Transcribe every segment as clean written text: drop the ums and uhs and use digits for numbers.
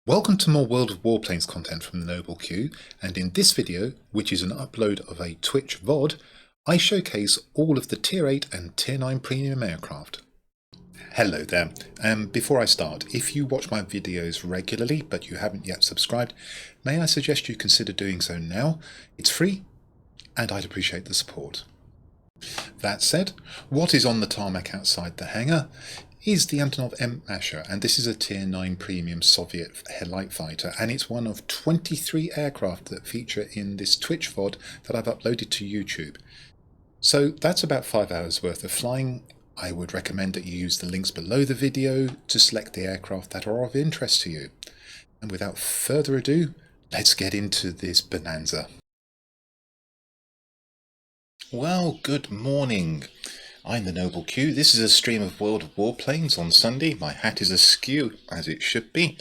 Welcome to more World of Warplanes content from the Noble Q, and in this video, which is an upload of a Twitch VOD, I showcase all of the Tier 8 and Tier 9 premium aircraft. Hello there, before I start, if you watch my videos regularly but you haven't yet subscribed, may I suggest you consider doing so now? It's free, and I'd appreciate the support. That said, what is on the tarmac outside the hangar is the Antonov Masha, and this is a Tier 9 premium Soviet light fighter, and it's one of 23 aircraft that feature in this Twitch VOD that I've uploaded to YouTube. So that's about 5 hours worth of flying. I would recommend that you use the links below the video to select the aircraft that are of interest to you. And without further ado, let's get into this bonanza. Well, good morning. I'm the Noble Q. This is a stream of World of Warplanes on Sunday. My hat is askew, as it should be.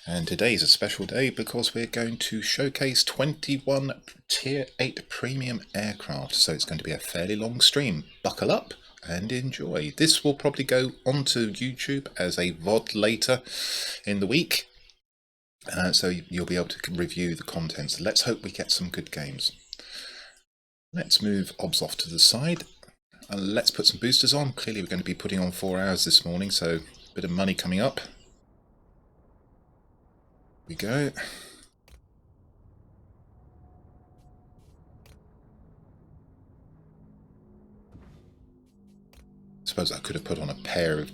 And today is a special day because we're going to showcase 21 Tier 8 premium aircraft. So it's going to be a fairly long stream. Buckle up and enjoy. This will probably go onto YouTube as a VOD later in the week. So you'll be able to review the contents. Let's hope we get some good games. Let's move OBS off to the side. Let's put some boosters on. Clearly we're going to be putting on 4 hours this morning, so a bit of money coming up. Here we go. I suppose I could have put on a pair of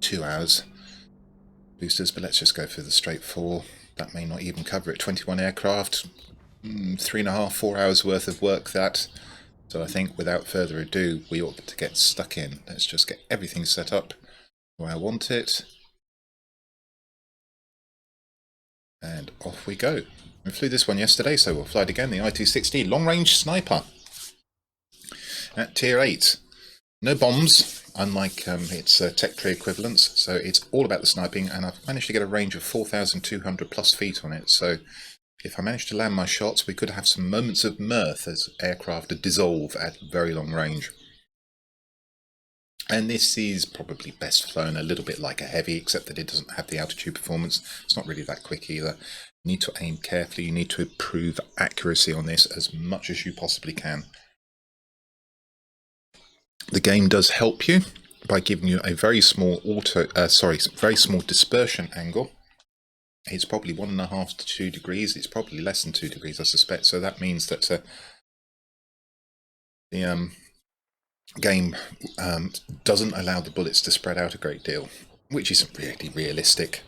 2 hours boosters, but let's just go for the straight 4. That may not even cover it. 21 aircraft, 3.5, 4 hours worth of work that. So I think without further ado, we ought to get stuck in. Let's just get everything set up where I want it. And off we go. We flew this one yesterday, so we'll fly it again. The I-260 long-range sniper at Tier 8. No bombs, unlike its tech tree equivalents. So it's all about the sniping, and I've managed to get a range of 4,200 plus feet on it. So if I manage to land my shots, we could have some moments of mirth as aircraft dissolve at very long range. And this is probably best flown a little bit like a heavy, except that it doesn't have the altitude performance. It's not really that quick either. You need to aim carefully. You need to improve accuracy on this as much as you possibly can. The game does help you by giving you a very small very small dispersion angle. It's probably 1.5 to 2 degrees. It's probably less than 2 degrees, I suspect. So that means that the game doesn't allow the bullets to spread out a great deal, which isn't really realistic,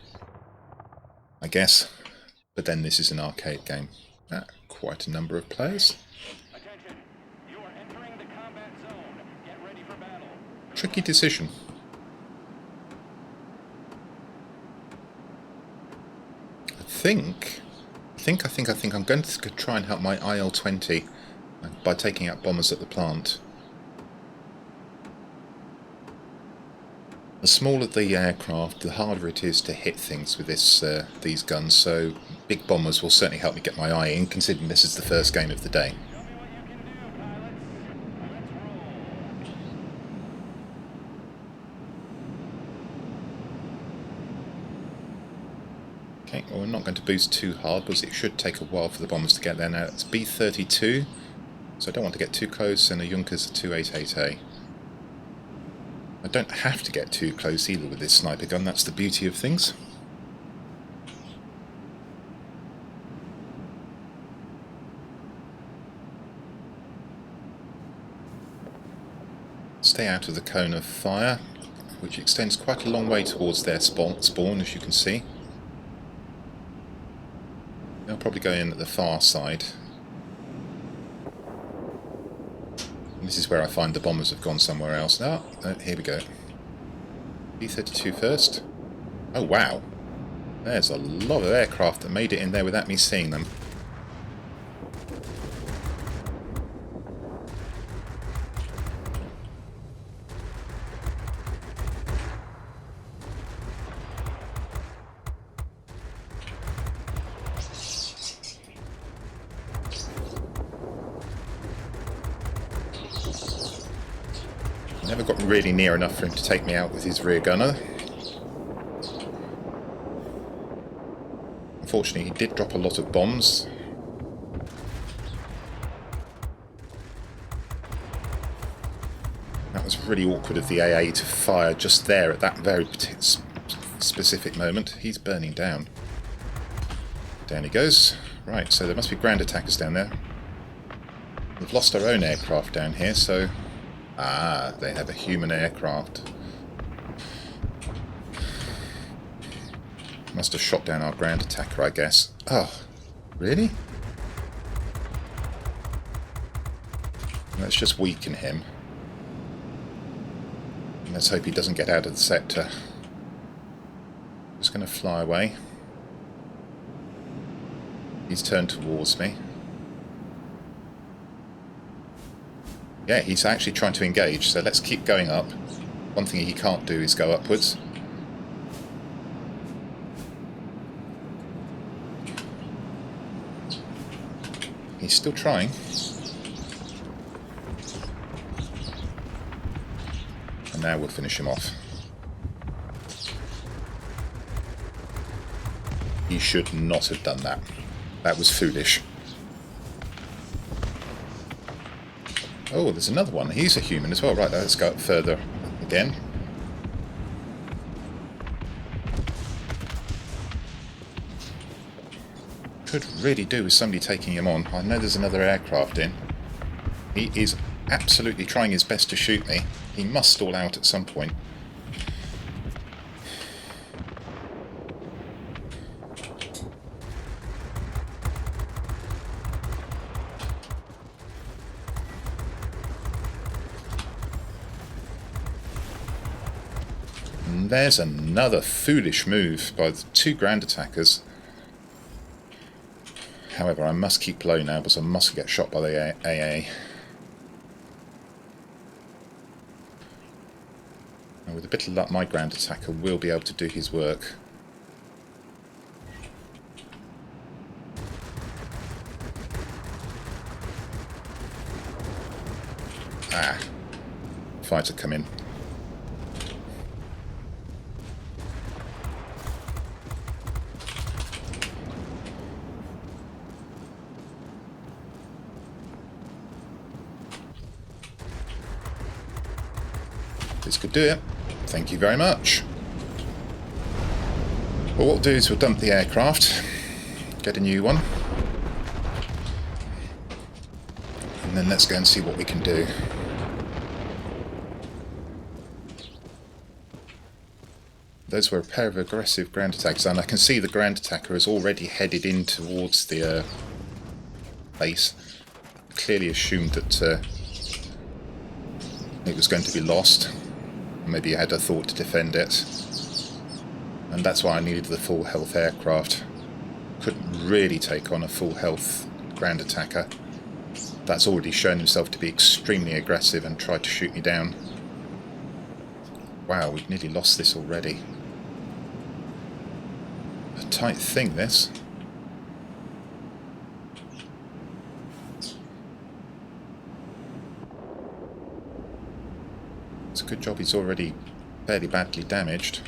I guess. But then this is an arcade game. Quite a number of players. Attention. You are entering the combat zone. Get ready for battle. Tricky decision. I think I'm going to try and help my IL-20 by taking out bombers at the plant. The smaller the aircraft, the harder it is to hit things with these guns, so big bombers will certainly help me get my eye in, considering this is the first game of the day. Okay, well, we're not going to boost too hard because it should take a while for the bombers to get there. Now it's B-32, so I don't want to get too close, and the Junkers are 288A. I don't have to get too close either with this sniper gun, that's the beauty of things. Stay out of the cone of fire, which extends quite a long way towards their spawn, as you can see. They'll probably go in at the far side. And this is where I find the bombers have gone somewhere else. Oh, here we go. B-32 first. Oh wow. There's a lot of aircraft that made it in there without me seeing them. Never got really near enough for him to take me out with his rear gunner. Unfortunately, he did drop a lot of bombs. That was really awkward of the AA to fire just there at that very specific moment. He's burning down. Down he goes. Right, so there must be ground attackers down there. We've lost our own aircraft down here, so... Ah, they have a human aircraft. Must have shot down our ground attacker, I guess. Oh, really? Let's just weaken him. Let's hope he doesn't get out of the sector. Just going to fly away. He's turned towards me. Yeah, he's actually trying to engage, so let's keep going up. One thing he can't do is go upwards. He's still trying. And now we'll finish him off. He should not have done that. That was foolish. Oh, there's another one. He's a human as well. Right, let's go up further again. Could really do with somebody taking him on. I know there's another aircraft in. He is absolutely trying his best to shoot me. He must stall out at some point. And there's another foolish move by the two ground attackers. However, I must keep low now because I must get shot by the AA. And with a bit of luck, my ground attacker will be able to do his work. Ah, fighter come in. This could do it. Thank you very much. Well, what we'll do is we'll dump the aircraft, get a new one, and then let's go and see what we can do. Those were a pair of aggressive ground attacks, and I can see the ground attacker has already headed in towards the base. Clearly assumed that it was going to be lost. Maybe he had a thought to defend it. And that's why I needed the full health aircraft. Couldn't really take on a full health ground attacker. That's already shown himself to be extremely aggressive and tried to shoot me down. Wow, we've nearly lost this already. A tight thing, this. It's a good job he's already fairly badly damaged.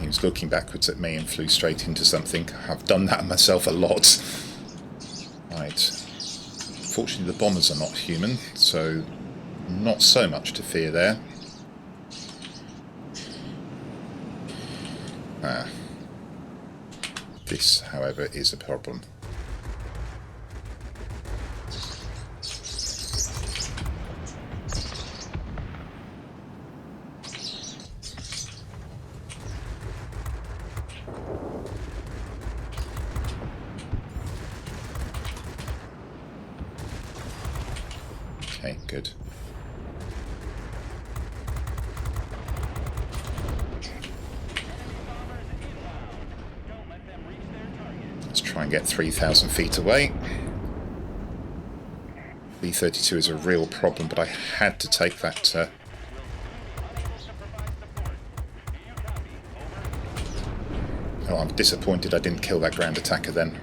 He was looking backwards at me and flew straight into something. I've done that myself a lot. Right. Fortunately the bombers are not human, so not so much to fear there. Ah. This, however, is a problem. Okay, good. Try and get 3,000 feet away. B-32 is a real problem, but I had to take that. Oh, I'm disappointed I didn't kill that ground attacker then.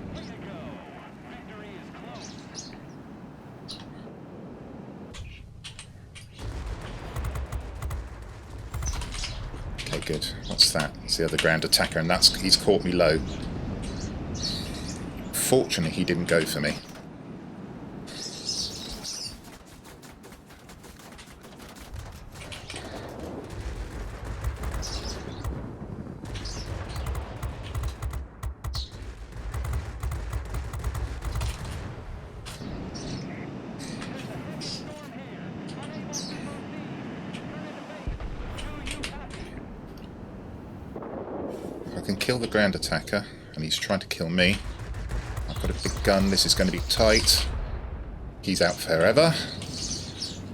good. What's that? It's the other ground attacker, and he's caught me low. Fortunately, he didn't go for me. I can kill the ground attacker, and he's trying to kill me. I've got a big gun, this is going to be tight. He's out forever.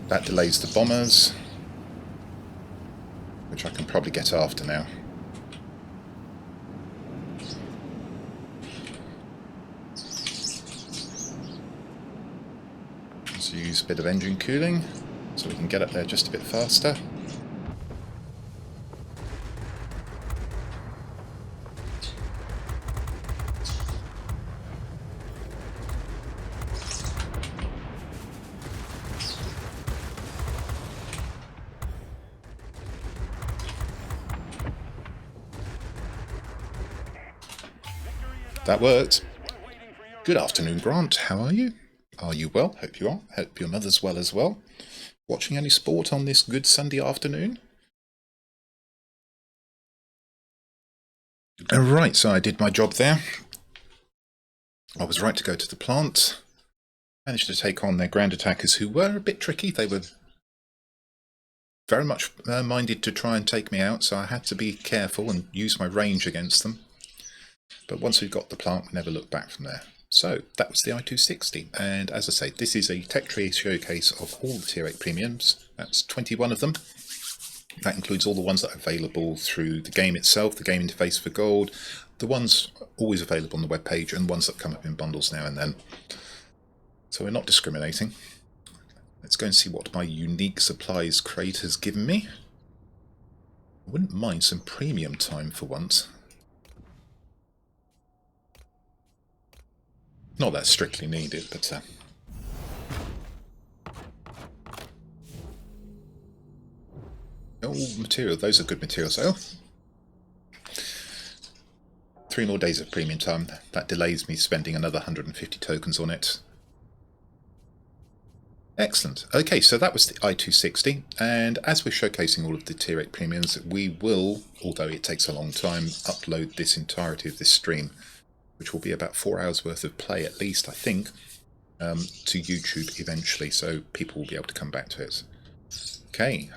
That delays the bombers, which I can probably get after now. Let's use a bit of engine cooling, so we can get up there just a bit faster. That worked. Good afternoon, Grant. How are you? Are you well? Hope you are. Hope your mother's well as well. Watching any sport on this good Sunday afternoon? Right, so I did my job there. I was right to go to the plant. Managed to take on their ground attackers, who were a bit tricky. They were very much minded to try and take me out, so I had to be careful and use my range against them. But once we got the plant, we never looked back from there. So that was the I-260, and as I say, this is a tech tree showcase of all the Tier 8 premiums. That's 21 of them. That includes all the ones that are available through the game itself, the game interface for gold, the ones always available on the web page, and ones that come up in bundles now and then. So we're not discriminating. Let's go and see what my unique supplies crate has given me. I wouldn't mind some premium time for once. Not that strictly needed, but oh, material, those are good materials. Oh, 3 more days of premium time. That delays me spending another 150 tokens on it. Excellent. Okay, so that was the I-260, and as we're showcasing all of the Tier 8 premiums, we will, although it takes a long time, upload this entirety of this stream, which will be about 4 hours worth of play at least, I think, to YouTube eventually, so people will be able to come back to it. Okay,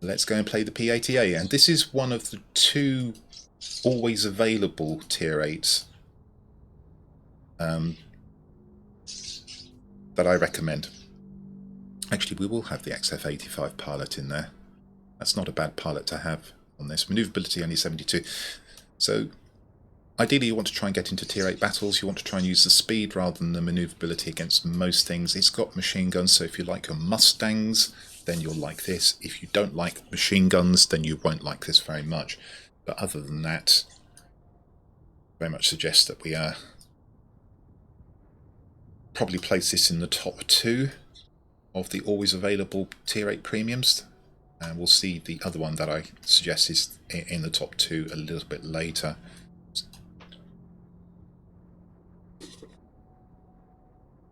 let's go and play the P80A, and this is one of the 2 always available Tier 8s that I recommend. Actually, we will have the XF85 pilot in there. That's not a bad pilot to have on this. Manoeuvrability only 72. So ideally you want to try and get into Tier 8 battles. You want to try and use the speed rather than the manoeuvrability against most things. It's got machine guns, so if you like your Mustangs, then you'll like this. If you don't like machine guns, then you won't like this very much. But other than that, very much suggest that we probably place this in the top 2 of the always available Tier 8 premiums, and we'll see the other one that I suggest is in the top 2 a little bit later.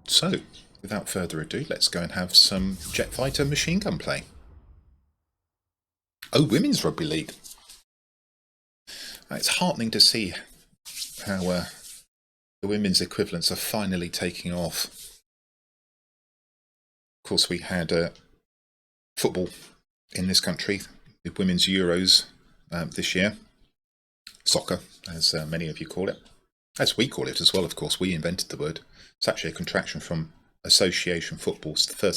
So, without further ado, let's go and have some jet fighter machine gun play. Oh, Women's Rugby League. It's heartening to see how the women's equivalents are finally taking off. Of course, we had football in this country, the Women's Euros this year. Soccer, as many of you call it. As we call it as well, of course. We invented the word. It's actually a contraction from association football. It's the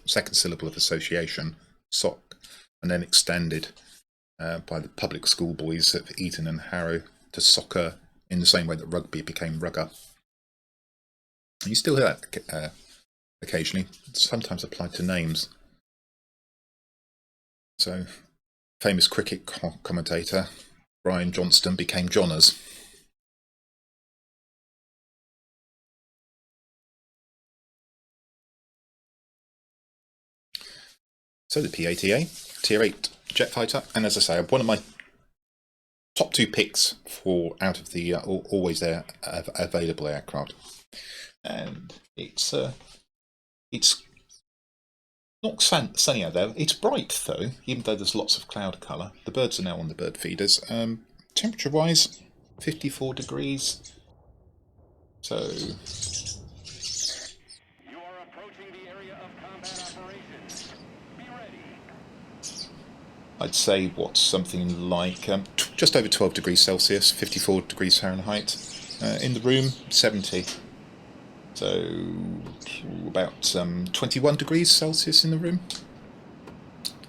second syllable of association, soc, and then extended by the public school boys at Eton and Harrow to soccer, in the same way that rugby became rugger. You still hear that occasionally, sometimes applied to names. So, famous cricket commentator Brian Johnston became Johners. So the PATA, Tier 8 jet fighter, and as I say, one of my top 2 picks for out of the always there available aircraft. And it's not sunny out there. It's bright though, even though there's lots of cloud colour. The birds are now on the bird feeders. Temperature-wise, 54 degrees. So You are approaching the area of combat operations. Be ready. I'd say what's something like just over 12 degrees Celsius, 54 degrees Fahrenheit. In the room, 70. So about 21 degrees Celsius in the room.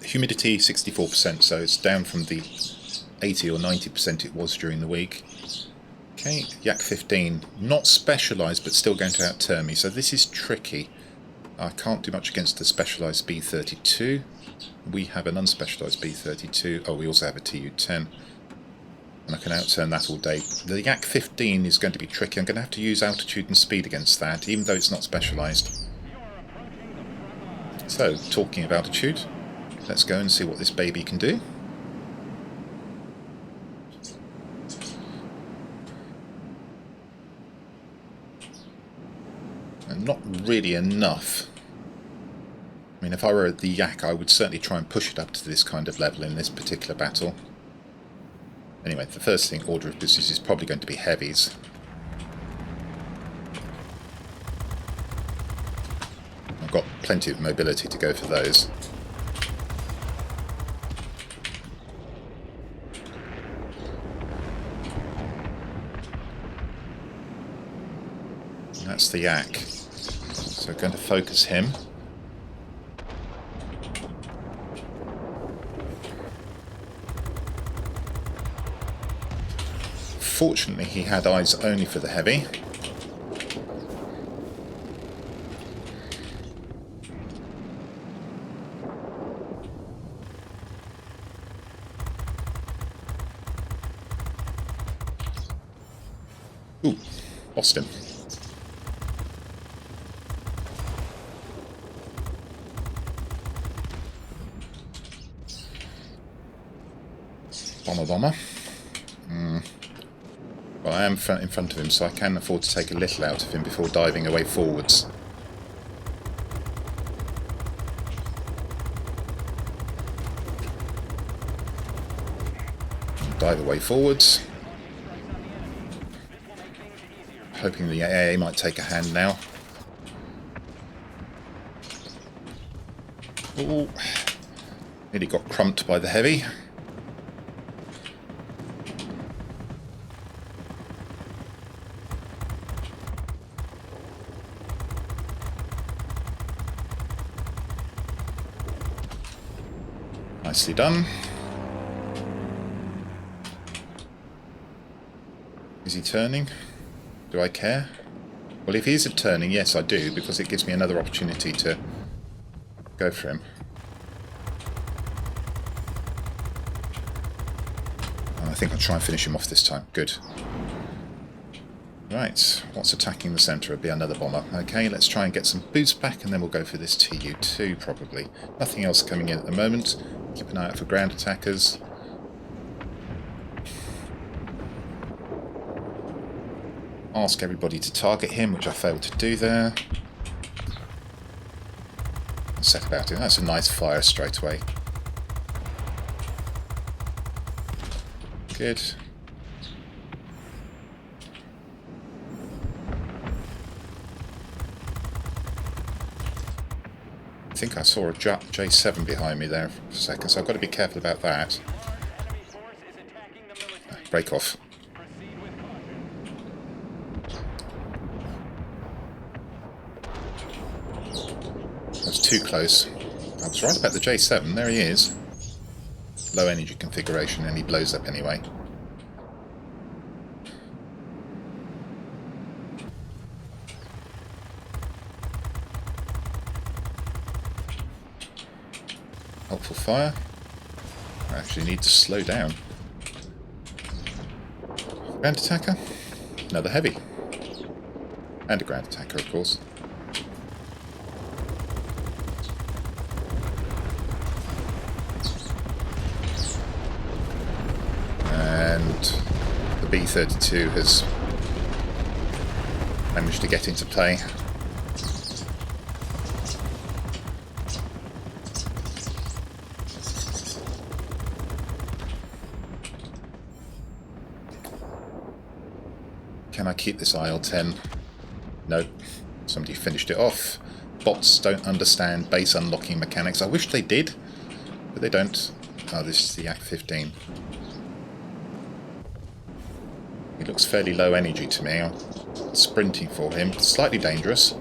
Humidity 64%, so it's down from the 80 or 90% it was during the week. Okay, Yak 15, not specialised but still going to outturn me, so this is tricky. I can't do much against the specialised B-32. We have an unspecialised B-32. Oh, we also have a Tu-10. And I can outturn that all day. The Yak 15 is going to be tricky. I'm going to have to use altitude and speed against that, even though it's not specialised. So, talking of altitude, let's go and see what this baby can do. And not really enough. I mean, if I were at the Yak, I would certainly try and push it up to this kind of level in this particular battle. Anyway, the first thing, order of business, is probably going to be heavies. I've got plenty of mobility to go for those. And that's the Yak. So we're going to focus him. Fortunately, he had eyes only for the heavy. Ooh, lost him. Bomber. Well, I am in front of him, so I can afford to take a little out of him before diving away forwards. Dive away forwards. Hoping the AA might take a hand now. Ooh. Nearly got crumped by the heavy. Nicely done. Is he turning? Do I care? Well, if he is turning, yes I do, because it gives me another opportunity to go for him. I think I'll try and finish him off this time. Good. Right, what's attacking the centre? It'll be another bomber. Okay, let's try and get some boost back, and then we'll go for this Tu-2 probably. Nothing else coming in at the moment. Keep an eye out for ground attackers. Ask everybody to target him, which I failed to do there. Set about it. That's a nice fire straight away. Good. I think I saw a J7 behind me there for a second, so I've got to be careful about that. Break off. That's too close. I was right about the J7, there he is. Low energy configuration, and he blows up anyway. Helpful fire. I actually need to slow down. Ground attacker. Another heavy. And a ground attacker, of course. B-32 has managed to get into play. Can I keep this IL-10? No. Somebody finished it off. Bots don't understand base unlocking mechanics. I wish they did, but they don't. Oh, this is the Yak-15. He looks fairly low energy to me. I'm sprinting for him. Slightly dangerous.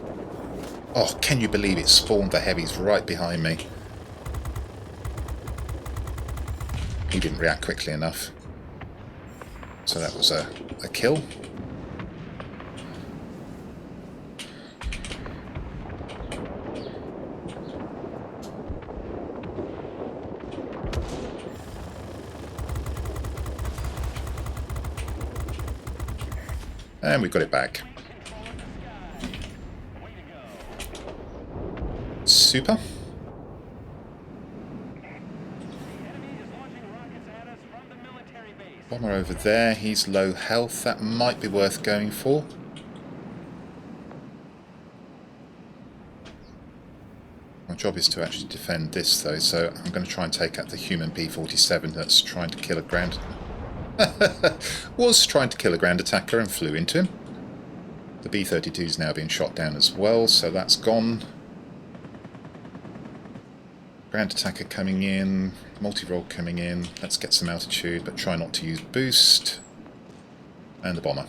Oh, can you believe it spawned the heavies right behind me? He didn't react quickly enough. So that was a kill. And we got it back. Super. Bomber over there, he's low health. That might be worth going for. My job is to actually defend this though, so I'm going to try and take out the human P-47 that's trying to kill a ground... was trying to kill a ground attacker and flew into him. The B-32 is now being shot down as well, so that's gone. Ground attacker coming in, multirole coming in. Let's get some altitude, but try not to use boost. And the bomber.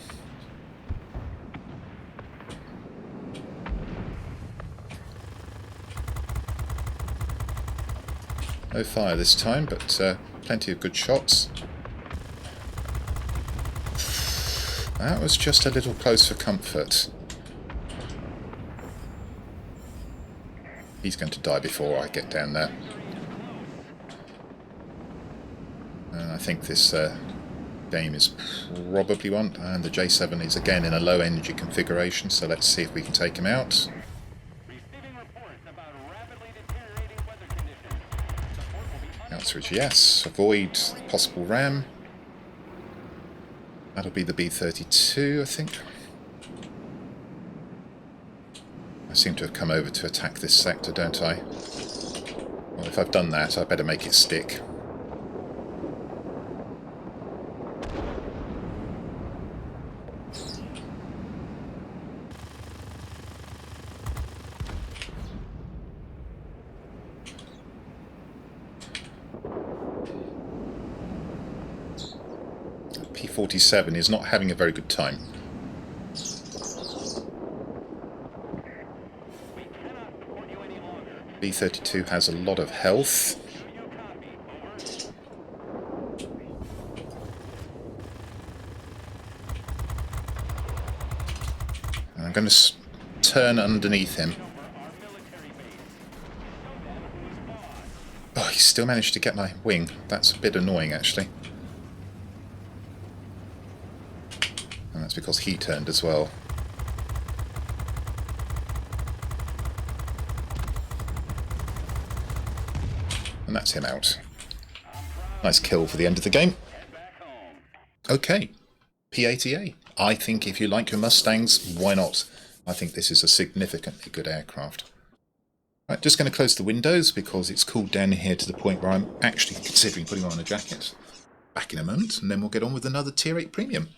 No fire this time, but plenty of good shots. That was just a little close for comfort. He's going to die before I get down there. And I think this game is probably one. And the J7 is again in a low energy configuration, so let's see if we can take him out. The answer is yes. Avoid possible ram. That'll be the B-32, I think. I seem to have come over to attack this sector, don't I? Well, if I've done that, I better make it stick. P-47 is not having a very good time. B-32 has a lot of health. And I'm going to turn underneath him. Oh, he still managed to get my wing. That's a bit annoying, actually. And that's because he turned as well. And that's him out. Nice kill for the end of the game. Okay, P-80A. I think if you like your Mustangs, why not? I think this is a significantly good aircraft. Right, just going to close the windows because it's cooled down here to the point where I'm actually considering putting on a jacket. Back in a moment, and then we'll get on with another Tier 8 Premium.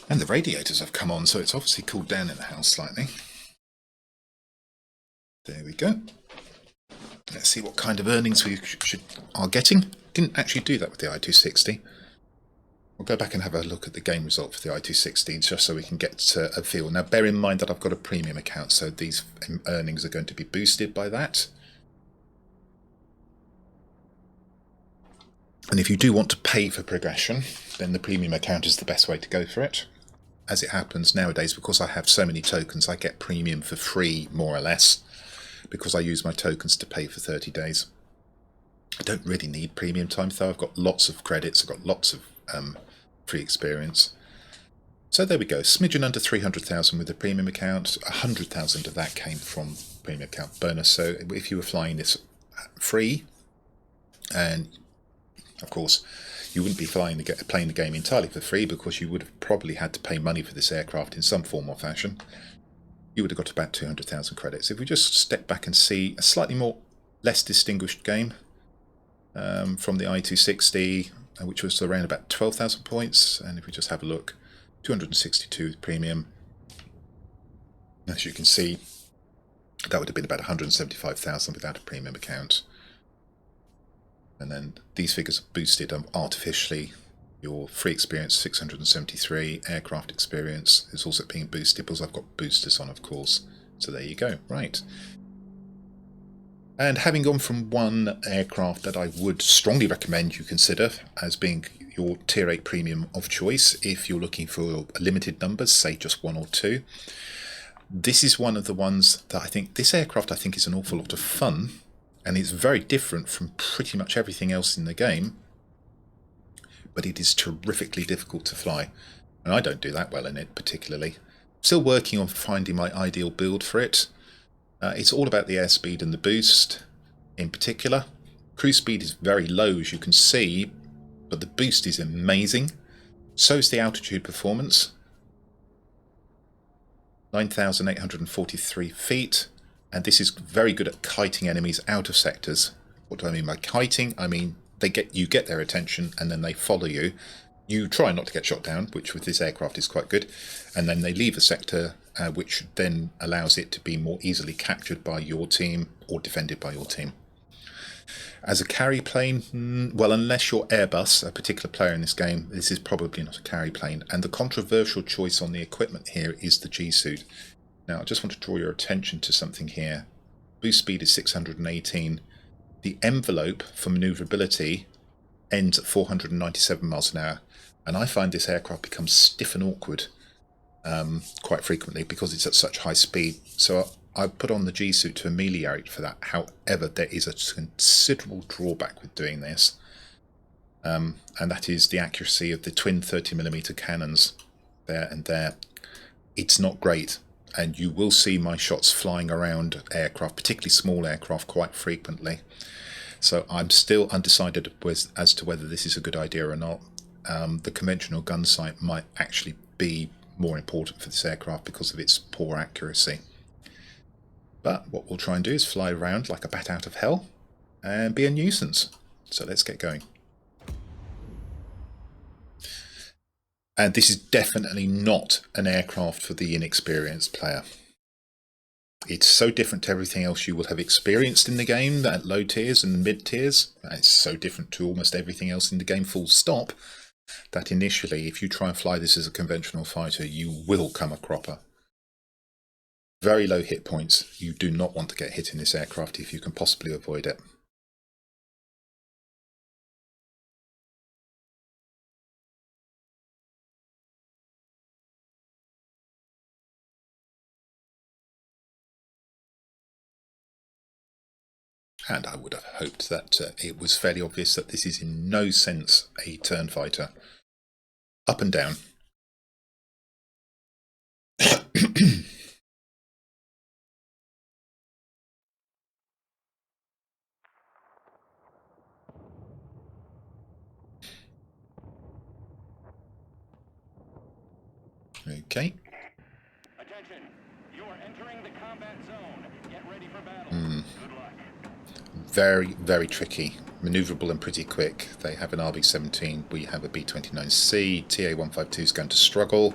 And the radiators have come on, so it's obviously cooled down in the house slightly. There we go. Let's see what kind of earnings we are getting. Didn't actually do that with the i260. We'll go back and have a look at the game result for the i260 just so we can get a feel. Now bear in mind that I've got a premium account, so these earnings are going to be boosted by that. And if you do want to pay for progression, then the premium account is the best way to go for it. As it happens nowadays, because I have so many tokens, I get premium for free, more or less, because I use my tokens to pay for 30 days. I don't really need premium time, though. I've got lots of credits, I've got lots of free experience. So there we go, smidgen under 300,000 with the premium account. 100,000 of that came from premium account bonus. So if you were flying this free, and of course you wouldn't be playing the game entirely for free, because you would have probably had to pay money for this aircraft in some form or fashion, you would have got about 200,000 credits. If we just step back and see a slightly less distinguished game from the I-260, which was around about 12,000 points, and if we just have a look, 262 premium. As you can see, that would have been about 175,000 without a premium account. And then these figures are boosted artificially. Your free experience, 673, aircraft experience is also being boosted because I've got boosters on, of course. So there you go, right. And having gone from one aircraft that I would strongly recommend you consider as being your Tier 8 premium of choice, if you're looking for limited numbers, say just one or two, this is one of the ones that I think, this aircraft I think is an awful lot of fun, and it's very different from pretty much everything else in the game, but it is terrifically difficult to fly, and I don't do that well in it particularly. Still working on finding my ideal build for it. It's all about the airspeed and the boost in particular. Cruise speed is very low, as you can see, but the boost is amazing. So is the altitude performance. 9,843 feet, and this is very good at kiting enemies out of sectors. What do I mean by kiting? I mean you get their attention and then they follow you. You try not to get shot down, which with this aircraft is quite good, and then they leave a sector, which then allows it to be more easily captured by your team or defended by your team. As a carry plane, well, unless you're Airbus, a particular player in this game, this is probably not a carry plane. And the controversial choice on the equipment here is the G-suit. Now, I just want to draw your attention to something here. Boost speed is 618. The envelope for manoeuvrability ends at 497 miles an hour. And I find this aircraft becomes stiff and awkward quite frequently because it's at such high speed. So I put on the G-suit to ameliorate for that. However, there is a considerable drawback with doing this, and that is the accuracy of the twin 30mm cannons there and there. It's not great, and you will see my shots flying around aircraft, particularly small aircraft, quite frequently. So I'm still undecided as to whether this is a good idea or not. The conventional gun sight might actually be more important for this aircraft because of its poor accuracy. But what we'll try and do is fly around like a bat out of hell and be a nuisance. So let's get going. And this is definitely not an aircraft for the inexperienced player. It's so different to everything else you will have experienced in the game, at low tiers and mid tiers. It's so different to almost everything else in the game, full stop, that initially, if you try and fly this as a conventional fighter, you will come a cropper. Very low hit points. You do not want to get hit in this aircraft if you can possibly avoid it. And I would have hoped that it was fairly obvious that this is in no sense a turn fighter. Up and down. Okay. Attention, you are entering the combat zone. Get ready for battle. Good luck. Very, very tricky. Manoeuvrable and pretty quick. They have an RB-17, we have a B-29C. TA-152 is going to struggle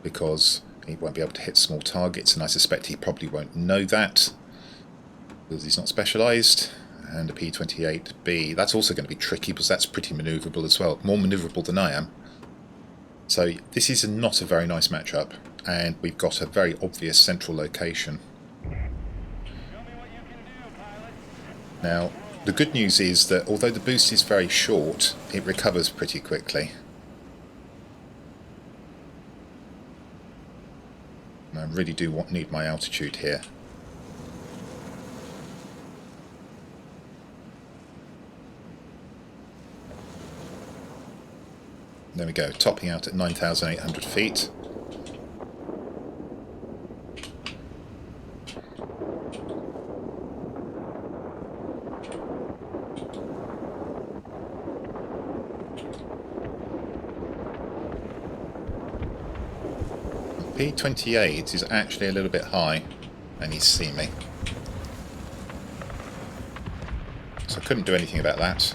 because he won't be able to hit small targets, and I suspect he probably won't know that because he's not specialised. And a P-28B, that's also going to be tricky because that's pretty manoeuvrable as well. More manoeuvrable than I am. So this is not a very nice matchup, and we've got a very obvious central location. Now, the good news is that although the boost is very short, it recovers pretty quickly. And I really do need my altitude here. There we go, topping out at 9,800 feet. P-28 is actually a little bit high, and he's seen me. So I couldn't do anything about that.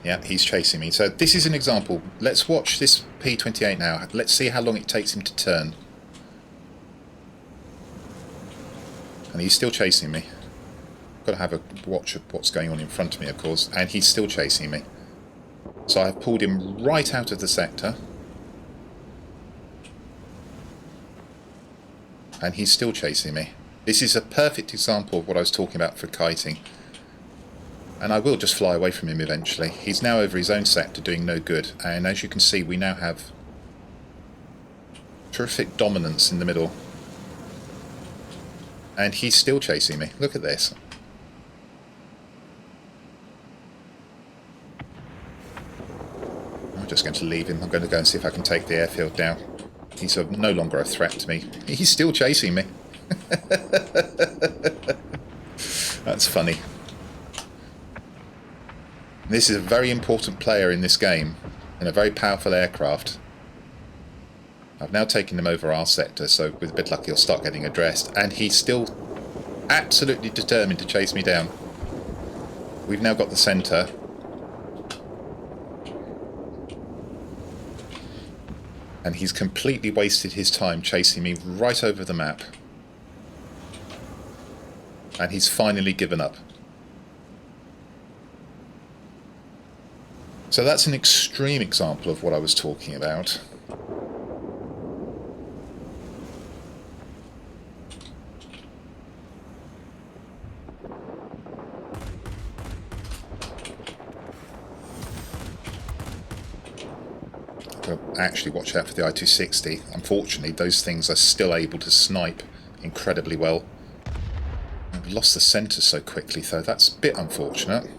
Yeah, he's chasing me. So this is an example. Let's watch this P-28 now. Let's see how long it takes him to turn. And he's still chasing me. Got to have a watch of what's going on in front of me, of course. And he's still chasing me. So I've pulled him right out of the sector. And he's still chasing me. This is a perfect example of what I was talking about for kiting. And I will just fly away from him eventually. He's now over his own sector doing no good. And as you can see, we now have terrific dominance in the middle. And he's still chasing me. Look at this. I'm just going to leave him. I'm going to go and see if I can take the airfield down. He's no longer a threat to me. He's still chasing me. That's funny. This is a very important player in this game, and a very powerful aircraft. I've now taken him over our sector, so with a bit of luck he'll start getting addressed, and he's still absolutely determined to chase me down. We've now got the centre. And he's completely wasted his time chasing me right over the map. And he's finally given up. So that's an extreme example of what I was talking about. Actually watch out for the I-260. Unfortunately, those things are still able to snipe incredibly well. I've lost the centre so quickly, though. That's a bit unfortunate.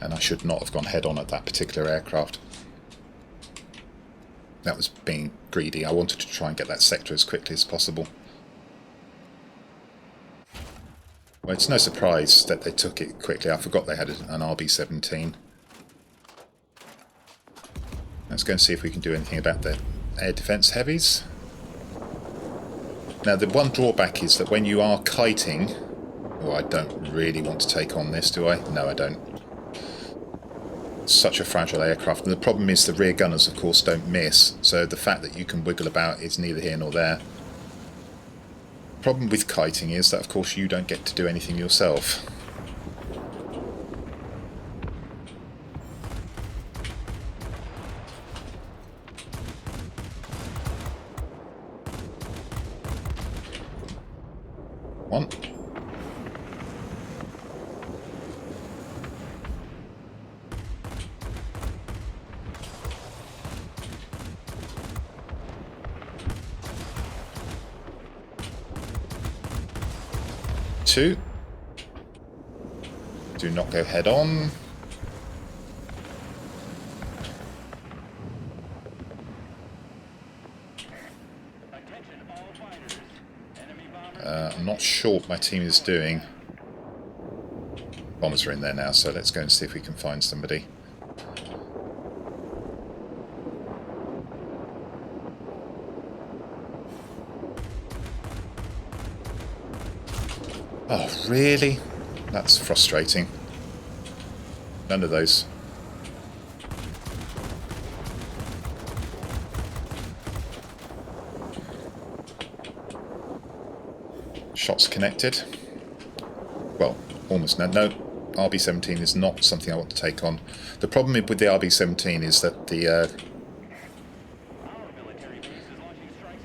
And I should not have gone head-on at that particular aircraft. That was being greedy. I wanted to try and get that sector as quickly as possible. Well, it's no surprise that they took it quickly. I forgot they had an RB-17. Let's go and see if we can do anything about the air defence heavies. Now, the one drawback is that when you are kiting... Oh, I don't really want to take on this, do I? No, I don't. It's such a fragile aircraft. And the problem is the rear gunners, of course, don't miss. So the fact that you can wiggle about is neither here nor there. Problem with kiting is that, of course, you don't get to do anything yourself. One. Two. Do not go head on. I'm not sure what my team is doing. Bombers are in there now, so let's go and see if we can find somebody. Oh, really? That's frustrating. None of those. Shots connected. Well, almost. No, RB-17 is not something I want to take on. The problem with the RB-17 is that the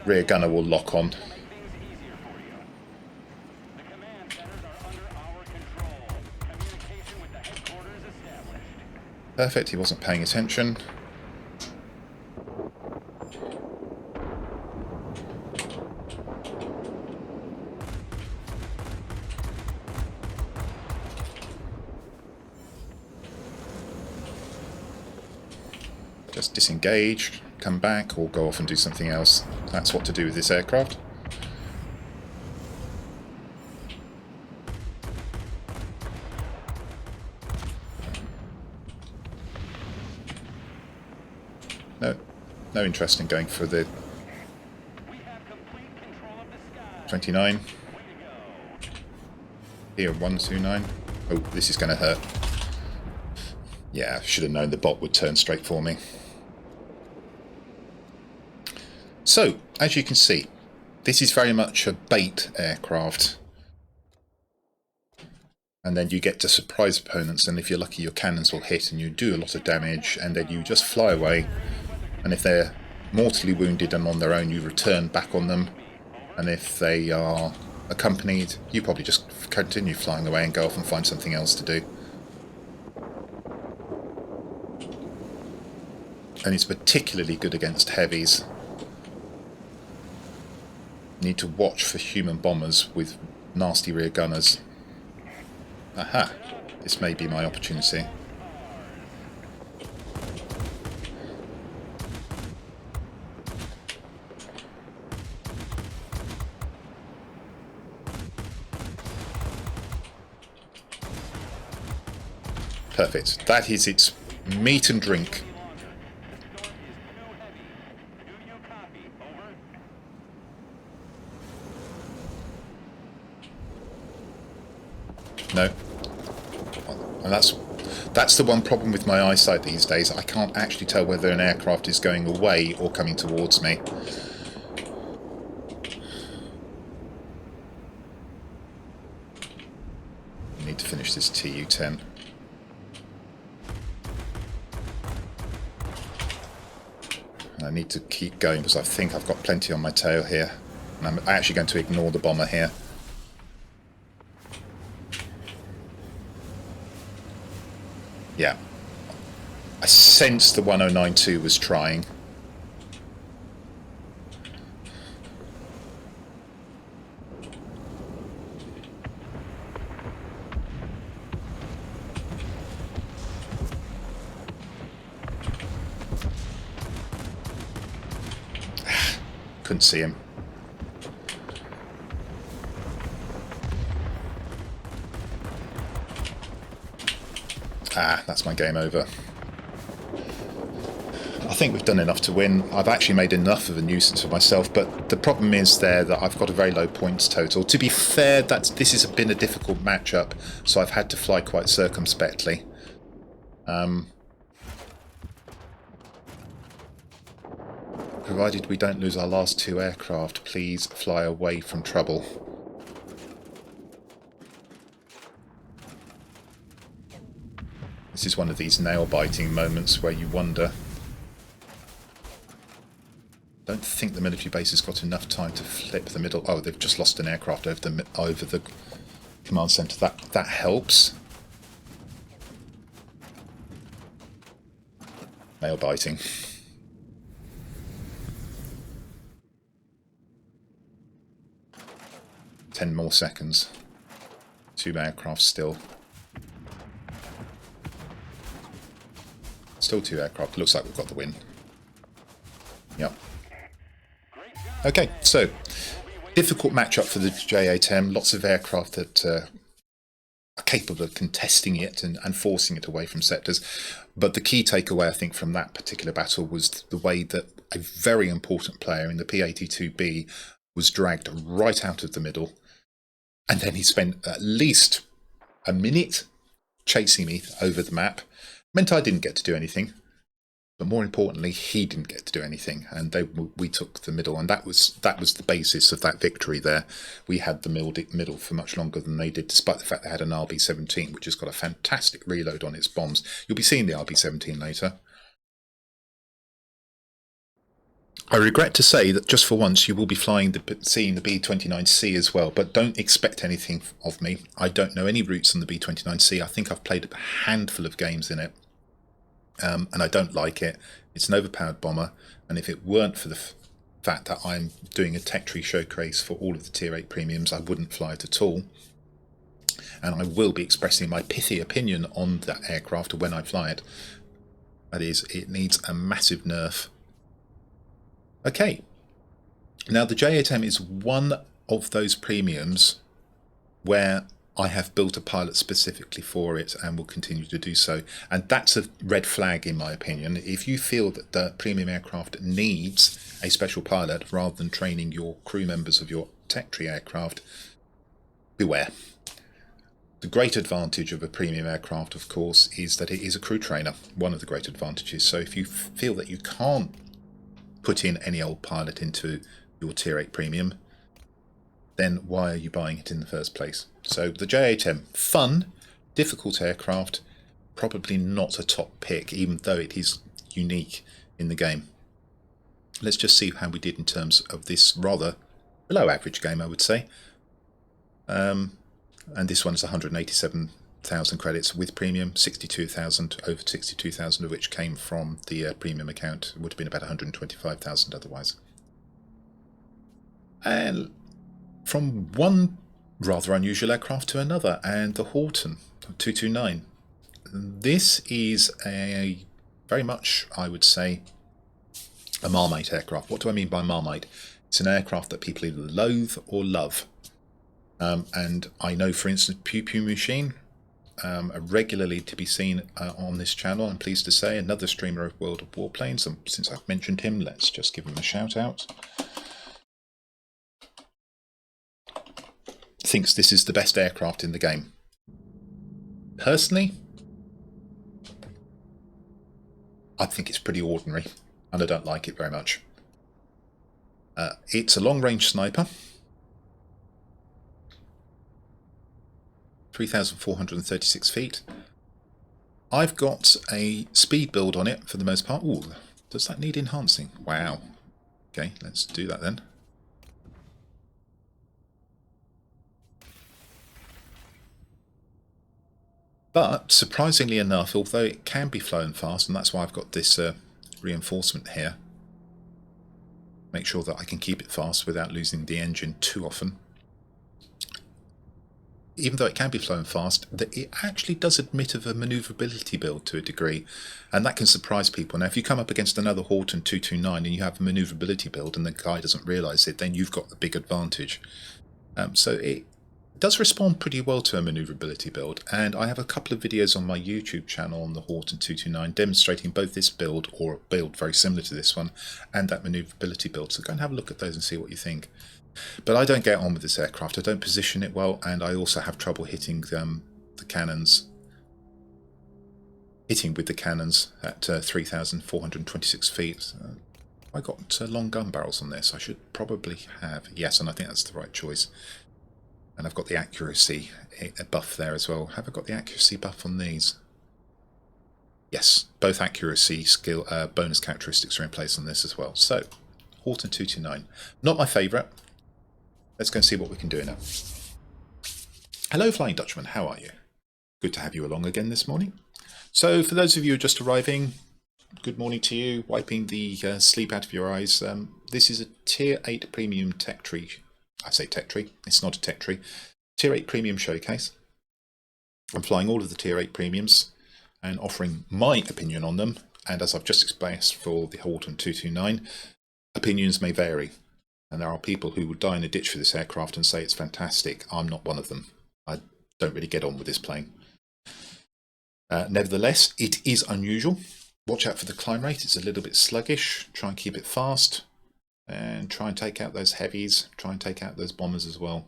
rear gunner will lock on. Perfect, he wasn't paying attention. Just disengage, come back, or go off and do something else. That's what to do with this aircraft. No interest in going for the 29. Here, 129. Oh, this is going to hurt. Yeah, should have known the bot would turn straight for me. So, as you can see, this is very much a bait aircraft. And then you get to surprise opponents, and if you're lucky your cannons will hit and you do a lot of damage, and then you just fly away. And if they're mortally wounded and on their own, you return back on them. And if they are accompanied, you probably just continue flying away and go off and find something else to do. And it's particularly good against heavies. You need to watch for human bombers with nasty rear gunners. Aha! This may be my opportunity. Perfect. That is its meat and drink. No. And that's the one problem with my eyesight these days. I can't actually tell whether an aircraft is going away or coming towards me. I need to finish this Tu-10. I need to keep going because I think I've got plenty on my tail here. And I'm actually going to ignore the bomber here. Yeah. I sensed the 1092 was trying. Couldn't see him. Ah, that's my game over. I think we've done enough to win. I've actually made enough of a nuisance for myself, but the problem is there that I've got a very low points total. To be fair, this has been a difficult matchup, so I've had to fly quite circumspectly. Provided we don't lose our last two aircraft, please fly away from trouble. This is one of these nail-biting moments where you wonder. Don't think the military base has got enough time to flip the middle. Oh, they've just lost an aircraft over the command centre. That helps. Nail-biting. 10 more seconds. 2 aircraft still. Still 2 aircraft. Looks like we've got the win. Yep. Okay, so difficult matchup for the J-8M. Lots of aircraft that are capable of contesting it and forcing it away from sectors. But the key takeaway, I think, from that particular battle was the way that a very important player in the P-82B was dragged right out of the middle. And then he spent at least a minute chasing me over the map. Meant I didn't get to do anything. But more importantly, he didn't get to do anything. And we took the middle. And that was the basis of that victory there. We had the middle for much longer than they did, despite the fact they had an RB-17, which has got a fantastic reload on its bombs. You'll be seeing the RB-17 later. I regret to say that just for once you will be seeing the B-29C as well, but don't expect anything of me. I don't know any routes on the B-29C. I think I've played a handful of games in it, and I don't like it. It's an overpowered bomber, and if it weren't for the fact that I'm doing a tech tree showcase for all of the Tier 8 premiums, I wouldn't fly it at all. And I will be expressing my pithy opinion on that aircraft when I fly it. That is, it needs a massive nerf. Okay, now the J8M is one of those premiums where I have built a pilot specifically for it and will continue to do so. And that's a red flag in my opinion. If you feel that the premium aircraft needs a special pilot rather than training your crew members of your tech tree aircraft, beware. The great advantage of a premium aircraft, of course, is that it is a crew trainer, one of the great advantages. So if you feel that you can't put in any old pilot into your Tier 8 premium, then why are you buying it in the first place? So the J8M, fun, difficult aircraft, probably not a top pick, even though it is unique in the game. Let's just see how we did in terms of this rather below average game, I would say. And this one's 187,000 credits with premium, 62,000, over 62,000 of which came from the premium account. It would have been about 125,000 otherwise. And from one rather unusual aircraft to another, and the Horten 229. This is a very much, I would say, a Marmite aircraft. What do I mean by Marmite? It's an aircraft that people either loathe or love. And I know, for instance, Pew Pew Machine, regularly to be seen on this channel, I'm pleased to say, another streamer of World of Warplanes. And since I've mentioned him, let's just give him a shout out. Thinks this is the best aircraft in the game. Personally, I think it's pretty ordinary, and I don't like it very much. It's a long-range sniper. 3,436 feet. I've got a speed build on it for the most part. Ooh, does that need enhancing? Wow. Okay, let's do that then. But surprisingly enough, although it can be flown fast, and that's why I've got this reinforcement here, make sure that I can keep it fast without losing the engine too often. Even though it can be flown fast, it actually does admit of a manoeuvrability build to a degree, and that can surprise people. Now, if you come up against another Horten 229 and you have a manoeuvrability build and the guy doesn't realise it, then you've got the big advantage. So it does respond pretty well to a manoeuvrability build, and I have a couple of videos on my YouTube channel on the Horten 229 demonstrating both this build, or a build very similar to this one, and that manoeuvrability build. So go and have a look at those and see what you think. But I don't get on with this aircraft. I don't position it well, and I also have trouble hitting the cannons. Hitting with the cannons at 3,426 feet. I got long gun barrels on this. I should probably have. Yes, and I think that's the right choice. And I've got the accuracy buff there as well. Have I got the accuracy buff on these? Yes, both accuracy skill bonus characteristics are in place on this as well. So, Horten 229. Not my favourite. Let's go and see what we can do now. Hello, Flying Dutchman. How are you? Good to have you along again this morning. So, for those of you who are just arriving, good morning to you. Wiping the sleep out of your eyes. This is a Tier 8 Premium Tech Tree. I say Tech Tree. It's not a Tech Tree. Tier 8 Premium Showcase. I'm flying all of the Tier 8 Premiums and offering my opinion on them. And as I've just expressed for the Horten 229, opinions may vary. And there are people who would die in a ditch for this aircraft and say it's fantastic. I'm not one of them. I don't really get on with this plane. Nevertheless, it is unusual. Watch out for the climb rate. It's a little bit sluggish. Try and keep it fast. And try and take out those heavies. Try and take out those bombers as well.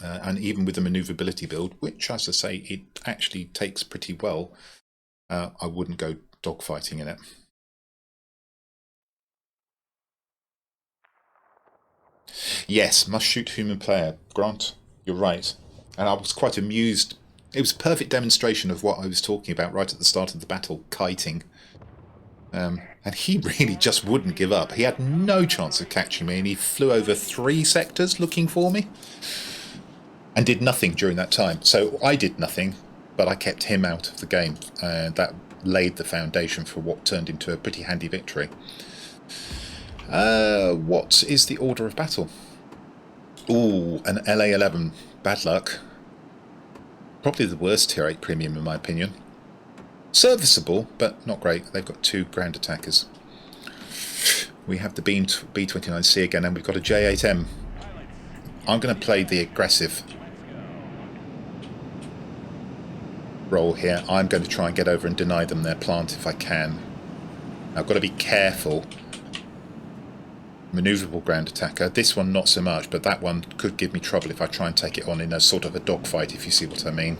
And even with the manoeuvrability build, which, as I say, it actually takes pretty well, I wouldn't go dogfighting in it. Yes, must shoot human player. Grant, you're right. And I was quite amused. It was a perfect demonstration of what I was talking about right at the start of the battle, kiting. And he really just wouldn't give up. He had no chance of catching me, and he flew over 3 sectors looking for me. And did nothing during that time. So I did nothing, but I kept him out of the game. And that laid the foundation for what turned into a pretty handy victory. What is the order of battle? Ooh, an LA-11. Bad luck. Probably the worst Tier 8 Premium in my opinion. Serviceable, but not great. They've got 2 ground attackers. We have the B-29C again, and we've got a J-8M. I'm going to play the aggressive role here. I'm going to try and get over and deny them their plant if I can. I've got to be careful. Manoeuvrable ground attacker. This one not so much, but that one could give me trouble if I try and take it on in a sort of a dogfight, if you see what I mean.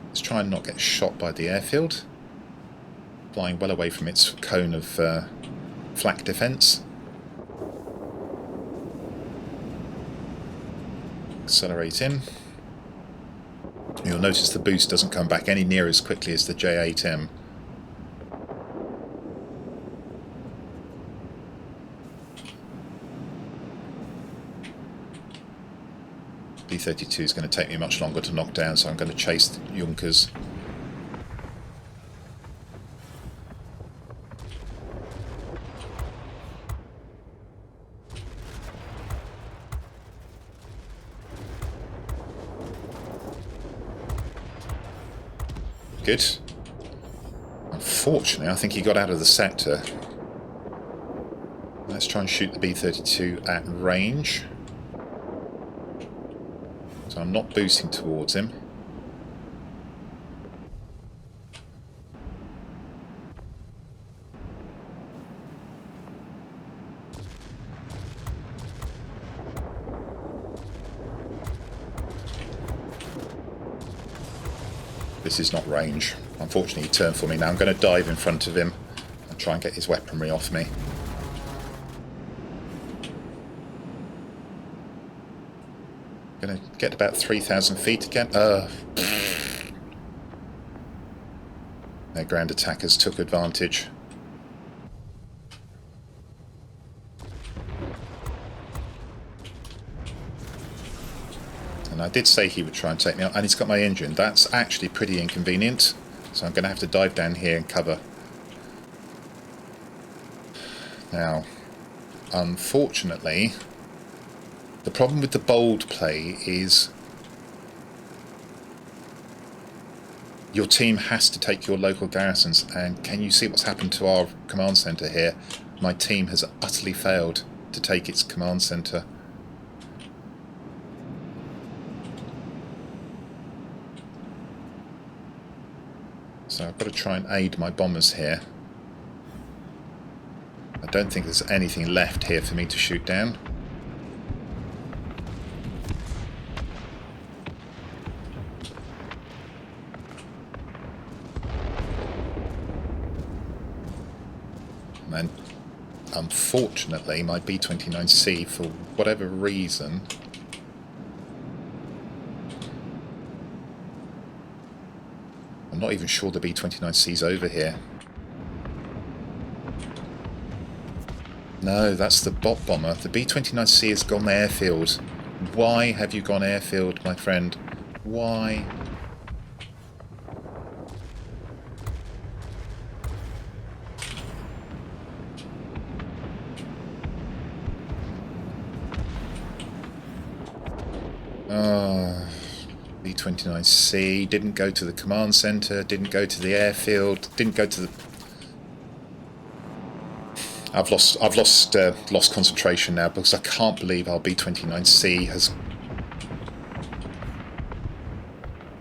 Let's try and not get shot by the airfield. Flying well away from its cone of flak defence. Accelerate in. You'll notice the boost doesn't come back any near as quickly as the J8M. B-32 is going to take me much longer to knock down, so I'm going to chase the Junkers. Good. Unfortunately, I think he got out of the sector. Let's try and shoot the B-32 at range. So I'm not boosting towards him. This is not range. Unfortunately, he turned for me. Now I'm going to dive in front of him and try and get his weaponry off me. Going to get about 3,000 feet again. Their ground attackers took advantage. And I did say he would try and take me out, and he's got my engine. That's actually pretty inconvenient, so I'm going to have to dive down here and cover. Now, unfortunately, the problem with the bold play is your team has to take your local garrisons, and can you see what's happened to our command centre here? My team has utterly failed to take its command centre. So I've got to try and aid my bombers here. I don't think there's anything left here for me to shoot down. And unfortunately, my B-29C, for whatever reason, I'm not even sure the B-29C's over here. No, that's the bot bomber. The B-29C has gone airfield. Why have you gone airfield, my friend? Why? B-29C didn't go to the command center, didn't go to the airfield, didn't go to the... I've lost concentration now because I can't believe our B-29C has...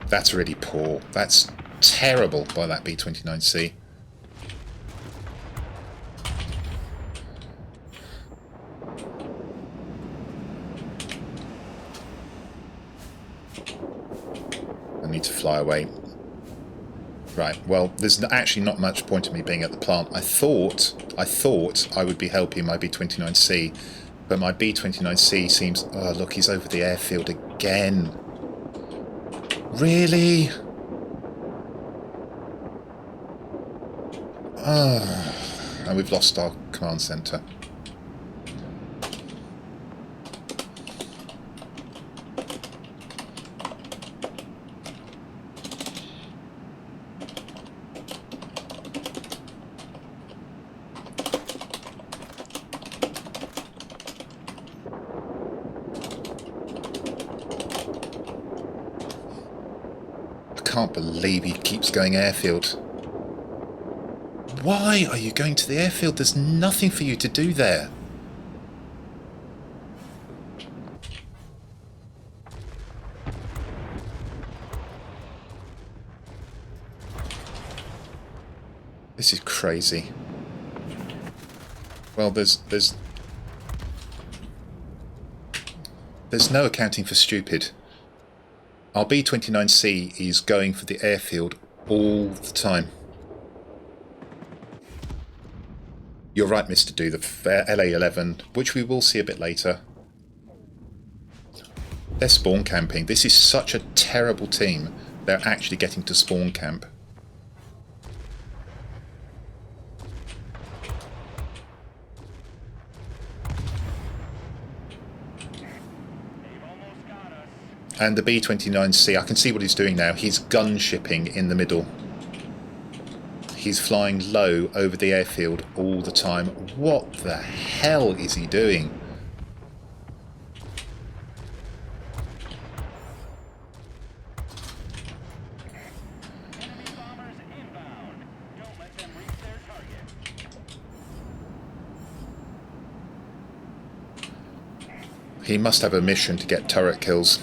That's really poor. That's terrible by that B-29C. Need to fly away. Right, well, there's actually not much point in me being at the plant. I thought I would be helping my B-29C, but my B-29C seems... Oh, look, he's over the airfield again. Really? And we've lost our command centre. I can't believe he keeps going airfield. Why are you going to the airfield? There's nothing for you to do there. This is crazy. Well, there's no accounting for stupid. Our B-29C is going for the airfield all the time. You're right, Mr. Do, the LA-11, which we will see a bit later. They're spawn camping. This is such a terrible team. They're actually getting to spawn camp. And the B-29C, I can see what he's doing now. He's gun shipping in the middle. He's flying low over the airfield all the time. What the hell is he doing? Enemy bombers inbound. Don't let them reach their target. He must have a mission to get turret kills.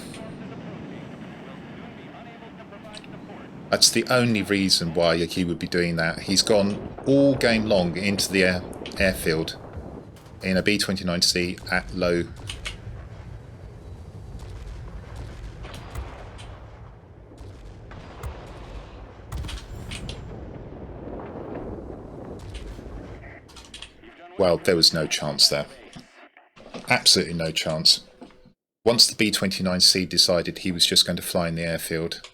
That's the only reason why he would be doing that. He's gone all game long into the airfield in a B-29C at low. Well, there was no chance there. Absolutely no chance. Once the B-29C decided he was just going to fly in the airfield,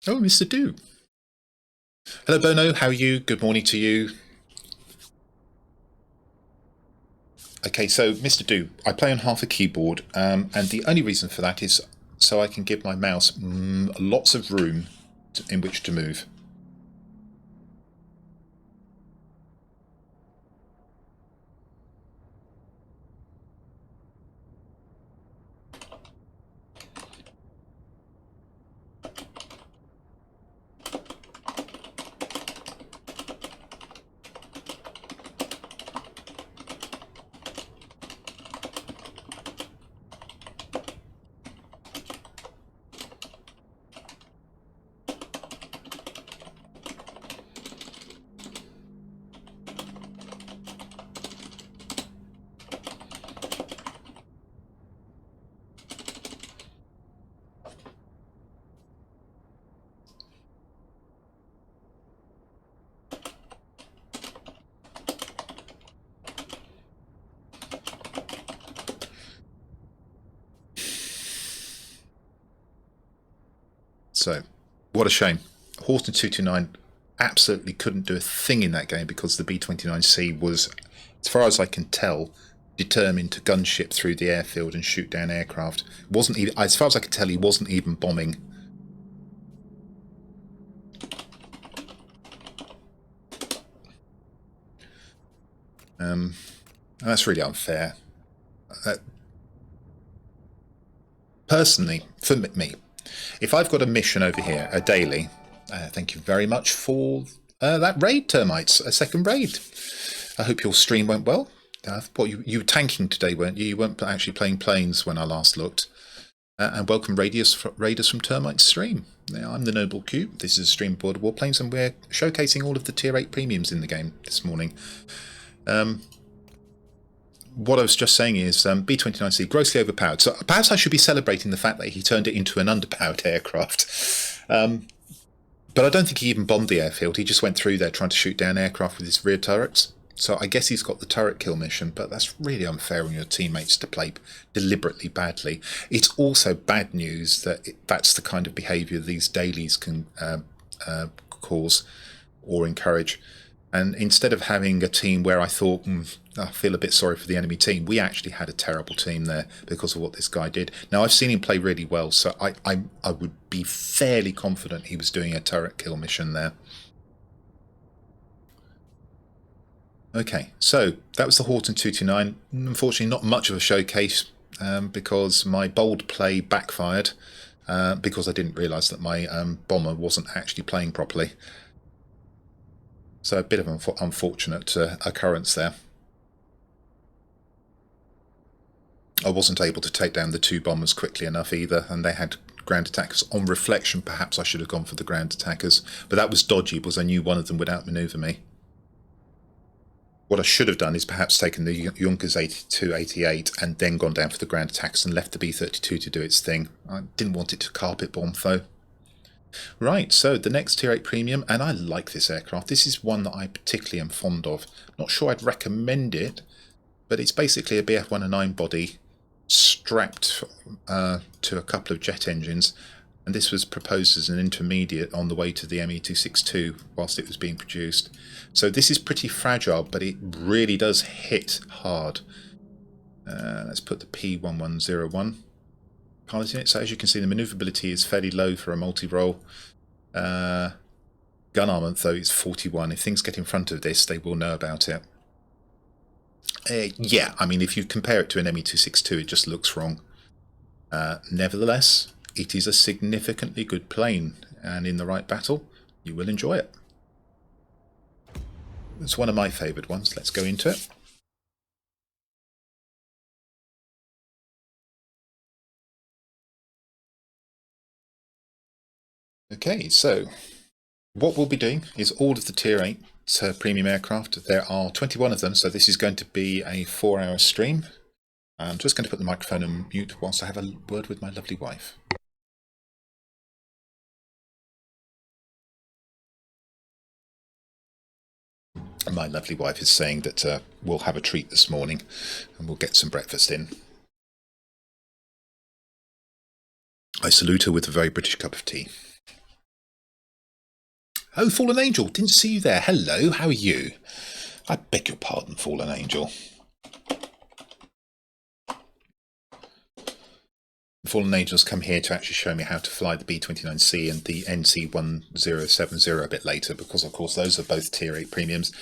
oh, Mr. Do. Hello, Bono. How are you? Good morning to you. Okay, so Mr. Do, I play on half a keyboard, and the only reason for that is so I can give my mouse lots of room in which to move. So, what a shame. Horten 229 absolutely couldn't do a thing in that game because the B-29C was, as far as I can tell, determined to gunship through the airfield and shoot down aircraft. Wasn't even, as far as I could tell, he wasn't even bombing. And that's really unfair. Personally, for me, if I've got a mission over here, a daily, thank you very much for that raid, Termites, a second raid. I hope your stream went well. What you were tanking today, weren't you? You weren't actually playing planes when I last looked. And welcome raiders from Termite's stream. Now, I'm the Noble Q. This is a stream of Border Warplanes, and we're showcasing all of the Tier 8 premiums in the game this morning. What I was just saying is B-29C, grossly overpowered. So perhaps I should be celebrating the fact that he turned it into an underpowered aircraft. But I don't think he even bombed the airfield. He just went through there trying to shoot down aircraft with his rear turrets. So I guess he's got the turret kill mission, but that's really unfair on your teammates to play deliberately badly. It's also bad news that that's the kind of behaviour these dailies can cause or encourage. And instead of having a team where I thought, I feel a bit sorry for the enemy team, we actually had a terrible team there because of what this guy did. Now, I've seen him play really well, so I would be fairly confident he was doing a turret kill mission there. Okay, so that was the Horten 229. Unfortunately, not much of a showcase because my bold play backfired because I didn't realise that my bomber wasn't actually playing properly. So a bit of an unfortunate occurrence there. I wasn't able to take down the two bombers quickly enough either, and they had ground attackers. On reflection, perhaps I should have gone for the ground attackers, but that was dodgy because I knew one of them would outmaneuver me. What I should have done is perhaps taken the Junkers 82, 88 and then gone down for the ground attacks and left the B-32 to do its thing. I didn't want it to carpet bomb though. Right, so the next Tier 8 Premium, and I like this aircraft. This is one that I particularly am fond of. Not sure I'd recommend it, but it's basically a BF-109 body strapped to a couple of jet engines, and this was proposed as an intermediate on the way to the ME-262 whilst it was being produced. So this is pretty fragile, but it really does hit hard. Let's put the P1101 pilot in it. So as you can see, the manoeuvrability is fairly low for a multi-role. Gun armament, though, is 41. If things get in front of this, they will know about it. Yeah, I mean, if you compare it to an ME-262, it just looks wrong. Nevertheless, it is a significantly good plane, and in the right battle, you will enjoy it. It's one of my favoured ones. Let's go into it. Okay, so what we'll be doing is all of the Tier 8 premium aircraft. There are 21 of them, so this is going to be a 4-hour stream. I'm just going to put the microphone on mute whilst I have a word with my lovely wife. My lovely wife is saying that we'll have a treat this morning and we'll get some breakfast in. I salute her with a very British cup of tea. Oh, Fallen Angel, didn't see you there. Hello, how are you? I beg your pardon, Fallen Angel. Fallen Angels come here to actually show me how to fly the B-29C and the NC-1070 a bit later, because of course those are both Tier 8 premiums.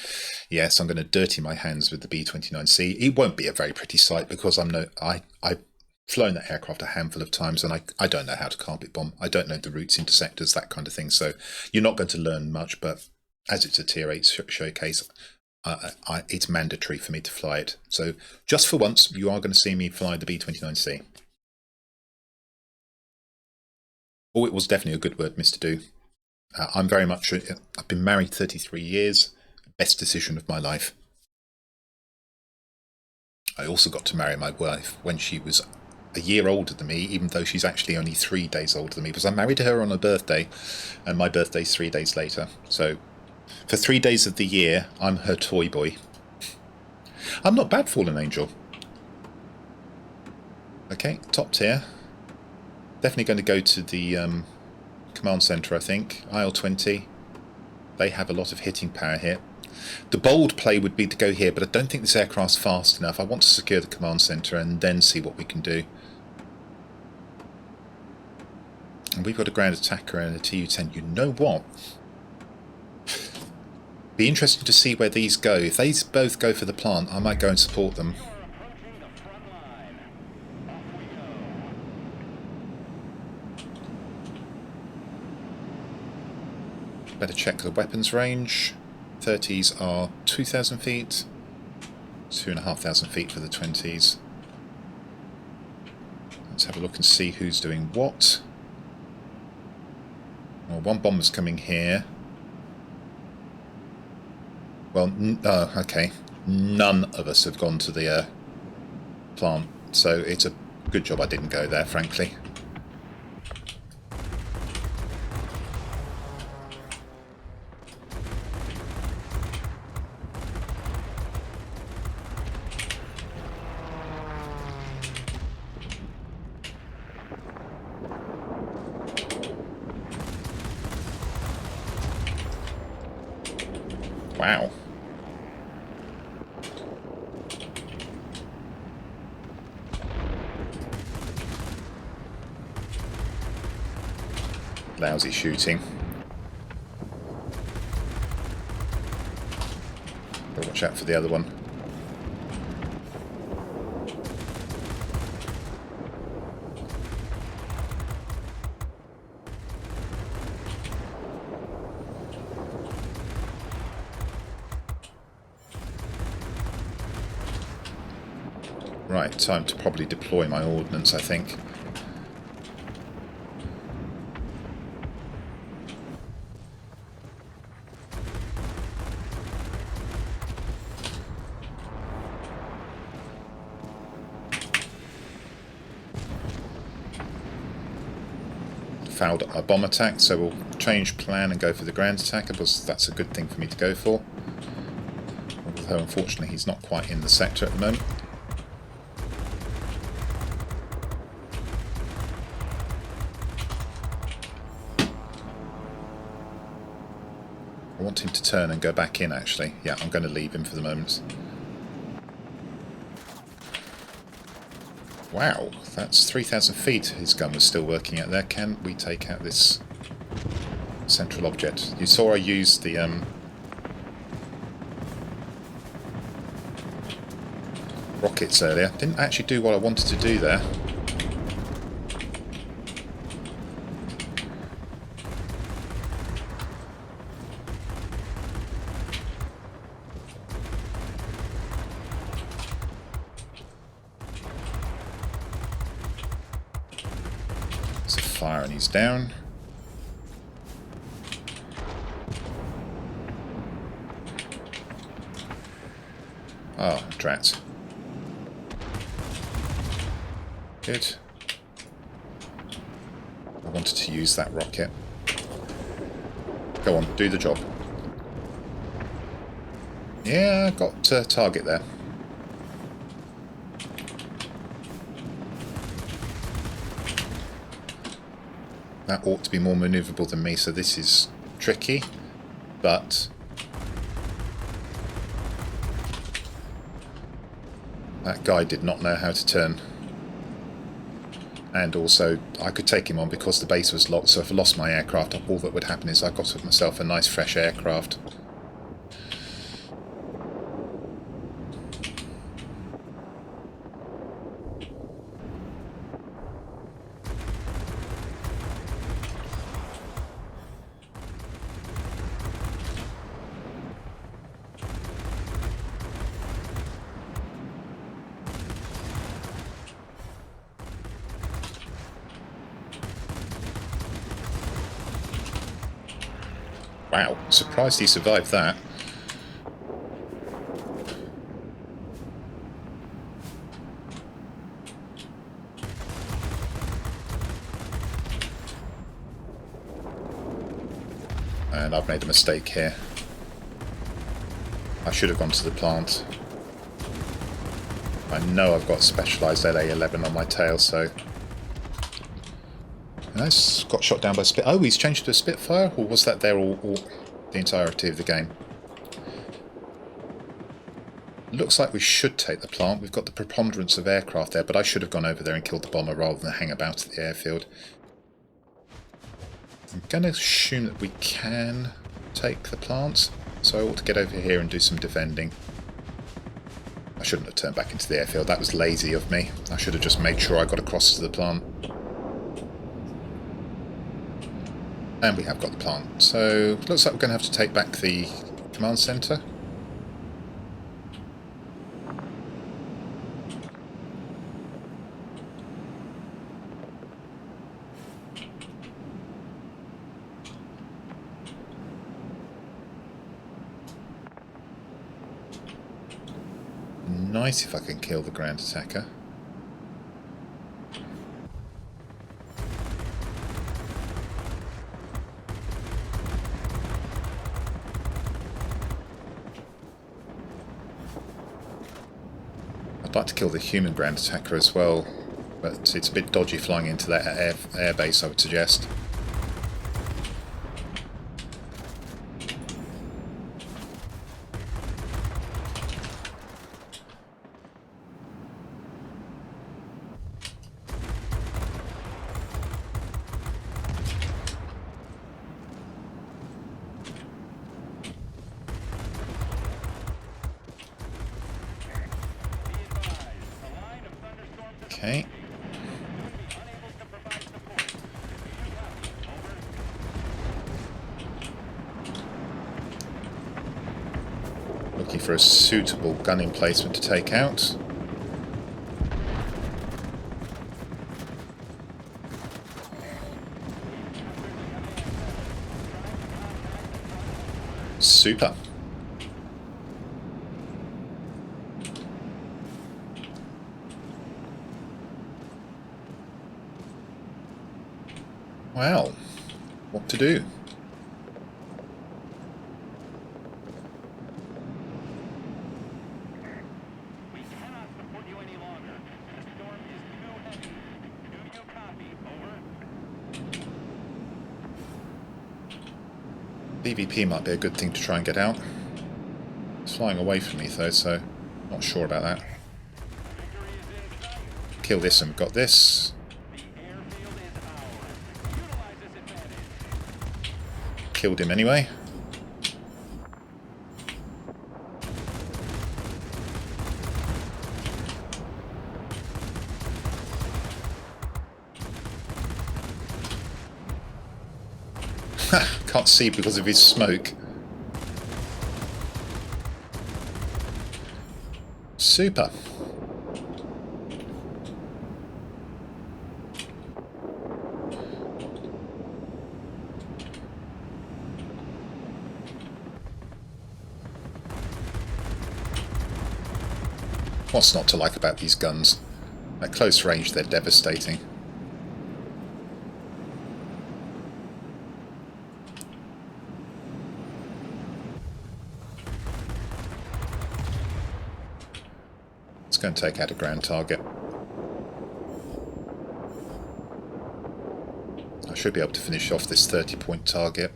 Yes, I'm going to dirty my hands with the B-29C. It won't be a very pretty sight because I've flown that aircraft a handful of times and I don't know how to carpet bomb. I don't know the routes into sectors, that kind of thing. So you're not going to learn much, but as it's a Tier 8 showcase, it's mandatory for me to fly it. So just for once, you are going to see me fly the B-29C. Oh, it was definitely a good word, Mr. Do. I'm very much... I've been married 33 years. Best decision of my life. I also got to marry my wife when she was a year older than me, even though she's actually only 3 days older than me, because I married her on her birthday, and my birthday's 3 days later. So, for 3 days of the year, I'm her toy boy. I'm not bad, Fallen Angel. Okay, top tier. Definitely going to go to the command centre, I think. IL-20. They have a lot of hitting power here. The bold play would be to go here, but I don't think this aircraft's fast enough. I want to secure the command centre and then see what we can do. And we've got a ground attacker and a Tu-10. You know what? Be interesting to see where these go. If they both go for the plant, I might go and support them. Better check the weapons range. 30s are 2,000 feet, 2,500 feet for the 20s. Let's have a look and see who's doing what. Well, one bomber's coming here. Well, okay. None of us have gone to the plant, so it's a good job I didn't go there, frankly. Wow. Lousy shooting. Better watch watch out for the other one. Right, time to probably deploy my ordnance, I think. Fouled up my bomb attack, so we'll change plan and go for the ground attack, because that's a good thing for me to go for. Although unfortunately he's not quite in the sector at the moment. I want him to turn and go back in, actually. Yeah, I'm going to leave him for the moment. Wow, that's 3,000 feet his gun was still working at there. Can we take out this central object? You saw I used the rockets earlier. Didn't actually do what I wanted to do there. Fire and he's down. Oh, drat. Good. I wanted to use that rocket. Go on, do the job. Yeah, got a target there. That ought to be more manoeuvrable than me, so this is tricky, but that guy did not know how to turn. And also, I could take him on because the base was locked, so if I lost my aircraft, all that would happen is I got myself a nice fresh aircraft. Wow, surprised he survived that. And I've made a mistake here. I should have gone to the plant. I know I've got specialised LA-11 on my tail, so... Nice, got shot down by a Spit. Oh, he's changed to a Spitfire? Or was that there all the entirety of the game? Looks like we should take the plant. We've got the preponderance of aircraft there, but I should have gone over there and killed the bomber rather than hang about at the airfield. I'm going to assume that we can take the plant, so I ought to get over here and do some defending. I shouldn't have turned back into the airfield. That was lazy of me. I should have just made sure I got across to the plant. And we have got the plant. So, looks like we're going to have to take back the command centre. Nice if I can kill the ground attacker. I'd like to kill the human ground attacker as well, but it's a bit dodgy flying into that air base, I would suggest. Okay. Looking for a suitable gun emplacement to take out. Super. Well, what to do? We cannot support you any longer. The storm is too heavy. Do you copy? Over. BVP might be a good thing to try and get out. It's flying away from me though, so not sure about that. Kill this and we've got this. The airfield is ours. Utilize this advantage. Killed him anyway. Can't see because of his smoke. Super. What's not to like about these guns? At close range, they're devastating. It's going to take out a ground target. I should be able to finish off this 30-point target.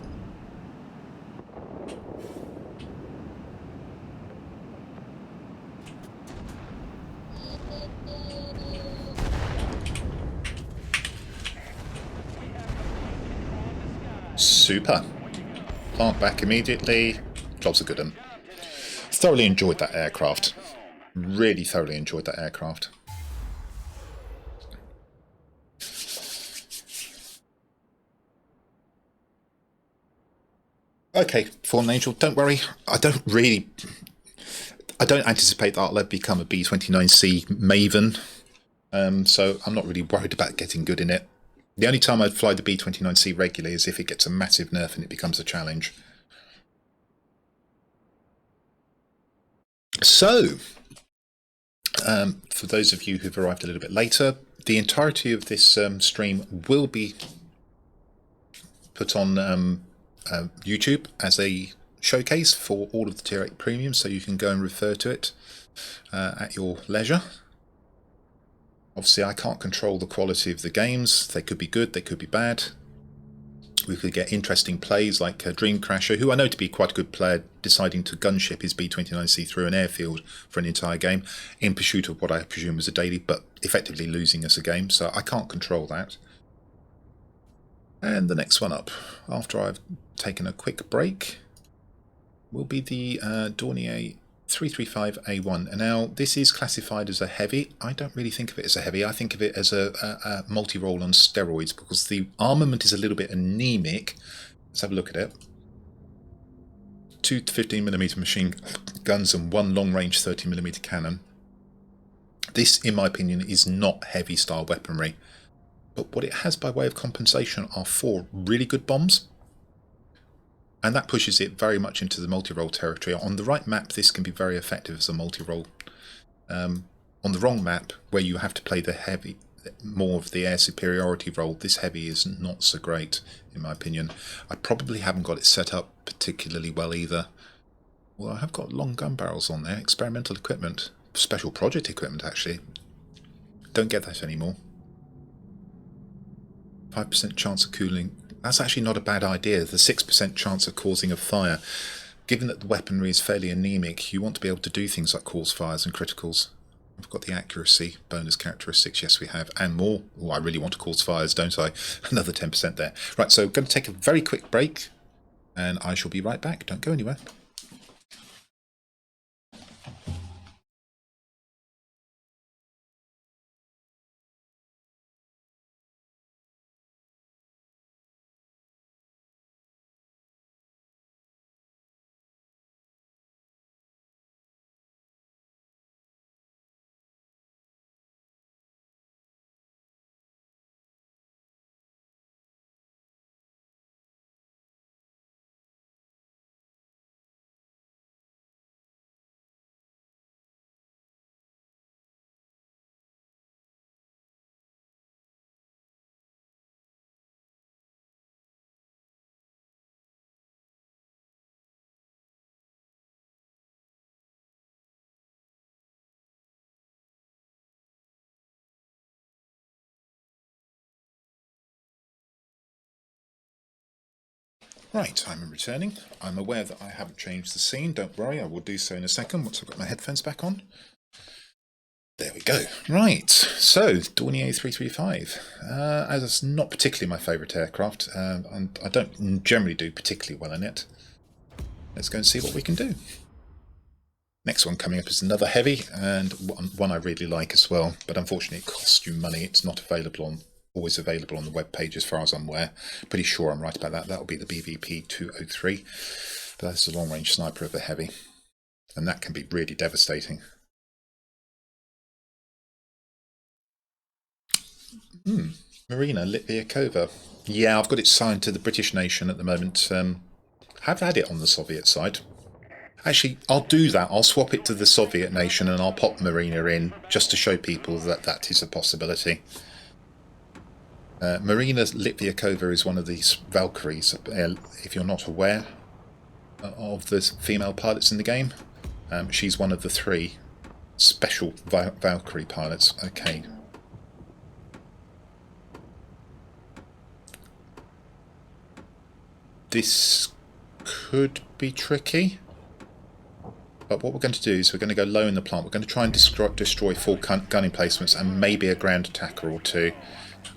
Super. Plant back immediately. Job's a good one. Thoroughly enjoyed that aircraft. Really thoroughly enjoyed that aircraft. Okay, Fallen Angel, don't worry. I don't anticipate that I'll become a B-29C maven. So I'm not really worried about getting good in it. The only time I'd fly the B-29C regularly is if it gets a massive nerf and it becomes a challenge. So, for those of you who've arrived a little bit later, the entirety of this stream will be put on YouTube as a showcase for all of the Tier 8 premiums, so you can go and refer to it at your leisure. Obviously, I can't control the quality of the games. They could be good, they could be bad. We could get interesting plays like Dream Crasher, who I know to be quite a good player, deciding to gunship his B-29C through an airfield for an entire game in pursuit of what I presume was a daily, but effectively losing us a game, so I can't control that. And the next one up, after I've taken a quick break, will be the Dornier 335A1. And now, this is classified as a heavy. I don't really think of it as a heavy. I think of it as a multi-role on steroids, because the armament is a little bit anemic. Let's have a look at it. 2 15mm machine guns and 1 long-range 30mm cannon. This, in my opinion, is not heavy-style weaponry. But what it has by way of compensation are 4 really good bombs. And that pushes it very much into the multi-role territory. On the right map, this can be very effective as a multi-role. On the wrong map, where you have to play the heavy, more of the air superiority role, this heavy is not so great, in my opinion. I probably haven't got it set up particularly well either. Well, I have got long gun barrels on there, experimental equipment, special project equipment actually. Don't get that anymore. 5% chance of cooling. That's actually not a bad idea. The 6% chance of causing a fire. Given that the weaponry is fairly anemic, you want to be able to do things like cause fires and criticals. I've got the accuracy bonus characteristics, yes we have, and more. Oh, I really want to cause fires, don't I? Another 10% there. Right, so I'm going to take a very quick break, and I shall be right back. Don't go anywhere. Right, I'm returning. I'm aware that I haven't changed the scene. Don't worry, I will do so in a second once I've got my headphones back on. There we go. Right, so Dornier 335. As it's not particularly my favourite aircraft, and I don't generally do particularly well in it. Let's go and see what we can do. Next one coming up is another heavy, and one I really like as well, but unfortunately it costs you money. It's not always available on the web page as far as I'm aware. Pretty sure I'm right about that. That'll be the BVP 203. But that's a long-range sniper of a heavy, and that can be really devastating. Marina Litviakova. Yeah, I've got it signed to the British nation at the moment. Have had it on the Soviet side. Actually, I'll do that. I'll swap it to the Soviet nation and I'll pop Marina in just to show people that that is a possibility. Marina Litviakova is one of these Valkyries, if you're not aware of the female pilots in the game. She's one of the 3 special Valkyrie pilots. Okay. This could be tricky. But what we're going to do is we're going to go low in the plant. We're going to try and destroy 4 gun emplacements and maybe a ground attacker or 2.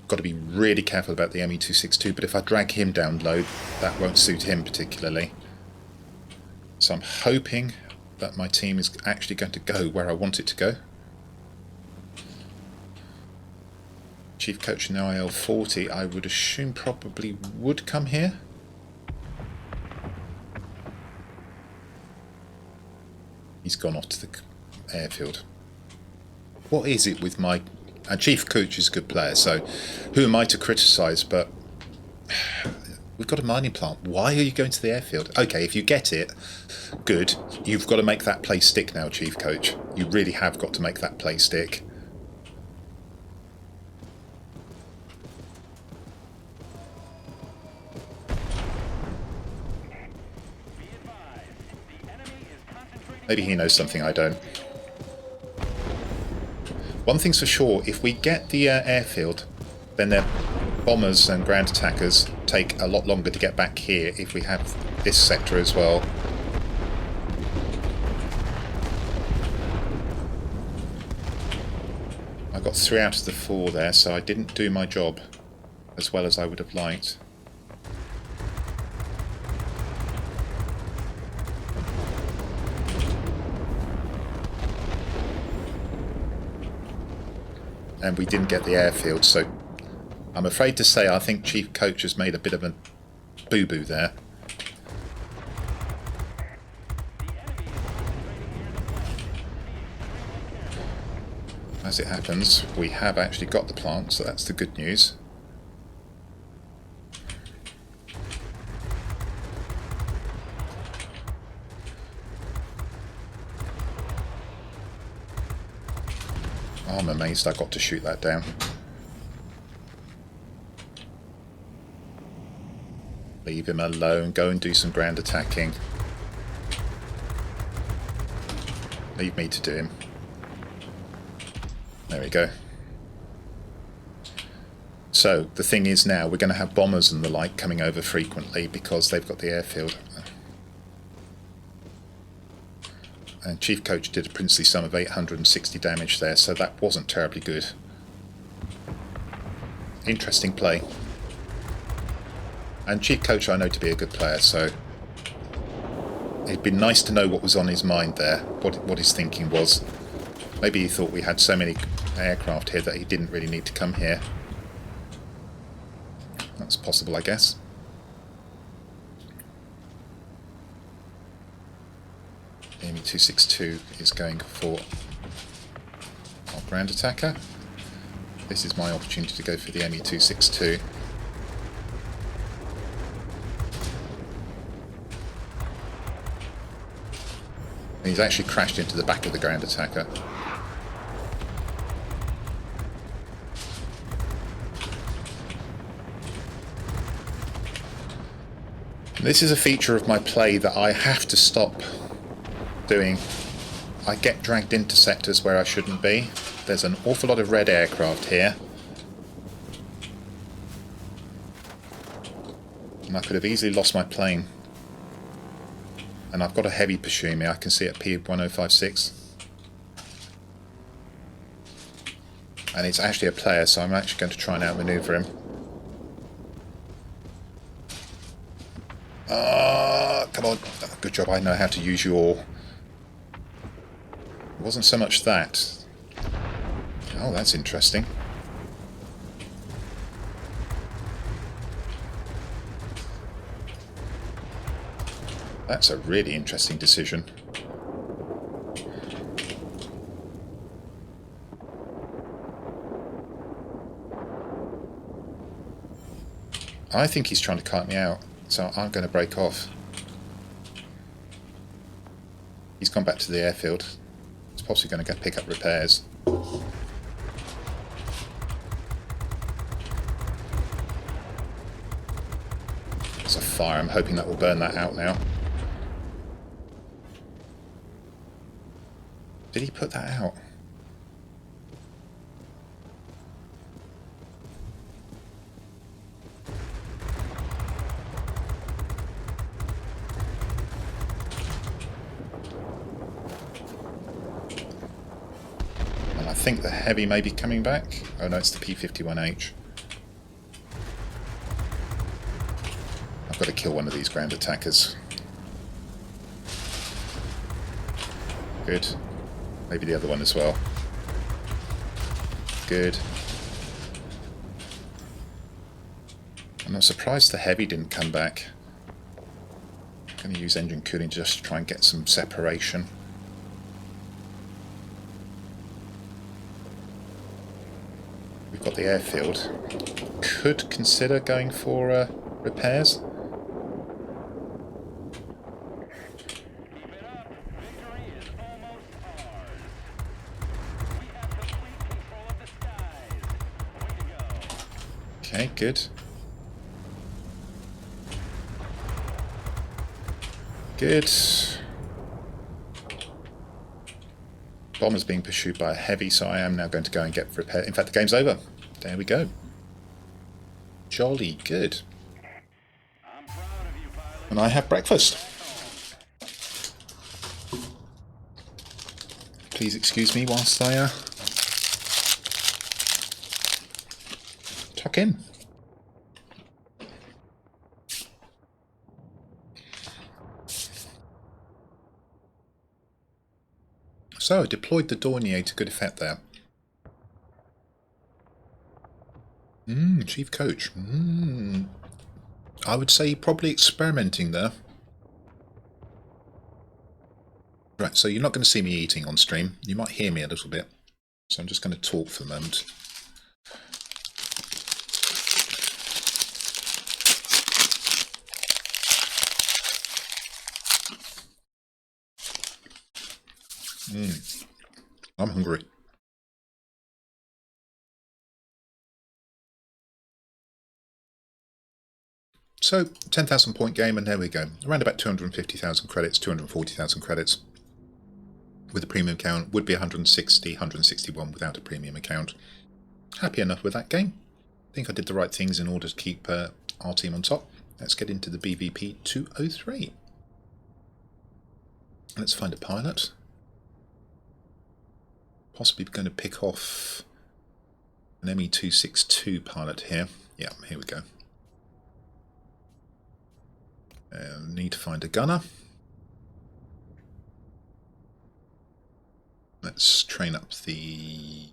Got to be really careful about the Me-262, but if I drag him down low, that won't suit him particularly. So I'm hoping that my team is actually going to go where I want it to go. Chief Coach in IL-40, I would assume probably would come here. He's gone off to the airfield. What is it with my... Chief Coach is a good player, so who am I to criticise? But we've got a mining plant. Why are you going to the airfield? Okay, if you get it, good. You've got to make that play stick now, Chief Coach. You really have got to make that play stick. Maybe he knows something I don't. One thing's for sure, if we get the airfield, then their bombers and ground attackers take a lot longer to get back here if we have this sector as well. I got 3 out of the 4 there, so I didn't do my job as well as I would have liked. And we didn't get the airfield, so I'm afraid to say I think Chief Coach has made a bit of a boo-boo there. As it happens, we have actually got the plant, so that's the good news. I'm amazed I got to shoot that down. Leave him alone, go and do some ground attacking. Leave me to do him. There we go. So, the thing is now, we're going to have bombers and the like coming over frequently because they've got the airfield. And Chief Coach did a princely sum of 860 damage there, so that wasn't terribly good. Interesting play. And Chief Coach I know to be a good player, so it'd been nice to know what was on his mind there, what his thinking was. Maybe he thought we had so many aircraft here that he didn't really need to come here. That's possible, I guess. The Me-262 is going for our ground attacker. This is my opportunity to go for the Me-262. And he's actually crashed into the back of the ground attacker. This is a feature of my play that I have to stop doing. I get dragged into sectors where I shouldn't be. There's an awful lot of red aircraft here. And I could have easily lost my plane. And I've got a heavy pursuing me. I can see it at P1056. And it's actually a player, so I'm actually going to try and outmaneuver him. Come on. Good job, I know how to use your... It wasn't so much that. Oh, that's interesting. That's a really interesting decision. I think he's trying to kite me out, so I'm going to break off. He's gone back to the airfield. He's possibly going to go pick up repairs. There's a fire. I'm hoping that will burn that out now. Did he put that out? And I think the heavy may be coming back. Oh no, it's the P-51H. I've got to kill one of these ground attackers. Good. Maybe the other one as well. Good. And I'm surprised the heavy didn't come back. I'm going to use engine cooling just to try and get some separation. We've got the airfield. Could consider going for repairs. Okay, good. Good. Bomber's being pursued by a heavy, so I am now going to go and get repair. In fact, the game's over. There we go. Jolly good. And I have breakfast. Please excuse me whilst I tuck in. So, I deployed the Dornier to good effect there. Chief Coach. I would say probably experimenting there. Right, so you're not going to see me eating on stream. You might hear me a little bit. So I'm just going to talk for a moment. I'm hungry. So, 10,000 point game, and there we go. Around about 250,000 credits, 240,000 credits. With a premium account, would be 160, 161 without a premium account. Happy enough with that game. I think I did the right things in order to keep our team on top. Let's get into the BVP 203. Let's find a pilot. Possibly going to pick off an ME-262 pilot here. Yeah, here we go. Need to find a gunner. Let's train up the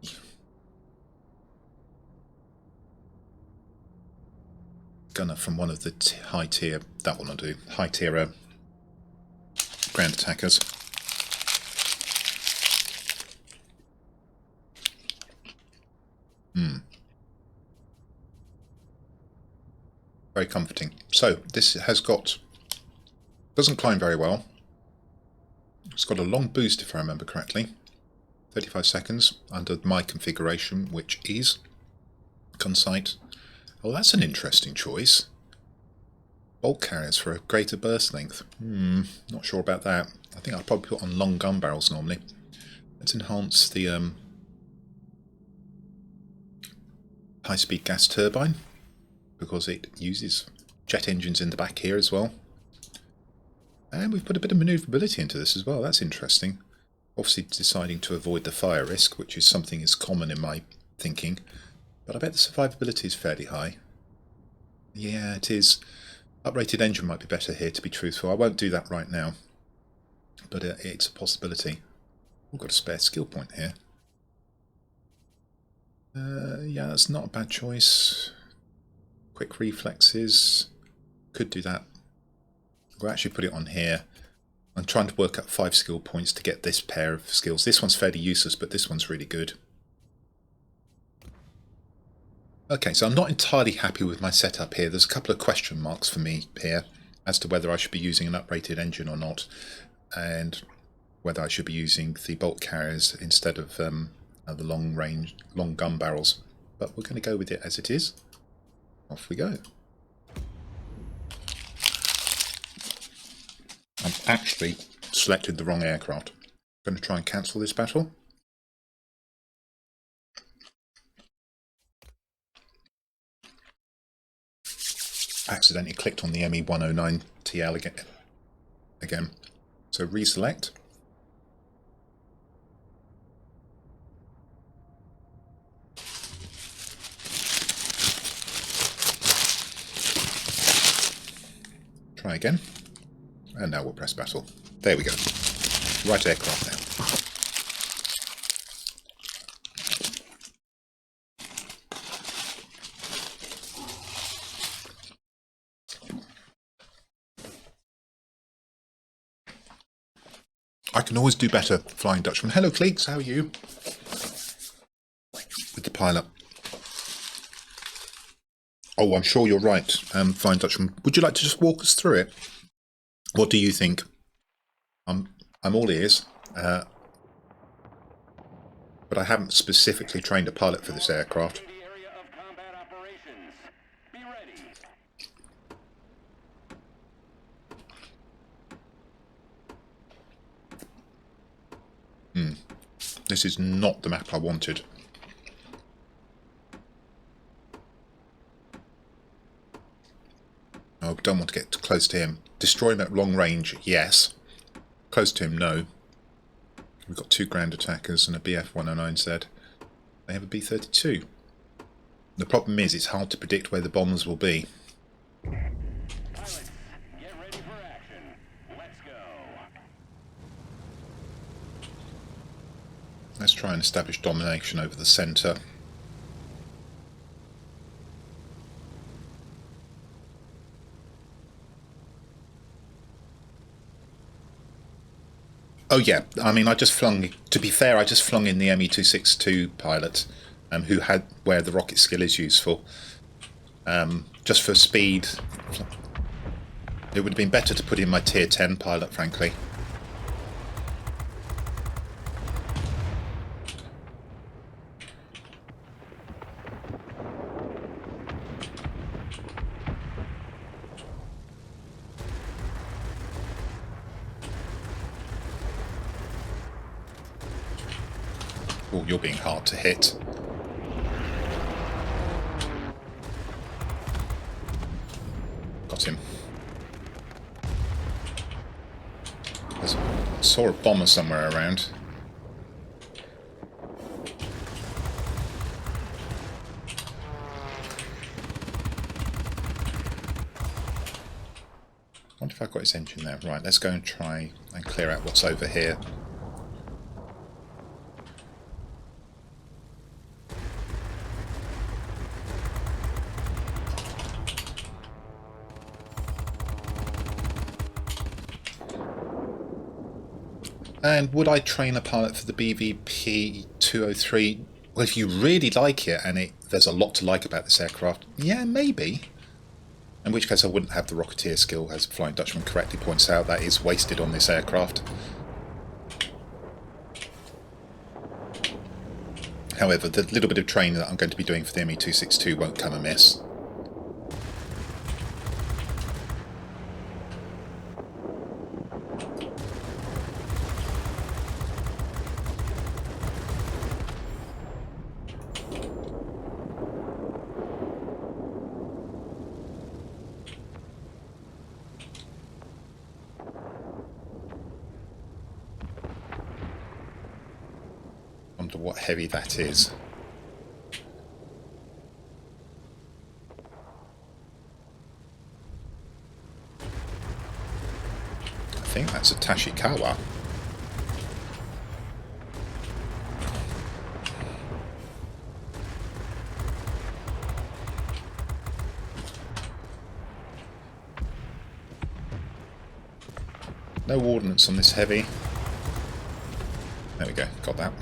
gunner from one of the high tier, that will not do, high tier ground attackers. Very comforting. So this has got, doesn't climb very well. It's got a long boost if I remember correctly. 35 seconds under my configuration, which is Gunsight. Oh, that's an interesting choice. Bolt carriers for a greater burst length. Not sure about that. I think I'd probably put on long gun barrels normally. Let's enhance the high-speed gas turbine, because it uses jet engines in the back here as well. And we've put a bit of manoeuvrability into this as well. That's interesting. Obviously deciding to avoid the fire risk, which is something is common in my thinking. But I bet the survivability is fairly high. Yeah, it is. Uprated engine might be better here, to be truthful. I won't do that right now. But it's a possibility. We've got a spare skill point here. Yeah, that's not a bad choice. Quick reflexes. Could do that. We'll actually put it on here. I'm trying to work up 5 skill points to get this pair of skills. This one's fairly useless, but this one's really good. Okay, so I'm not entirely happy with my setup here. There's a couple of question marks for me here as to whether I should be using an uprated engine or not, and whether I should be using the bolt carriers instead of the long gun barrels. But we're going to go with it as it is. Off we go. I've actually selected the wrong aircraft. I'm going to try and cancel this battle. Accidentally clicked on the ME-109TL again. So reselect. Try again. And now we'll press battle. There we go. Right aircraft now. I can always do better, Flying Dutchman. Hello, Cleeks, how are you? With the pilot. Oh, I'm sure you're right, Flying Dutchman. Would you like to just walk us through it? What do you think? I'm all ears. But I haven't specifically trained a pilot for this aircraft. This is not the map I wanted. Oh, don't want to get close to him. Destroy him at long range, yes. Close to him, no. We've got 2 ground attackers and a BF-109Z. They have a B-32. The problem is it's hard to predict where the bombers will be. Pilots, get ready for action. Let's go. Let's try and establish domination over the centre. Oh yeah, I mean, to be fair, I just flung in the ME-262 pilot, who had where the rocket skill is useful. Just for speed, it would have been better to put in my tier 10 pilot, frankly. Oh, you're being hard to hit. Got him. I saw a bomber somewhere around. I wonder if I've got his engine there. Right, let's go and try and clear out what's over here. And would I train a pilot for the BVP-203? Well, if you really like it, and there's a lot to like about this aircraft, yeah, maybe. In which case I wouldn't have the Rocketeer skill, as Flying Dutchman correctly points out. That is wasted on this aircraft. However, the little bit of training that I'm going to be doing for the ME-262 won't come amiss. wonder what heavy that is. I think that's a Tashikawa. No ordnance on this heavy. There we go, got that.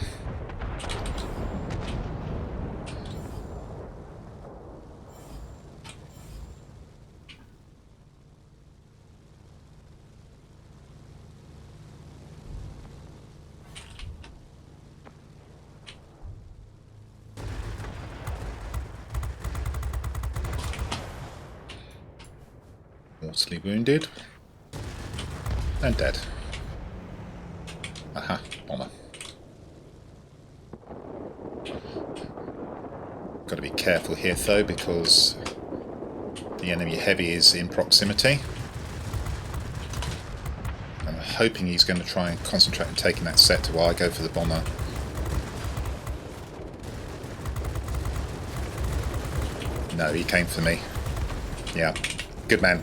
Mortally wounded. And dead. Aha, bomber. Got to be careful here though, because the enemy heavy is in proximity. I'm hoping he's going to try and concentrate on taking that sector while I go for the bomber. No, he came for me. Yeah, good man.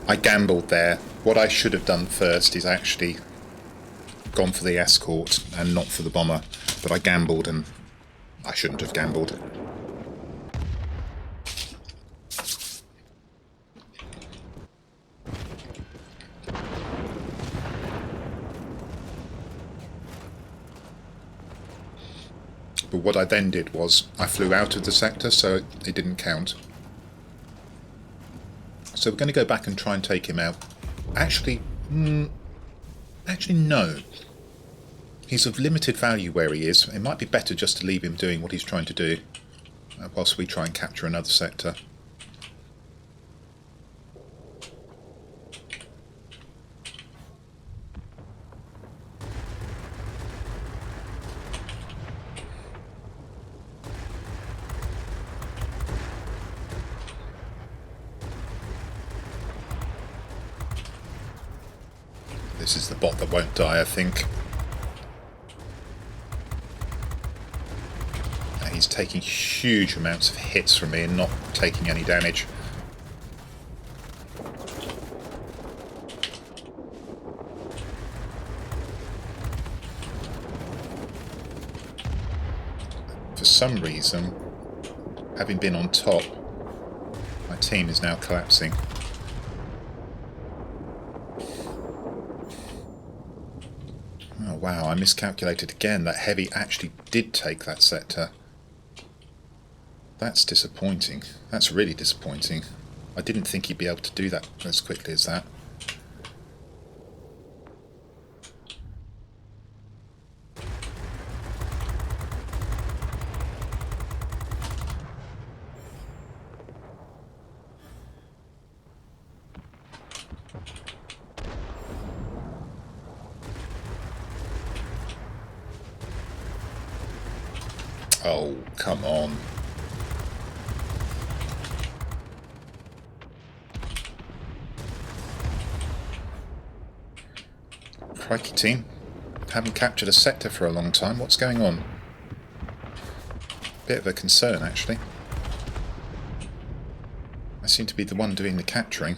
I gambled there. What I should have done first is actually gone for the escort and not for the bomber. But I gambled, and I shouldn't have gambled. But what I then did was I flew out of the sector, so it didn't count. So we're going to go back and try and take him out. Actually, no. He's of limited value where he is. It might be better just to leave him doing what he's trying to do, whilst we try and capture another sector. This is the bot that won't die, I think. He's taking huge amounts of hits from me and not taking any damage. For some reason, having been on top, my team is now collapsing. Oh wow, I miscalculated again. That heavy actually did take that sector. That's disappointing. That's really disappointing. I didn't think he'd be able to do that as quickly as that. Oh, come on. Crikey team, haven't captured a sector for a long time. What's going on? Bit of a concern actually. I seem to be the one doing the capturing.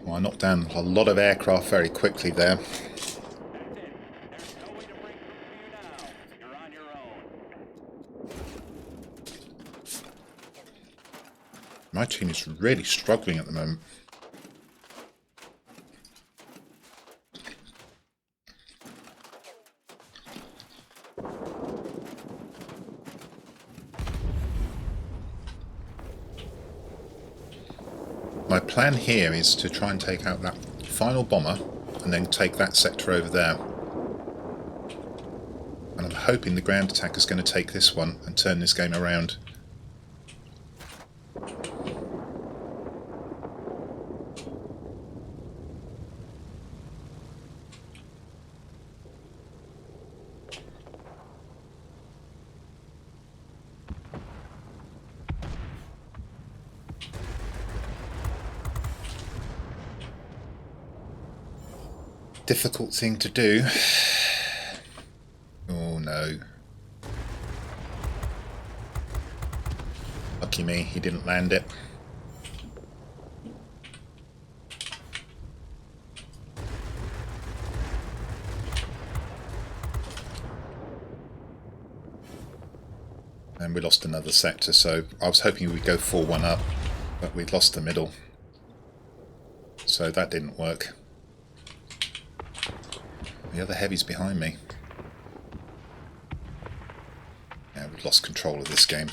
Well, I knocked down a lot of aircraft very quickly there. My team is really struggling at the moment. My plan here is to try and take out that final bomber and then take that sector over there. And I'm hoping the ground attack is going to take this one and turn this game around. Difficult thing to do. Oh no. Lucky me, he didn't land it. And we lost another sector, so I was hoping we'd go 4-1 up, but we'd lost the middle. So that didn't work. The other heavy's behind me. Yeah, we've lost control of this game.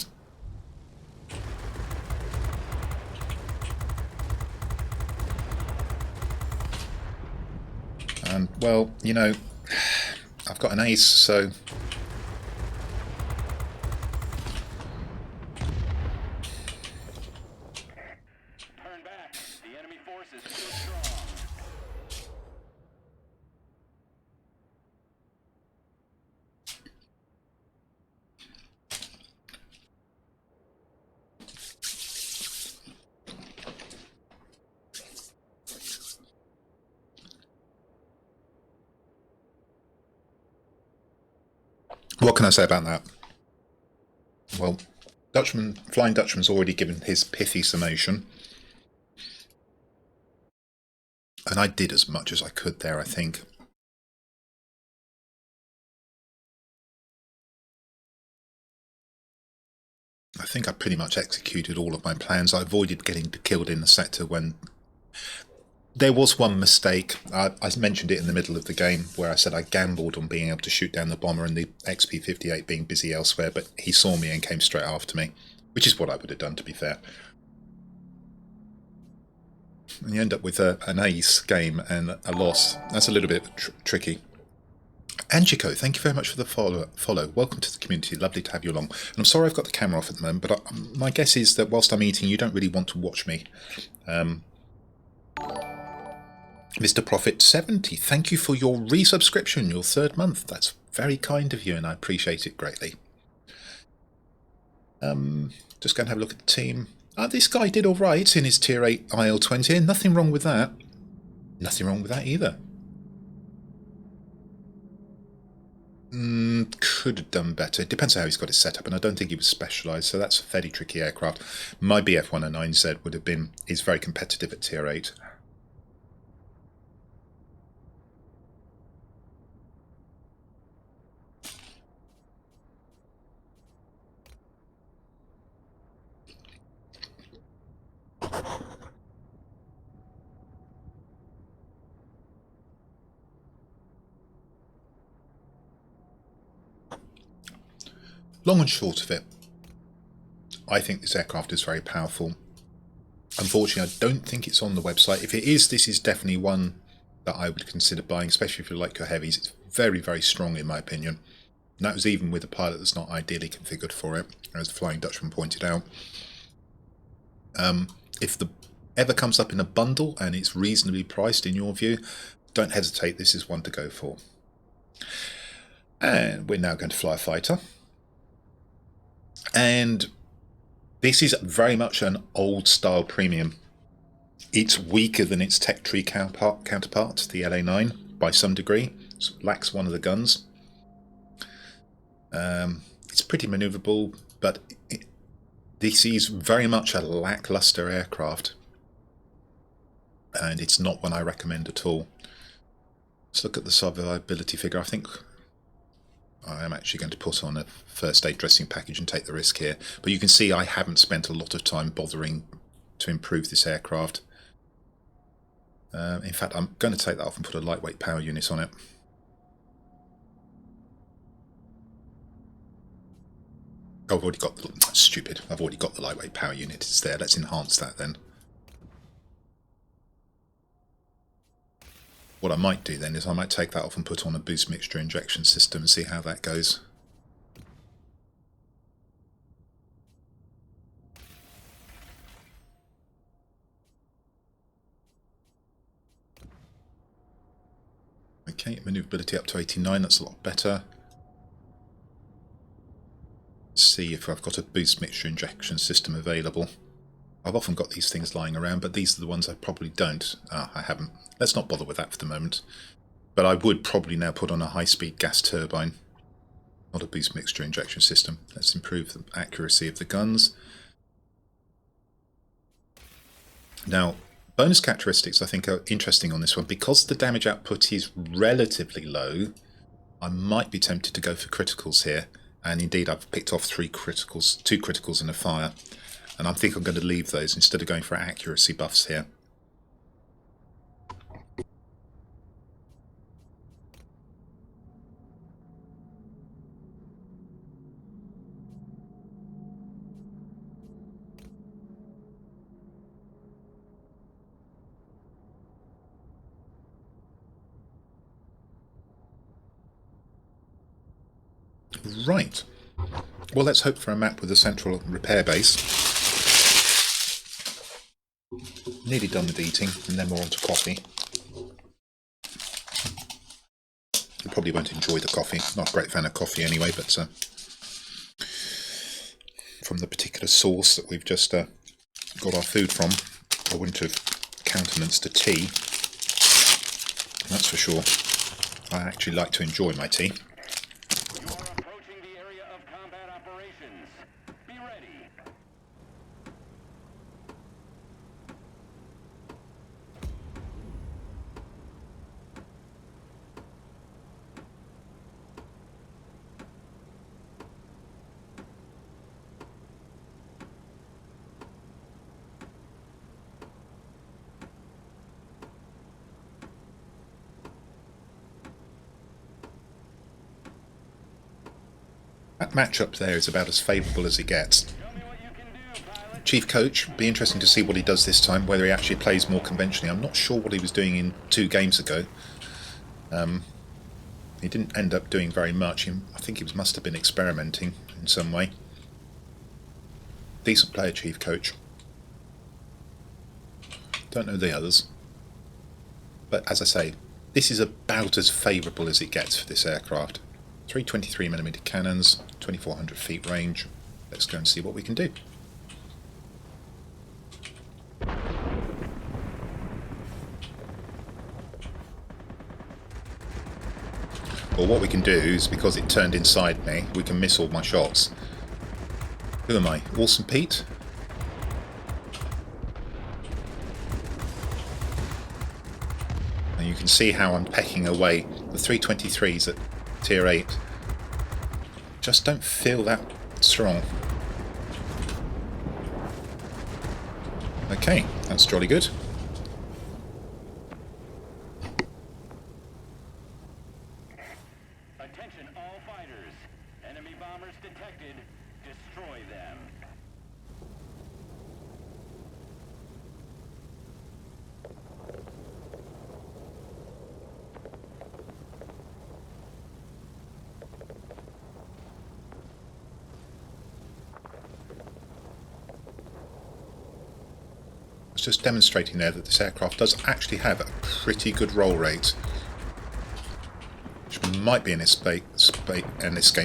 And, well, you know, I've got an ace, so... Turn back. The enemy force is too strong. What can I say about that? Well, Flying Dutchman's already given his pithy summation. And I did as much as I could there, I think. I think I pretty much executed all of my plans. I avoided getting killed in the sector when... There was one mistake. I mentioned it in the middle of the game where I said I gambled on being able to shoot down the bomber and the XP-58 being busy elsewhere, but he saw me and came straight after me, which is what I would have done, to be fair. And you end up with an ace game and a loss. That's a little bit tricky. Angico, thank you very much for the follow. Welcome to the community. Lovely to have you along. And I'm sorry I've got the camera off at the moment, but my guess is that whilst I'm eating, you don't really want to watch me. Mr. Prophet 70, thank you for your resubscription, your 3rd month. That's very kind of you, and I appreciate it greatly. Just going to have a look at the team. This guy did all right in his Tier 8 IL-20. Nothing wrong with that. Nothing wrong with that either. Could have done better. It depends on how he's got it set up, and I don't think he was specialised, so that's a fairly tricky aircraft. My BF-109Z would have been, is very competitive at Tier 8. Long and short of it, I think this aircraft is very powerful. Unfortunately, I don't think it's on the website. If it is, this is definitely one that I would consider buying, especially if you like your heavies. It's very, very strong in my opinion. And that was even with a pilot that's not ideally configured for it, as the Flying Dutchman pointed out. If the ever comes up in a bundle and it's reasonably priced in your view, don't hesitate, this is one to go for. And we're now going to fly a fighter. And this is very much an old style premium. It's weaker than its tech tree counterpart, the LA9, by some degree. It lacks one of the guns. It's pretty maneuverable, but this is very much a lackluster aircraft. And it's not one I recommend at all. Let's look at the survivability figure. I think I am actually going to put on a first aid dressing package and take the risk here. But you can see I haven't spent a lot of time bothering to improve this aircraft. In fact, I'm going to take that off and put a lightweight power unit on it. I've already got the... Stupid. I've already got the lightweight power unit. It's there. Let's enhance that then. What I might do then is I might take that off and put on a boost mixture injection system and see how that goes. Okay, manoeuvrability up to 89, that's a lot better. Let's see if I've got a boost mixture injection system available. I've often got these things lying around, but these are the ones I probably don't. I haven't. Let's not bother with that for the moment. But I would probably now put on a high-speed gas turbine, not a boost mixture injection system. Let's improve the accuracy of the guns. Now, bonus characteristics I think are interesting on this one. Because the damage output is relatively low, I might be tempted to go for criticals here. And indeed, I've picked off 3 criticals, 2 criticals and a fire. And I think I'm going to leave those instead of going for accuracy buffs here. Right. Well, let's hope for a map with a central repair base. Nearly done with eating, and then we're on to coffee. You probably won't enjoy the coffee. Not a great fan of coffee anyway, but from the particular source that we've just got our food from, I wouldn't have countenanced a tea. That's for sure. I actually like to enjoy my tea. That matchup there is about as favourable as it gets. Chief Coach, be interesting to see what he does this time, whether he actually plays more conventionally. I'm not sure what he was doing in 2 games ago. He didn't end up doing very much. I think he must have been experimenting in some way. Decent player, Chief Coach. Don't know the others. But as I say, this is about as favourable as it gets for this aircraft. 323mm cannons, 2400 feet range. Let's go and see what we can do. Well, what we can do is, because it turned inside me, we can miss all my shots. Who am I? Awesome Pete? And you can see how I'm pecking away. The 323s at Tier 8 just don't feel that strong. Okay, that's jolly good. Attention all fighters. Enemy bombers detected. Destroy them. Just demonstrating there that this aircraft does actually have a pretty good roll rate, which might be an escape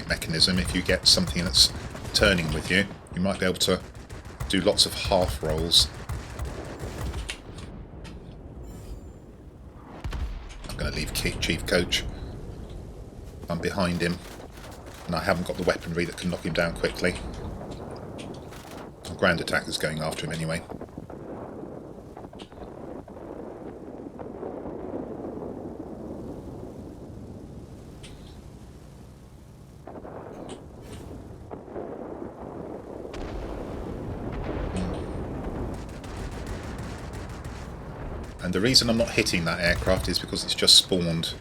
mechanism. If you get something that's turning with you, you might be able to do lots of half rolls. I'm going to leave Chief Coach. I'm behind him, and I haven't got the weaponry that can knock him down quickly. Grand Attacker's going after him anyway. And the reason I'm not hitting that aircraft is because it's just spawned.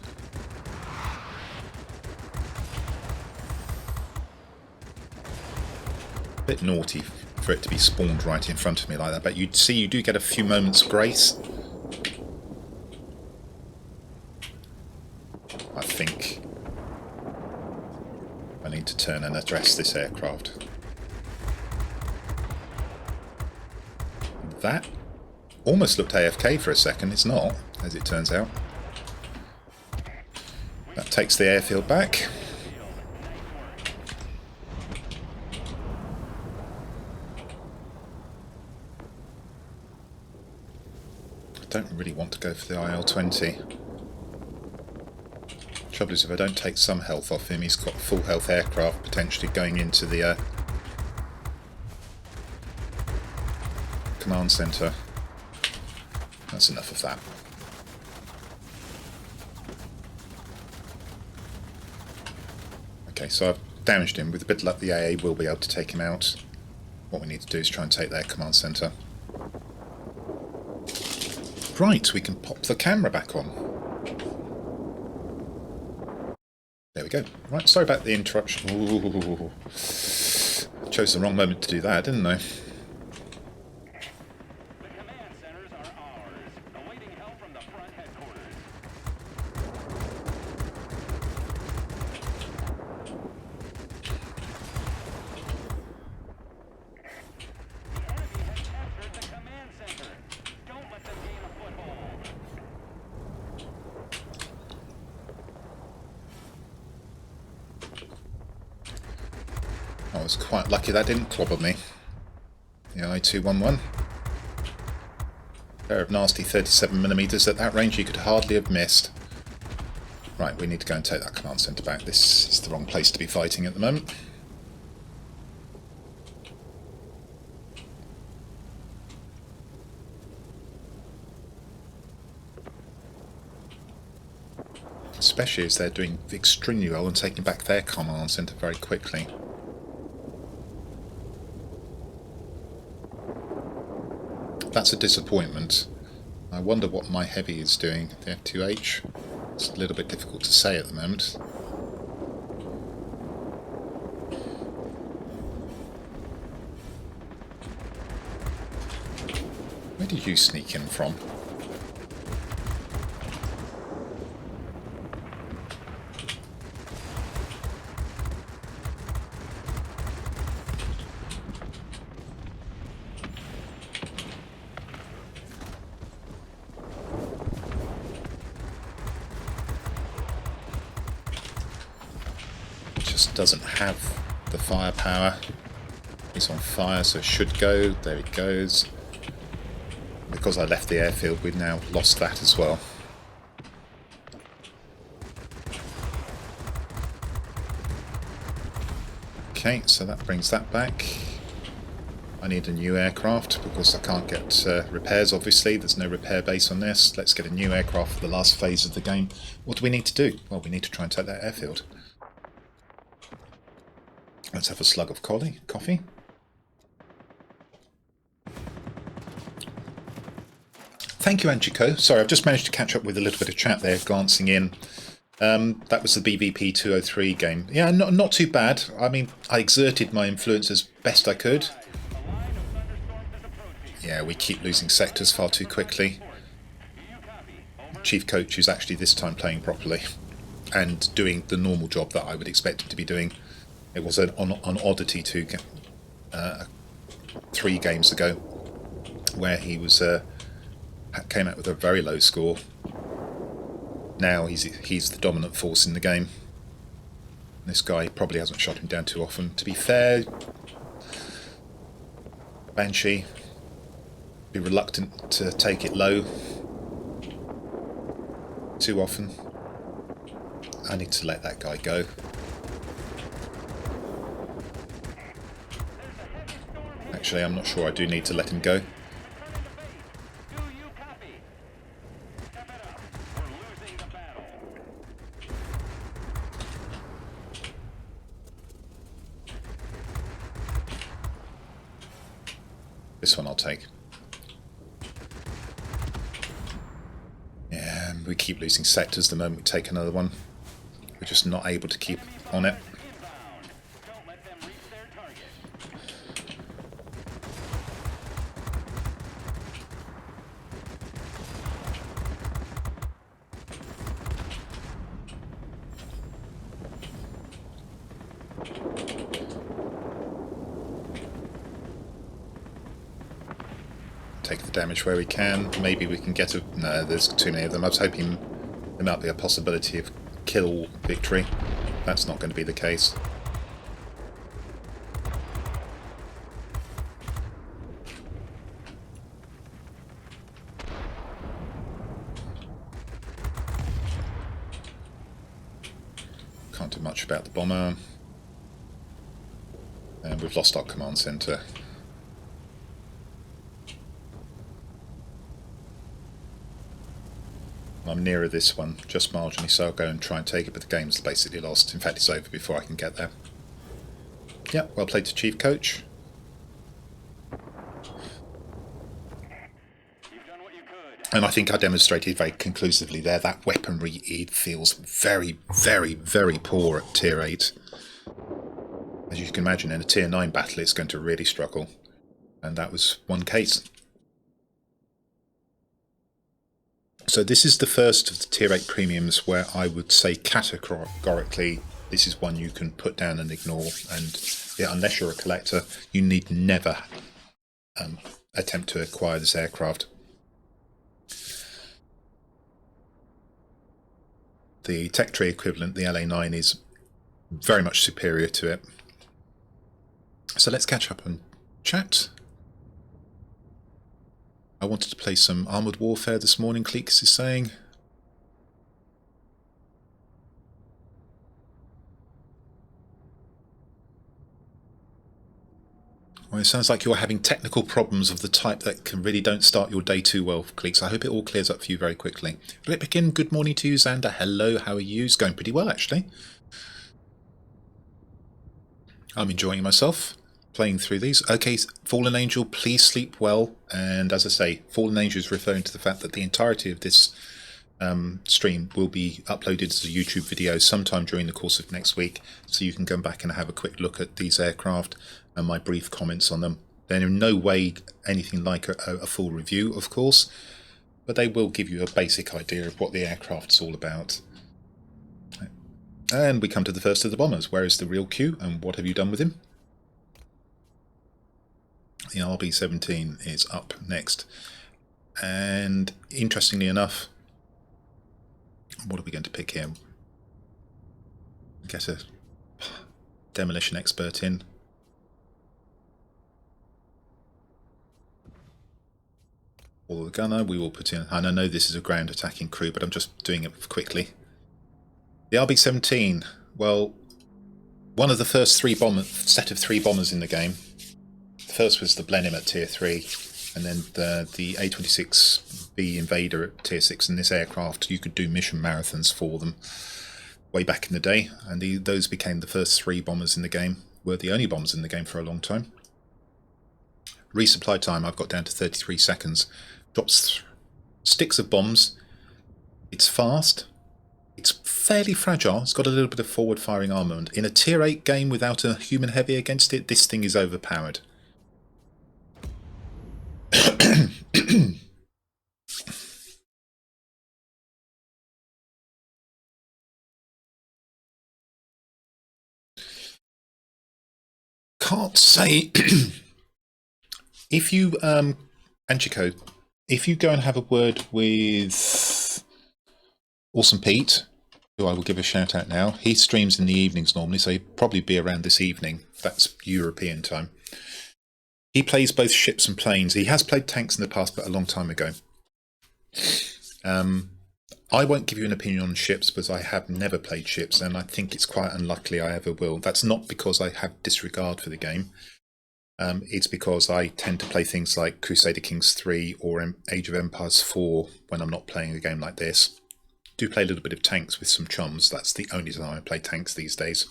A bit naughty for it to be spawned right in front of me like that, but you'd see you do get a few moments grace. need to turn and address this aircraft. That almost looked AFK for a second. It's not, as it turns out. That takes the airfield back. I don't really want to go for the IL-20. Trouble is, if I don't take some health off him, he's got full health aircraft potentially going into the command centre. That's enough of that. Okay, so I've damaged him. With a bit of luck, the AA will be able to take him out. What we need to do is try and take their command centre. Right, we can pop the camera back on. There we go. Right, sorry about the interruption. Ooh. Chose the wrong moment to do that, didn't I? I was quite lucky that didn't clobber me. The I-211. Pair of nasty 37mm at that range you could hardly have missed. Right, we need to go and take that command centre back. This is the wrong place to be fighting at the moment. Especially as they're doing extremely well and taking back their command centre very quickly. That's a disappointment. I wonder what my heavy is doing. The F2H. It's a little bit difficult to say at the moment. Where did you sneak in from? Doesn't have the firepower. He's on fire, so it should go. There he goes. Because I left the airfield, we've now lost that as well. Okay, so that brings that back. I need a new aircraft because I can't get repairs, obviously. There's no repair base on this. Let's get a new aircraft for the last phase of the game. What do we need to do? Well, we need to try and take that airfield. Let's have a slug of coffee. Thank you, Anchiko. Sorry, I've just managed to catch up with a little bit of chat there, glancing in. That was the BVP 203 game. Yeah, not too bad. I mean, I exerted my influence as best I could. Yeah, we keep losing sectors far too quickly. Chief Coach is actually this time playing properly and doing the normal job that I would expect him to be doing. It was an oddity 3 games ago where he was came out with a very low score. Now he's the dominant force in the game. This guy probably hasn't shot him down too often. To be fair, Banshee, be reluctant to take it low too often. I need to let that guy go. Actually, I'm not sure I do need to let him go. This one I'll take. Yeah, we keep losing sectors the moment we take another one. We're just not able to keep on it. take the damage where we can. Maybe we can get a... No, there's too many of them. I was hoping there might be a possibility of kill victory. That's not going to be the case. Can't do much about the bomber. And we've lost our command centre. I'm nearer this one, just marginally, so I'll go and try and take it, but the game's basically lost. In fact, it's over before I can get there. Yeah, well played to Chief Coach. You've done what you could. And I think I demonstrated very conclusively there that weaponry, it feels very, very, very poor at Tier 8. As you can imagine, in a Tier 9 battle, it's going to really struggle. And that was one case. So this is the first of the Tier 8 premiums where I would say categorically this is one you can put down and ignore, and yeah, unless you're a collector, you need never attempt to acquire this aircraft. The tech tree equivalent, the LA9, is very much superior to it. So let's catch up and chat. I wanted to play some Armoured Warfare this morning, Cleeks is saying. Well, it sounds like you're having technical problems of the type that really don't start your day too well, Cleeks. I hope it all clears up for you very quickly. Ripkin, good morning to you. Xander, hello, how are you? It's going pretty well, actually. I'm enjoying myself playing through these. Okay, Fallen Angel, please sleep well. And as I say, Fallen Angel is referring to the fact that the entirety of this stream will be uploaded as a YouTube video sometime during the course of next week, so you can go back and have a quick look at these aircraft and my brief comments on them. They're in no way anything like a full review, of course, but they will give you a basic idea of what the aircraft's all about. And we come to the first of the bombers. Where is the real Q, and what have you done with him? The RB-17 is up next. And interestingly enough, what are we going to pick here? Get a demolition expert in. Or the gunner we will put in. And I know this is a ground attacking crew, but I'm just doing it quickly. The RB-17, well, one of the first set of three bombers in the game. The first was the Blenheim at Tier 3, and then the A-26B Invader at Tier 6. And this aircraft, you could do mission marathons for them way back in the day, and those became the first three bombers in the game. Were the only bombers in the game for a long time. Resupply time, I've got down to 33 seconds. Drops sticks of bombs. It's fast. It's fairly fragile. It's got a little bit of forward-firing armament. In a Tier 8 game without a human heavy against it, this thing is overpowered. Can't say... If you, Anchiko, if you go and have a word with Awesome Pete, who I will give a shout out now, he streams in the evenings normally, so he'll probably be around this evening. That's European time. He plays both ships and planes. He has played tanks in the past, but a long time ago. I won't give you an opinion on ships, because I have never played ships, and I think it's quite unlikely I ever will. That's not because I have disregard for the game. It's because I tend to play things like Crusader Kings 3 or Age of Empires 4 when I'm not playing a game like this. Do play a little bit of tanks with some chums. That's the only time I play tanks these days.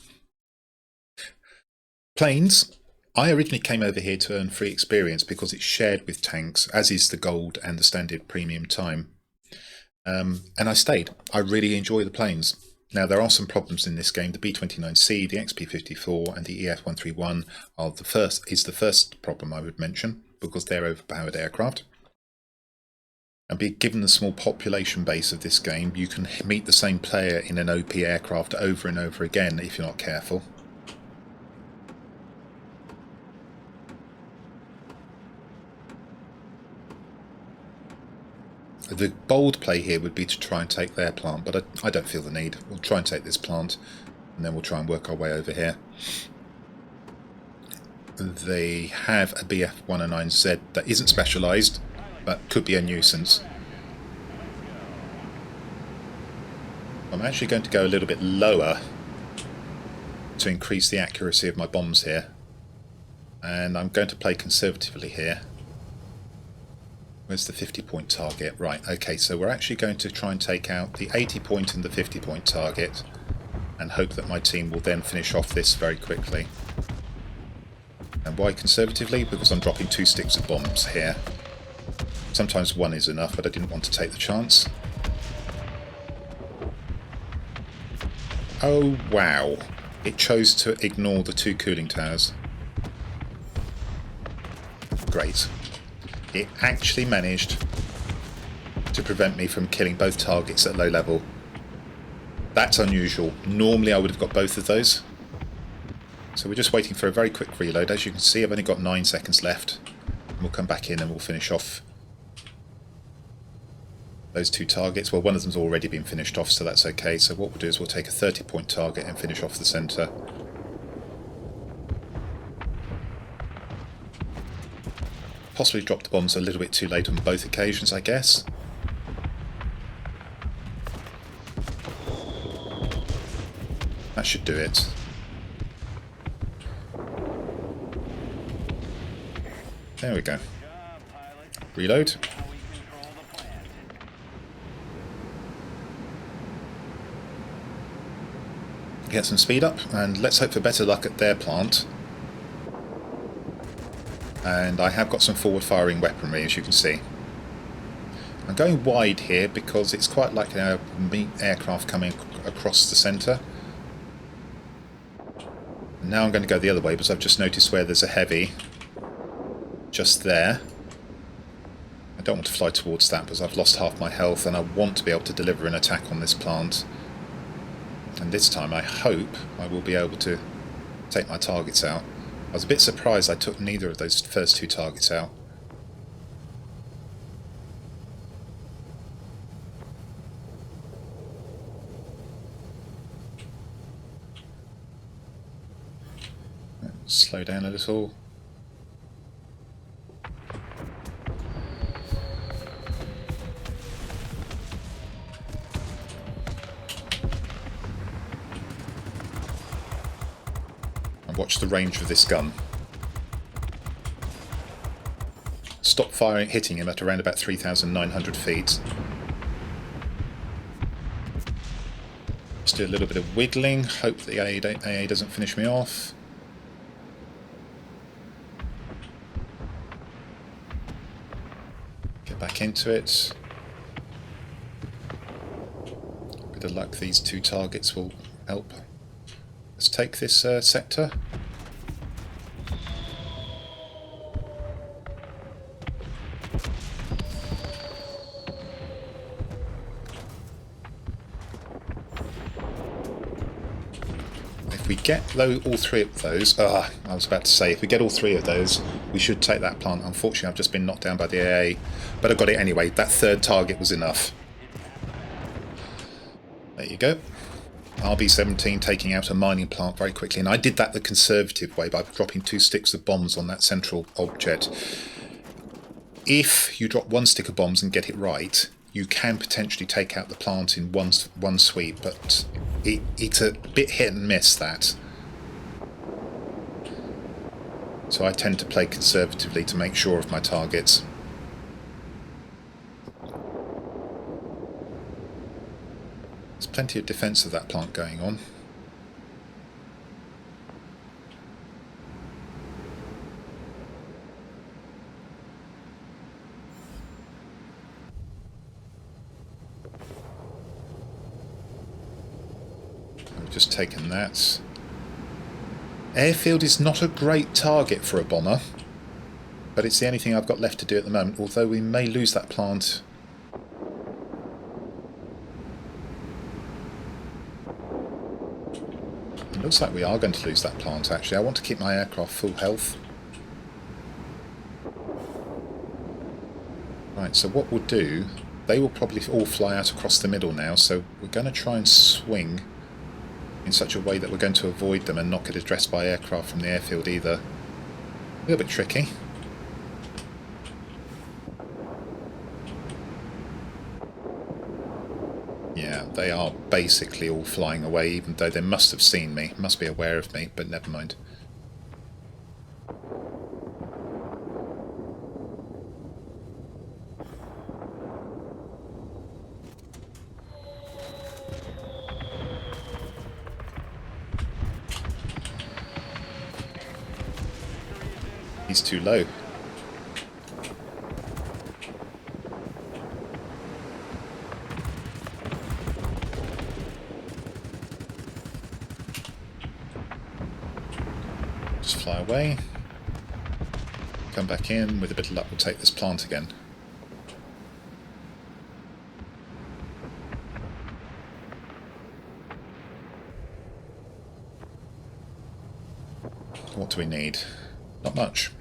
Planes. I originally came over here to earn free experience because it's shared with tanks, as is the gold and the standard premium time. And I stayed. I really enjoy the planes. Now, there are some problems in this game. The B-29C, the XP-54 and the EF-131 is the first problem I would mention, because they're overpowered aircraft. And given the small population base of this game, you can meet the same player in an OP aircraft over and over again if you're not careful. The bold play here would be to try and take their plant, but I don't feel the need. We'll try and take this plant, and then we'll try and work our way over here. They have a BF-109Z that isn't specialised, but could be a nuisance. I'm actually going to go a little bit lower to increase the accuracy of my bombs here. And I'm going to play conservatively here. Where's the 50-point target? Right, okay, so we're actually going to try and take out the 80-point and the 50-point target and hope that my team will then finish off this very quickly. And why conservatively? Because I'm dropping 2 sticks of bombs here. Sometimes one is enough, but I didn't want to take the chance. Oh wow, it chose to ignore the 2 cooling towers. Great. It actually managed to prevent me from killing both targets at low level. That's unusual. Normally I would have got both of those. So we're just waiting for a very quick reload. As you can see, I've only got 9 seconds left. And we'll come back in and we'll finish off those 2 targets. Well, one of them's already been finished off, so that's okay. So what we'll do is we'll take a 30-point target and finish off the centre. Possibly dropped the bombs a little bit too late on both occasions, I guess. That should do it. There we go. Reload. Get some speed up, and let's hope for better luck at their plant. And I have got some forward-firing weaponry, as you can see. I'm going wide here because it's quite like a aircraft coming across the centre. Now I'm going to go the other way because I've just noticed where there's a heavy. Just there. I don't want to fly towards that because I've lost half my health and I want to be able to deliver an attack on this plant. And this time I hope I will be able to take my targets out. I was a bit surprised I took neither of those first 2 targets out. Slow down a little. Watch the range of this gun. Stop firing, hitting him at around about 3,900 feet. Just do a little bit of wiggling, hope the AA doesn't finish me off. Get back into it. Bit of luck, these 2 targets will help. Let's take this sector. If we get all 3 of those, I was about to say, if we get all 3 of those, we should take that plant. Unfortunately, I've just been knocked down by the AA, but I got it anyway. That 3rd target was enough. There you go. RB-17 taking out a mining plant very quickly, and I did that the conservative way by dropping 2 sticks of bombs on that central object. If you drop 1 stick of bombs and get it right, you can potentially take out the plant in one sweep, but it's a bit hit and miss, that. So I tend to play conservatively to make sure of my targets. There's plenty of defence of that plant going on. I've just taken that. Airfield is not a great target for a bomber, but it's the only thing I've got left to do at the moment, although we may lose that plant. It looks like we are going to lose that plant, actually. I want to keep my aircraft full health. Right, so what we'll do they will probably all fly out across the middle now, so we're going to try and swing in such a way that we're going to avoid them and not get addressed by aircraft from the airfield either. A little bit tricky. Yeah, they are basically all flying away, even though they must have seen me, must be aware of me, but never mind. He's too low. Just fly away. Come back in. With a bit of luck, we'll take this plant again. What do we need? Not much.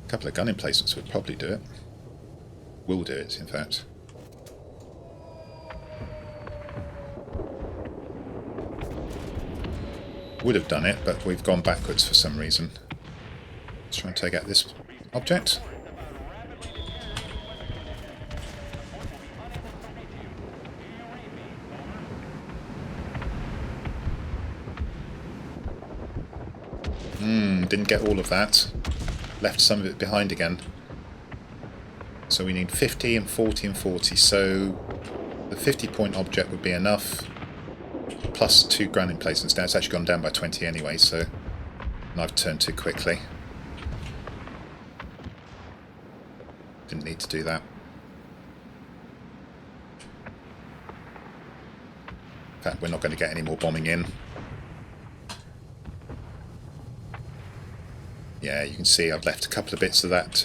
A couple of gun emplacements would probably do it. Will do it, in fact. Would have done it, but we've gone backwards for some reason. Let's try and take out this object. Didn't get all of that. Left some of it behind again. So we need 50 and 40 and 40. So the 50-point object would be enough. Plus 2 ground emplacements. Now it's actually gone down by 20 anyway, so and I've turned too quickly. Didn't need to do that. In fact, we're not going to get any more bombing in. Yeah, you can see I've left a couple of bits of that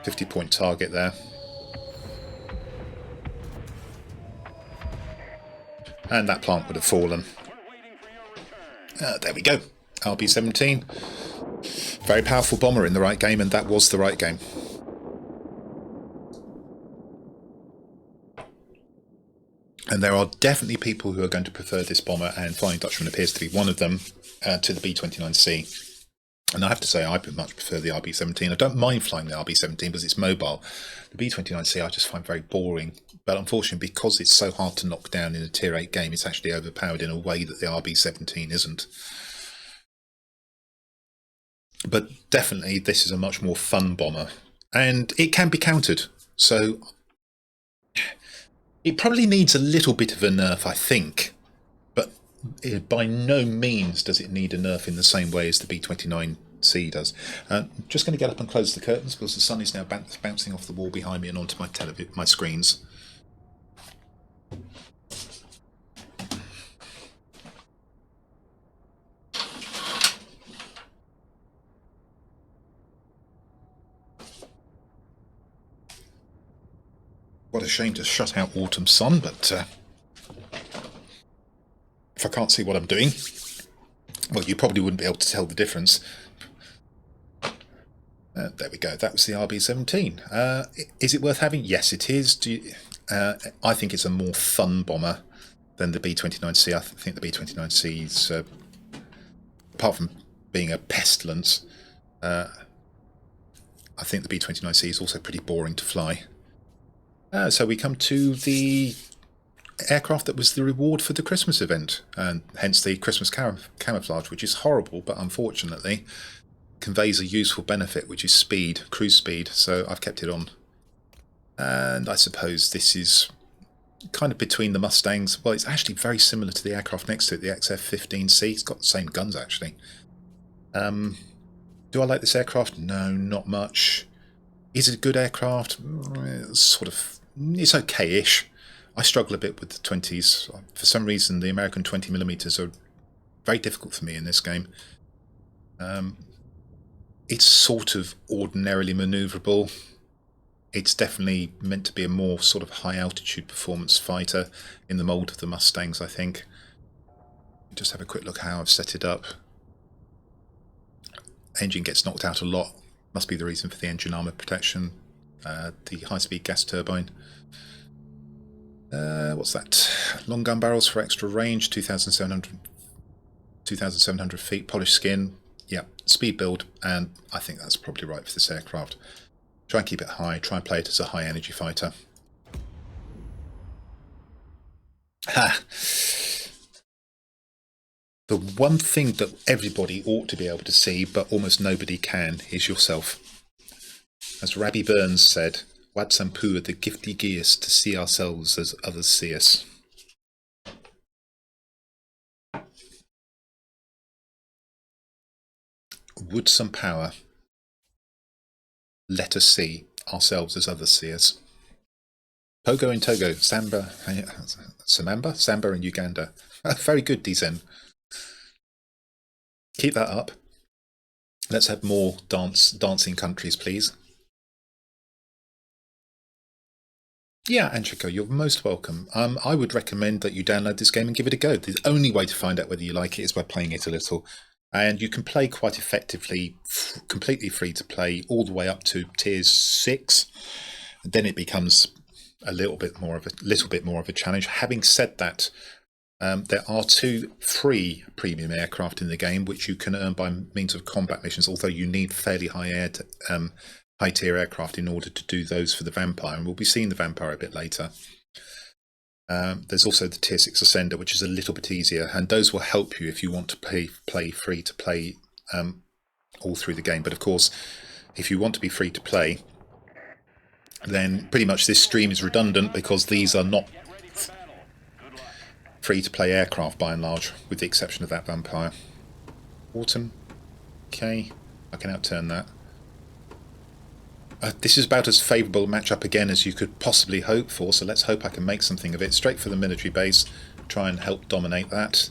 50-point target there. And that plant would have fallen. There we go. RB-17. Very powerful bomber in the right game, and that was the right game. And there are definitely people who are going to prefer this bomber, and Flying Dutchman appears to be one of them, to the B-29C. And I have to say, I much prefer the RB-17. I don't mind flying the RB-17 because it's mobile. The B-29C I just find very boring. But unfortunately, because it's so hard to knock down in a Tier 8 game, it's actually overpowered in a way that the RB-17 isn't. But definitely, this is a much more fun bomber. And it can be countered. So it probably needs a little bit of a nerf, I think. But by no means does it need a nerf in the same way as the B-29C does. Just going to get up and close the curtains because the sun is now bouncing off the wall behind me and onto my screens. What a shame to shut out autumn sun, but if I can't see what I'm doing, well, you probably wouldn't be able to tell the difference. There we go. That was the RB-17. Is it worth having? Yes, it is. I think it's a more fun bomber than the B-29C. I think the B-29C is, apart from being a pestilence, I think the B-29C is also pretty boring to fly. So we come to the aircraft that was the reward for the Christmas event, and hence the Christmas camouflage, which is horrible, but unfortunately conveys a useful benefit, which is speed, cruise speed, so I've kept it on. And I suppose this is kind of between the Mustangs. Well, it's actually very similar to the aircraft next to it, the XF-15C. It's got the same guns, actually. Do I like this aircraft? No, not much. Is it a good aircraft? Sort of. It's okay-ish. I struggle a bit with the 20s. For some reason, the American 20mm are very difficult for me in this game. It's sort of ordinarily manoeuvrable. It's definitely meant to be a more sort of high-altitude performance fighter in the mould of the Mustangs, I think. Just have a quick look how I've set it up. Engine gets knocked out a lot Must be the reason for the engine armour protection. The high-speed gas turbine. What's that? Long gun barrels for extra range, 2,700 feet, polished skin. Yeah, speed build, and I think that's probably right for this aircraft. Try and keep it high, try and play it as a high-energy fighter. Ha! The one thing that everybody ought to be able to see, but almost nobody can, is yourself. As Rabbi Burns said, Watsampu are the gifty gears to see ourselves as others see us. Would some power let us see ourselves as others see us? Pogo in Togo, Samba in Uganda. Very good, Dizen. Keep that up. Let's have more dancing countries, please. Yeah, Anchiko, you're most welcome. I would recommend that you download this game and give it a go. The only way to find out whether you like it is by playing it a little. And you can play quite effectively, completely free to play, all the way up to tiers 6. And then it becomes a little bit more of a challenge. Having said that, there are 2 free premium aircraft in the game, which you can earn by means of combat missions, although you need fairly high-tier aircraft in order to do those for the Vampire, and we'll be seeing the Vampire a bit later. There's also the Tier 6 Ascender, which is a little bit easier, and those will help you if you want to play free to play all through the game. But of course, if you want to be free to play, then pretty much this stream is redundant, because these are not free to play aircraft by and large, with the exception of that Vampire. Horten, okay, I can outturn that. This is about as favourable a matchup again as you could possibly hope for, so let's hope I can make something of it. Straight for the military base, try and help dominate that.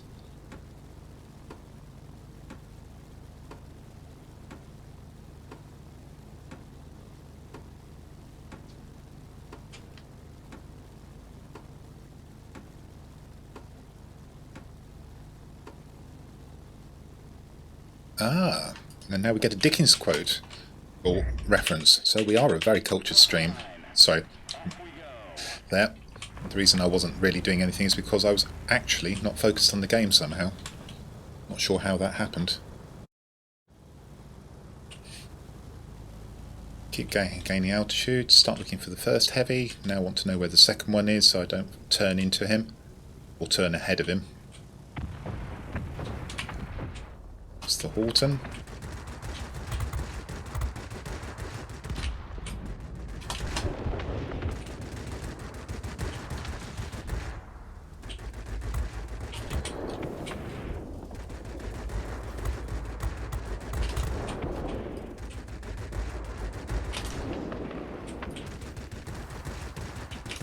Ah, and now we get a Dickens quote, or reference, so we are a very cultured stream. Sorry. There. The reason I wasn't really doing anything is because I was actually not focused on the game somehow. Not sure how that happened. Keep gaining altitude, start looking for the first heavy. Now want to know where the second one is so I don't turn into him, or turn ahead of him. It's the Horten.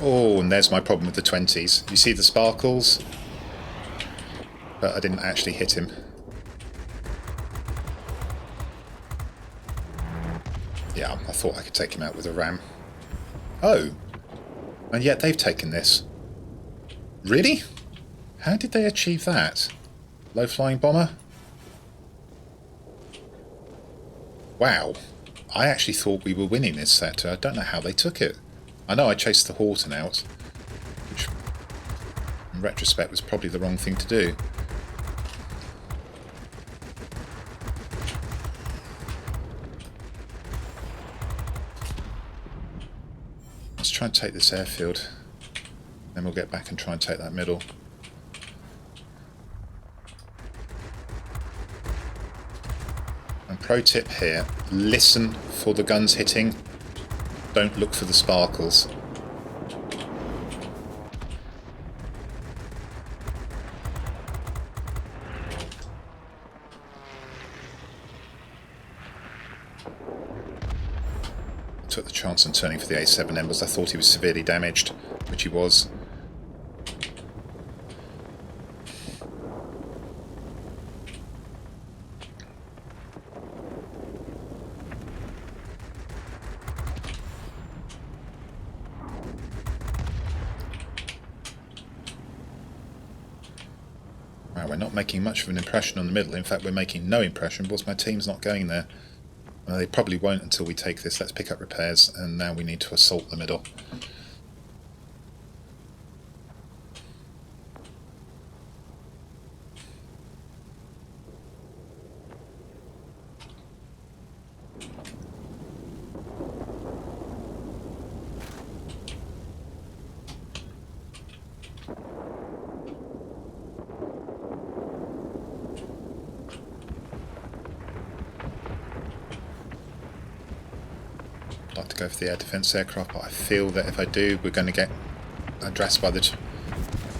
Oh, and there's my problem with the 20s. You see the sparkles? But I didn't actually hit him. Yeah, I thought I could take him out with a ram. Oh, and yet they've taken this. Really? How did they achieve that? Low-flying bomber? Wow. I actually thought we were winning this sector. I don't know how they took it. I know I chased the Horten out, which in retrospect was probably the wrong thing to do. Let's try and take this airfield, then we'll get back and try and take that middle. And pro tip here, listen for the guns hitting. Don't look for the sparkles. I took the chance on turning for the A7 Embers. I thought he was severely damaged, which he was. We're not making much of an impression on the middle. In fact, we're making no impression because my team's not going there. They probably won't until we take this. Let's pick up repairs, and now we need to assault the middle. I'd like to go for the air defence aircraft, but I feel that if I do, we're going to get addressed by the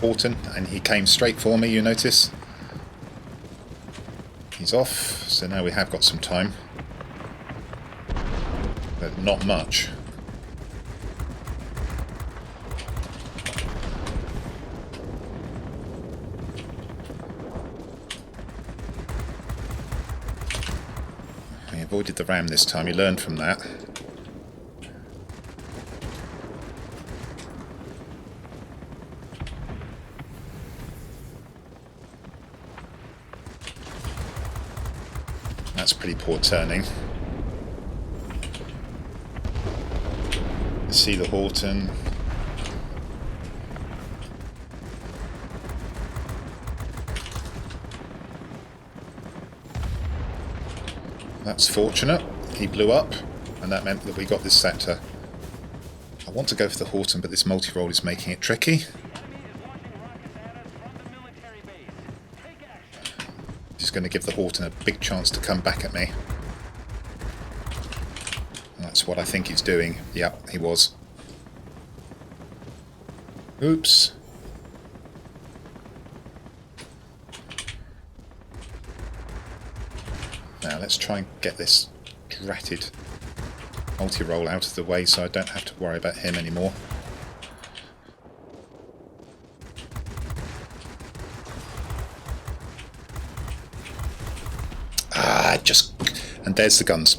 Horten, and he came straight for me, you notice. He's off, so now we have got some time. But not much. He avoided the ram this time, he learned from that. That's pretty poor turning. See the Horten. That's fortunate. He blew up, and that meant that we got this sector. I want to go for the Horten, but this multi-role is making it tricky. He's going to give the Horten a big chance to come back at me. And that's what I think he's doing. Yep, he was. Oops. Now let's try and get this dratted multi-role out of the way so I don't have to worry about him anymore. And there's the guns.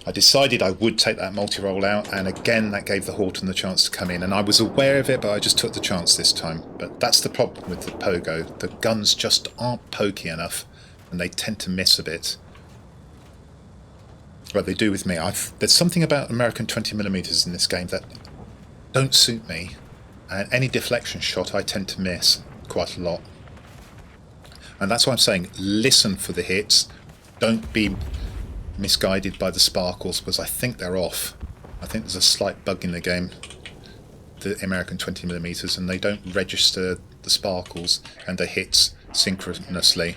I decided I would take that multi-role out, and again that gave the Horten the chance to come in, and I was aware of it, but I just took the chance this time. But that's the problem with the Pogo. The guns just aren't pokey enough, and they tend to miss a bit. Well, they do with me. There's something about American 20mm in this game that don't suit me, and any deflection shot I tend to miss quite a lot. And that's why I'm saying listen for the hits. Don't be misguided by the sparkles, because I think they're off. I think there's a slight bug in the game, the American 20mm, and they don't register the sparkles and the hits synchronously.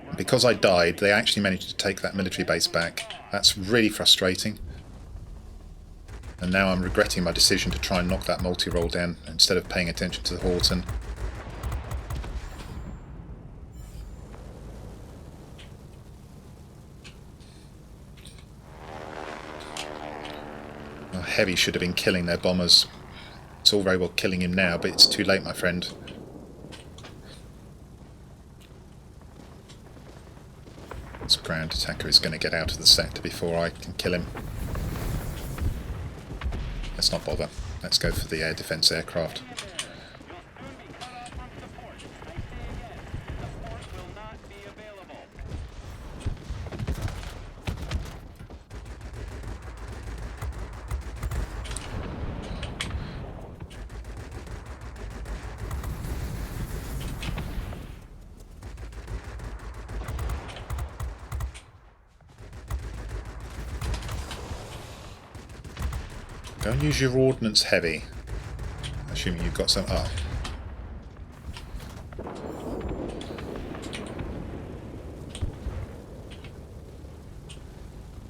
And because I died, they actually managed to take that military base back. That's really frustrating. And now I'm regretting my decision to try and knock that multi-role down instead of paying attention to the Horten. Well, Heavy should have been killing their bombers. It's all very well killing him now, but it's too late, my friend. This ground attacker is going to get out of the sector before I can kill him. Let's not bother. Let's go for the air defence aircraft. Go and use your ordnance heavy. Assuming you've got some. Oh.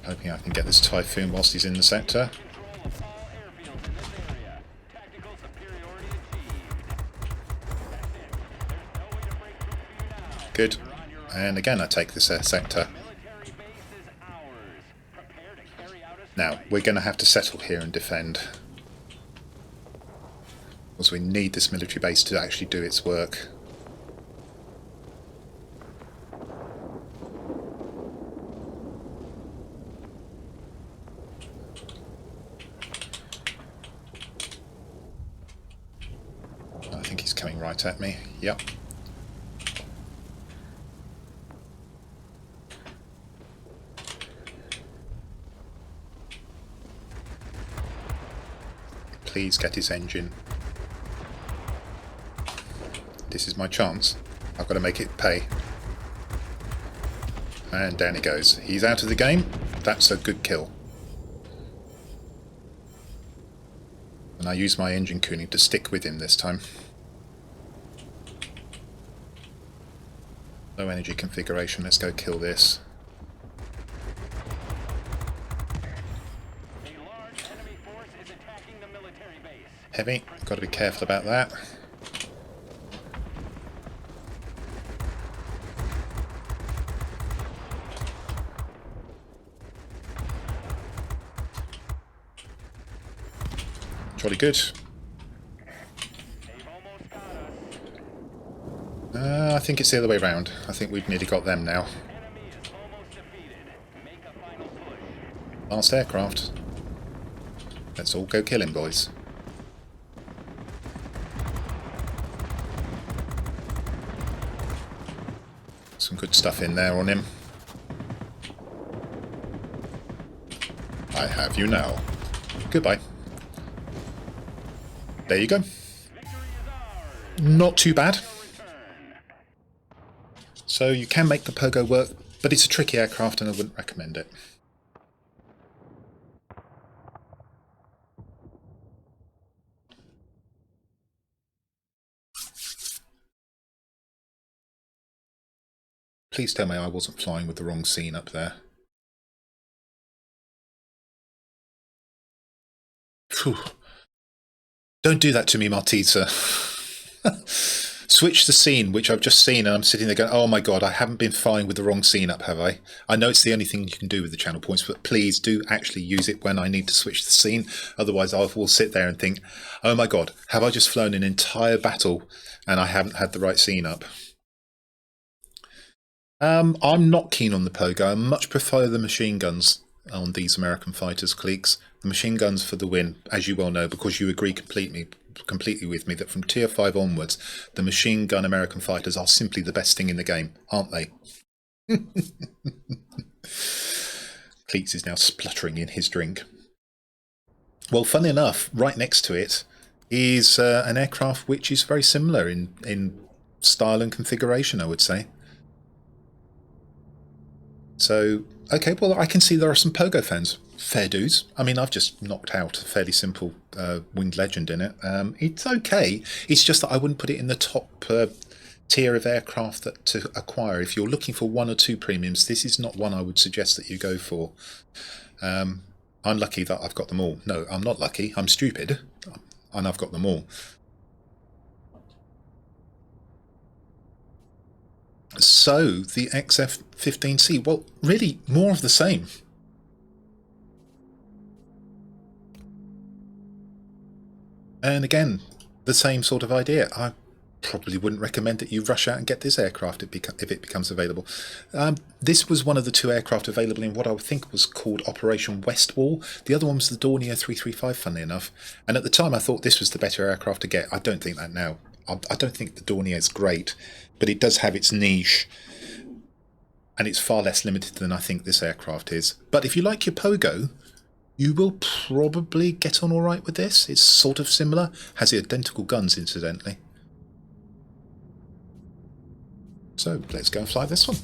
Hoping I can get this Typhoon whilst he's in the sector. Good. And again I take this sector. Now, we're going to have to settle here and defend. Because we need this military base to actually do its work. I think he's coming right at me. Yep. Please get his engine. This is my chance. I've got to make it pay. And down he goes. He's out of the game. That's a good kill. And I use my engine cooling to stick with him this time. Low energy configuration. Let's go kill this. A large enemy force is attacking the military base. Heavy. Got to be careful about that. Jolly good. They've almost got us. I think it's the other way round. I think we've nearly got them now. Enemy is almost defeated. Make a final push. Last aircraft. Let's all go kill him, boys. Some good stuff in there on him. I have you now. Goodbye. There you go. Not too bad. So you can make the Pogo work, but it's a tricky aircraft and I wouldn't recommend it. Please tell me I wasn't flying with the wrong scene up there. Phew. Don't do that to me, Martisa. Switch the scene, which I've just seen, and I'm sitting there going, oh my god, I haven't been flying with the wrong scene up, have I? I know it's the only thing you can do with the channel points, but please do actually use it when I need to switch the scene. Otherwise I will sit there and think, oh my god, have I just flown an entire battle and I haven't had the right scene up? I'm not keen on the Pogo. I much prefer the machine guns on these American fighters, cliques. The machine guns for the win, as you well know, because you agree completely with me that from Tier 5 onwards, the machine gun American fighters are simply the best thing in the game, aren't they? Cleeks is now spluttering in his drink. Well, funnily enough, right next to it is an aircraft which is very similar in style and configuration, I would say. So, okay, well, I can see there are some Pogo fans. Fair dues. I mean, I've just knocked out a fairly simple Winged Legend in it. It's okay. It's just that I wouldn't put it in the top tier of aircraft to acquire. If you're looking for one or two premiums, this is not one I would suggest that you go for. I'm lucky that I've got them all. No, I'm not lucky. I'm stupid. And I've got them all. So, the XF-15C, well, really, more of the same. And again, the same sort of idea. I probably wouldn't recommend that you rush out and get this aircraft if it becomes available. This was one of the two aircraft available in what I would think was called Operation Westwall. The other one was the Dornier 335, funnily enough. And at the time I thought this was the better aircraft to get. I don't think that now. I don't think the Dornier is great, but it does have its niche. And it's far less limited than I think this aircraft is. But if you like your Pogo, you will probably get on alright with this. It's sort of similar. Has the identical guns, incidentally. So, let's go and fly this one.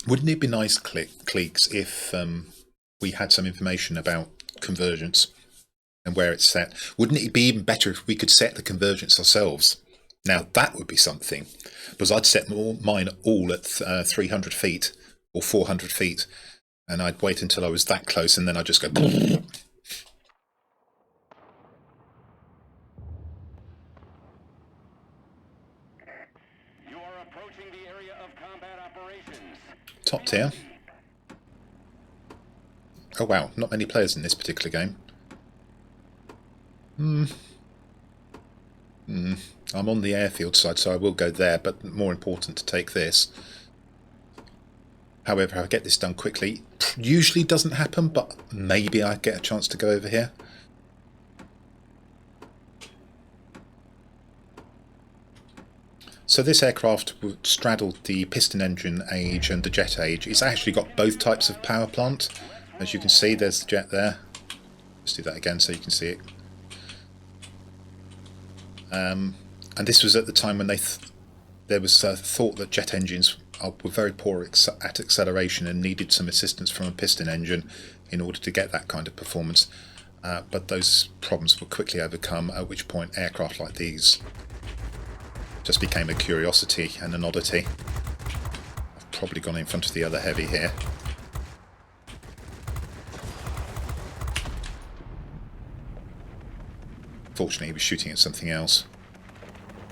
Wouldn't it be nice, Cleeks, if we had some information about convergence and where it's set? Wouldn't it be even better if we could set the convergence ourselves? Now that would be something, because I'd set mine all at 300 feet or 400 feet, and I'd wait until I was that close, and then I'd just go. You are approaching the area of combat operations. Top tier. Oh wow, not many players in this particular game. I'm on the airfield side, so I will go there, but more important to take this. However, I get this done quickly. Usually doesn't happen, but maybe I get a chance to go over here. So this aircraft straddled the piston engine age and the jet age. It's actually got both types of power plant. As you can see, there's the jet there. Let's do that again so you can see it. And this was at the time when there was thought that jet engines were very poor at acceleration and needed some assistance from a piston engine in order to get that kind of performance. But those problems were quickly overcome, at which point aircraft like these just became a curiosity and an oddity. I've probably gone in front of the other heavy here. Fortunately, he was shooting at something else,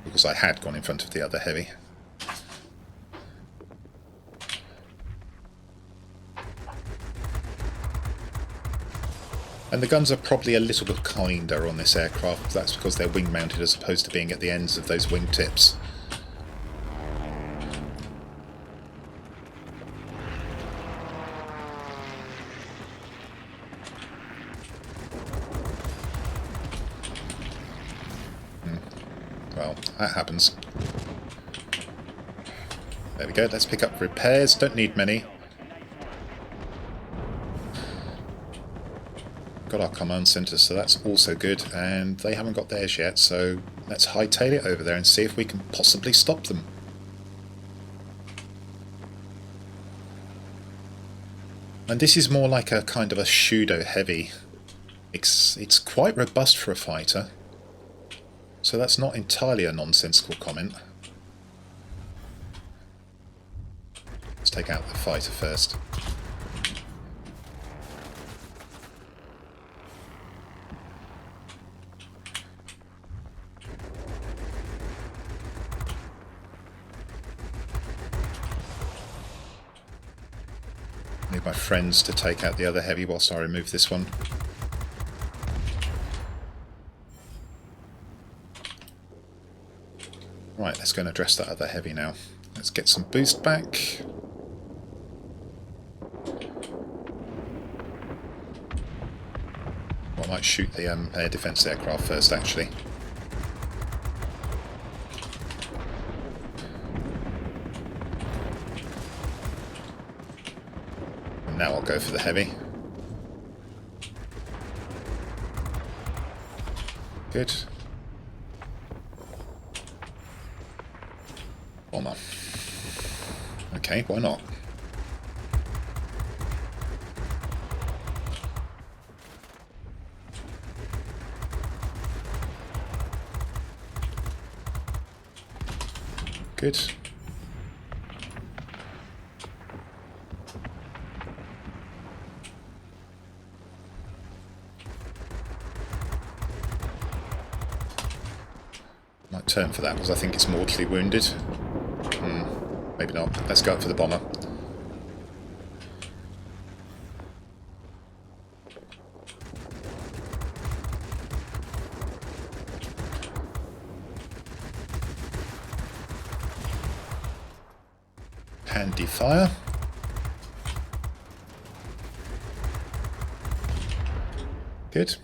because I had gone in front of the other heavy. And the guns are probably a little bit kinder on this aircraft. That's because they're wing mounted as opposed to being at the ends of those wing tips. Well, that happens. There we go, let's pick up repairs. Don't need many. Got our command centre, so that's also good, and they haven't got theirs yet, so let's hightail it over there and see if we can possibly stop them. And this is more like a kind of a pseudo heavy. It's quite robust for a fighter, so that's not entirely a nonsensical comment. Let's take out the fighter first. Need my friends to take out the other heavy whilst I remove this one. Right, let's go and address that other heavy now. Let's get some boost back. Well, I might shoot the air defence aircraft first, actually. And now I'll go for the heavy. Good. Bomber. Okay, why not? Good. Might turn for that because I think it's mortally wounded. Maybe not. Let's go up for the bomber. Handy fire. Good.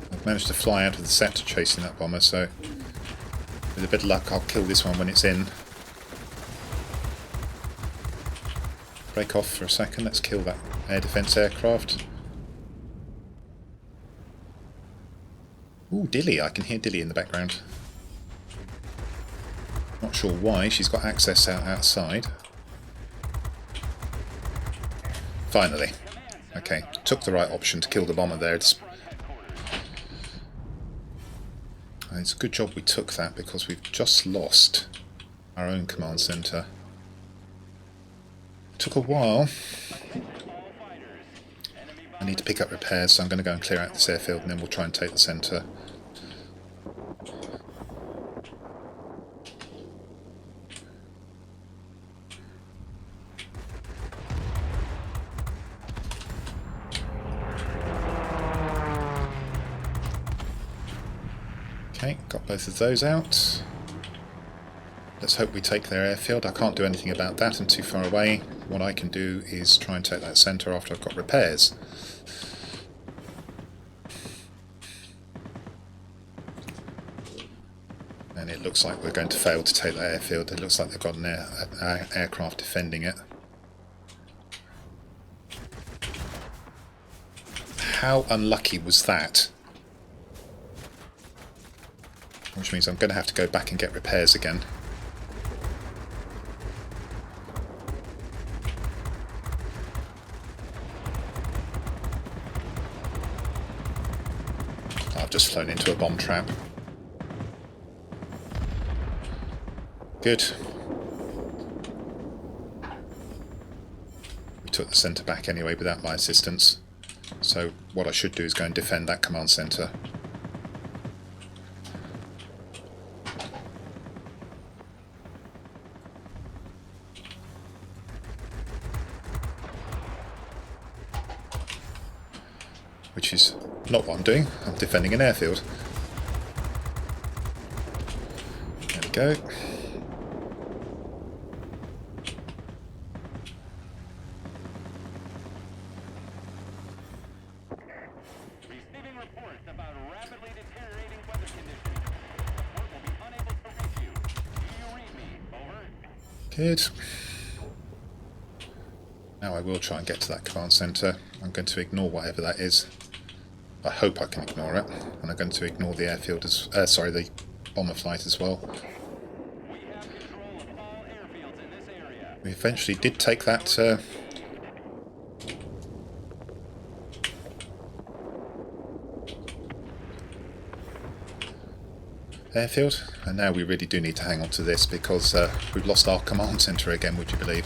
I've managed to fly out of the sector chasing that bomber, so with a bit of luck I'll kill this one when it's in. Break off for a second, let's kill that air defence aircraft. Ooh, Dilly, I can hear Dilly in the background. Not sure why, she's got access outside. Finally. Okay, took the right option to kill the bomber there. It's a good job we took that because we've just lost our own command centre. Took a while. I need to pick up repairs, so I'm going to go and clear out this airfield and then we'll try and take the centre. Okay, got both of those out. Let's hope we take their airfield. I can't do anything about that, I'm too far away. what I can do is try and take that centre after I've got repairs. And it looks like we're going to fail to take that airfield. It looks like they've got an aircraft defending it. How unlucky was that? Which means I'm going to have to go back and get repairs again. I've just flown into a bomb trap. Good. We took the centre back anyway without my assistance. So what I should do is go and defend that command centre. Which is not what I'm doing. I'm defending an airfield. There we go. Receiving reports about rapidly deteriorating weather conditions. Report will be unable to reach you. Do you read me? Over. Good. Now I will try and get to that command centre. I'm going to ignore whatever that is. I hope I can ignore it, and I'm going to ignore the airfield as the bomber flight as well. We have control of all airfields in this area. We eventually did take that airfield, and now we really do need to hang on to this because we've lost our command centre again, would you believe?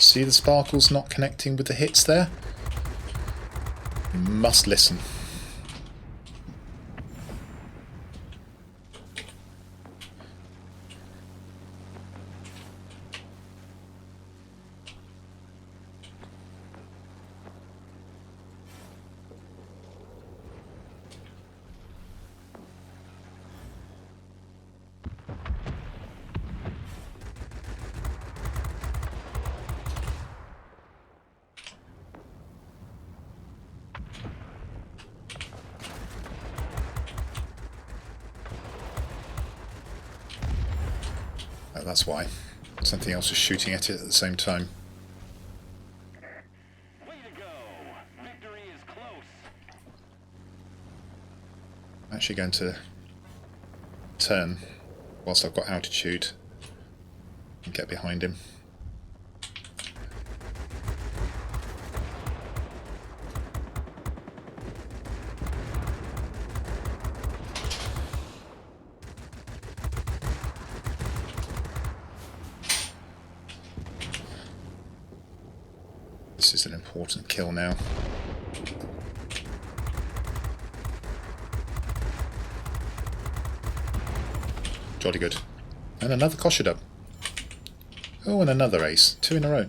See the sparkles not connecting with the hits there? You must listen. Oh, that's why. Something else was shooting at it at the same time. Way to go! Victory is close. I'm actually going to turn whilst I've got altitude and get behind him. This is an important kill now. Jolly good. And another Koshidub. Oh, and another ace. 2 in a row.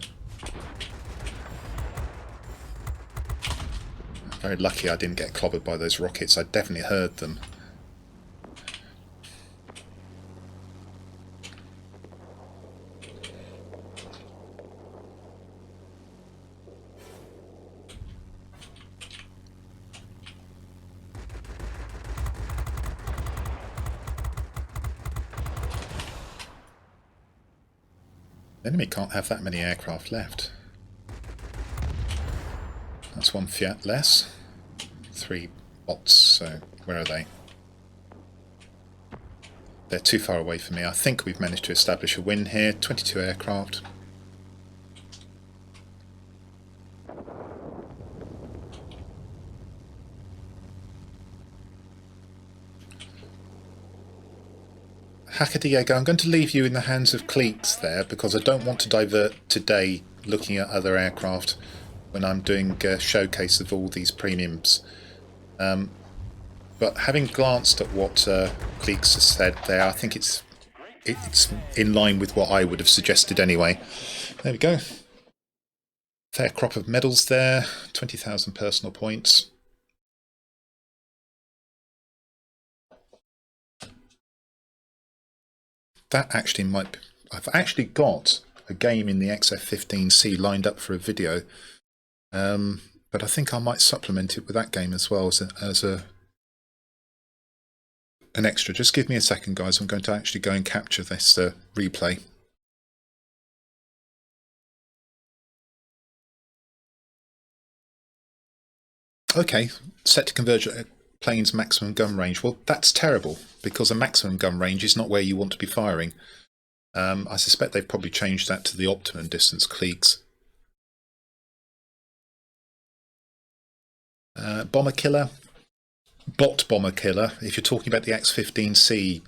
Very lucky I didn't get clobbered by those rockets. I definitely heard them. The enemy can't have that many aircraft left. That's 1 Fiat less. 3 bots, so where are they? They're too far away from me. I think we've managed to establish a win here. 22 aircraft. Hakadiego, I'm going to leave you in the hands of Cleeks there because I don't want to divert today looking at other aircraft when I'm doing a showcase of all these premiums. But having glanced at what Cleeks has said there, I think it's in line with what I would have suggested anyway. There we go. Fair crop of medals there, 20,000 personal points. That actually might be, I've actually got a game in the XF-15C lined up for a video, but I think I might supplement it with that game as well as an extra. Just give me a second, guys. I'm going to actually go and capture this replay. Okay, set to converge at plane's maximum gun range. Well, that's terrible, because a maximum gun range is not where you want to be firing. I suspect they've probably changed that to the optimum distance, Cleeks. Bomber killer. Bot bomber killer. If you're talking about the X-15C,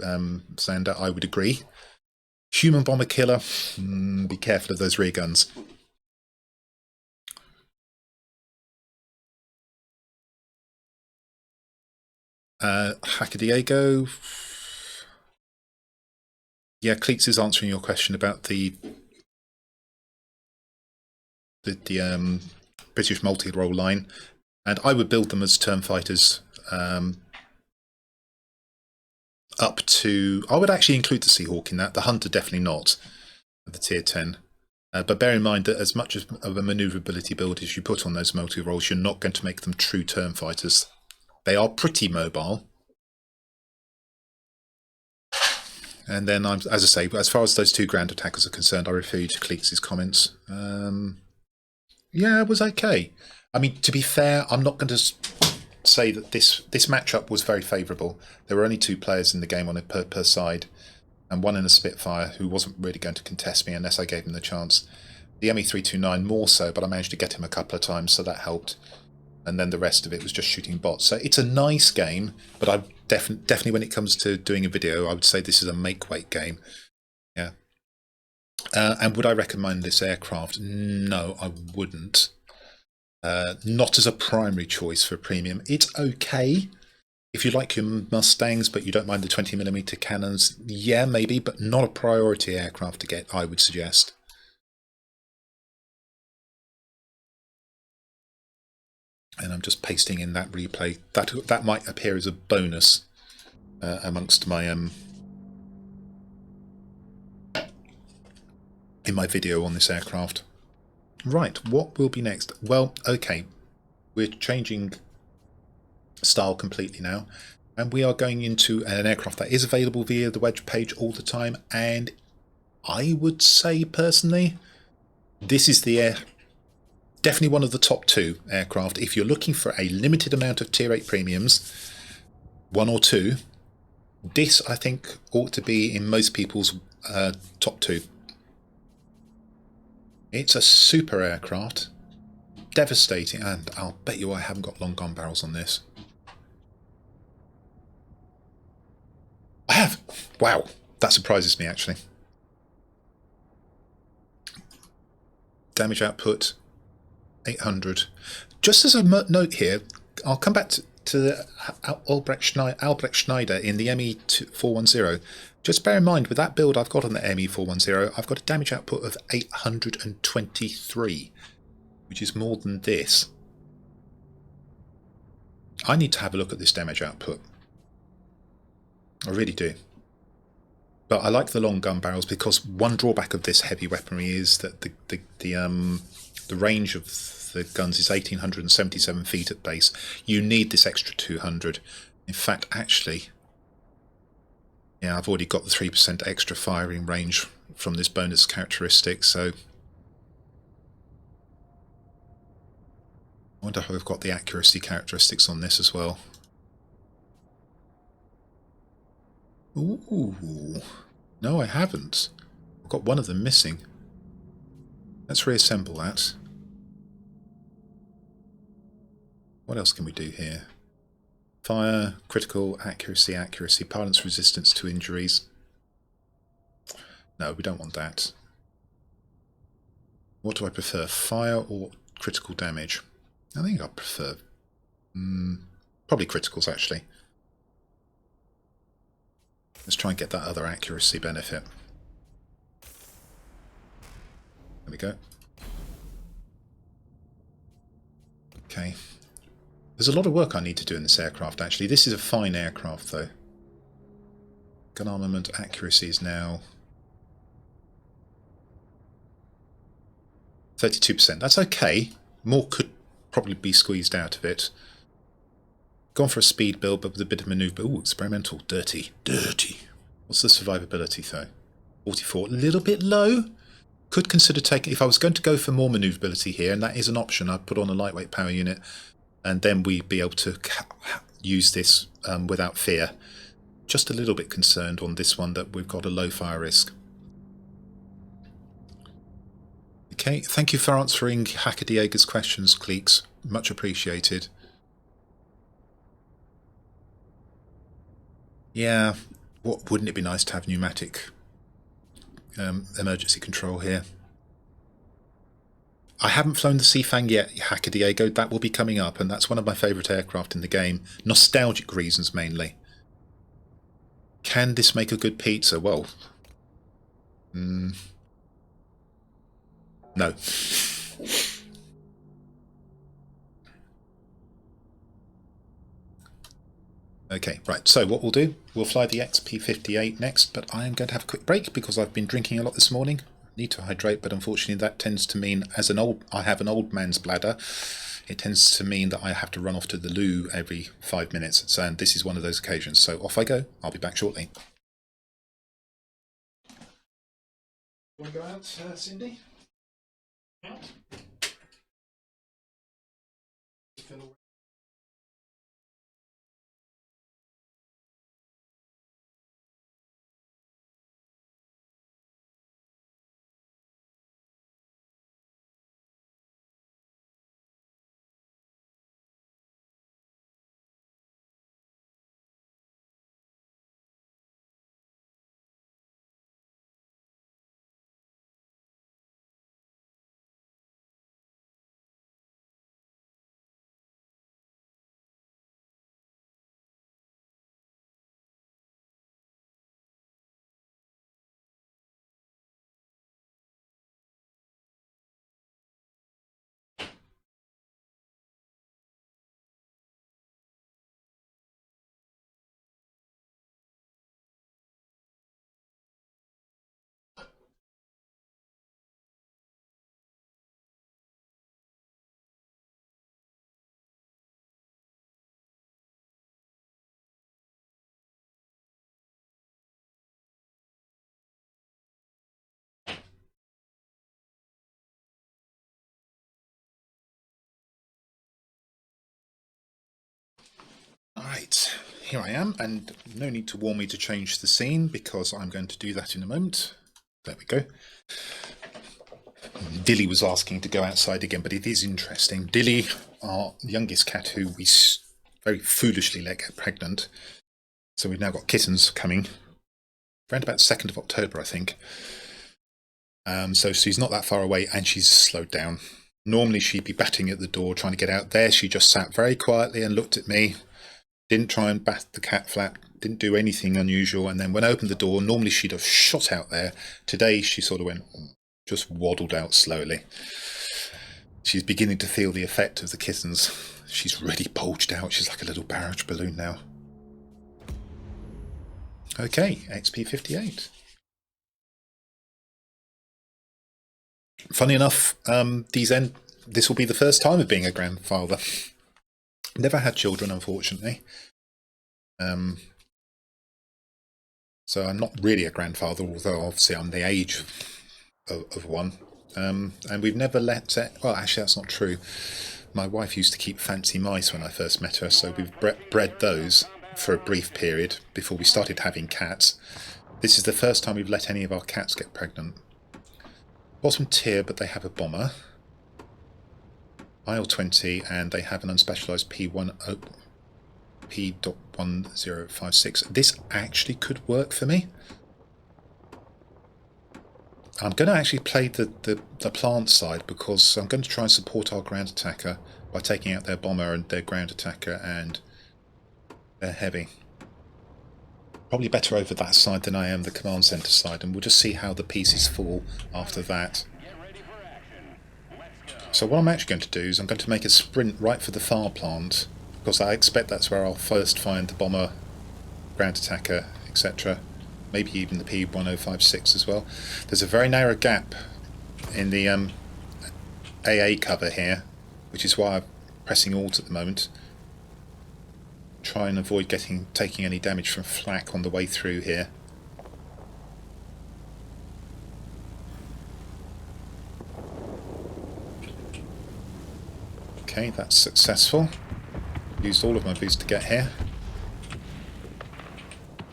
Xander, I would agree. Human bomber killer. Be careful of those rear guns. Hakadiego. Yeah, Cleeks is answering your question about the British multi-role line, and I would build them as term fighters up to. I would actually include the Seahawk in that. The Hunter definitely not, the tier 10. But bear in mind that as much of a manoeuvrability build as you put on those multi-roles, you're not going to make them true term fighters. They are pretty mobile. And then, as I say, as far as those two ground attackers are concerned, I refer you to Cleeks' comments. Yeah, it was okay. I mean, to be fair, I'm not going to say that this matchup was very favourable. There were only two players in the game on it per side, and one in a Spitfire who wasn't really going to contest me unless I gave him the chance. The ME-329 more so, but I managed to get him a couple of times, so that helped. And then the rest of it was just shooting bots. So it's a nice game, but I definitely when it comes to doing a video, I would say this is a make-weight game. Yeah. And would I recommend this aircraft? No, I wouldn't. Not as a primary choice for premium. It's okay if you like your Mustangs, but you don't mind the 20mm cannons. Yeah, maybe, but not a priority aircraft to get, I would suggest. And I'm just pasting in that replay. That might appear as a bonus amongst my in my video on this aircraft. Right, what will be next? Well, okay, we're changing style completely now, and we are going into an aircraft that is available via the web page all the time. And I would say personally, this is the definitely one of the top two aircraft. If you're looking for a limited amount of tier 8 premiums, one or two, this I think ought to be in most people's top two. It's a super aircraft, devastating, and I'll bet you I haven't got long gun barrels on this. I have! Wow, that surprises me actually. Damage output 800. Just as a note here, I'll come back to Albrecht Schneider in the ME-410. Just bear in mind, with that build I've got on the ME-410, I've got a damage output of 823, which is more than this. I need to have a look at this damage output. I really do. But I like the long gun barrels because one drawback of this heavy weaponry is that the range of the guns is 1,877 feet at base. You need this extra 200. In fact, actually, yeah, I've already got the 3% extra firing range from this bonus characteristic, so I wonder how I've got the accuracy characteristics on this as well. Ooh, no, I haven't. I've got one of them missing. Let's reassemble that. What else can we do here? Fire, critical, accuracy, pilot's resistance to injuries. No, we don't want that. What do I prefer, fire or critical damage? I think I prefer probably criticals, actually. Let's try and get that other accuracy benefit. There we go. Okay. There's a lot of work I need to do in this aircraft, actually. This is a fine aircraft, though. Gun armament accuracy is now 32%. That's okay. More could probably be squeezed out of it. Gone for a speed build, but with a bit of manoeuvre. Ooh, experimental. Dirty. Dirty. What's the survivability, though? 44. A little bit low. Could consider taking... If I was going to go for more manoeuvrability here, and that is an option, I'd put on a lightweight power unit, and then we'd be able to use this without fear. Just a little bit concerned on this one that we've got a low fire risk. Okay, thank you for answering Hacker Diego's questions, Cleeks. Much appreciated. Yeah, wouldn't it be nice to have pneumatic emergency control here? I haven't flown the Seafang yet, Hacker Diego. That will be coming up, and that's one of my favourite aircraft in the game. Nostalgic reasons, mainly. Can this make a good pizza? Well, no. Okay, right, so what we'll do, we'll fly the XP-58 next, but I am going to have a quick break because I've been drinking a lot this morning. I need to hydrate, but unfortunately that tends to mean, I have an old man's bladder, it tends to mean that I have to run off to the loo every 5 minutes, so, and this is one of those occasions. So off I go, I'll be back shortly. Want to go out, Cindy? Out? Alright, here I am, and no need to warn me to change the scene because I'm going to do that in a moment. There we go. Dilly was asking to go outside again, but it is interesting. Dilly, our youngest cat, who we very foolishly let get pregnant, so we've now got kittens coming around about 2nd of October, I think. So she's not that far away, and she's slowed down. Normally she'd be batting at the door trying to get out there. She just sat very quietly and looked at me. Didn't try and bat the cat flap, didn't do anything unusual, and then when I opened the door, normally she'd have shot out there. Today she sort of went, just waddled out slowly. She's beginning to feel the effect of the kittens. She's really bulged out, she's like a little barrage balloon now. Okay, XP-58. Funny enough, this will be the first time of being a grandfather. Never had children, unfortunately. So I'm not really a grandfather, although obviously I'm the age of one. And we've never let... well, actually, that's not true. My wife used to keep fancy mice when I first met her, so we've bred those for a brief period before we started having cats. This is the first time we've let any of our cats get pregnant. Bottom tier, but they have a bomber. IL-20, and they have an unspecialised P.1056. This actually could work for me. I'm going to actually play the plant side because I'm going to try and support our ground attacker by taking out their bomber and their ground attacker and their heavy. Probably better over that side than I am the command centre side, and we'll just see how the pieces fall after that. So what I'm actually going to do is I'm going to make a sprint right for the far plant, because I expect that's where I'll first find the bomber, ground attacker, etc. Maybe even the P1056 as well. There's a very narrow gap in the AA cover here, which is why I'm pressing Alt at the moment. Try and avoid taking any damage from flak on the way through here. Okay, that's successful. Used all of my boost to get here.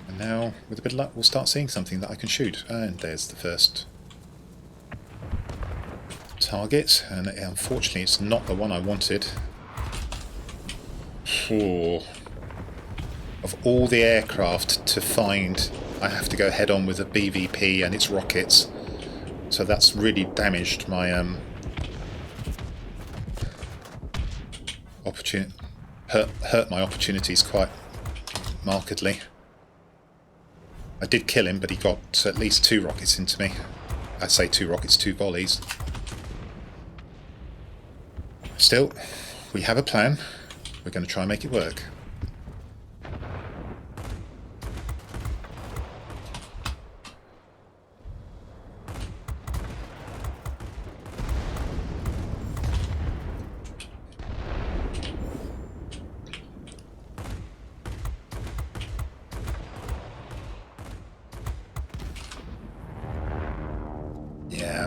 And now, with a bit of luck, we'll start seeing something that I can shoot. And there's the first target, and unfortunately it's not the one I wanted. Oh. Of all the aircraft to find, I have to go head on with a BVP and its rockets. So that's really damaged my hurt my opportunities quite markedly. I did kill him, but he got at least 2 rockets into me. I say 2 rockets, 2 volleys. Still, we have a plan. We're going to try and make it work.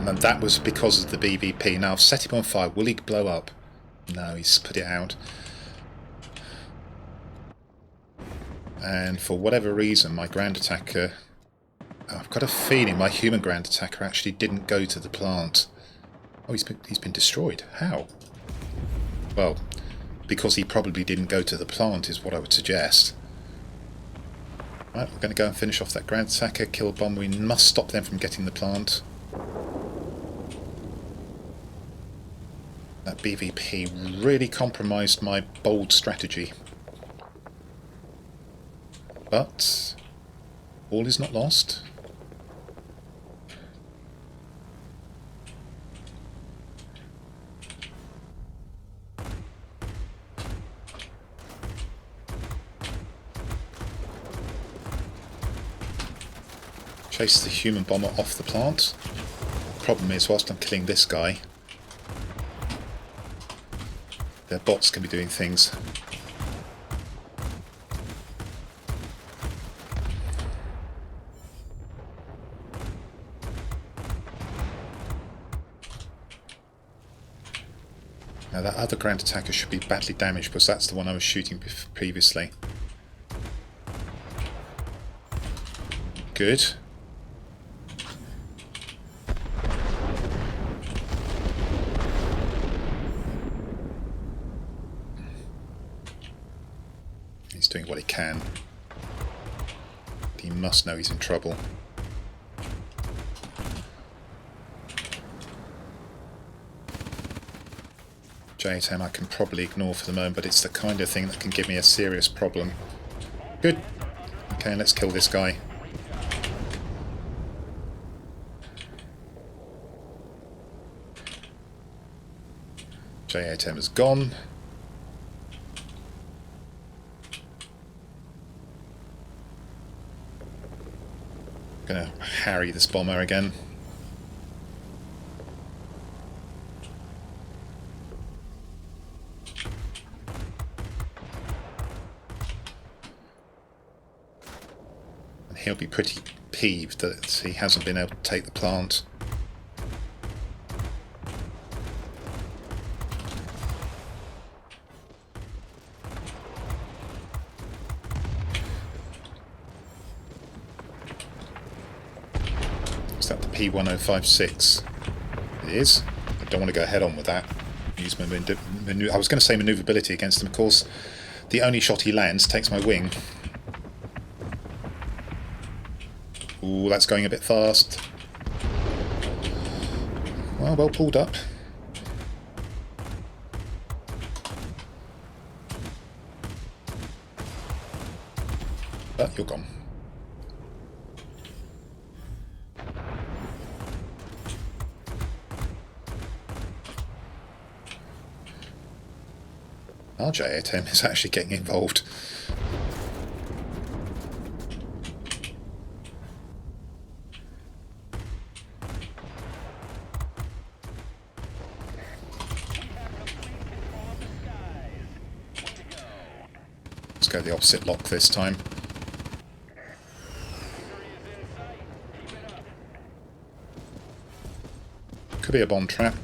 And that was because of the BVP. Now I've set him on fire. Will he blow up? No, he's put it out. And for whatever reason, my ground attacker... I've got a feeling my human ground attacker actually didn't go to the plant. Oh, he's been destroyed. How? Well, because he probably didn't go to the plant is what I would suggest. Right, we're going to go and finish off that ground attacker, kill a bomb. We must stop them from getting the plant. That BVP really compromised my bold strategy. But all is not lost. Chase the human bomber off the plant. Problem is, whilst I'm killing this guy, their bots can be doing things. Now that other ground attacker should be badly damaged because that's the one I was shooting previously. Good. He's doing what he can. He must know he's in trouble. J8M I can probably ignore for the moment, but it's the kind of thing that can give me a serious problem. Good. Okay, let's kill this guy. J8M is gone. Gonna harry this bomber again. And he'll be pretty peeved that he hasn't been able to take the plant. Is that the P1056? It is. I don't want to go head on with that. Use my I was going to say maneuverability against him. Of course, the only shot he lands takes my wing. Ooh, that's going a bit fast. Oh, well pulled up. But you're gone. RJ-ATM is actually getting involved. Let's go the opposite lock this time. Could be a bomb trap.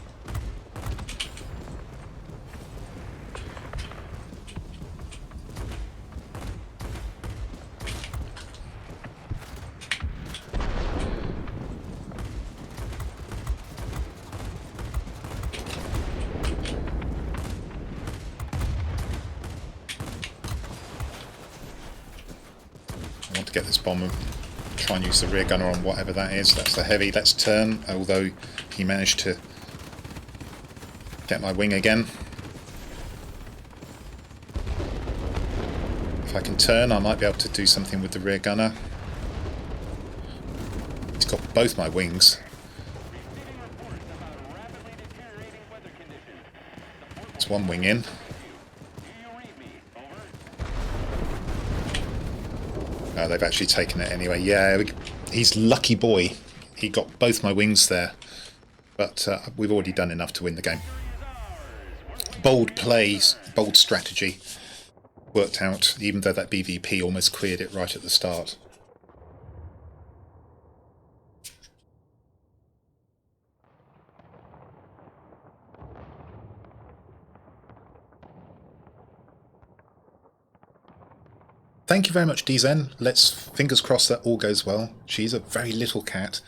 I want to get this bomb and try and use the rear gunner on whatever that is. That's the heavy. Let's turn, although he managed to get my wing again. If I can turn, I might be able to do something with the rear gunner. He's got both my wings. It's one wing in. Oh, they've actually taken it anyway. Yeah, he's lucky boy. He got both my wings there. But we've already done enough to win the game. Bold plays, bold strategy. Worked out, even though that BVP almost cleared it right at the start. Thank you very much, DZen. Let's fingers crossed that all goes well. She's a very little cat.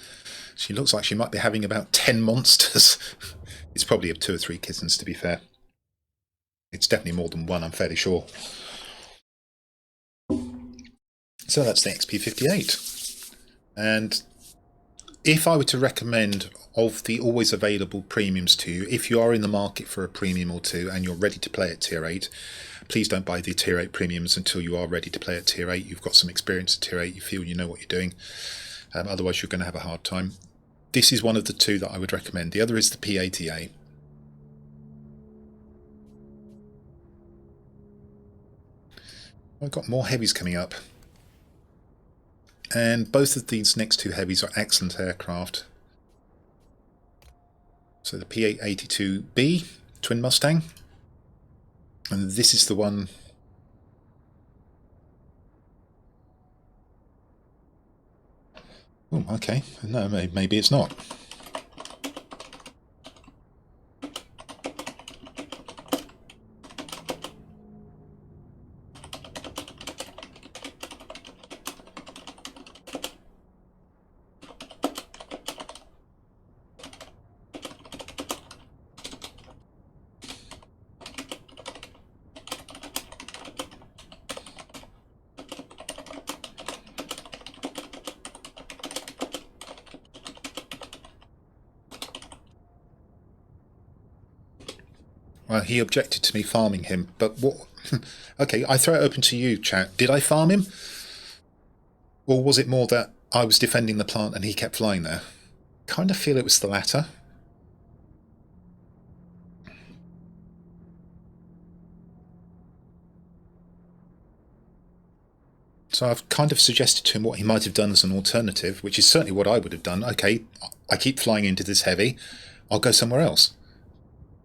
She looks like she might be having about 10 monsters. It's probably 2 or 3 kittens, to be fair. It's definitely more than 1, I'm fairly sure. So that's the XP58. And if I were to recommend of the always available premiums to you, if you are in the market for a premium or two and you're ready to play at tier 8, please don't buy the tier 8 premiums until you are ready to play at tier 8. You've got some experience at tier 8, you feel you know what you're doing. Otherwise you're going to have a hard time. This is one of the 2 that I would recommend. The other is the P80A. I've got more heavies coming up. And both of these next 2 heavies are excellent aircraft. So the P-82B, Twin Mustang. And this is the one... Oh, okay. No, maybe it's not. Well, he objected to me farming him, but what... Okay, I throw it open to you, chat. Did I farm him? Or was it more that I was defending the plant and he kept flying there? Kind of feel it was the latter. So I've kind of suggested to him what he might have done as an alternative, which is certainly what I would have done. Okay, I keep flying into this heavy, I'll go somewhere else.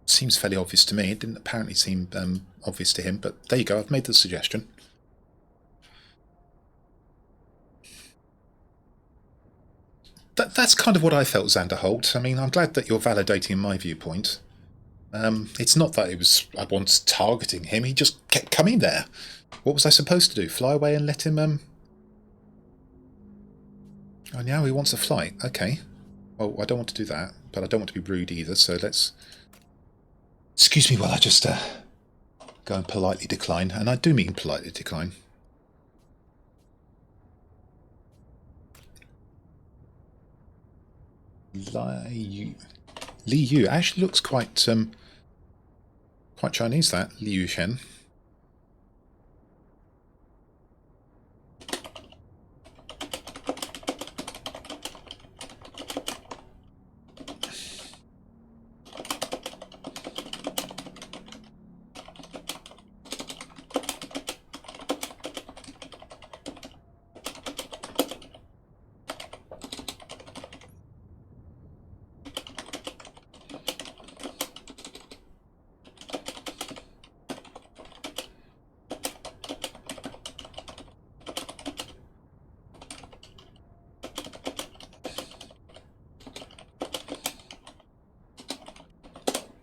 Seems fairly obvious to me. It didn't apparently seem obvious to him, but there you go, I've made the suggestion. That's kind of what I felt, Xander Holt. I mean, I'm glad that you're validating my viewpoint. It's not that it was I was targeting him, he just kept coming there. What was I supposed to do? Fly away and let him... Oh, now he wants a flight. Okay. Well, I don't want to do that, but I don't want to be rude either, so let's... Excuse me while I just go and politely decline, and I do mean politely decline. Li Yu actually looks quite quite Chinese, that Ilyushin.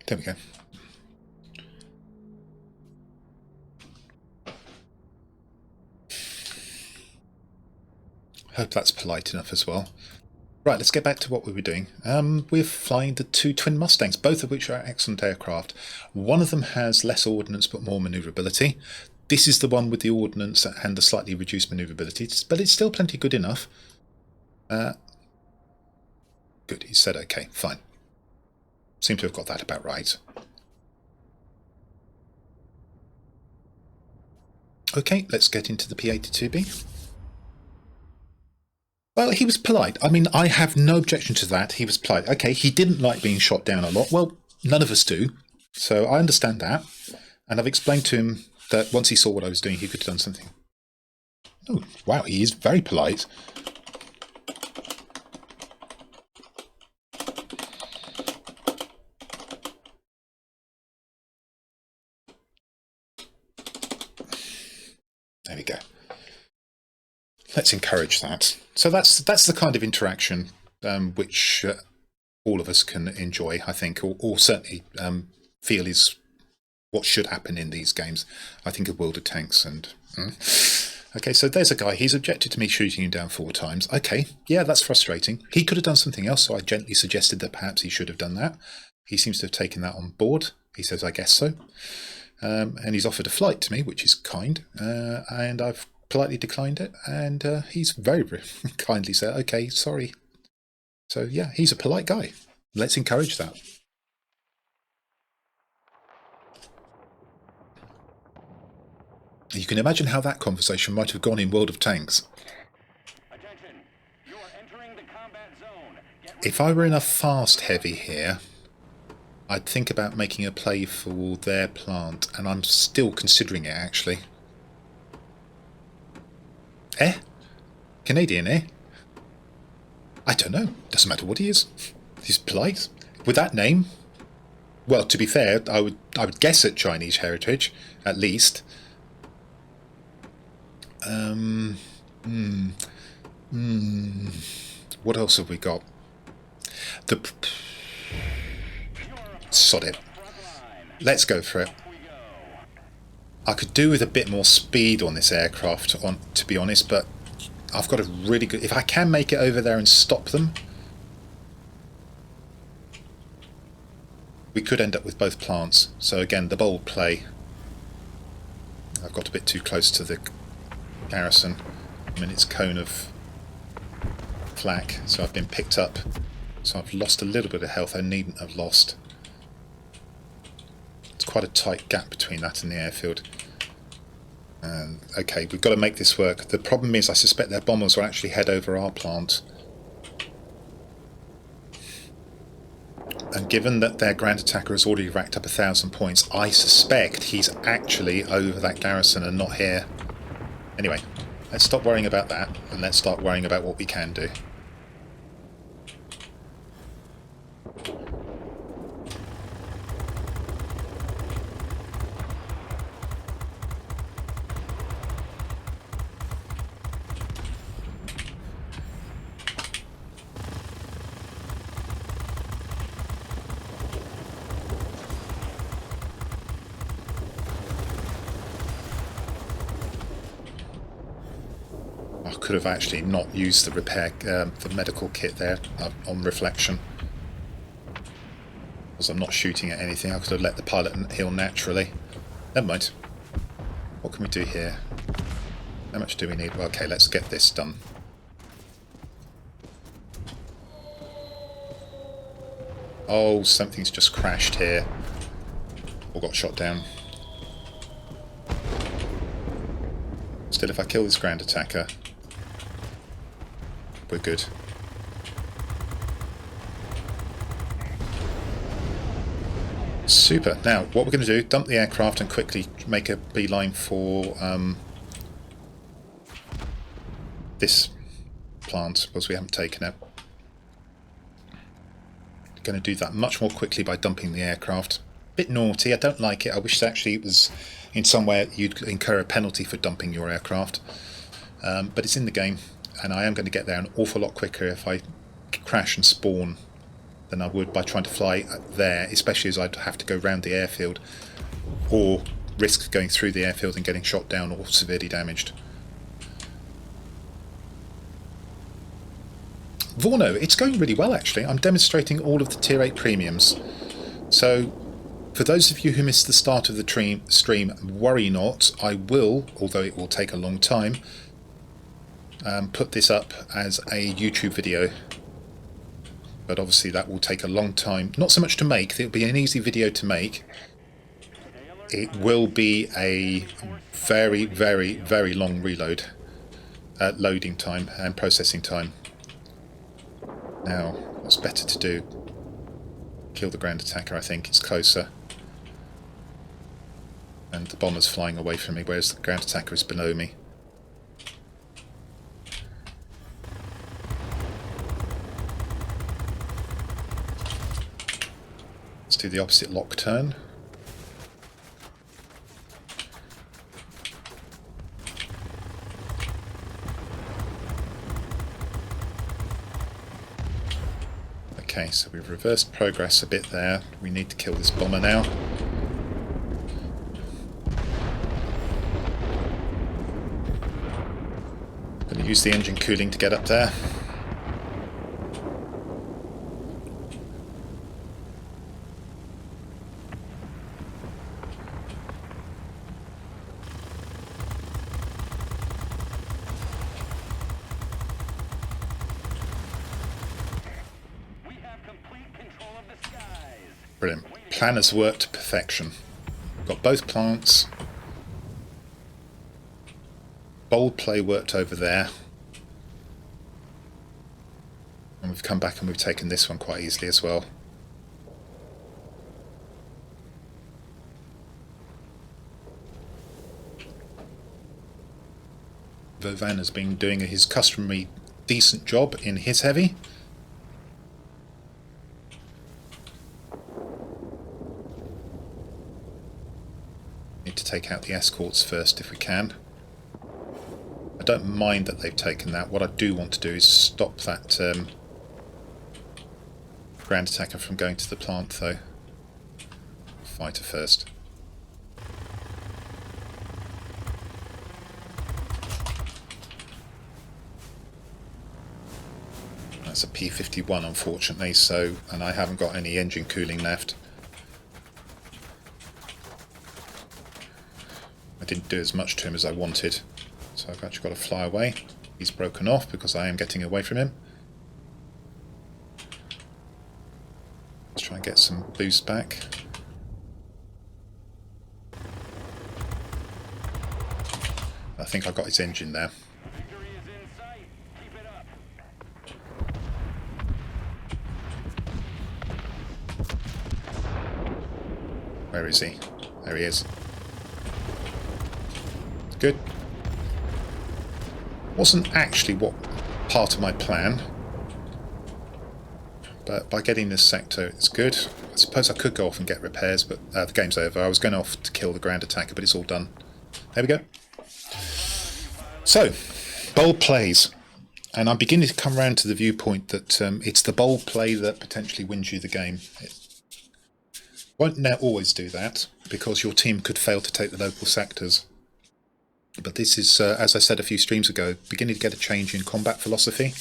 There we go. Hope that's polite enough as well. Right, let's get back to what we were doing. We're flying the two twin Mustangs, both of which are excellent aircraft. One of them has less ordnance but more manoeuvrability. This is the one with the ordnance and the slightly reduced manoeuvrability, but it's still plenty good enough. Good, he said okay, fine. Seem to have got that about right. Okay, let's get into the P-82B. Well, he was polite. I mean, I have no objection to that. He was polite. Okay, he didn't like being shot down a lot. Well, none of us do. So I understand that. And I've explained to him that once he saw what I was doing, he could have done something. Oh, wow, he is very polite. There we go. Let's encourage that. So that's the kind of interaction which all of us can enjoy, I think, or certainly feel is what should happen in these games. I think of World of Tanks and... Okay, so there's a guy. He's objected to me shooting him down 4 times. Okay, yeah, that's frustrating. He could have done something else, so I gently suggested that perhaps he should have done that. He seems to have taken that on board. He says, I guess so. And he's offered a flight to me, which is kind, and I've politely declined it, and he's very, very kindly said, okay, sorry. So yeah, he's a polite guy. Let's encourage that. You can imagine how that conversation might have gone in World of Tanks. Attention. You are entering the combat zone. If I were in a fast heavy here, I'd think about making a play for their plant, and I'm still considering it, actually. Eh? Canadian, eh? I don't know. Doesn't matter what he is. He's polite. With that name, well, to be fair, I would guess at Chinese heritage, at least. What else have we got? Sod it. Let's go for it. I could do with a bit more speed on this aircraft, to be honest, but I've got a really good... If I can make it over there and stop them, we could end up with both plants. So again, the bold play. I've got a bit too close to the garrison. I'm in its cone of flak, so I've been picked up. So I've lost a little bit of health I needn't have lost. It's quite a tight gap between that and the airfield. Okay, we've got to make this work. The problem is I suspect their bombers will actually head over our plant. And given that their ground attacker has already racked up 1,000 points, I suspect he's actually over that garrison and not here. Anyway, let's stop worrying about that and let's start worrying about what we can do. Could have actually not used the repair, the medical kit there on reflection, because I'm not shooting at anything. I could have let the pilot heal naturally. Never mind. What can we do here? How much do we need? Well, okay, let's get this done. Oh, something's just crashed here. Or got shot down. Still, if I kill this ground attacker, we're good. Super. Now, what we're going to do, dump the aircraft and quickly make a beeline for this plant, because we haven't taken it. Going to do that much more quickly by dumping the aircraft. Bit naughty, I don't like it. I wish actually it was in somewhere you'd incur a penalty for dumping your aircraft. But it's in the game, and I am going to get there an awful lot quicker if I crash and spawn than I would by trying to fly there, especially as I'd have to go round the airfield or risk going through the airfield and getting shot down or severely damaged. Vorno, it's going really well actually. I'm demonstrating all of the Tier 8 premiums. So for those of you who missed the start of the stream, worry not. I will, although it will take a long time, put this up as a YouTube video. But obviously that will take a long time. Not so much to make, it'll be an easy video to make. It will be a very, very, very long reload, loading time and processing time. Now, what's better to do? Kill the ground attacker, I think. It's closer. And the bomber's flying away from me, whereas the ground attacker is below me. Let's do the opposite lock turn. Okay, so we've reversed progress a bit there. We need to kill this bomber now. Going to use the engine cooling to get up there. Brilliant. Plan has worked to perfection. We've got both plants. Bold play worked over there. And we've come back and we've taken this one quite easily as well. Vovan has been doing his customary decent job in his heavy. Need to take out the escorts first if we can. I don't mind that they've taken that. What I do want to do is stop that ground attacker from going to the plant though. Fighter first. That's a P-51 unfortunately, so, and I haven't got any engine cooling left. I didn't do as much to him as I wanted, so I've actually got to fly away. He's broken off because I am getting away from him. Let's try and get some boost back. I think I got his engine there. Where is he? There he is. Good. Wasn't actually what part of my plan, but by getting this sector it's good. I suppose I could go off and get repairs, but the game's over. I was going off to kill the ground attacker, but it's all done. There we go. So, bold plays. And I'm beginning to come around to the viewpoint that it's the bold play that potentially wins you the game. It won't always do that, because your team could fail to take the local sectors. But this is, as I said a few streams ago, beginning to get a change in combat philosophy.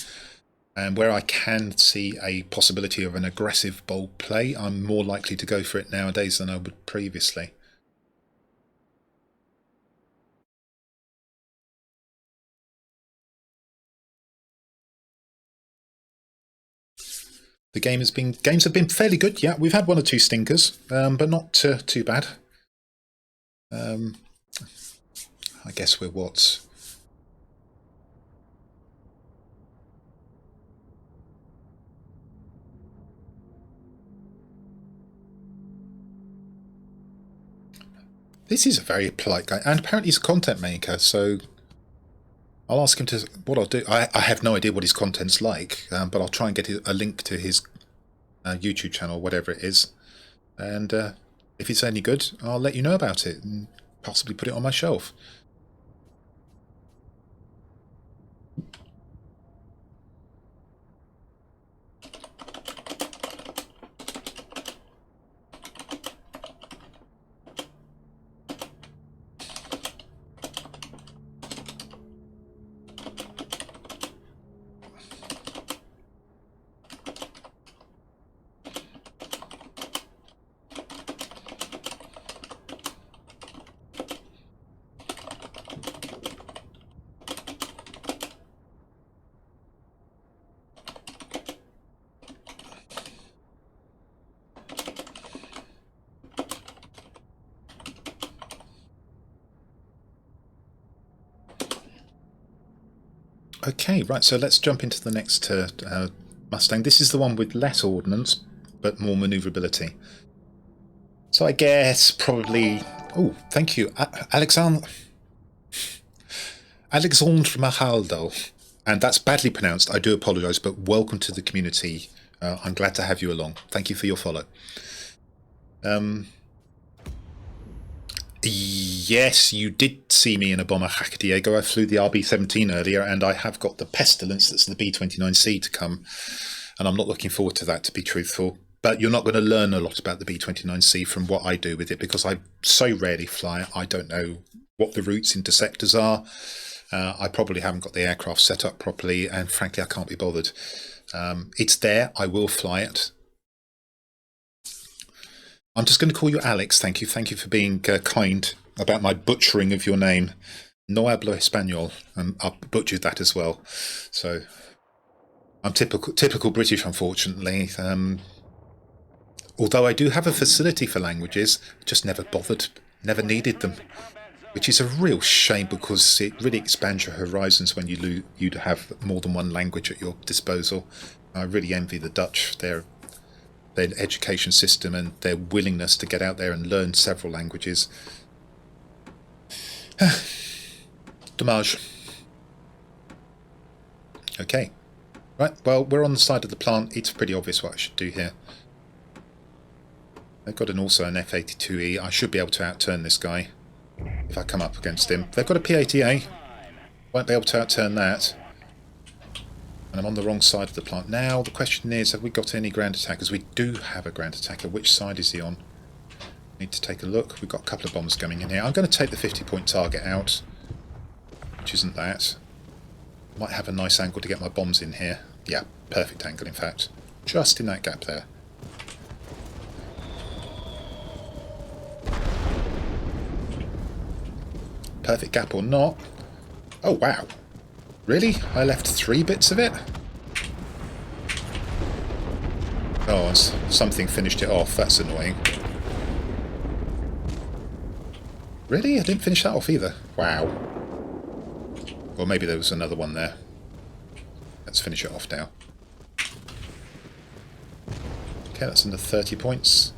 And where I can see a possibility of an aggressive, bold play, I'm more likely to go for it nowadays than I would previously. The games have been fairly good. Yeah, we've had one or two stinkers, but not too bad. I guess we're what? This is a very polite guy, and apparently he's a content maker, so I'll ask him to... What I'll do... I have no idea what his content's like, but I'll try and get a link to his YouTube channel, whatever it is, and if it's any good, I'll let you know about it, and possibly put it on my shelf. Okay, right, so let's jump into the next Mustang. This is the one with less ordnance, but more manoeuvrability. So I guess probably... Oh, thank you. Alexandre Mahaldo. And that's badly pronounced, I do apologise, but welcome to the community. I'm glad to have you along. Thank you for your follow. Yes, you did see me in a bomber Hacker Diego. I flew the RB-17 earlier, and I have got the Pestilence, that's the B-29C, to come. And I'm not looking forward to that, to be truthful. But you're not going to learn a lot about the B-29C from what I do with it, because I so rarely fly it. I don't know what the routes into sectors are. I probably haven't got the aircraft set up properly, and frankly, I can't be bothered. It's there. I will fly it. I'm just going to call you Alex, thank you. Thank you for being kind about my butchering of your name. No hablo español. I butchered that as well. So I'm typical British, unfortunately. Although I do have a facility for languages, just never bothered, never needed them. Which is a real shame, because it really expands your horizons when you have more than one language at your disposal. I really envy the Dutch. Their education system and their willingness to get out there and learn several languages. Dommage. Okay. Right, well, we're on the side of the plant. It's pretty obvious what I should do here. They've got also an F-82E. I should be able to outturn this guy if I come up against him. They've got a P-80A. Won't be able to outturn that. And I'm on the wrong side of the plant. Now, the question is, have we got any ground attackers? We do have a ground attacker. Which side is he on? Need to take a look. We've got a couple of bombs coming in here. I'm going to take the 50-point target out, which isn't that. Might have a nice angle to get my bombs in here. Yeah, perfect angle, in fact. Just in that gap there. Perfect gap or not. Oh, wow. Really? I left 3 bits of it? Oh, something finished it off. That's annoying. Really? I didn't finish that off either. Wow. Or maybe there was another one there. Let's finish it off now. Okay, that's under 30 points.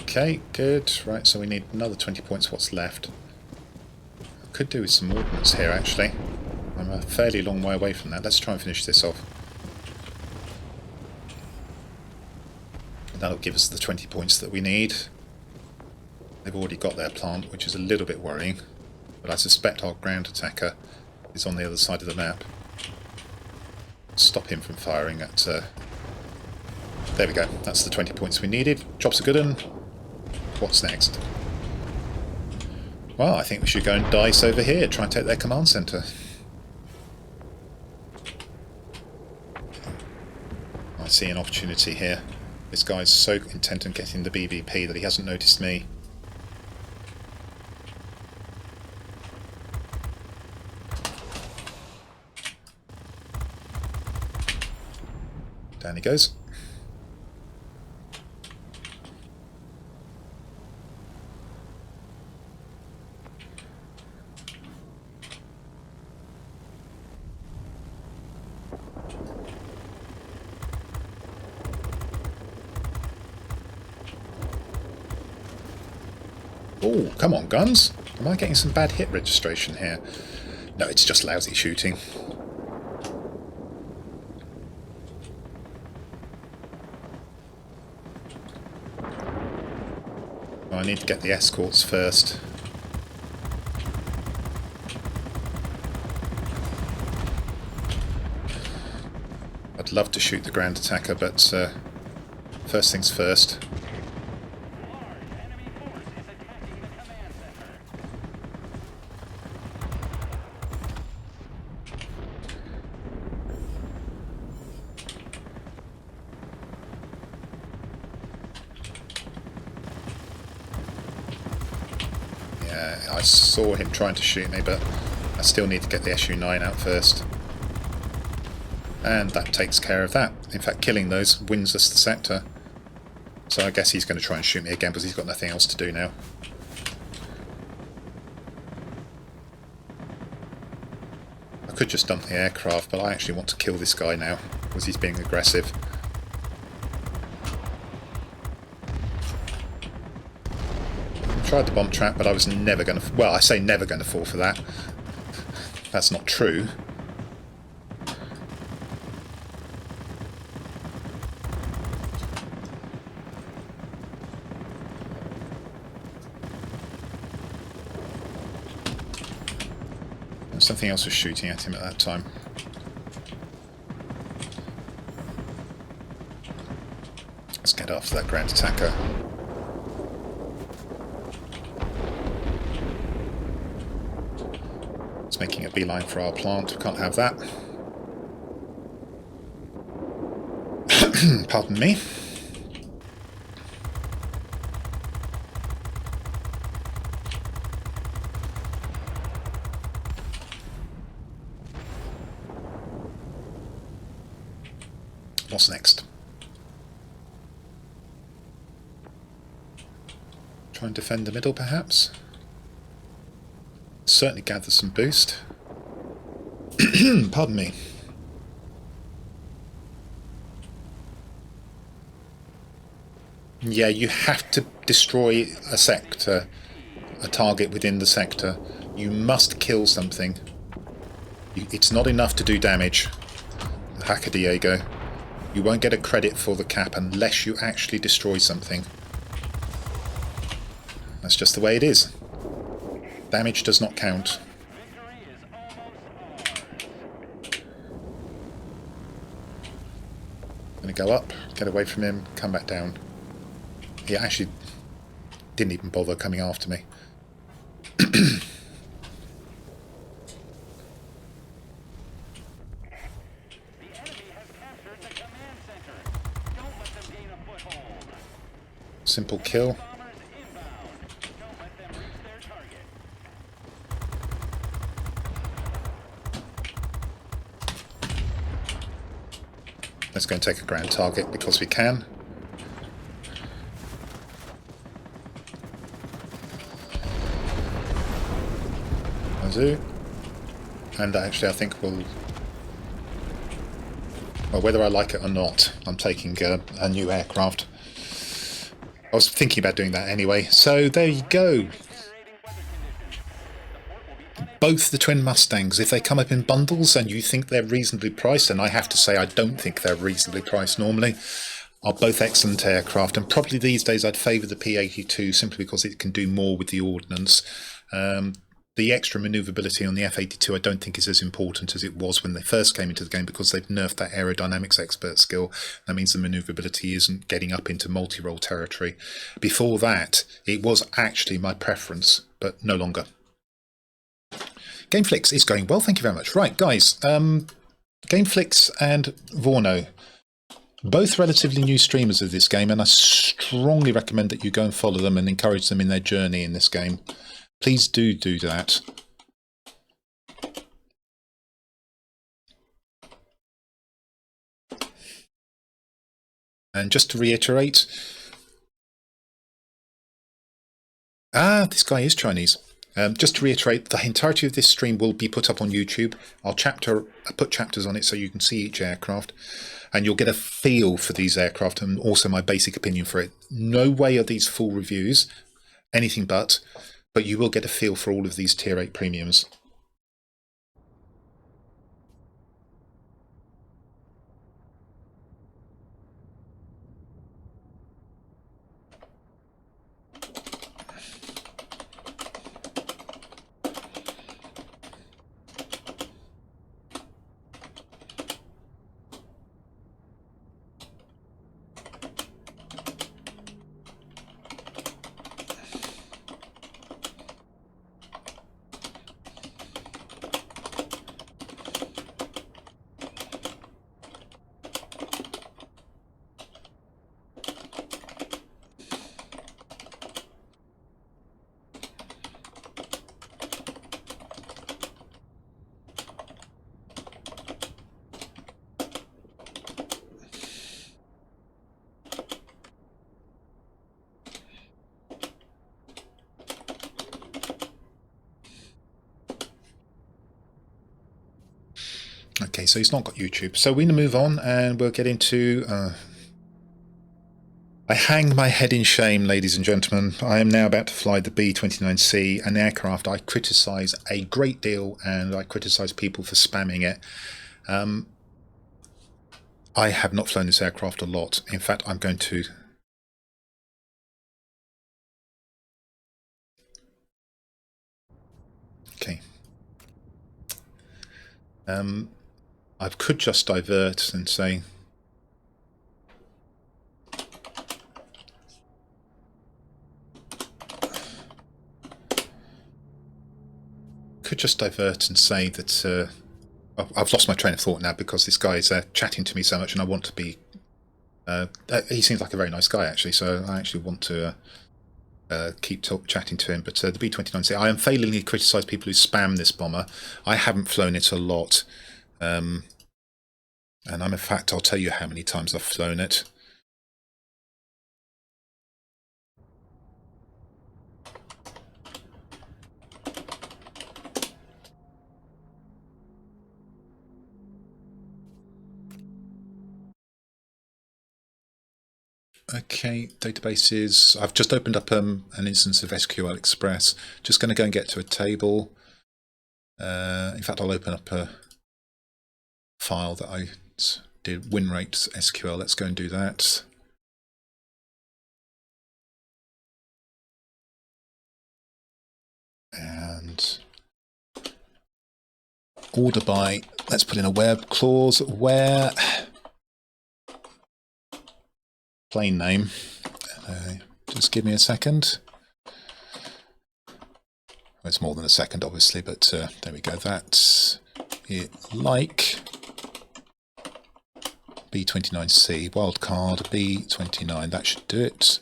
Okay, good. Right, so we need another 20 points. What's left? I could do with some ordnance here, actually. I'm a fairly long way away from that. Let's try and finish this off. That'll give us the 20 points that we need. They've already got their plant, which is a little bit worrying. But I suspect our ground attacker is on the other side of the map. Stop him from firing at... There we go. That's the 20 points we needed. Job's a good one. What's next? Well, I think we should go and dice over here, try and take their command centre. see an opportunity here. This guy's so intent on getting the BVP that he hasn't noticed me. Down he goes. Oh, come on, guns! Am I getting some bad hit registration here? No, it's just lousy shooting. I need to get the escorts first. I'd love to shoot the ground attacker, but first things first. I saw him trying to shoot me, but I still need to get the Su-9 out first. And that takes care of that. In fact, killing those wins us the sector. So I guess he's going to try and shoot me again because he's got nothing else to do now. I could just dump the aircraft, but I actually want to kill this guy now because he's being aggressive. Tried the bomb trap, but I was never going to... Well, I say never going to fall for that. That's not true. Something else was shooting at him at that time. Let's get after that ground attacker. Making a beeline for our plant. We can't have that. Pardon me. What's next? Try and defend the middle, perhaps? Certainly gather some boost. Pardon me. Yeah, you have to destroy a sector, a target within the sector. You must kill something. It's not enough to do damage. Hacker Diego. You won't get a credit for the cap unless you actually destroy something. That's just the way it is. Damage does not count. Gonna go up, get away from him, come back down. He actually didn't even bother coming after me. Simple kill. Let's go and take a ground target because we can. I do. And actually I think we'll... Well, whether I like it or not, I'm taking a new aircraft. I was thinking about doing that anyway. So there you go. Both the twin Mustangs, if they come up in bundles and you think they're reasonably priced, and I have to say I don't think they're reasonably priced normally, are both excellent aircraft. And probably these days I'd favour the P-82 simply because it can do more with the ordnance. The extra manoeuvrability on the F-82 I don't think is as important as it was when they first came into the game because they've nerfed that aerodynamics expert skill. That means the manoeuvrability isn't getting up into multi-role territory. Before that, it was actually my preference, but no longer. Gameflix is going well, thank you very much. Right, guys, Gameflix and Vorno. Both relatively new streamers of this game, and I strongly recommend that you go and follow them and encourage them in their journey in this game. Please do that. And just to reiterate, this guy is Chinese. Just to reiterate, the entirety of this stream will be put up on YouTube. I'll put chapters on it so you can see each aircraft, and you'll get a feel for these aircraft and also my basic opinion for it. No way are these full reviews, anything but you will get a feel for all of these Tier 8 premiums. Okay, so he's not got YouTube. So we're going to move on and we'll get into... I hang my head in shame, ladies and gentlemen. I am now about to fly the B-29C, an aircraft I criticise a great deal, and I criticise people for spamming it. I have not flown this aircraft a lot. In fact, I'm going to... Okay. I could just divert and say... that I've lost my train of thought now because this guy is chatting to me so much, and I want to be... he seems like a very nice guy, actually, so I actually want to keep chatting to him. But the B-29C, I unfailingly criticise people who spam this bomber. I haven't flown it a lot. And in fact, I'll tell you how many times I've flown it. Okay, databases. I've just opened up an instance of SQL Express. Just going to go and get to a table. In fact, I'll open up a file that I did, win rates SQL. Let's go and do that. And order by, let's put in a web clause where plane name. Just give me a second. Well, it's more than a second, obviously, but there we go. That's it. Like B-29C, wildcard B-29. That should do it.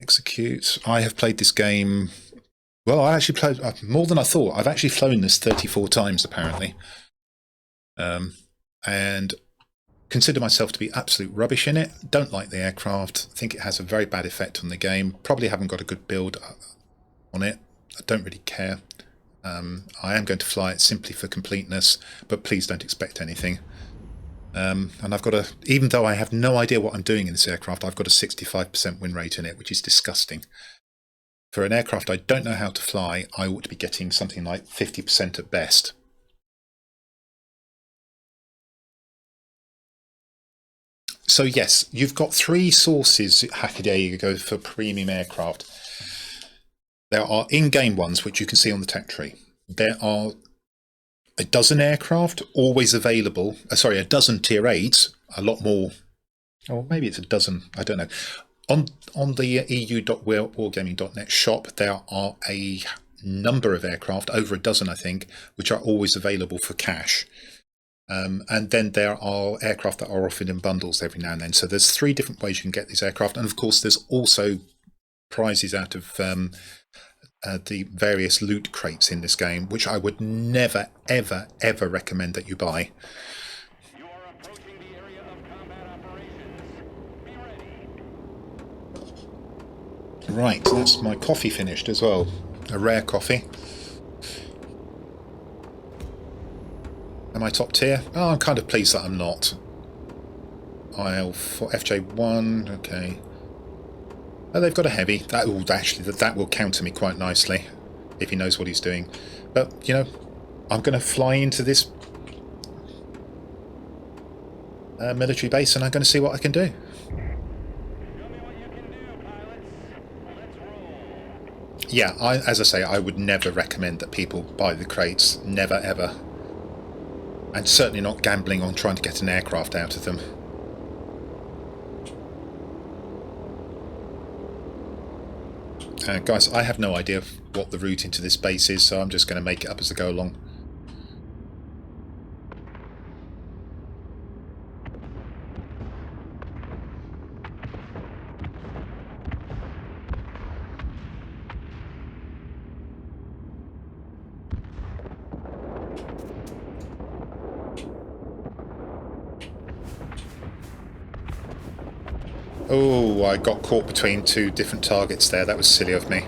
Execute. I have played this game. Well, I actually played more than I thought. I've actually flown this 34 times, apparently. And consider myself to be absolute rubbish in it. Don't like the aircraft. Think it has a very bad effect on the game. Probably haven't got a good build on it. I don't really care. I am going to fly it simply for completeness, but please don't expect anything. And I've got even though I have no idea what I'm doing in this aircraft, I've got a 65% win rate in it, which is disgusting. For an aircraft I don't know how to fly, I ought to be getting something like 50% at best. So yes, you've got three sources, Hackaday, you go for premium aircraft. There are in-game ones, which you can see on the tech tree. There are a dozen aircraft always available. Sorry, a dozen tier 8s, a lot more. Or maybe it's a dozen, I don't know. On the eu.wargaming.net shop, there are a number of aircraft, over a dozen I think, which are always available for cash. And then there are aircraft that are offered in bundles every now and then. So there's 3 different ways you can get these aircraft. And of course, there's also prizes out of the various loot crates in this game, which I would never, ever, ever recommend that you buy. You are approaching the area of combat operations. Be ready. Right, that's my coffee finished as well. A rare coffee. Am I top tier? Oh, I'm kind of pleased that I'm not. IL4, FJ1, okay. Oh, they've got a heavy. That will actually that will counter me quite nicely if he knows what he's doing. But you know, I'm going to fly into this military base, and I'm going to see what I can do. Show me what you can do, pilots. Let's roll. Yeah, as I say, I would never recommend that people buy the crates. Never, ever. And certainly not gambling on trying to get an aircraft out of them. Guys, I have no idea what the route into this base is, so I'm just going to make it up as I go along. Oh, I got caught between 2 different targets there. That was silly of me.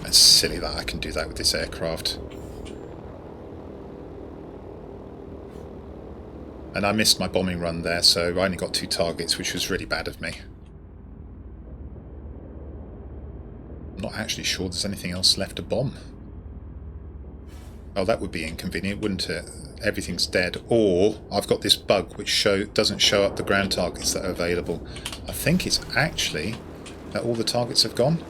It's silly that I can do that with this aircraft. And I missed my bombing run there, so I only got 2 targets, which was really bad of me. I'm not actually sure there's anything else left to bomb. Oh, that would be inconvenient, wouldn't it? Everything's dead. Or I've got this bug which doesn't show up the ground targets that are available. I think it's actually that all the targets have gone.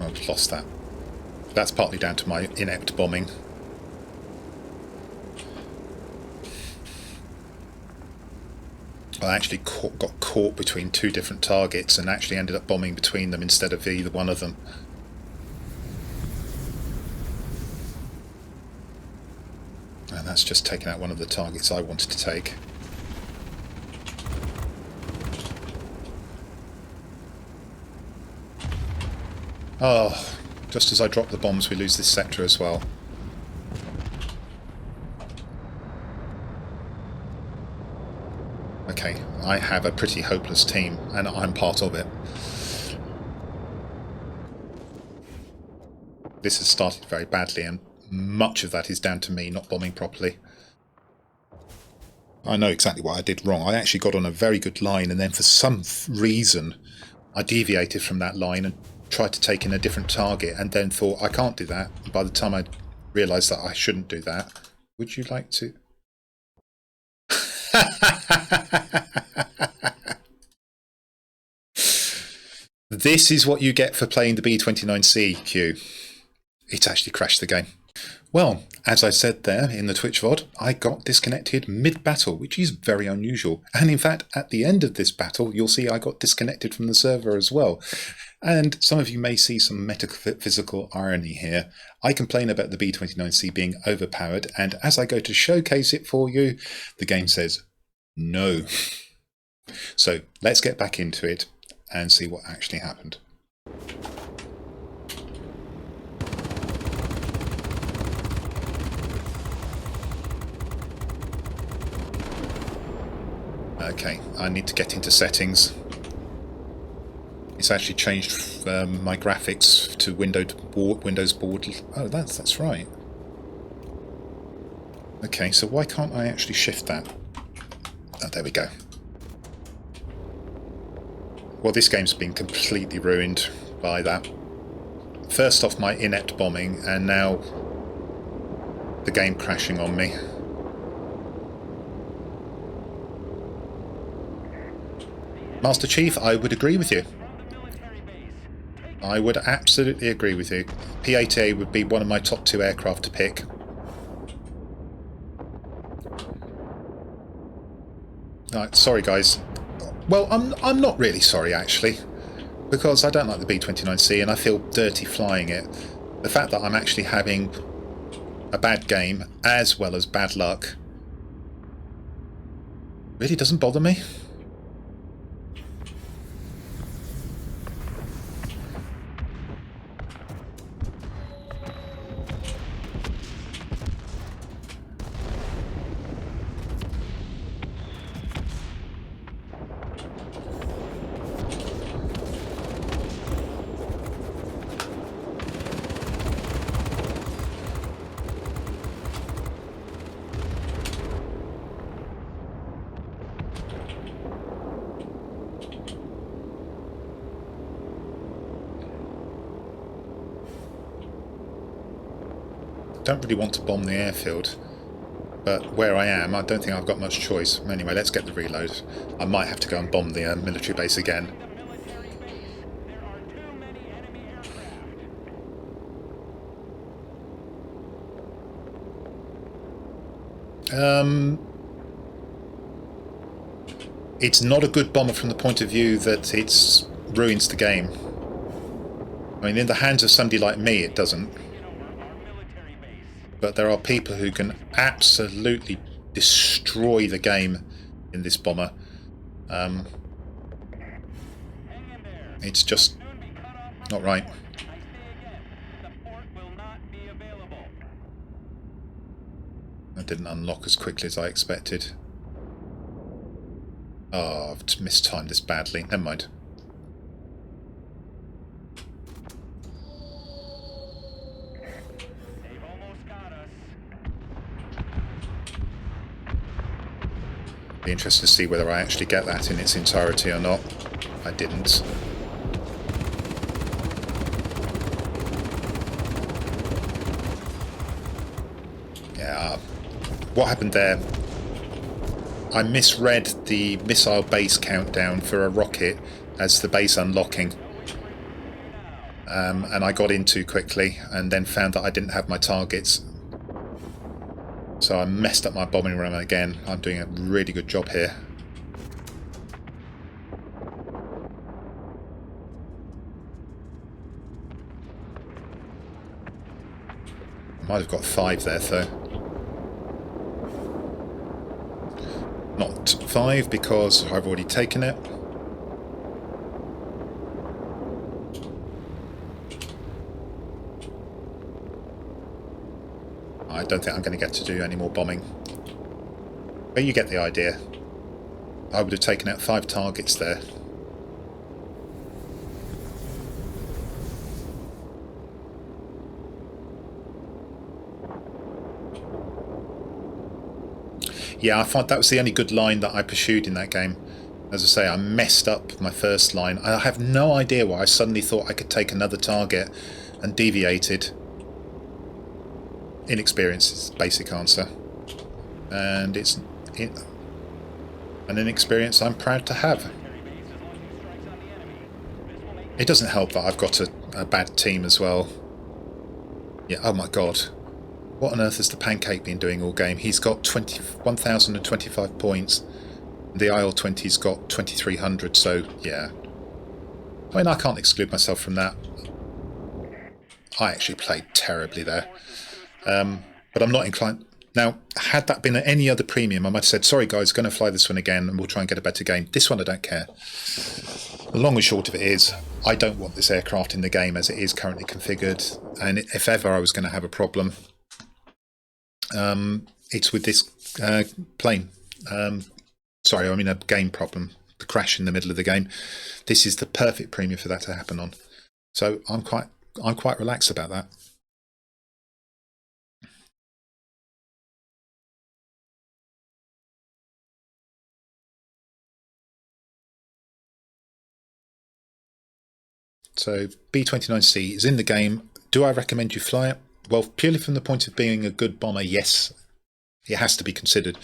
I've lost that. That's partly down to my inept bombing. I actually got caught between 2 different targets and actually ended up bombing between them instead of either one of them. And that's just taken out one of the targets I wanted to take. Oh, just as I drop the bombs, we lose this sector as well. Okay, I have a pretty hopeless team, and I'm part of it. This has started very badly, and much of that is down to me not bombing properly. I know exactly what I did wrong. I actually got on a very good line, and then for some reason I deviated from that line and tried to take in a different target, and then thought, I can't do that. And by the time I realised that I shouldn't do that, would you like to? This is what you get for playing the B-29C, Q. It actually crashed the game. Well, as I said there in the Twitch VOD, I got disconnected mid-battle, which is very unusual. And in fact, at the end of this battle, you'll see I got disconnected from the server as well. And some of you may see some metaphysical irony here. I complain about the B-29C being overpowered, and as I go to showcase it for you, the game says no. So let's get back into it and see what actually happened. Okay, I need to get into settings. It's actually changed my graphics to Windows board. Oh, that's right. Okay, so why can't I actually shift that? Oh, there we go. Well, this game's been completely ruined by that. First off, my inept bombing, and now the game crashing on me. Master Chief, I would agree with you. I would absolutely agree with you. P-8A would be one of my top 2 aircraft to pick. Right, sorry guys. Well, I'm not really sorry actually, because I don't like the B-29C and I feel dirty flying it. The fact that I'm actually having a bad game as well as bad luck really doesn't bother me. Don't really want to bomb the airfield, but where I am, I don't think I've got much choice. Anyway, let's get the reload. I might have to go and bomb the military base again. It's not a good bomber from the point of view that it ruins the game. I mean, in the hands of somebody like me, it doesn't. But there are people who can absolutely destroy the game in this bomber. It's just not right. That didn't unlock as quickly as I expected. Oh, I've just mistimed this badly. Never mind. Be interested to see whether I actually get that in its entirety or not. I didn't. Yeah. What happened there? I misread the missile base countdown for a rocket as the base unlocking. And I got in too quickly and then found that I didn't have my targets. So I messed up my bombing run again. I'm doing a really good job here. I might have got 5 there though. Not 5 because I've already taken it. I don't think I'm going to get to do any more bombing. But you get the idea. I would have taken out 5 targets there. Yeah, I thought that was the only good line that I pursued in that game. As I say, I messed up my first line. I have no idea why I suddenly thought I could take another target and deviated. Inexperience is the basic answer. And it's an inexperience I'm proud to have. It doesn't help that I've got a bad team as well. Yeah, oh my god. What on earth has the Pancake been doing all game? He's got 1,025 points. The IL-20's got 2,300, so yeah. I mean, I can't exclude myself from that. I actually played terribly there. But I'm not inclined... Now, had that been at any other premium, I might have said, sorry guys, going to fly this one again and we'll try and get a better game. This one I don't care. The long and short of it is, I don't want this aircraft in the game as it is currently configured. And if ever I was going to have a problem, it's with this plane. Sorry, I mean a game problem. The crash in the middle of the game. This is the perfect premium for that to happen on. So I'm quite relaxed about that. So B-29C is in the game. Do I recommend you fly it? Well, purely from the point of being a good bomber, yes. It has to be considered.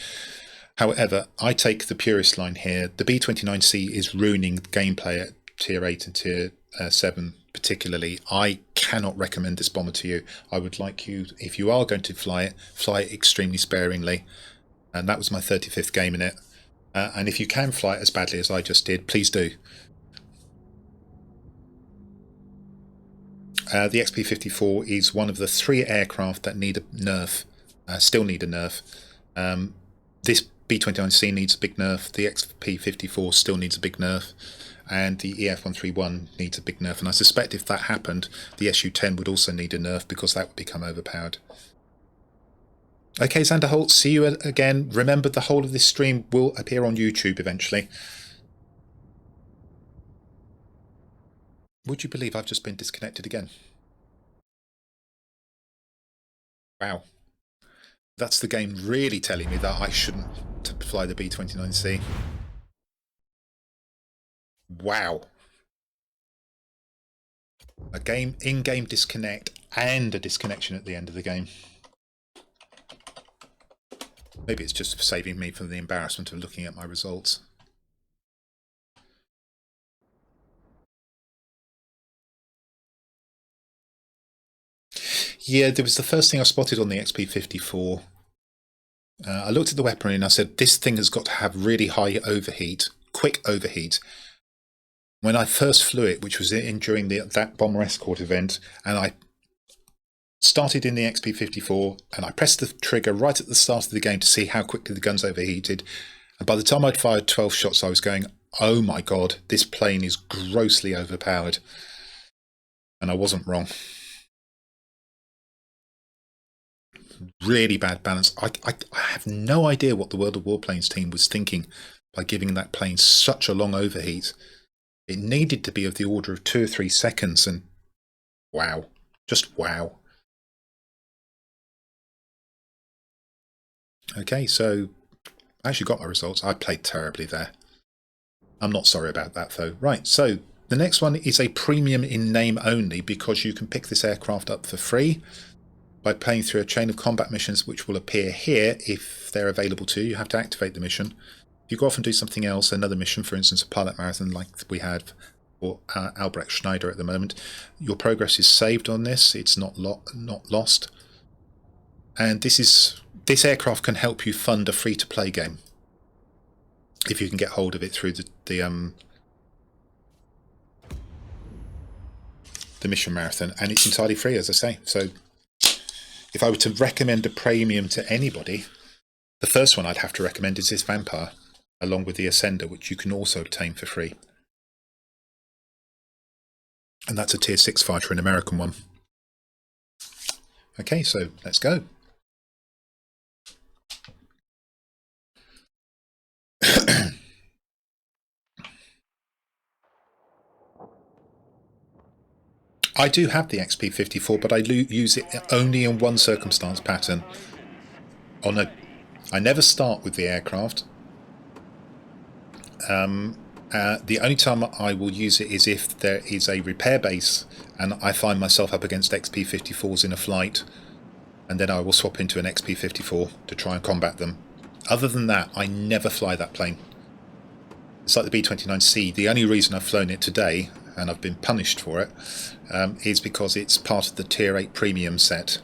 However, I take the purist line here. The B-29C is ruining gameplay at Tier 8 and Tier 7 particularly. I cannot recommend this bomber to you. I would like you, if you are going to fly it extremely sparingly. And that was my 35th game in it. And if you can fly it as badly as I just did, please do. The XP-54 is one of the 3 aircraft that need a nerf, still need a nerf. This B-29C needs a big nerf, the XP-54 still needs a big nerf, and the EF-131 needs a big nerf. And I suspect if that happened, the Su-10 would also need a nerf because that would become overpowered. Okay, Xander Holt, see you again. Remember, the whole of this stream will appear on YouTube eventually. Would you believe I've just been disconnected again? Wow. That's the game really telling me that I shouldn't fly the B-29C. Wow. A game in-game disconnect and a disconnection at the end of the game. Maybe it's just saving me from the embarrassment of looking at my results. Yeah, there was the first thing I spotted on the XP-54. I looked at the weaponry and I said, this thing has got to have really high overheat, quick overheat. When I first flew it, which was during that bomber escort event, and I started in the XP-54 and I pressed the trigger right at the start of the game to see how quickly the guns overheated. And by the time I'd fired 12 shots, I was going, oh my god, this plane is grossly overpowered. And I wasn't wrong. Really bad balance. I have no idea what the World of Warplanes team was thinking by giving that plane such a long overheat. It needed to be of the order of 2 or 3 seconds, and wow, just wow. Okay, so I actually got my results. I played terribly there. I'm not sorry about that though. Right, so the next one is a premium in name only, because you can pick this aircraft up for free by playing through a chain of combat missions which will appear here if they're available to you. You have to activate the mission. If you go off and do something else, another mission, for instance a pilot marathon like we had for Albrecht Schneider at the moment, your progress is saved on this. It's not lost. And this aircraft can help you fund a free-to-play game if you can get hold of it through the mission marathon, and it's entirely free, as I say. So if I were to recommend a premium to anybody, the first one I'd have to recommend is this Vampire, along with the Ascender, which you can also obtain for free. And that's a Tier 6 fighter, an American one. Okay, so let's go. I do have the XP-54, but I use it only in one circumstance pattern. I never start with the aircraft. The only time I will use it is if there is a repair base and I find myself up against XP-54s in a flight, and then I will swap into an XP-54 to try and combat them. Other than that, I never fly that plane. It's like the B-29C. The only reason I've flown it today, and I've been punished for it, is because it's part of the Tier 8 premium set.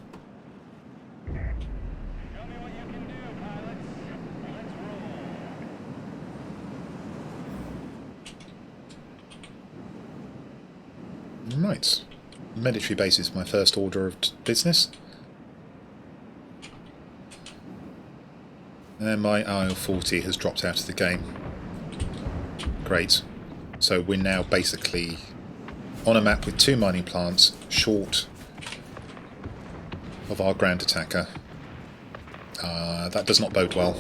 Show me what you can do, pilots. Let's roll. Right. Military base is my first order of business. And my IL-40 has dropped out of the game. Great. So we're now basically on a map with 2 mining plants, short of our ground attacker. That does not bode well.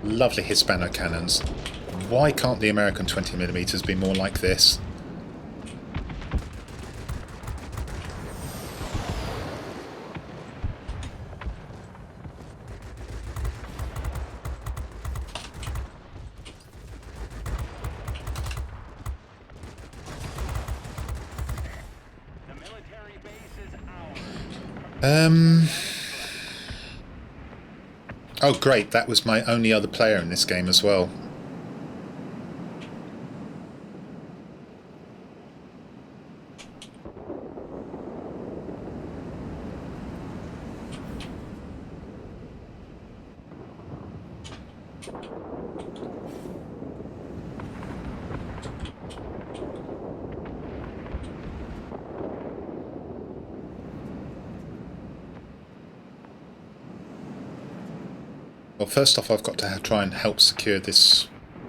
Lovely Hispano cannons. Why can't the American 20mm be more like this? Oh great, that was my only other player in this game as well. Well, first off, I've got to try and help secure this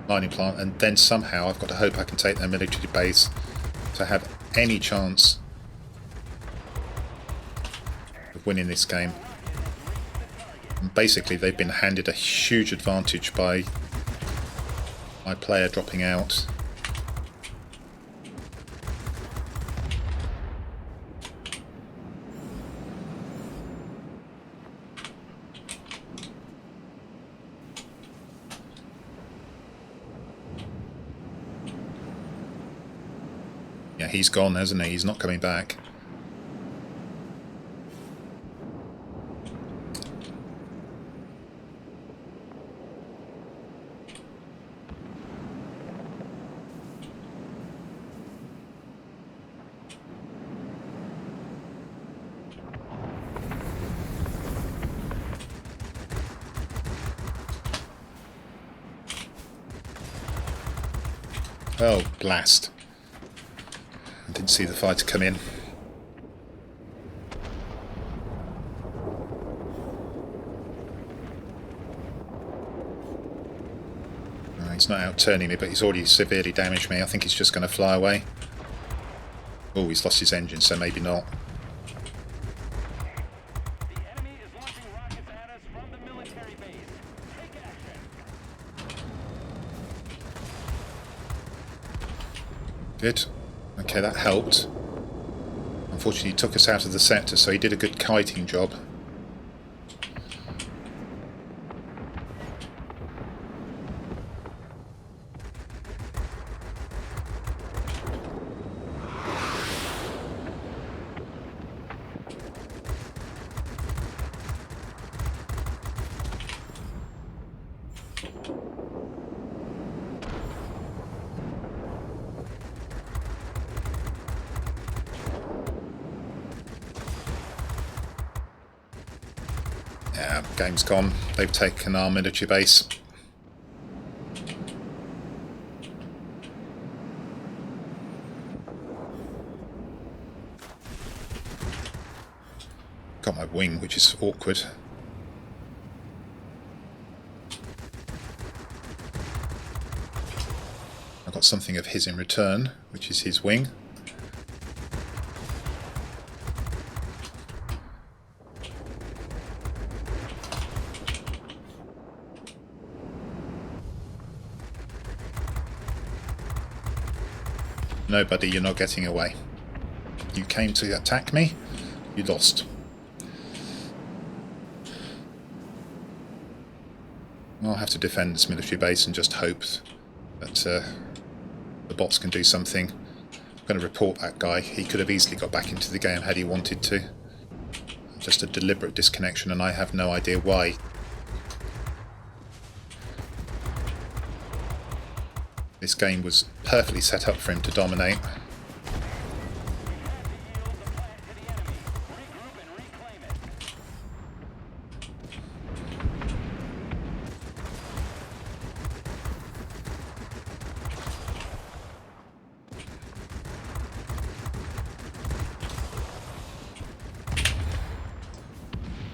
mining plant, and then somehow I've got to hope I can take their military base to have any chance of winning this game. And basically, they've been handed a huge advantage by my player dropping out. Yeah, he's gone, hasn't he? He's not coming back. Oh, blast. I didn't see the fighter come in. He's not out turning me, but he's already severely damaged me. I think he's just going to fly away. Oh, he's lost his engine, so maybe not. The enemy is launching rockets at us from the military base. Take action. Good. Okay, that helped. Unfortunately, he took us out of the sector, so he did a good kiting job. Yeah, game's gone. They've taken our military base. Got my wing, which is awkward. I got something of his in return, which is his wing. No, buddy, you're not getting away. You came to attack me, you lost. I'll have to defend this military base and just hope that the bots can do something. I'm going to report that guy. He could have easily got back into the game had he wanted to. Just a deliberate disconnection, and I have no idea why. This game was perfectly set up for him to dominate.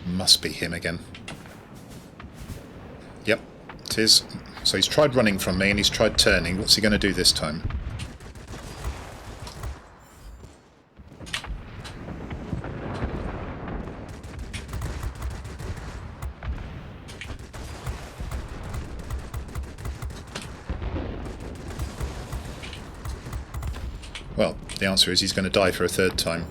Must be him again. Yep, it is. So he's tried running from me and he's tried turning. What's he going to do this time? Well, the answer is he's going to die for a third time.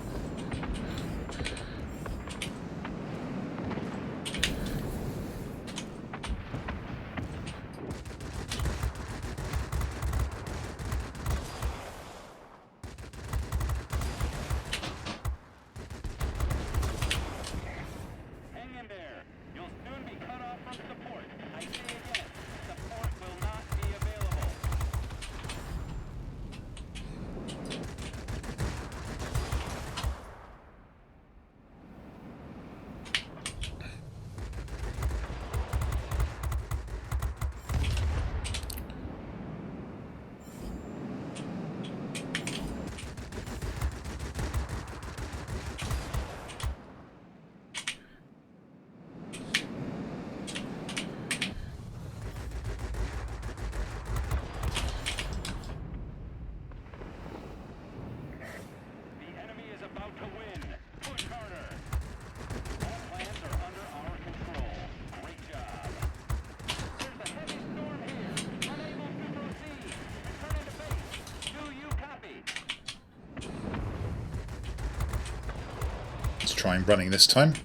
Let's try and running this time,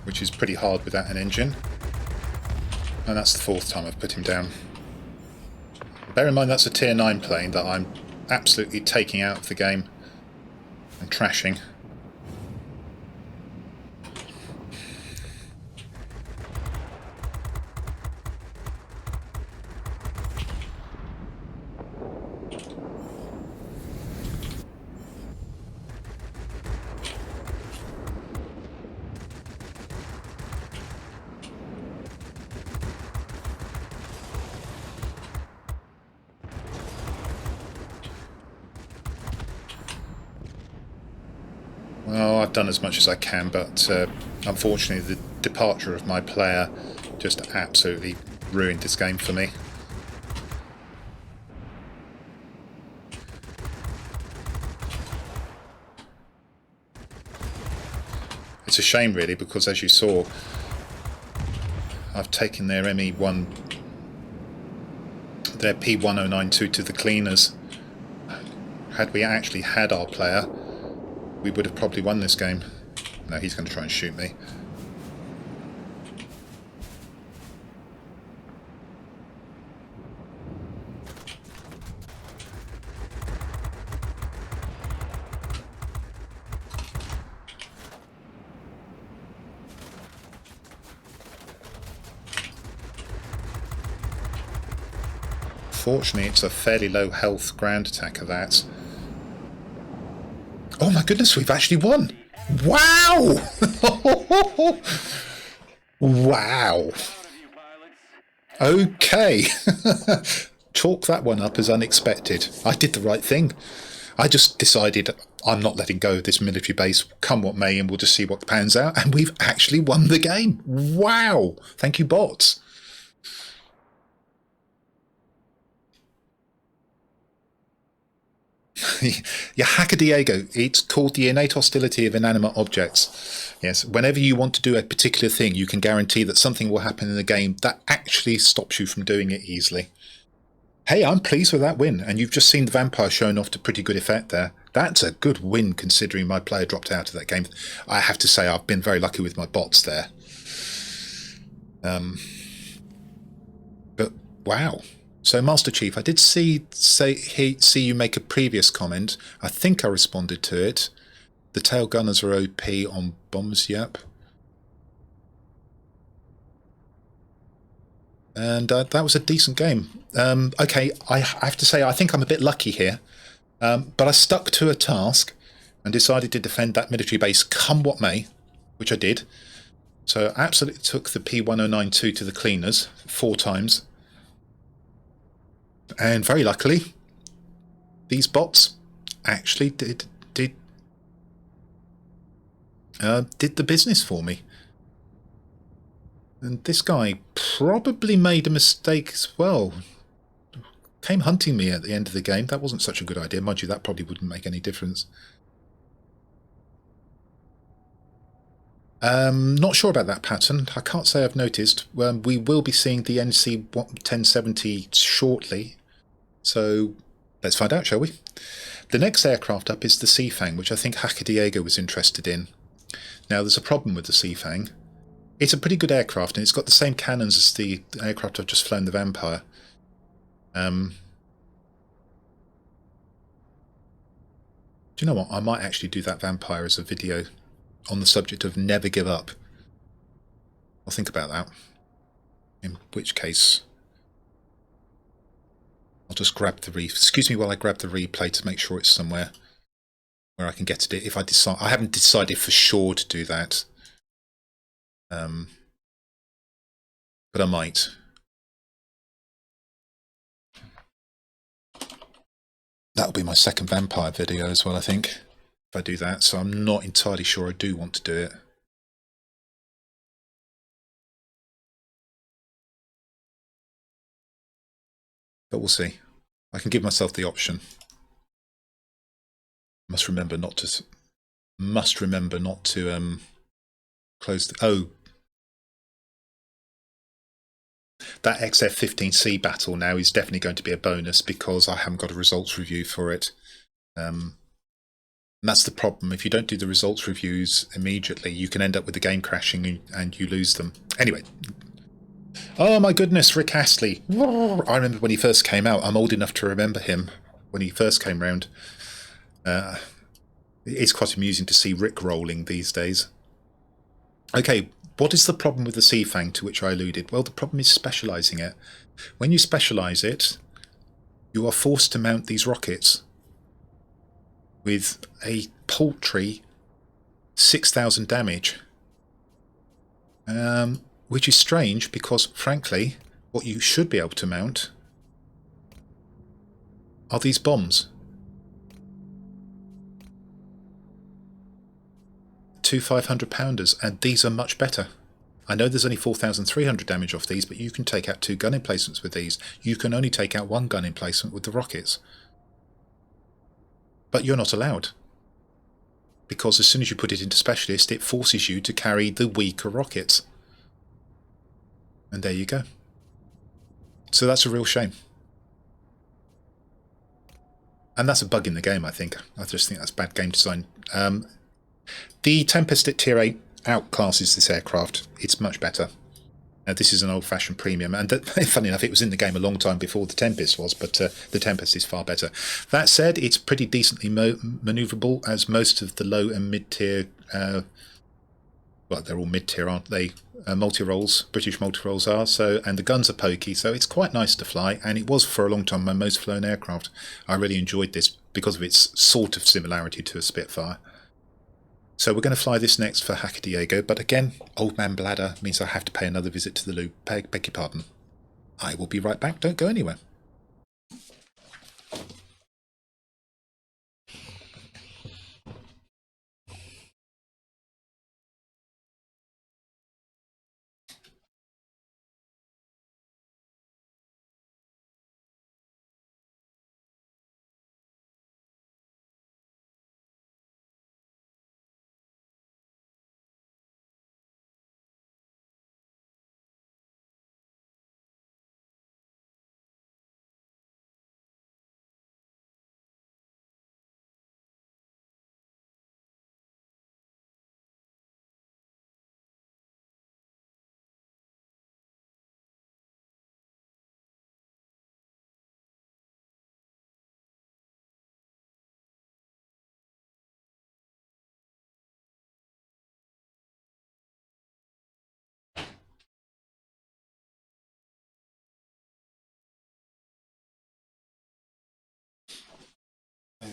which is pretty hard without an engine. And that's the 4th time I've put him down. Bear in mind that's a tier 9 plane that I'm absolutely taking out of the game and trashing. Well, I've done as much as I can, but unfortunately the departure of my player just absolutely ruined this game for me. It's a shame really, because as you saw, I've taken their ME1, their P1092 to the cleaners. Had we actually had our player, we would have probably won this game. No, he's going to try and shoot me. Fortunately, it's a fairly low health ground attacker, that. Oh my goodness, we've actually won! Wow! Wow. Okay. Chalk that one up as unexpected. I did the right thing. I just decided I'm not letting go of this military base, come what may, and we'll just see what pans out. And we've actually won the game. Wow. Thank you, bots. Yeah, Hacker Diego, it's called the innate hostility of inanimate objects. Yes, whenever you want to do a particular thing, you can guarantee that something will happen in the game that actually stops you from doing it easily. Hey, I'm pleased with that win, and you've just seen the vampire showing off to pretty good effect there. That's a good win considering my player dropped out of that game. I have to say I've been very lucky with my bots there. But wow. So, Master Chief, I did see you make a previous comment. I think I responded to it. The tail gunners are OP on bombs, yep. And that was a decent game. Okay, I have to say I think I'm a bit lucky here. But I stuck to a task and decided to defend that military base come what may, which I did. So I absolutely took the P1092 to the cleaners 4 times. And very luckily, these bots actually did the business for me. And this guy probably made a mistake as well. Came hunting me at the end of the game. That wasn't such a good idea. Mind you, that probably wouldn't make any difference. Not sure about that pattern. I can't say I've noticed. We will be seeing the NC 1070 shortly. So let's find out, shall we? The next aircraft up is the Seafang, which I think Hacker Diego was interested in. Now, there's a problem with the Seafang. It's a pretty good aircraft, and it's got the same cannons as the aircraft I've just flown, the Vampire. Do you know what? I might actually do that Vampire as a video on the subject of never give up. I'll think about that. In which case, I'll just grab the excuse me while I grab the replay to make sure it's somewhere where I can get it. If I decide, I haven't decided for sure to do that, but I might. That'll be my second Vampire video as well, I think, if I do that. So I'm not entirely sure I do want to do it. But we'll see. I can give myself the option. Must remember not to close the... Oh. That XF-15C battle now is definitely going to be a bonus because I haven't got a results review for it. And that's the problem. If you don't do the results reviews immediately, you can end up with the game crashing and you lose them. Anyway. Oh my goodness, Rick Astley. I remember when he first came out. I'm old enough to remember him when he first came round. It's quite amusing to see Rick rolling these days. Okay, what is the problem with the Seafang to which I alluded? Well, the problem is specialising it. When you specialise it, you are forced to mount these rockets with a paltry 6,000 damage. Which is strange because, frankly, what you should be able to mount are these bombs. 2 500-pounders, and these are much better. I know there's only 4,300 damage off these, but you can take out 2 gun emplacements with these. You can only take out 1 gun emplacement with the rockets. But you're not allowed. Because as soon as you put it into specialist, it forces you to carry the weaker rockets. And there you go. So that's a real shame. And that's a bug in the game, I think. I just think that's bad game design. The Tempest at Tier 8 outclasses this aircraft. It's much better. Now, this is an old-fashioned premium, and funny enough, it was in the game a long time before the Tempest was, but the Tempest is far better. That said, it's pretty decently manoeuvrable, as most of the low and mid-tier, well, they're all mid-tier, aren't they? Multiroles, British multiroles are, so, and the guns are pokey, so it's quite nice to fly, and it was for a long time my most flown aircraft. I really enjoyed this because of its sort of similarity to a Spitfire. So we're going to fly this next for Hacker Diego, but again, old man bladder means I have to pay another visit to the loo. Beg your pardon. I will be right back, don't go anywhere.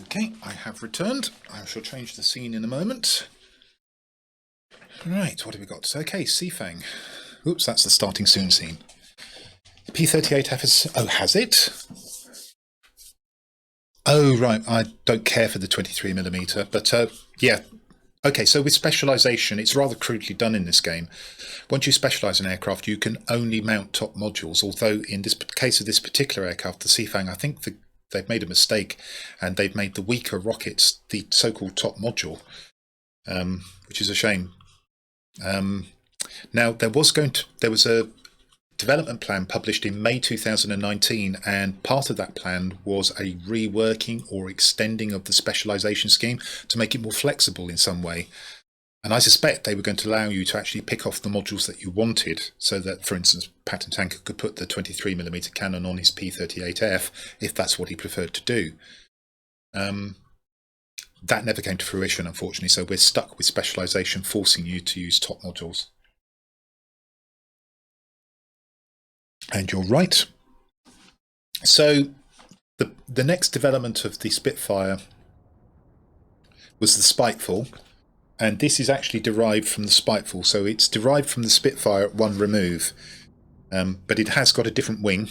Okay, I have returned. I shall change the scene in a moment. Right, what have we got? Okay, Seafang. Oops, that's the starting soon scene. The P-38F is... Oh, has it? Oh, right, I don't care for the 23mm, but yeah. Okay, so with specialisation, it's rather crudely done in this game. Once you specialise an aircraft, you can only mount top modules, although in this case of this particular aircraft, the Seafang, I think they've made a mistake, and they've made the weaker rockets the so-called top module, which is a shame. Now, there was a development plan published in May 2019, and part of that plan was a reworking or extending of the specialisation scheme to make it more flexible in some way. And I suspect they were going to allow you to actually pick off the modules that you wanted, so that, for instance, Patton Tanker could put the 23mm cannon on his P-38F if that's what he preferred to do. That never came to fruition, unfortunately, so we're stuck with specialisation forcing you to use top modules. And you're right. So the next development of the Spitfire was the Spiteful, and this is actually derived from the Spiteful. So it's derived from the Spitfire at one remove, but it has got a different wing.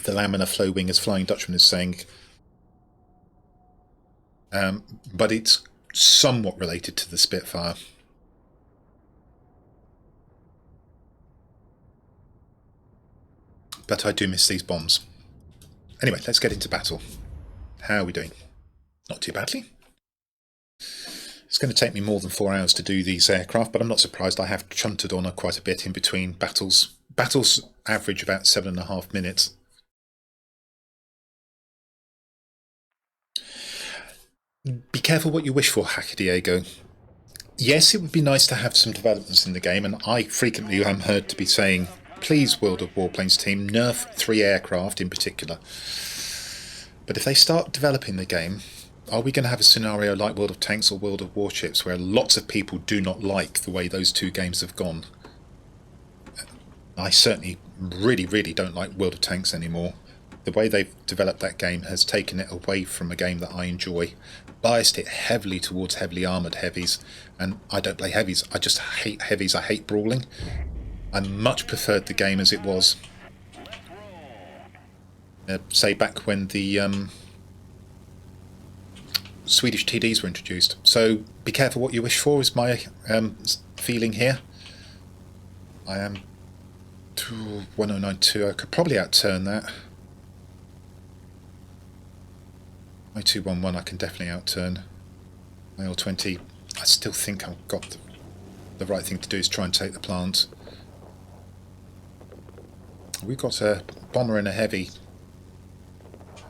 The laminar flow wing, as Flying Dutchman is saying, but it's somewhat related to the Spitfire. But I do miss these bombs. Anyway, let's get into battle. How are we doing? Not too badly. It's going to take me more than 4 hours to do these aircraft, but I'm not surprised. I have chunted on quite a bit in between battles. Battles average about 7.5 minutes. Be careful what you wish for, Hacker Diego. Yes, it would be nice to have some developments in the game, and I frequently am heard to be saying, please, World of Warplanes team, nerf 3 aircraft in particular. But if they start developing the game, are we going to have a scenario like World of Tanks or World of Warships where lots of people do not like the way those two games have gone? I certainly really don't like World of Tanks anymore. The way they've developed that game has taken it away from a game that I enjoy, biased it heavily towards heavily armoured heavies, and I don't play heavies. I just hate heavies. I hate brawling. I much preferred the game as it was. Say back when the Swedish TDs were introduced. So be careful what you wish for is my feeling here. I am 1092. I could probably outturn that. My 211 I can definitely outturn. My L20, I still think I've got the right thing to do is try and take the plant. We've got a bomber and a heavy.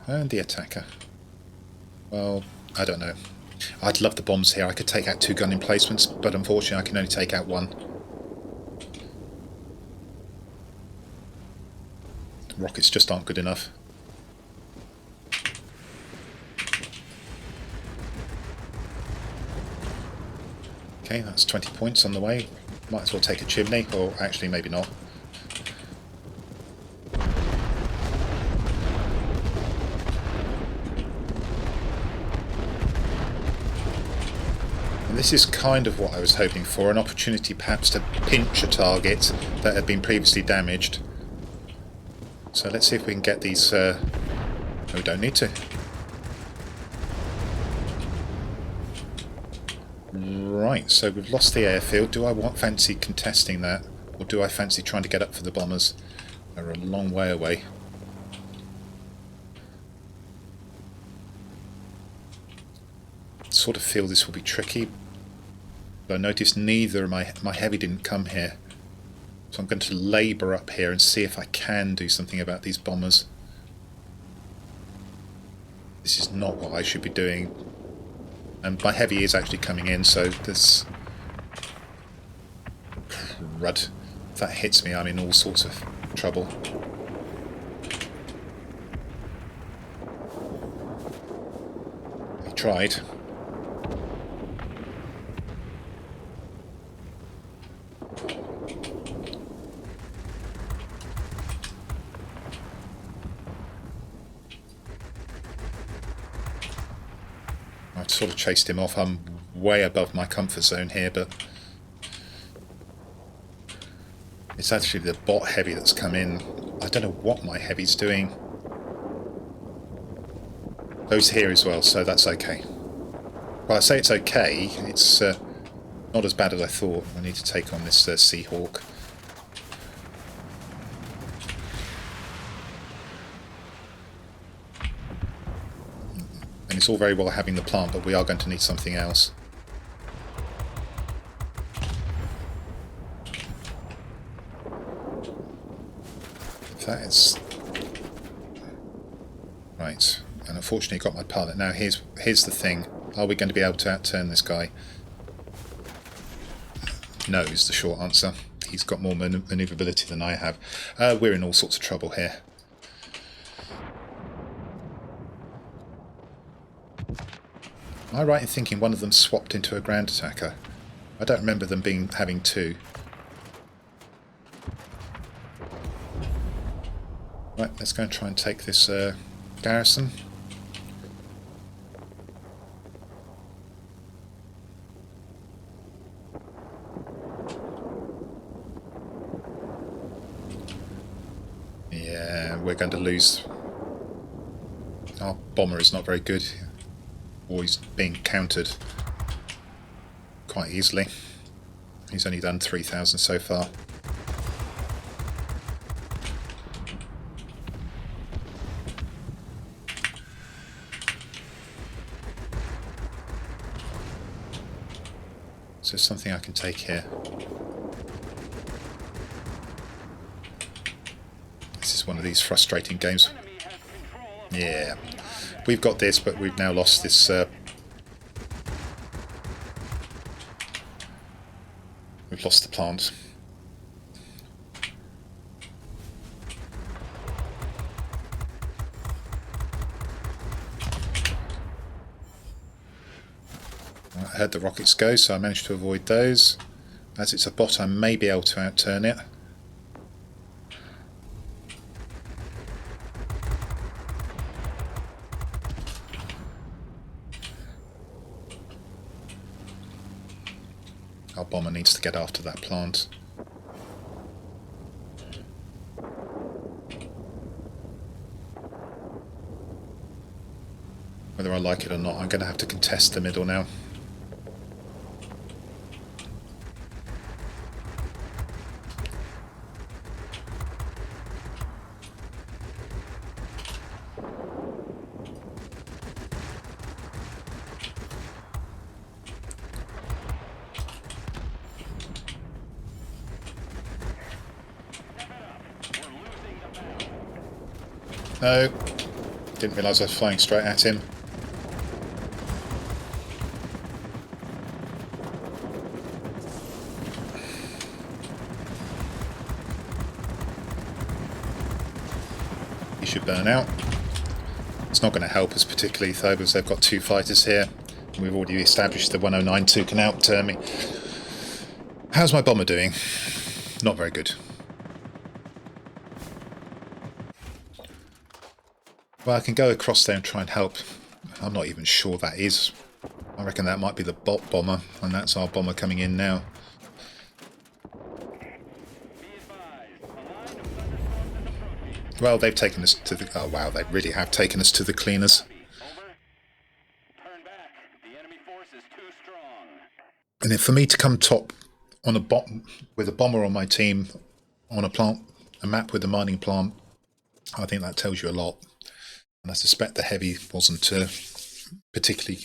And the attacker. Well, I don't know. I'd love the bombs here. I could take out 2 gun emplacements, but unfortunately I can only take out 1. Rockets just aren't good enough. Okay, that's 20 points on the way. Might as well take a chimney, or actually maybe not. And this is kind of what I was hoping for, an opportunity perhaps to pinch a target that had been previously damaged. So let's see if we can get these... Oh, we don't need to. Right, so we've lost the airfield. Do I fancy contesting that? Or do I fancy trying to get up for the bombers? They're a long way away. Sort of feel this will be tricky. But I noticed neither of my heavy didn't come here. So I'm going to labour up here and see if I can do something about these bombers. This is not what I should be doing. And my heavy is actually coming in, so there's... Crud. If that hits me, I'm in all sorts of trouble. He tried. I've sort of chased him off. I'm way above my comfort zone here, but it's actually the bot heavy that's come in. I don't know what my heavy's doing. Those here as well, so that's okay. Well, I say it's okay. It's not as bad as I thought. I need to take on this Seahawk. And it's all very well having the plant, but we are going to need something else. That is... Right, and unfortunately got my pilot. Now here's the thing. Are we going to be able to outturn this guy? No is the short answer. He's got more manoeuvrability than I have. We're in all sorts of trouble here. Am I right in thinking one of them swapped into a ground attacker? I don't remember them having 2. Right, let's go and try and take this garrison. Yeah, we're going to lose. Our bomber is not very good. Always being countered quite easily. He's only done 3,000 so far. So something I can take here. This is one of these frustrating games. Yeah. We've got this, but we've now lost this We've lost the plant. I heard the rockets go, so I managed to avoid those. As it's a bot, I may be able to outturn it. Our bomber needs to get after that plant. Whether I like it or not, I'm going to have to contest the middle now. No, didn't realise I was flying straight at him. He should burn out. It's not going to help us particularly though, because they've got two fighters here. We've already established the 109-2 can outturn me. How's my bomber doing? Not very good. Well, I can go across there and try and help. I'm not even sure that is. I reckon that might be the bot bomber, and that's our bomber coming in now. Well, they've taken us to the... Oh wow, they really have taken us to the cleaners. Turn back. The enemy force is too strong. And then for me to come top on a bot with a bomber on my team on a map with a mining plant, I think that tells you a lot. And I suspect the heavy wasn't particularly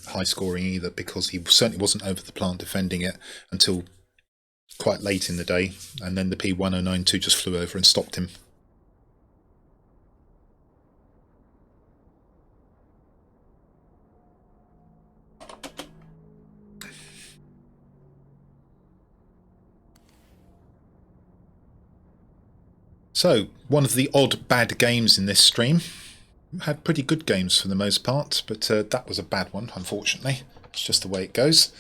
high scoring either, because he certainly wasn't over the plant defending it until quite late in the day, and then the P1092 just flew over and stopped him. So, one of the odd bad games in this stream. We had pretty good games for the most part, but that was a bad one, unfortunately. It's just the way it goes.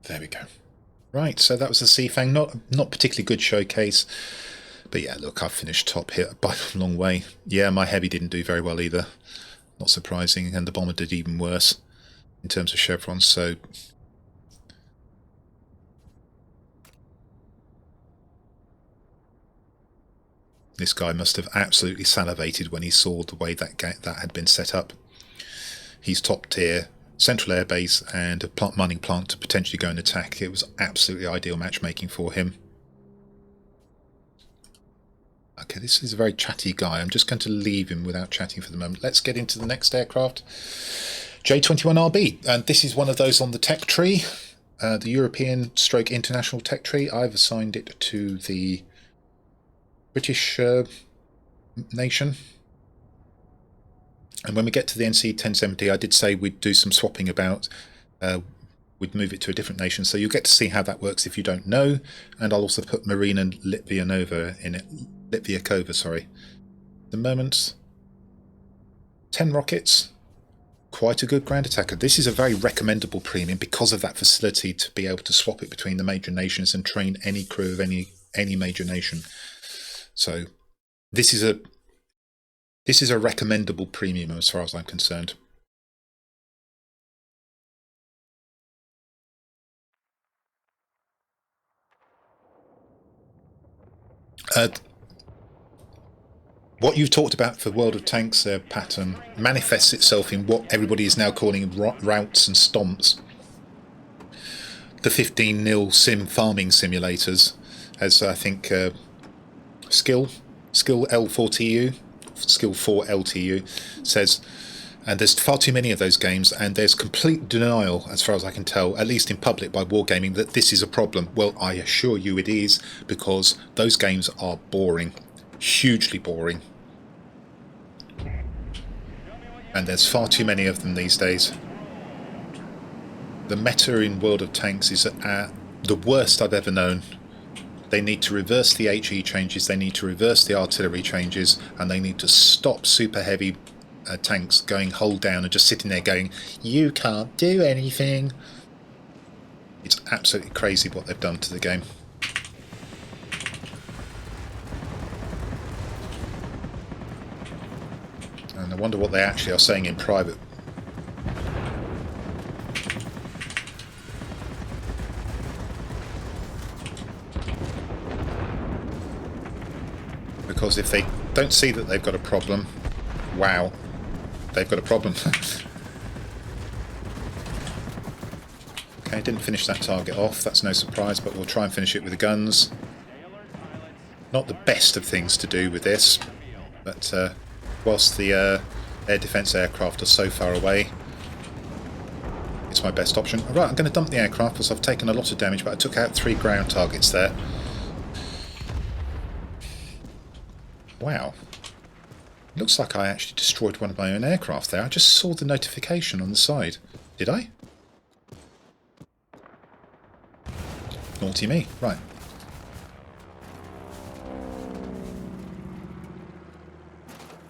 There we go. Right, so that was the Seafang. Not particularly good showcase. But yeah, look, I've finished top here by a long way. Yeah, my heavy didn't do very well either. Not surprising. And the bomber did even worse in terms of chevrons, so... This guy must have absolutely salivated when he saw the way that had been set up. He's top tier. Central air base and a mining plant to potentially go and attack. It was absolutely ideal matchmaking for him. Okay, this is a very chatty guy. I'm just going to leave him without chatting for the moment. Let's get into the next aircraft. J21RB, and this is one of those on the tech tree, the European stroke international tech tree. I've assigned it to the British nation. And when we get to the NC 1070, I did say we'd do some swapping about. We'd move it to a different nation, so you'll get to see how that works if you don't know. And I'll also put Marine and Litvinova in it. Litviakova, sorry. At the moment, 10 rockets. Quite a good ground attacker. This is a very recommendable premium because of that facility to be able to swap it between the major nations and train any crew of any major nation. So this is a recommendable premium as far as I'm concerned. What you've talked about for World of Tanks pattern manifests itself in what everybody is now calling routes and stomps. The 15-0 sim farming simulators, as I think Skill L4TU, Skill 4 LTU says, and there's far too many of those games, and there's complete denial, as far as I can tell, at least in public by Wargaming, that this is a problem. Well, I assure you it is, because those games are boring, hugely boring, and there's far too many of them these days. The meta in World of Tanks is the worst I've ever known. They need to reverse the HE changes, they need to reverse the artillery changes, and they need to stop super heavy tanks going hull down and just sitting there going, you can't do anything. It's absolutely crazy what they've done to the game. And I wonder what they actually are saying in private. Because if they don't see that they've got a problem, wow, they've got a problem. Okay, didn't finish that target off, that's no surprise, but we'll try and finish it with the guns. Not the best of things to do with this, but whilst the air defence aircraft are so far away, it's my best option. Alright, I'm going to dump the aircraft because I've taken a lot of damage, but I took out 3 ground targets there. Wow. Looks like I actually destroyed one of my own aircraft there. I just saw the notification on the side. Did I? Naughty me. Right.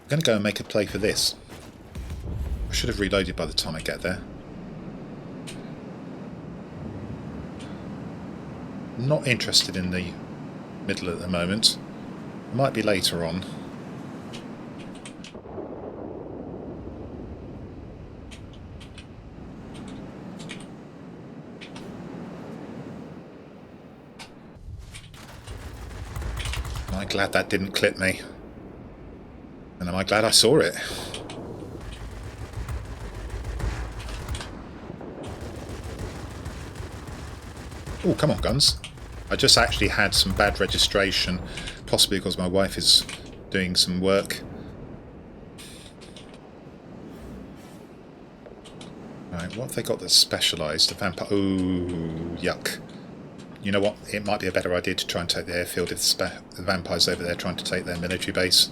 I'm going to go and make a play for this. I should have reloaded by the time I get there. Not interested in the middle at the moment. Might be later on. Am I glad that didn't clip me? And am I glad I saw it? Oh, come on, guns. I just actually had some bad registration, possibly because my wife is doing some work. Right, what have they got that's specialised? A vampire. Oh, yuck. You know what? It might be a better idea to try and take the airfield if the vampires over there trying to take their military base.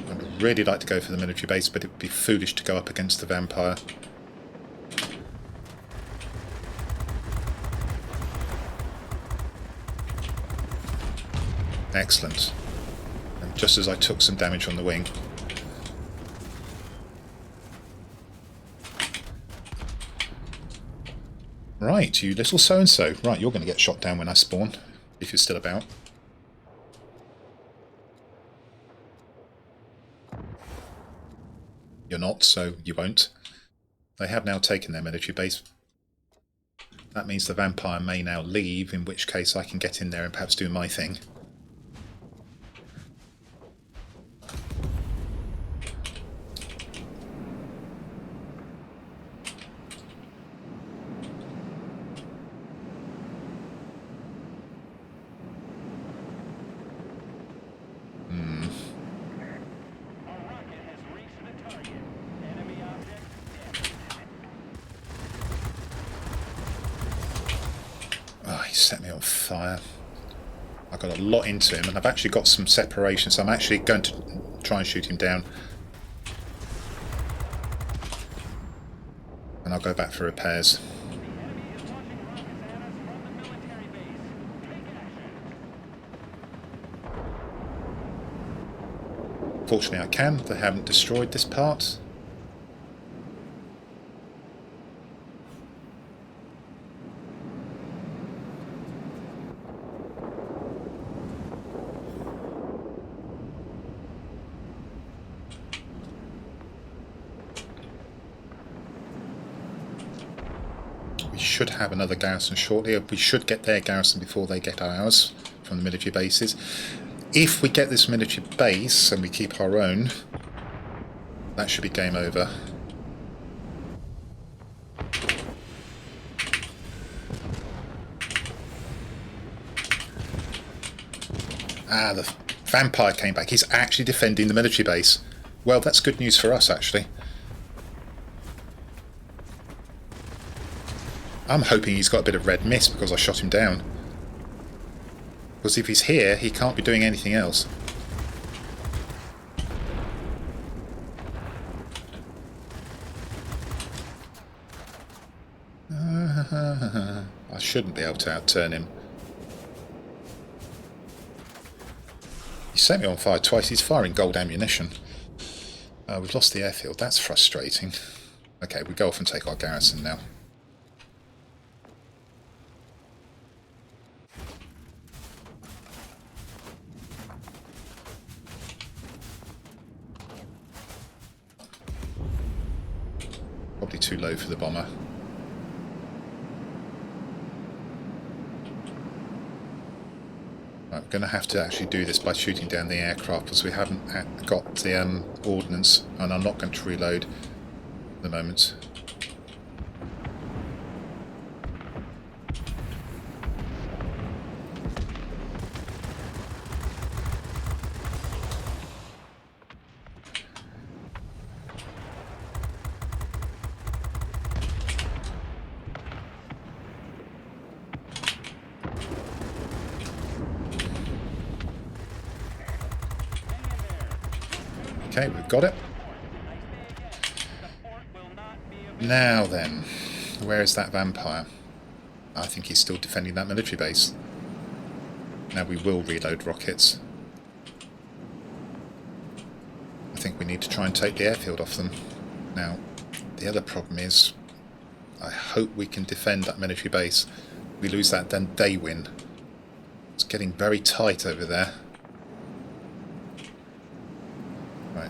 I'd really like to go for the military base, but it would be foolish to go up against the vampire. Excellent. And just as I took some damage on the wing. Right, you little so-and-so. Right, you're going to get shot down when I spawn, if you're still about. You're not, so you won't. They have now taken their military base. That means the vampire may now leave, in which case I can get in there and perhaps do my thing. Set me on fire. I got a lot into him, and I've actually got some separation, so I'm actually going to try and shoot him down. And I'll go back for repairs. Fortunately I can, they haven't destroyed this part. Should have another garrison shortly. We should get their garrison before they get ours from the military bases. If we get this military base and we keep our own, that should be game over. Ah, the vampire came back. He's actually defending the military base. Well, that's good news for us, actually. I'm hoping he's got a bit of red mist because I shot him down. Because if he's here, he can't be doing anything else. I shouldn't be able to outturn him. He set me on fire twice. He's firing gold ammunition. We've lost the airfield. That's frustrating. Okay, we go off and take our garrison now. Probably too low for the bomber. Right, we're going to have to actually do this by shooting down the aircraft because we haven't got the ordnance, and I'm not going to reload at the moment. Okay, we've got it. Now then, where is that vampire? I think he's still defending that military base. Now we will reload rockets. I think we need to try and take the airfield off them. Now, the other problem is, I hope we can defend that military base. If we lose that, then they win. It's getting very tight over there. Right.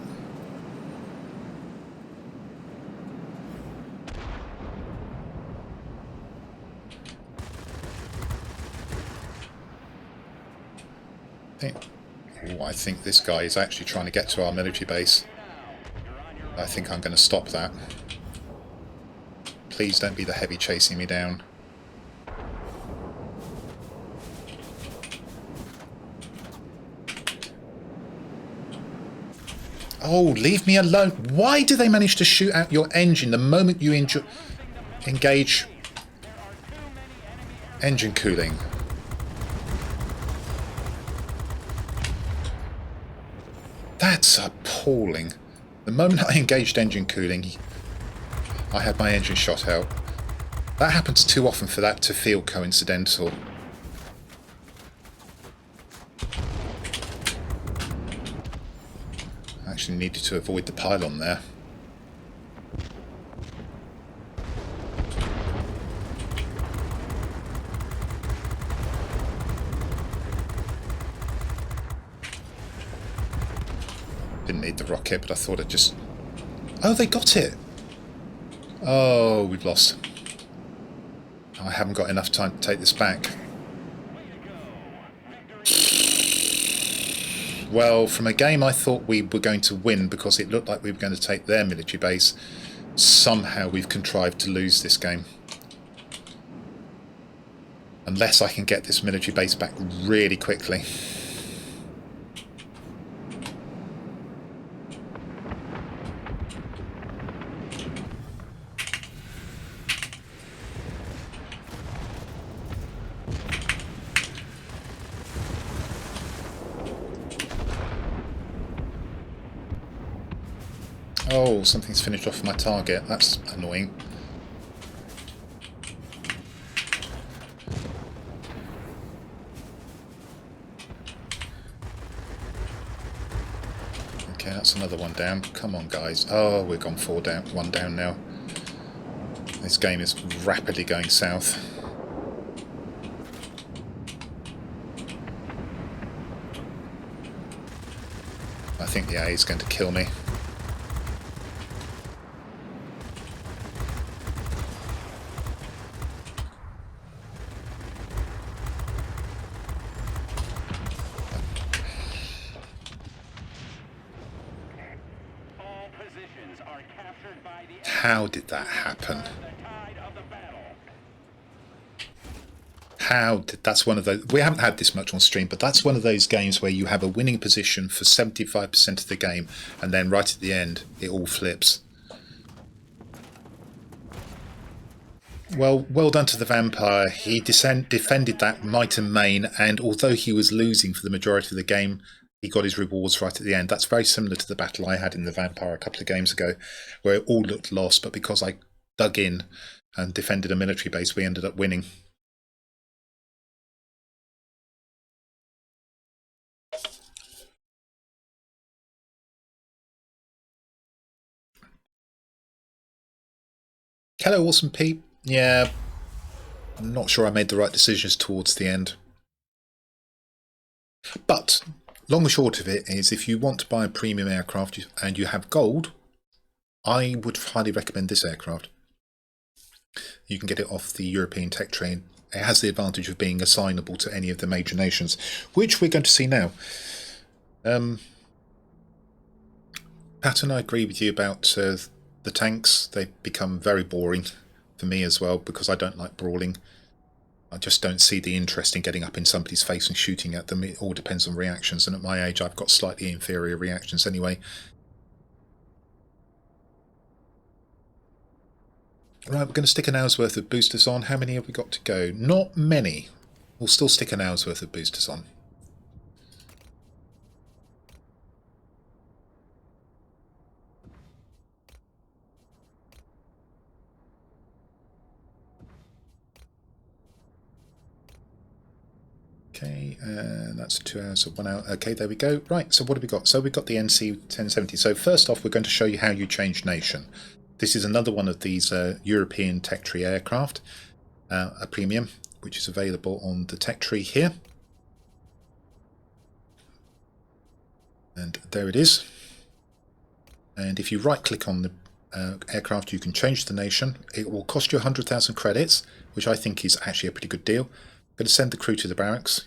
I think this guy is actually trying to get to our military base. I think I'm going to stop that. Please don't be the heavy chasing me down. Oh, leave me alone. Why do they manage to shoot out your engine the moment you engage engine cooling? That's appalling. The moment I engaged engine cooling, I had my engine shot out. That happens too often for that to feel coincidental. I actually needed to avoid the pylon there. Didn't need the rocket, but I thought I'd just... Oh, they got it! Oh, we've lost. I haven't got enough time to take this back. Well, from a game I thought we were going to win because it looked like we were going to take their military base, somehow we've contrived to lose this game. Unless I can get this military base back really quickly. Oh, something's finished off my target. That's annoying. Okay, that's another one down. Come on, guys. Oh, we've gone one down now. This game is rapidly going south. I think the A is going to kill me. captured by the How did that happen? the tide of the battle. That's one of those, we haven't had this much on stream, but that's one of those games where you have a winning position for 75% of the game, and then right at the end, it all flips. Well done to the vampire. He defended that might and main, and although he was losing for the majority of the game, he got his rewards right at the end. That's very similar to the battle I had in the vampire a couple of games ago, where it all looked lost, but because I dug in and defended a military base, we ended up winning. Hello, Awesome Pete. Yeah, I'm not sure I made the right decisions towards the end. But long and short of it is, if you want to buy a premium aircraft and you have gold, I would highly recommend this aircraft. You can get it off the European tech train. It has the advantage of being assignable to any of the major nations, which we're going to see now. Pat and I agree with you about the tanks. They've become very boring for me as well, because I don't like brawling. I just don't see the interest in getting up in somebody's face and shooting at them. It all depends on reactions, and at my age I've got slightly inferior reactions anyway. Right, we're going to stick an hour's worth of boosters on. How many have we got to go? Not many. We'll still stick an hour's worth of boosters on. Okay, and that's 2 hours of 1 hour. Okay, there we go. Right, so what have we got? So we've got the NC 1070. So first off, we're going to show you how you change nation. This is another one of these European tech tree aircraft, a premium, which is available on the tech tree here. And there it is. And if you right click on the aircraft, you can change the nation. It will cost you 100,000 credits, which I think is actually a pretty good deal. I'm going to send the crew to the barracks.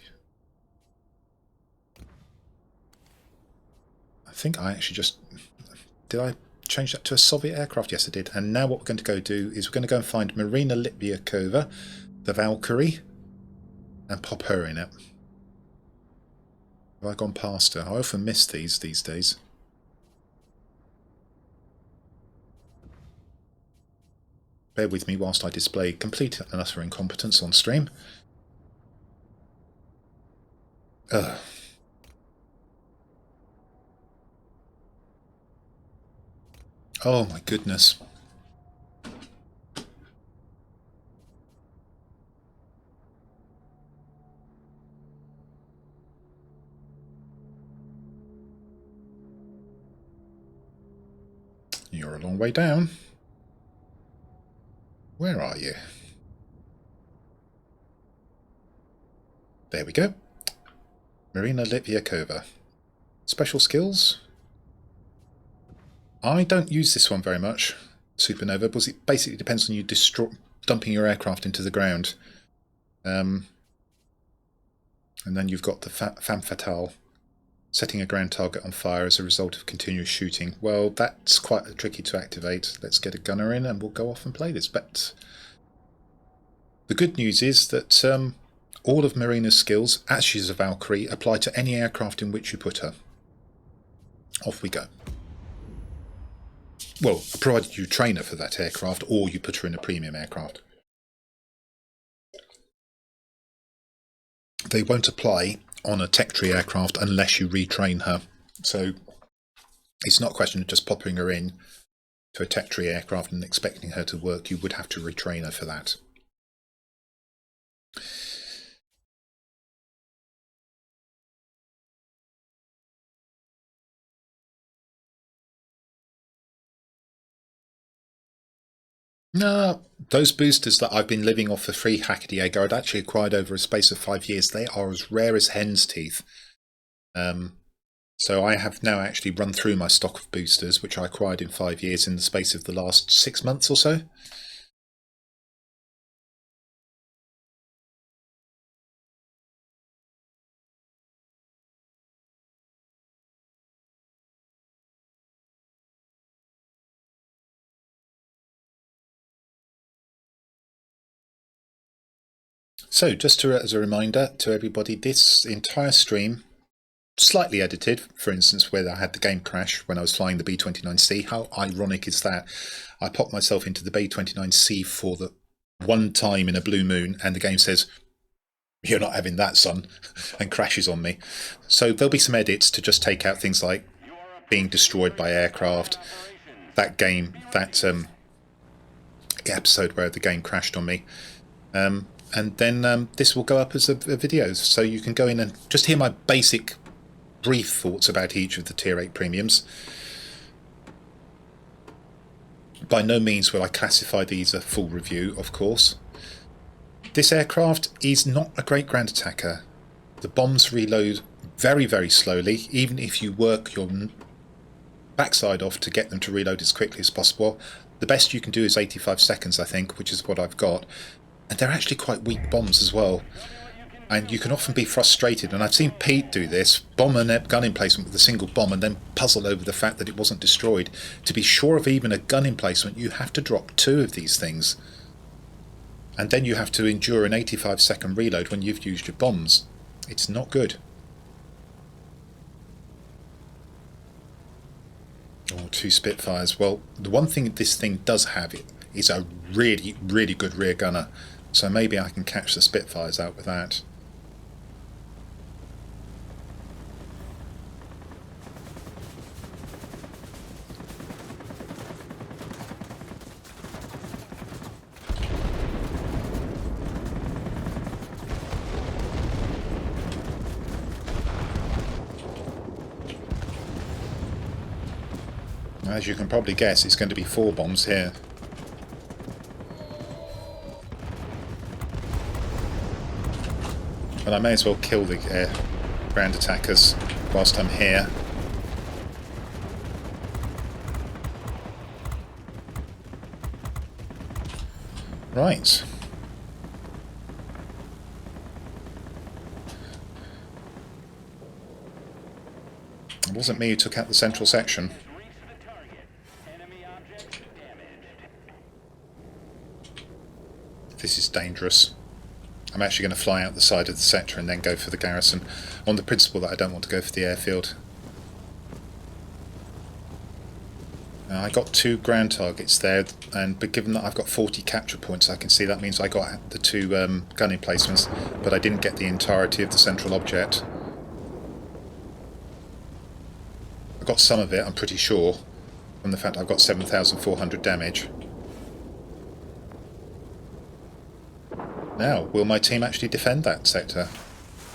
I think I actually just... Did I change that to a Soviet aircraft? Yes, I did. And now what we're going to go do is we're going to go and find Marina Litviakova, the Valkyrie, and pop her in it. Have I gone past her? I often miss these days. Bear with me whilst I display complete and utter incompetence on stream. Ugh. Oh my goodness. You're a long way down. Where are you? There we go. Marina Litviakova. Special skills? I don't use this one very much, Supernova, because it basically depends on you dumping your aircraft into the ground. And then you've got the femme fatale, setting a ground target on fire as a result of continuous shooting. Well, that's quite tricky to activate. Let's get a gunner in and we'll go off and play this. But the good news is that all of Marina's skills, as she's a Valkyrie, apply to any aircraft in which you put her. Off we go. Well, provided you train her for that aircraft or you put her in a premium aircraft. They won't apply on a tech tree aircraft unless you retrain her. So it's not a question of just popping her in to a tech tree aircraft and expecting her to work. You would have to retrain her for that. No, those boosters that I've been living off for free Hackety Egg I'd actually acquired over a space of 5 years. They are as rare as hen's teeth. So I have now actually run through my stock of boosters, which I acquired in 5 years in the space of the last 6 months or so. So, just as a reminder to everybody, this entire stream, slightly edited, for instance, where I had the game crash when I was flying the B-29C. How ironic is that? I popped myself into the B-29C for the one time in a blue moon, and the game says, "You're not having that, son," and crashes on me. So there'll be some edits to just take out things like being destroyed by aircraft, that episode where the game crashed on me. And then this will go up as a video, so you can go in and just hear my basic brief thoughts about each of the Tier 8 premiums. By no means will I classify these a full review, of course. This aircraft is not a great ground attacker. The bombs reload very, very slowly, even if you work your backside off to get them to reload as quickly as possible. The best you can do is 85 seconds, I think, which is what I've got. And they're actually quite weak bombs as well. And you can often be frustrated, and I've seen Pete do this, bomb a gun emplacement with a single bomb and then puzzle over the fact that it wasn't destroyed. To be sure of even a gun emplacement, you have to drop 2 of these things. And then you have to endure an 85-second reload when you've used your bombs. It's not good. Oh, 2 Spitfires. Well, the one thing this thing does have is a really, really good rear gunner. So maybe I can catch the Spitfires out with that. As you can probably guess, it's going to be 4 bombs here. But I may as well kill the ground attackers whilst I'm here. Right. It wasn't me who took out the central section. This is dangerous. I'm actually going to fly out the side of the sector and then go for the garrison, on the principle that I don't want to go for the airfield. I got 2 ground targets there, but given that I've got 40 capture points, I can see that means I got the 2 gun emplacements, but I didn't get the entirety of the central object. I got some of it, I'm pretty sure, from the fact I've got 7,400 damage. Now, will my team actually defend that sector?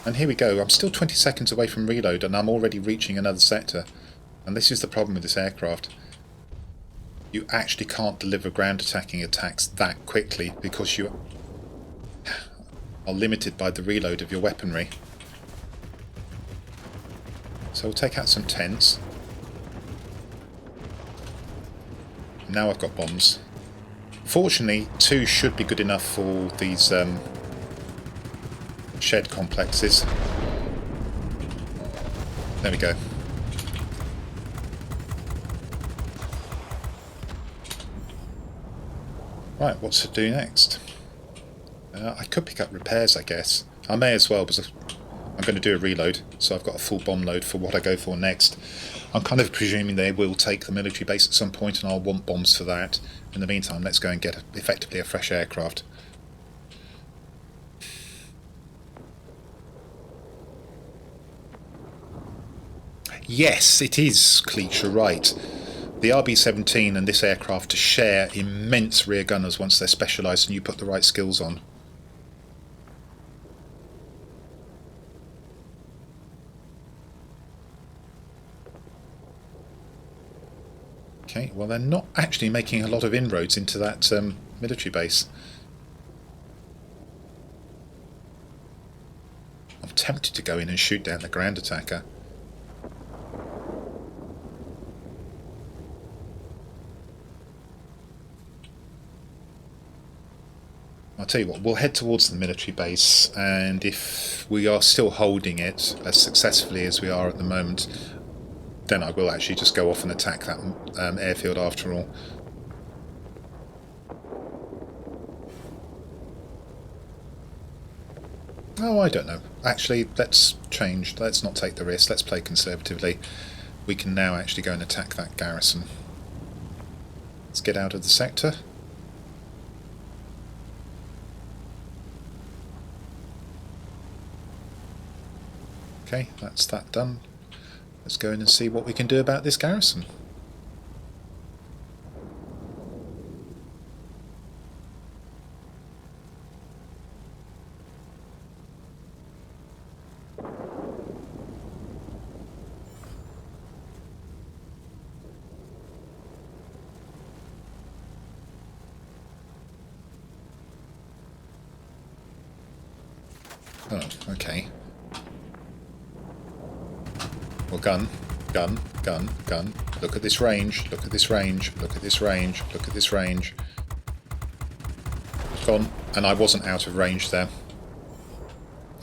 And here we go, I'm still 20 seconds away from reload and I'm already reaching another sector. And this is the problem with this aircraft. You actually can't deliver ground attacking attacks that quickly because you are limited by the reload of your weaponry. So we'll take out some tents. Now I've got bombs. Fortunately, 2 should be good enough for these shed complexes. There we go. Right, what's to do next? I could pick up repairs, I guess. I may as well, because I'm going to do a reload, so I've got a full bomb load for what I go for next. I'm kind of presuming they will take the military base at some point, and I'll want bombs for that. In the meantime, let's go and get effectively a fresh aircraft. Yes, it is, Cleach, you're right. The RB-17 and this aircraft share immense rear gunners once they're specialised and you put the right skills on. Okay, well they're not actually making a lot of inroads into that military base. I'm tempted to go in and shoot down the ground attacker. I'll tell you what, we'll head towards the military base, and if we are still holding it as successfully as we are at the moment, then I will actually just go off and attack that airfield after all. Oh, I don't know. Actually, let's change. Let's not take the risk. Let's play conservatively. We can now actually go and attack that garrison. Let's get out of the sector. Okay, that's that done. Let's go in and see what we can do about this garrison. Oh, okay. Well, gun. Look at this range, look at this range, look at this range, look at this range. Gone. And I wasn't out of range there.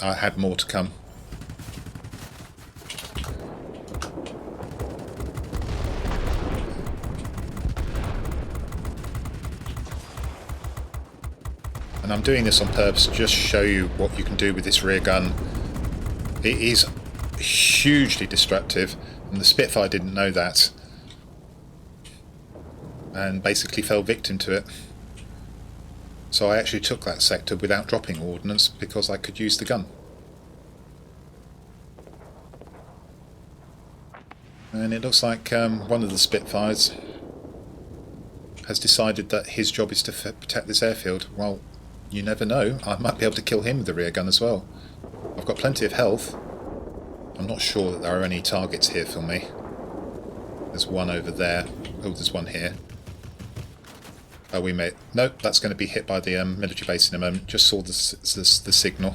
I had more to come. And I'm doing this on purpose to just show you what you can do with this rear gun. It is hugely destructive, and the Spitfire didn't know that, and basically fell victim to it. So I actually took that sector without dropping ordnance because I could use the gun. And it looks like one of the Spitfires has decided that his job is to protect this airfield. Well, you never know. I might be able to kill him with the rear gun as well. I've got plenty of health. I'm not sure that there are any targets here for me. There's one over there. Oh, there's one here. Oh, we may... Nope, that's going to be hit by the military base in a moment. Just saw the signal.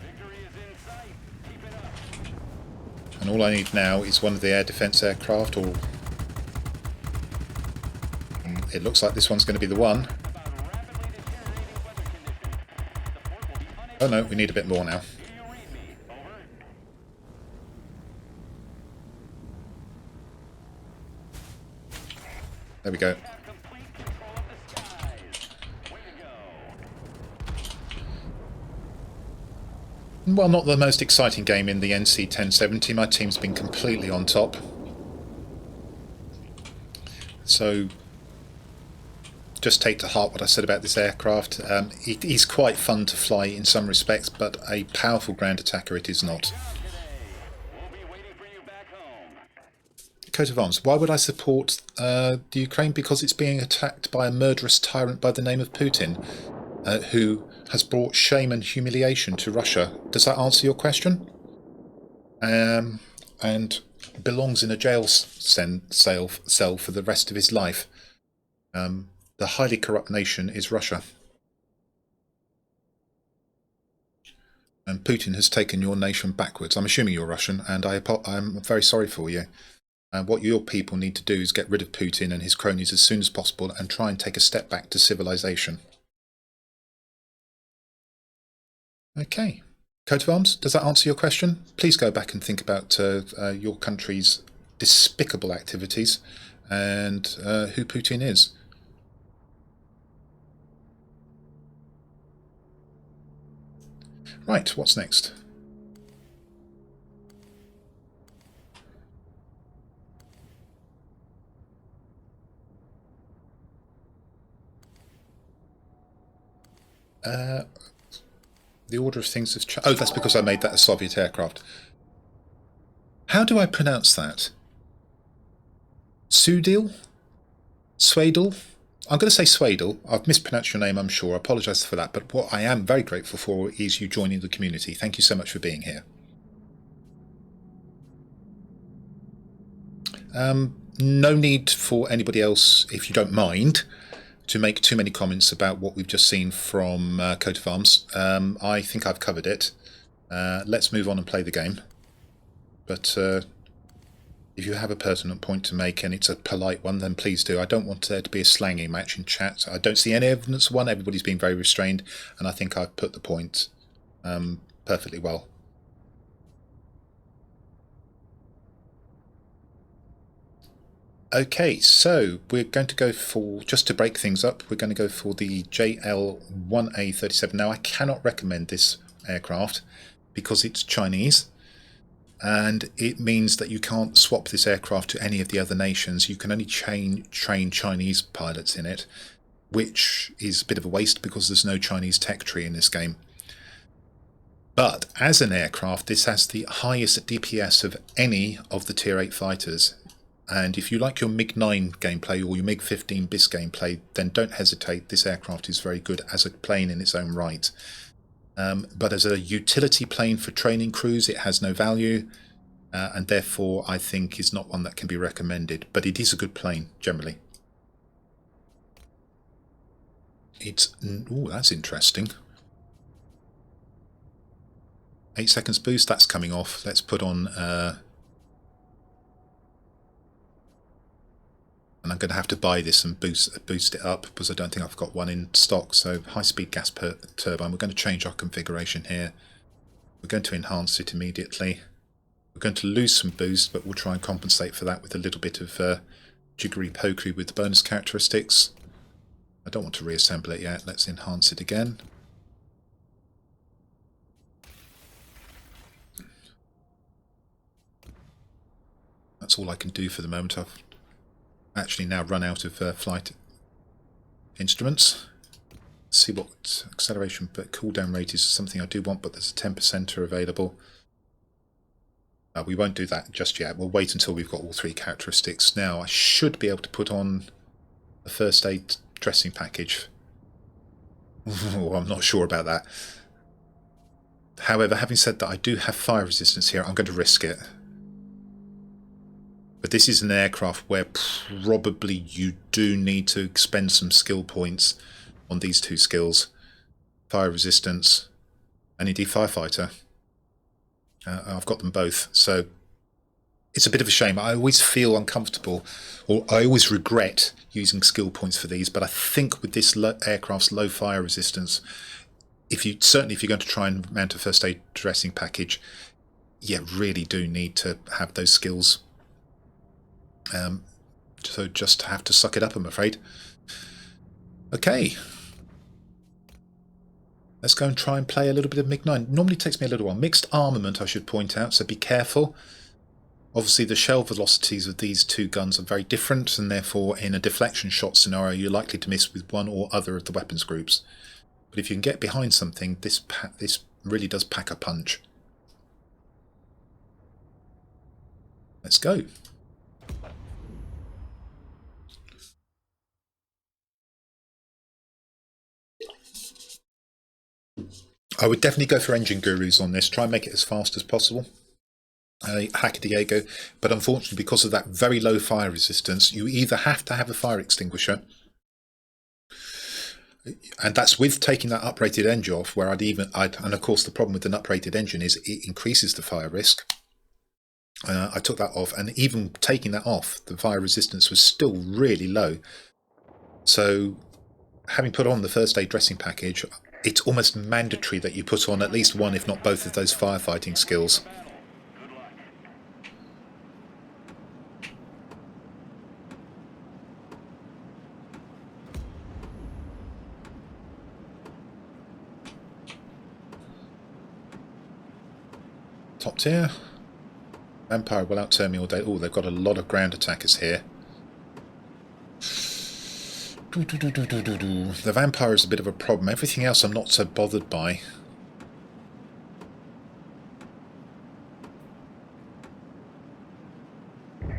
Victory is in sight. Keep it up. And all I need now is one of the air defence aircraft, or... It looks like this one's going to be the one. About rapidly deteriorating weather conditions. The port will be unable Oh no, we need a bit more now. to read me. Over. There we go. Have complete control of the skies. Way to go. Well, not the most exciting game in the NC 1070. My team's been completely on top. So, just take to heart what I said about this aircraft. It is quite fun to fly in some respects, but a powerful ground attacker it is not. We'll be waiting for you back home. Coat of arms. Why would I support the Ukraine? Because it's being attacked by a murderous tyrant by the name of Putin, who has brought shame and humiliation to Russia. Does that answer your question? And belongs in a jail cell for the rest of his life. The highly corrupt nation is Russia. And Putin has taken your nation backwards. I'm assuming you're Russian, and I'm very sorry for you. What your people need to do is get rid of Putin and his cronies as soon as possible and try and take a step back to civilization. Okay. Coat of arms, does that answer your question? Please go back and think about your country's despicable activities and who Putin is. Right, what's next? The order of things has changed. Oh, that's because I made that a Soviet aircraft. How do I pronounce that? Sudil? Swadil? I'm going to say Swadil. I've mispronounced your name, I'm sure. I apologise for that. But what I am very grateful for is you joining the community. Thank you so much for being here. No need for anybody else, if you don't mind, to make too many comments about what we've just seen from Coat of Arms. I think I've covered it. Let's move on and play the game. But if you have a pertinent point to make and it's a polite one, then please do. I don't want there to be a slangy match in chat. I don't see any evidence of one. Everybody's been very restrained, and I think I've put the point perfectly well. Okay, so we're going to go for, just to break things up, we're going to go for the JL1A37. Now, I cannot recommend this aircraft because it's Chinese, and it means that you can't swap this aircraft to any of the other nations. You can only train Chinese pilots in it, which is a bit of a waste because there's no Chinese tech tree in this game. But as an aircraft, this has the highest DPS of any of the Tier 8 fighters. And if you like your MiG-9 gameplay or your MiG-15 BIS gameplay, then don't hesitate. This aircraft is very good as a plane in its own right. But as a utility plane for training crews, it has no value. And therefore, I think is not one that can be recommended. But it is a good plane, generally. It's... oh, that's interesting. 8 seconds boost, that's coming off. Let's put on... and I'm going to have to buy this and boost it up because I don't think I've got one in stock. So high-speed gas turbine. We're going to change our configuration here. We're going to enhance it immediately. We're going to lose some boost, but we'll try and compensate for that with a little bit of jiggery-pokery with the bonus characteristics. I don't want to reassemble it yet. Let's enhance it again. That's all I can do for the moment. I've actually now run out of flight instruments. Let's see what acceleration but cooldown rate is something I do want, but there's a 10%er available. We won't do that just yet. We'll wait until we've got all 3 characteristics. Now I should be able to put on a first aid dressing package. Oh, I'm not sure about that. However, having said that, I do have fire resistance here. I'm going to risk it. But this is an aircraft where probably you do need to expend some skill points on these 2 skills. Fire resistance and indeed firefighter. I've got them both. So it's a bit of a shame. I always feel uncomfortable, or I always regret using skill points for these. But I think with this aircraft's low fire resistance, certainly if you're going to try and mount a first aid dressing package, you really do need to have those skills. So just have to suck it up, I'm afraid. Okay. Let's go and try and play a little bit of MiG-9. Normally takes me a little while. Mixed armament, I should point out, so be careful. Obviously the shell velocities of these 2 guns are very different, and therefore in a deflection shot scenario you're likely to miss with one or other of the weapons groups. But if you can get behind something, this really does pack a punch. Let's go. I would definitely go for engine gurus on this. Try and make it as fast as possible. Hack a Diego. But unfortunately, because of that very low fire resistance, you either have to have a fire extinguisher, and that's with taking that uprated engine off, where and of course the problem with an uprated engine is it increases the fire risk. I took that off, and even taking that off, the fire resistance was still really low. So having put on the first aid dressing package, it's almost mandatory that you put on at least one, if not both, of those firefighting skills. Top tier. Vampire will outturn me all day. Oh, they've got a lot of ground attackers here. The Vampire is a bit of a problem. Everything else I'm not so bothered by. Show me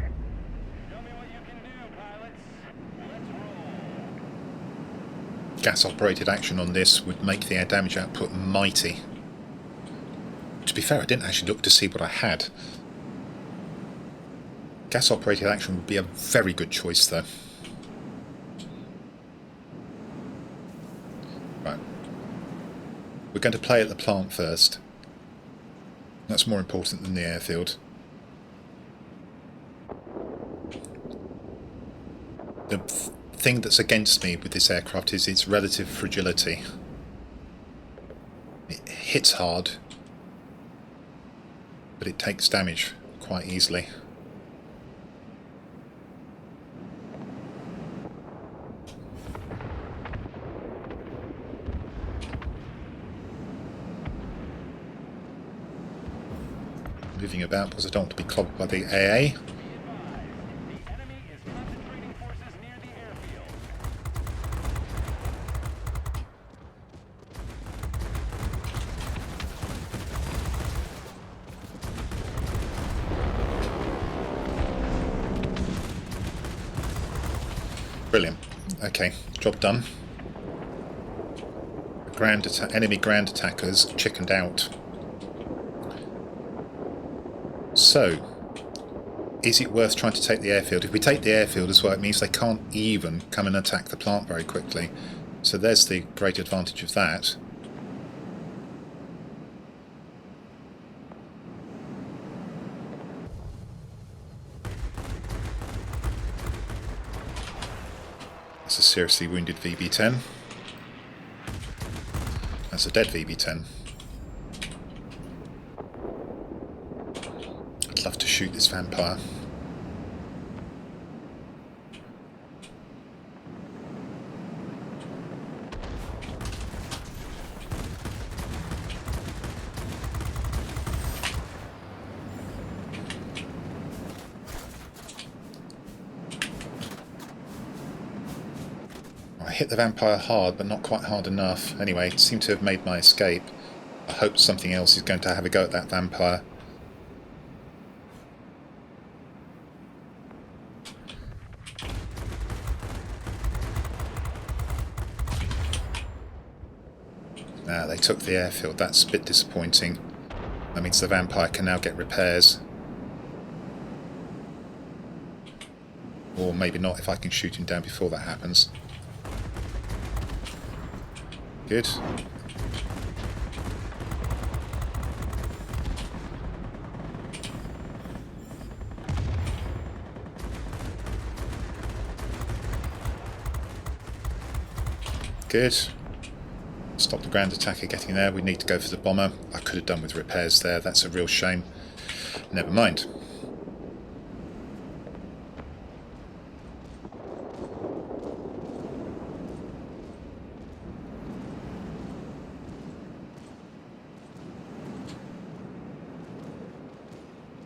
what you can do, pilots. Let's roll. Gas-operated action on this would make the air damage output mighty. To be fair, I didn't actually look to see what I had. Gas-operated action would be a very good choice, though. Right. We're going to play at the plant first. That's more important than the airfield. The thing that's against me with this aircraft is its relative fragility. It hits hard, but it takes damage quite easily. moving about because I don't want to be clogged by the AA. The enemy is concentrating forces near the airfield. Brilliant. Okay, job done. Enemy ground attackers chickened out. So, is it worth trying to take the airfield? If we take the airfield as well, it means they can't even come and attack the plant very quickly. So there's the great advantage of that. That's a seriously wounded VB-10. That's a dead VB-10. I'd love to shoot this vampire. I hit the vampire hard, but not quite hard enough. Anyway, seem to have made my escape. I hope something else is going to have a go at that vampire. Ah, they took the airfield. That's a bit disappointing. That means the vampire can now get repairs. Or maybe not if I can shoot him down before that happens. Good. Good. Stop the ground attacker getting there. We need to go for the bomber. I could have done with repairs there. That's a real shame. Never mind.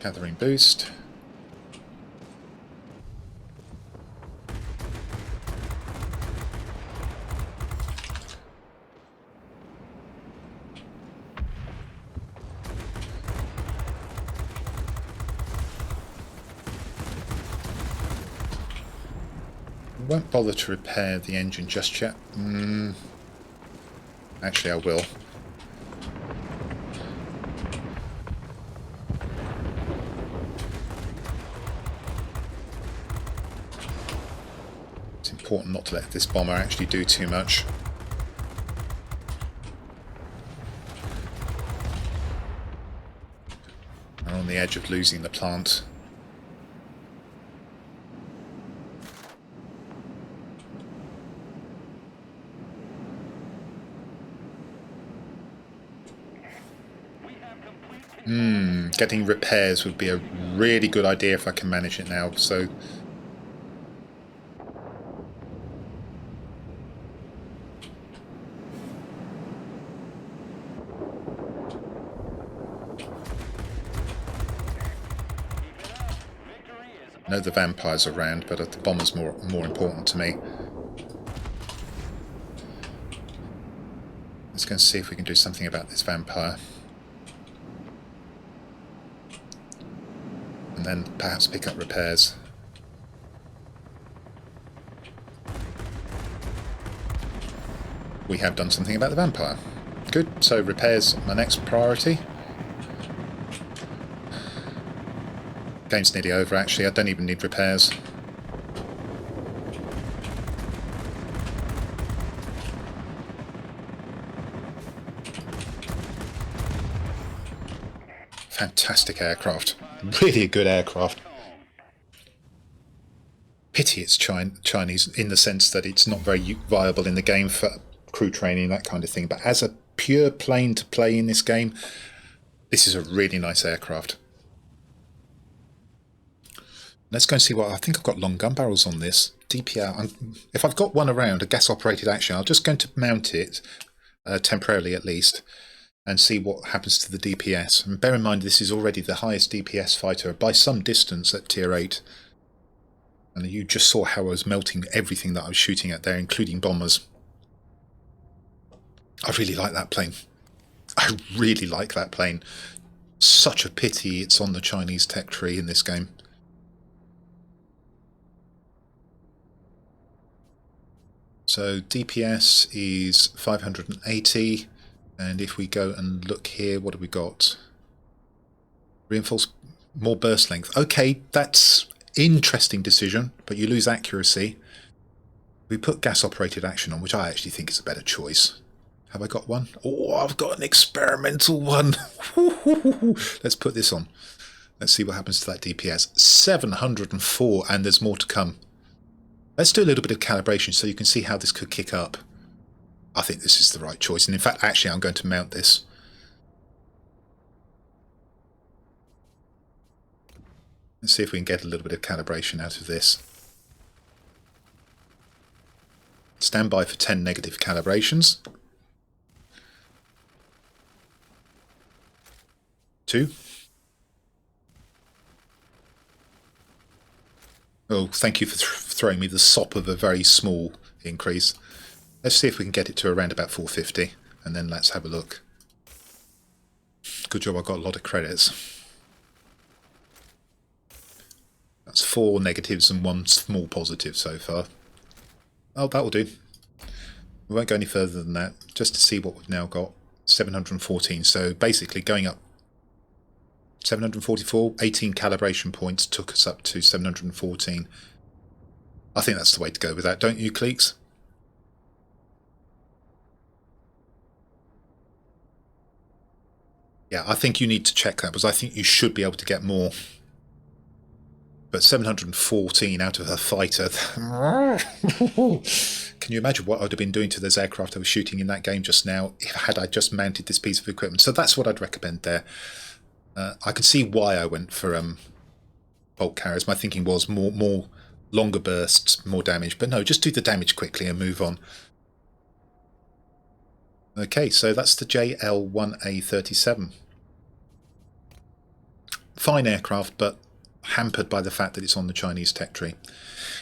Gathering boost. Won't bother to repair the engine just yet. Actually, I will. It's important not to let this bomber actually do too much. We're on the edge of losing the plant. Getting repairs would be a really good idea if I can manage it now, so... I know the vampire's around, but the bomber's more important to me. Let's go and see if we can do something about this vampire. And then perhaps pick up repairs. We have done something about the vampire. Good, so repairs my next priority. Game's nearly over actually, I don't even need repairs. Fantastic aircraft. Really a good aircraft. Pity it's Chinese in the sense that it's not very viable in the game for crew training, that kind of thing. But as a pure plane to play in this game, this is a really nice aircraft. Let's go and see what... I think I've got long gun barrels on this. DPR. If I've got one around, a gas-operated action, I'm just going to mount it, temporarily at least. and see what happens to the DPS. And bear in mind, this is already the highest DPS fighter by some distance at tier 8. And you just saw how I was melting everything that I was shooting at there, including bombers. I really like that plane. I really like that plane. Such a pity it's on the Chinese tech tree in this game. So DPS is 580, and if we go and look here, what have we got? Reinforce, more burst length. Okay, that's interesting decision, but you lose accuracy. We put gas operated action on, which I actually think is a better choice. Have I got one? Oh, I've got an experimental one. Let's put this on. Let's see what happens to that DPS. 704, and there's more to come. Let's do a little bit of calibration so you can see how this could kick up. I think this is the right choice, and in fact, actually, I'm going to mount this. Let's see if we can get a little bit of calibration out of this. Stand by for 10 negative calibrations. 2. Oh, thank you for throwing me the sop of a very small increase. Let's see if we can get it to around about 450, and then let's have a look. Good job, I got a lot of credits. That's 4 negatives and 1 small positive so far. Oh, that'll do. We won't go any further than that, just to see what we've now got. 714, so basically going up 744, 18 calibration points took us up to 714. I think that's the way to go with that, don't you, Cleeks? Yeah, I think you need to check that, because I think you should be able to get more. But 714 out of a fighter. Can you imagine what I'd have been doing to those aircraft I was shooting in that game just now had I just mounted this piece of equipment? So that's what I'd recommend there. I can see why I went for bulk carriers. My thinking was more longer bursts, more damage. But no, just do the damage quickly and move on. Okay, so that's the JL-1A37. Fine aircraft, but hampered by the fact that it's on the Chinese tech tree.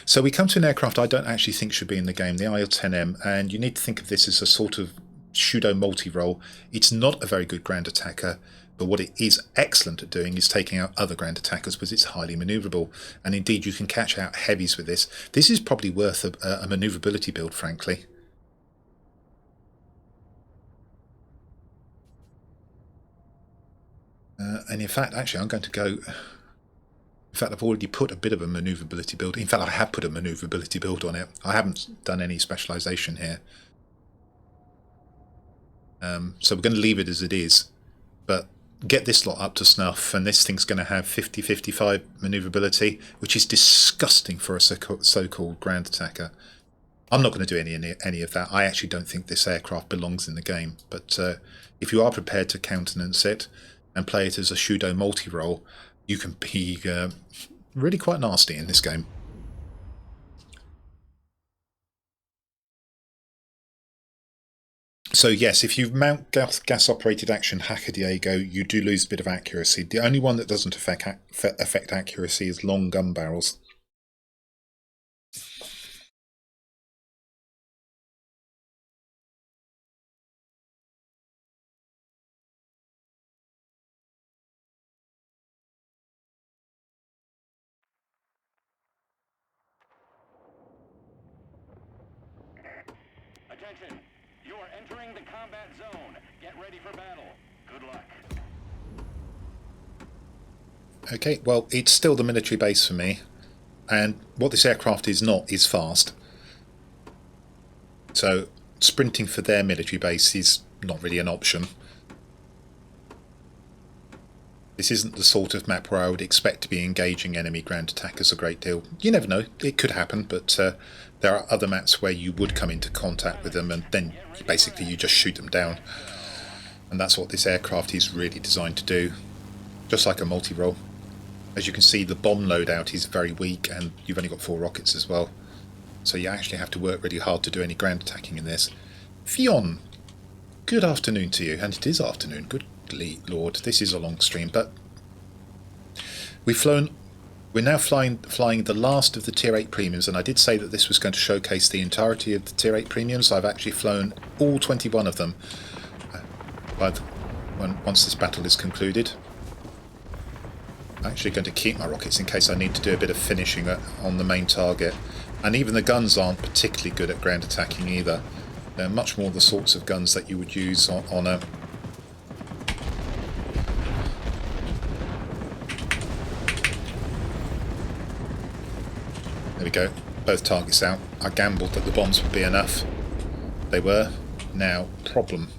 So we come to an aircraft I don't actually think should be in the game, the IL-10M, and you need to think of this as a sort of pseudo multi-role. It's not a very good ground attacker, but what it is excellent at doing is taking out other ground attackers because it's highly manoeuvrable, and indeed you can catch out heavies with this. This is probably worth a manoeuvrability build, frankly. And in fact, actually, I'm going to go... In fact, I've already put a bit of a manoeuvrability build. In fact, I have put a manoeuvrability build on it. I haven't done any specialisation here. So we're going to leave it as it is. But get this lot up to snuff, and this thing's going to have 50-55 manoeuvrability, which is disgusting for a so-called ground attacker. I'm not going to do any of that. I actually don't think this aircraft belongs in the game. But if you are prepared to countenance it and play it as a pseudo multi-role, you can be really quite nasty in this game. So yes, if you mount gas-operated action Hacker Diego, you do lose a bit of accuracy. The only one that doesn't affect accuracy is long gun barrels. Attention! You are entering the combat zone. Get ready for battle. Good luck. Okay, well, it's still the military base for me, and what this aircraft is not is fast. So sprinting for their military base is not really an option. This isn't the sort of map where I would expect to be engaging enemy ground attackers a great deal. You never know, it could happen, but there are other maps where you would come into contact with them and then basically you just shoot them down. And that's what this aircraft is really designed to do, just like a multi-role. As you can see, the bomb loadout is very weak and you've only got 4 rockets as well. So you actually have to work really hard to do any ground attacking in this. Fion! Good afternoon to you, and it is afternoon. Good Lord, this is a long stream, but we're now flying the last of the Tier 8 premiums, and I did say that this was going to showcase the entirety of the Tier 8 premiums. I've actually flown all 21 of them once this battle is concluded. I'm actually going to keep my rockets in case I need to do a bit of finishing on the main target. And even the guns aren't particularly good at ground attacking either. They're much more the sorts of guns that you would use on a... There we go. Both targets out. I gambled that the bombs would be enough. They were. Now, problem.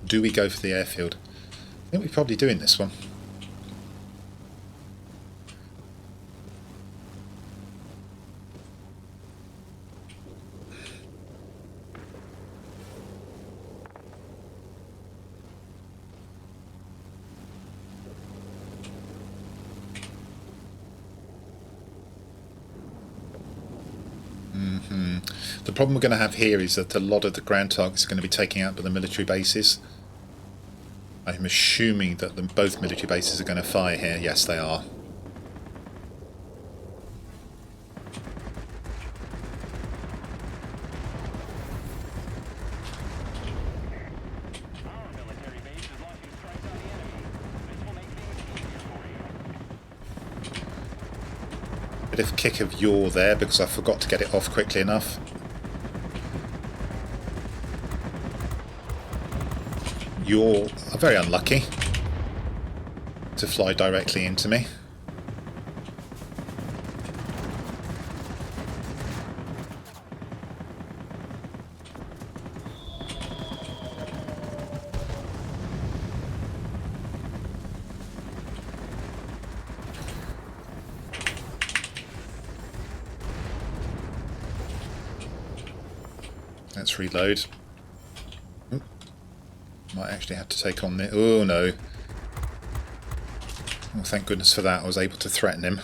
Do we go for the airfield? I think we probably do in this one. The problem we're going to have here is that a lot of the ground targets are going to be taken out by the military bases. I'm assuming that both military bases are going to fire here. Yes, they are. Our military base is launching strikes on the enemy. This will make things easier for you. Bit of kick of yaw there because I forgot to get it off quickly enough. You're very unlucky to fly directly into me. Let's reload. Might actually have to take on the... Oh no. Well, thank goodness for that. I was able to threaten him.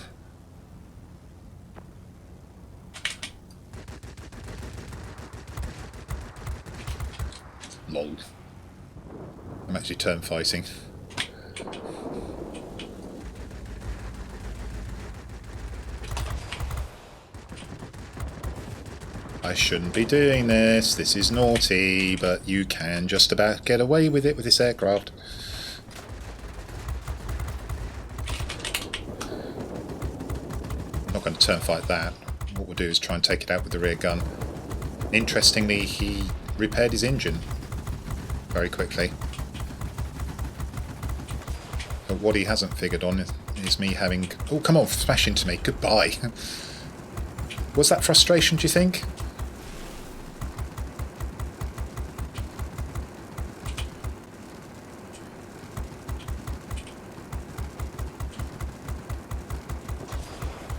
Lol. I'm actually turn fighting. I shouldn't be doing this. This is naughty, but you can just about get away with it with this aircraft. I'm not going to turn fight that. What we'll do is try and take it out with the rear gun. Interestingly, he repaired his engine very quickly. But what he hasn't figured on is me having... Oh, come on, smash into me. Goodbye. Was that frustration, do you think?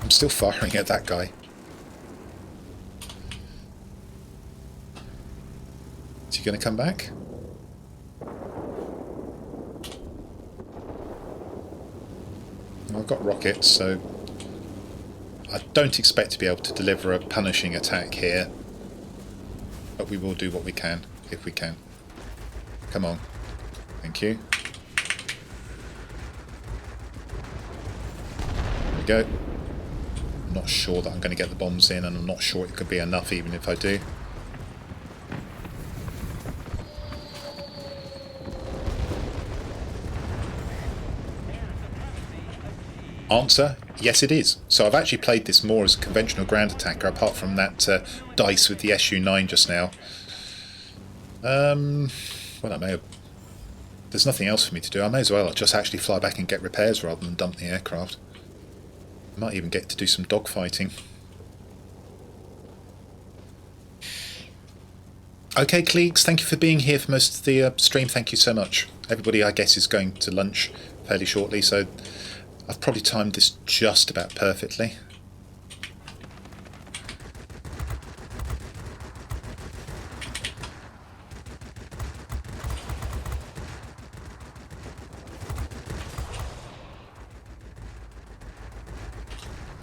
Still firing at that guy. Is he going to come back? I've got rockets, so I don't expect to be able to deliver a punishing attack here, but we will do what we can, if we can. Come on. Thank you. There we go. I'm not sure that I'm going to get the bombs in, and I'm not sure it could be enough even if I do. Answer, yes it is. So I've actually played this more as a conventional ground attacker, apart from that dice with the Su-9 just now. Well, I may have... There's nothing else for me to do. I may as well just actually fly back and get repairs rather than dump the aircraft. Might even get to do some dogfighting. Okay, colleagues, thank you for being here for most of the stream. Thank you so much. Everybody, I guess, is going to lunch fairly shortly, so I've probably timed this just about perfectly.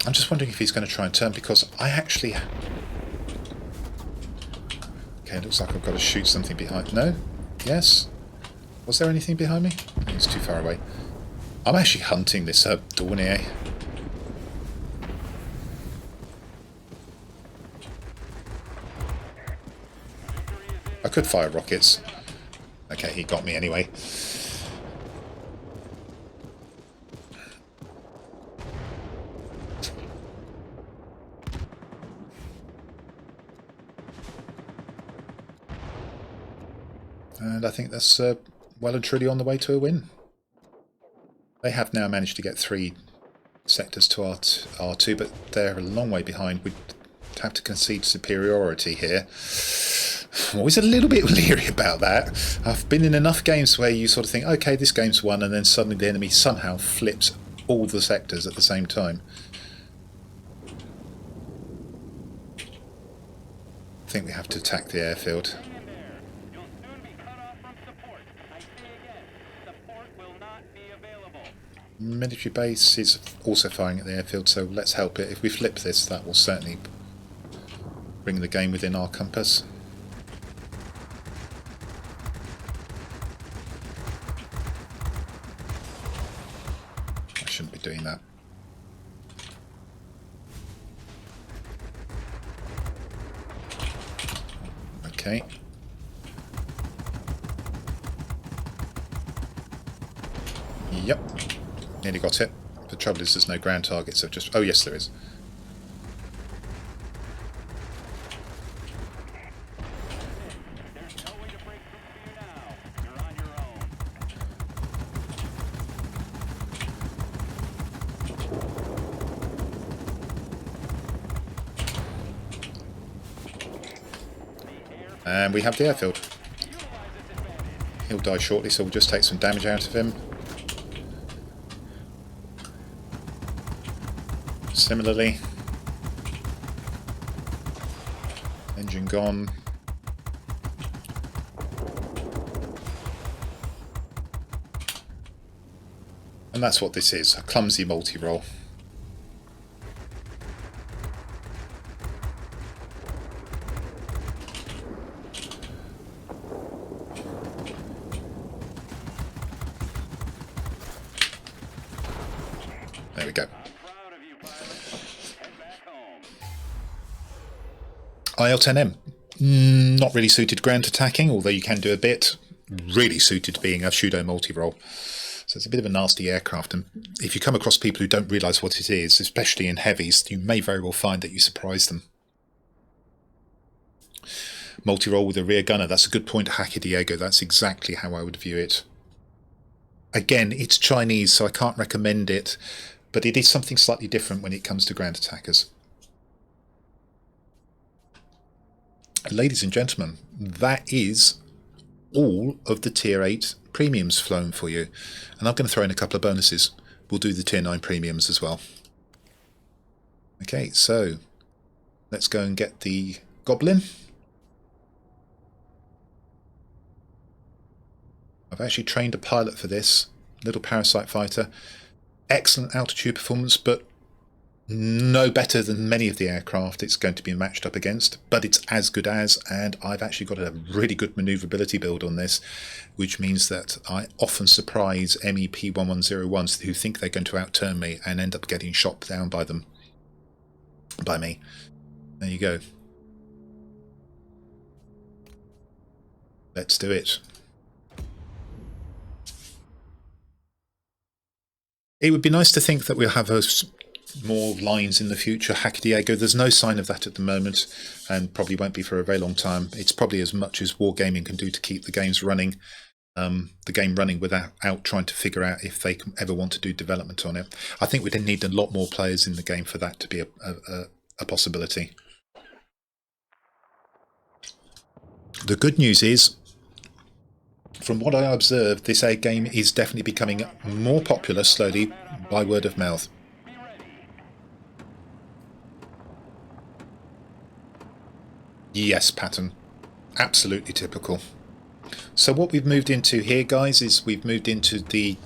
I'm just wondering if he's going to try and turn, because I actually... Okay, it looks like I've got to shoot something behind. No? Yes? Was there anything behind me? It's too far away. I'm actually hunting this Dornier. I could fire rockets. Okay, he got me anyway. And I think that's well and truly on the way to a win. They have now managed to get 3 sectors to R2, but they're a long way behind. We'd have to concede superiority here. I'm always a little bit leery about that. I've been in enough games where you sort of think, okay, this game's won, and then suddenly the enemy somehow flips all the sectors at the same time. I think we have to attack the airfield. Military base is also firing at the airfield, so let's help it. If we flip this, that will certainly bring the game within our compass. I shouldn't be doing that. Okay. Yep. Nearly got it. The trouble is there's no ground target, so just... Oh, yes, there is. There's no way to break through for you now. You're on your own. And we have the airfield. He'll die shortly, so we'll just take some damage out of him. Similarly, engine gone. And that's what this is, a clumsy multi-role. There we go. IL-10M, not really suited ground attacking, although you can do a bit. Really suited to being a pseudo multi-role. So it's a bit of a nasty aircraft, and if you come across people who don't realise what it is, especially in heavies, you may very well find that you surprise them. Multi-role with a rear gunner, that's a good point, Hacker Diego. That's exactly how I would view it. Again, it's Chinese, so I can't recommend it, but it is something slightly different when it comes to ground attackers. Ladies and gentlemen, that is all of the Tier 8 premiums flown for you. And I'm going to throw in a couple of bonuses. We'll do the Tier 9 premiums as well. Okay, so let's go and get the Goblin. I've actually trained a pilot for this, little parasite fighter. Excellent altitude performance, but no better than many of the aircraft it's going to be matched up against, but it's as good as, and I've actually got a really good manoeuvrability build on this, which means that I often surprise MEP1101s who think they're going to outturn me and end up getting shot down by them. By me. There you go. Let's do it. It would be nice to think that we'll have more lines in the future. Hacker Diego, there's no sign of that at the moment, and probably won't be for a very long time. It's probably as much as Wargaming can do to keep the games running, without trying to figure out if they can ever want to do development on it. I think we'd need a lot more players in the game for that to be a possibility. The good news is, from what I observed, this A game is definitely becoming more popular slowly by word of mouth. Yes, pattern. Absolutely typical. So what we've moved into here, guys, is we've moved into the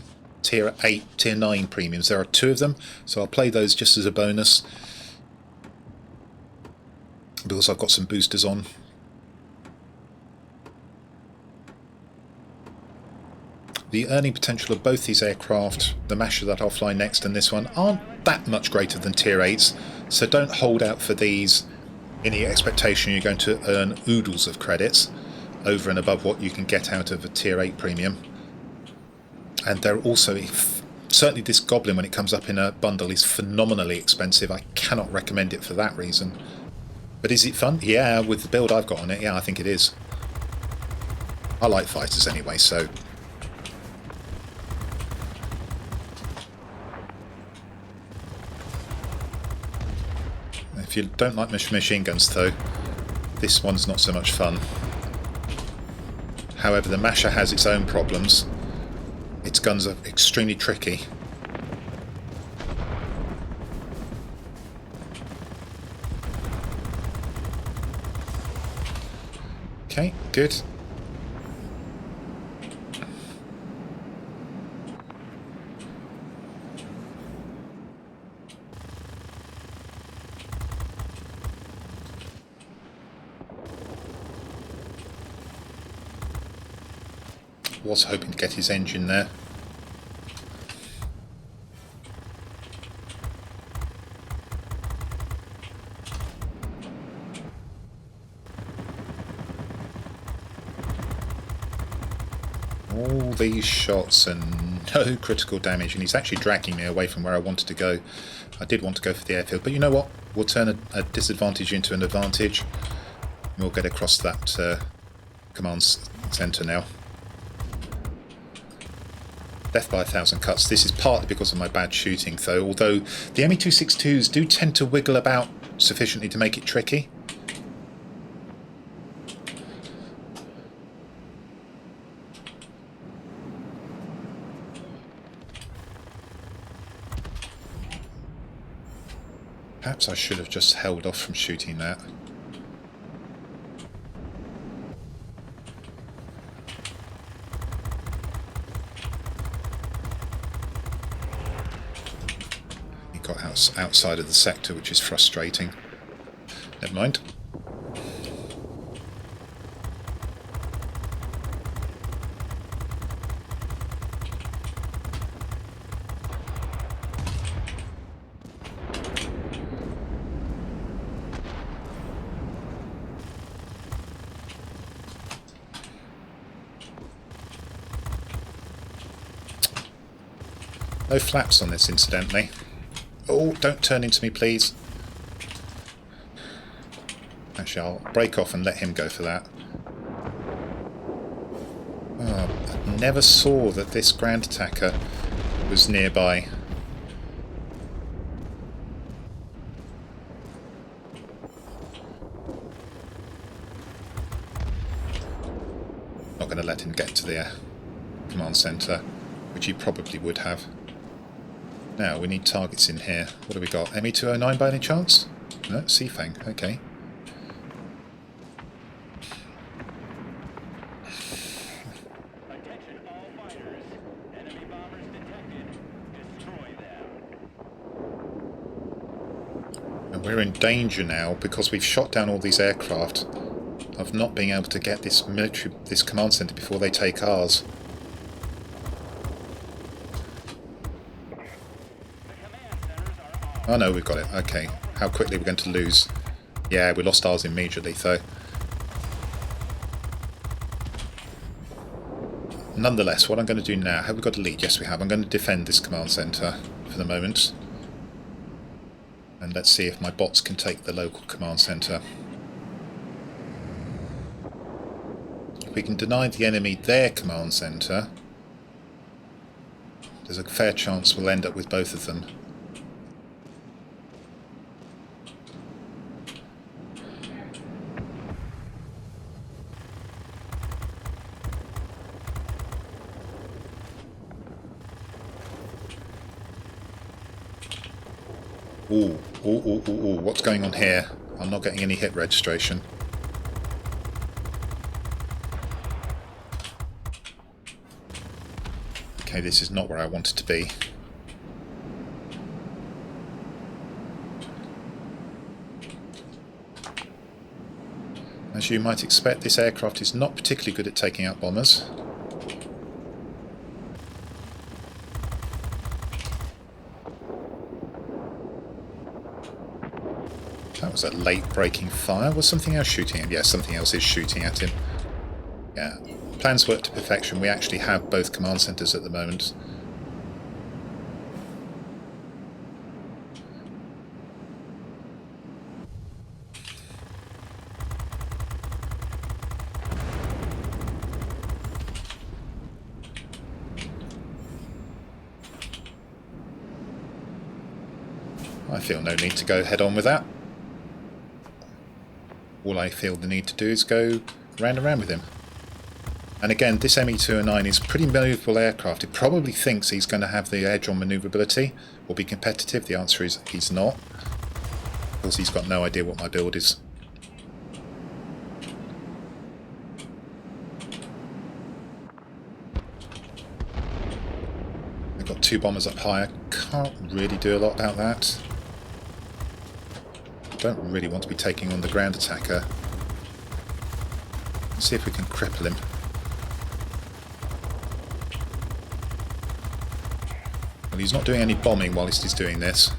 Tier 8, Tier 9 premiums. There are 2 of them, so I'll play those just as a bonus, because I've got some boosters on. the earning potential of both these aircraft, the Masha that I'll fly next and this one, aren't that much greater than Tier 8s, so don't hold out for these in the expectation you're going to earn oodles of credits over and above what you can get out of a Tier 8 premium. And they're also, certainly this Goblin when it comes up in a bundle is phenomenally expensive. I cannot recommend it for that reason. But is it fun? Yeah, with the build I've got on it, yeah, I think it is. I like fighters anyway, so... If you don't like machine guns though, this one's not so much fun. However, the Masha has its own problems. Its guns are extremely tricky. Okay, good. Was hoping to get his engine there. All these shots and no critical damage, and he's actually dragging me away from where I wanted to go. I did want to go for the airfield, but you know what? We'll turn a disadvantage into an advantage. We'll get across that command centre now. Death by 1,000 cuts. This is partly because of my bad shooting though, although the ME-262s do tend to wiggle about sufficiently to make it tricky. Perhaps I should have just held off from shooting that. Outside of the sector, which is frustrating. Never mind. No flaps on this, incidentally. Oh, don't turn into me, please. Actually, I'll break off and let him go for that. Oh, I never saw that this ground attacker was nearby. Not going to let him get to the command centre, which he probably would have. Now, we need targets in here. What do we got? ME-209 by any chance? No, Seafang, okay. Attention all fighters. Enemy bombers detected. Destroy them. And we're in danger now because we've shot down all these aircraft of not being able to get this command centre before they take ours. Oh no, we've got it. Okay. How quickly we're going to lose. Yeah, we lost ours immediately, though. Nonetheless, what I'm going to do now... Have we got a lead? Yes, we have. I'm going to defend this command centre for the moment. And let's see if my bots can take the local command centre. If we can deny the enemy their command centre, there's a fair chance we'll end up with both of them. Ooh, what's going on here? I'm not getting any hit registration. Okay, this is not where I wanted to be. As you might expect, this aircraft is not particularly good at taking out bombers. That was a late breaking fire. Was something else shooting at him? Yeah, something else is shooting at him. Yeah. Plans work to perfection. We actually have both command centres at the moment. I feel no need to go head on with that. All I feel the need to do is go round and round with him. And again, this Me-209 is a pretty manoeuvrable aircraft. It probably thinks he's going to have the edge on manoeuvrability or be competitive. The answer is he's not. Of course, he's got no idea what my build is. I've got 2 bombers up high. I can't really do a lot about that. Don't really want to be taking on the ground attacker. Let's see if we can cripple him. Well, he's not doing any bombing whilst he's doing this.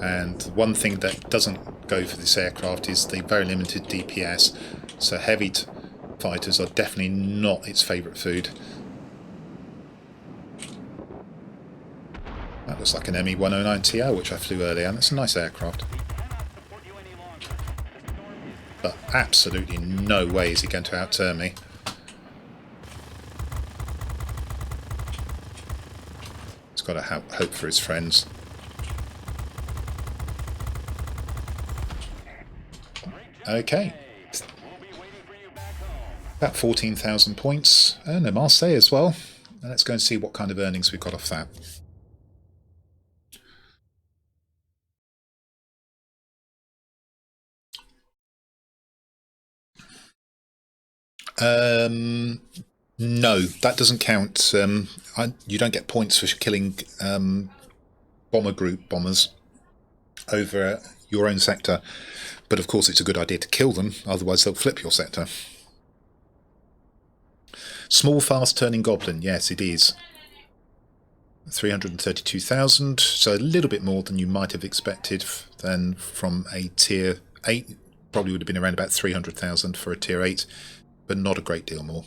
And one thing that doesn't go for this aircraft is the very limited DPS, so heavy fighters are definitely not its favourite food. That looks like an Me-109TO which I flew earlier, and it's a nice aircraft. But absolutely no way is he going to outturn me. He's got to hope for his friends. Okay, about 14,000 points, and a Marseille as well. And let's go and see what kind of earnings we've got off that. No, that doesn't count. You don't get points for killing bomber group bombers over your own sector. But of course it's a good idea to kill them, otherwise they'll flip your sector. Small, fast-turning Goblin, yes it is. 332,000, so a little bit more than you might have expected than from a Tier 8. Probably would have been around about 300,000 for a Tier 8, but not a great deal more.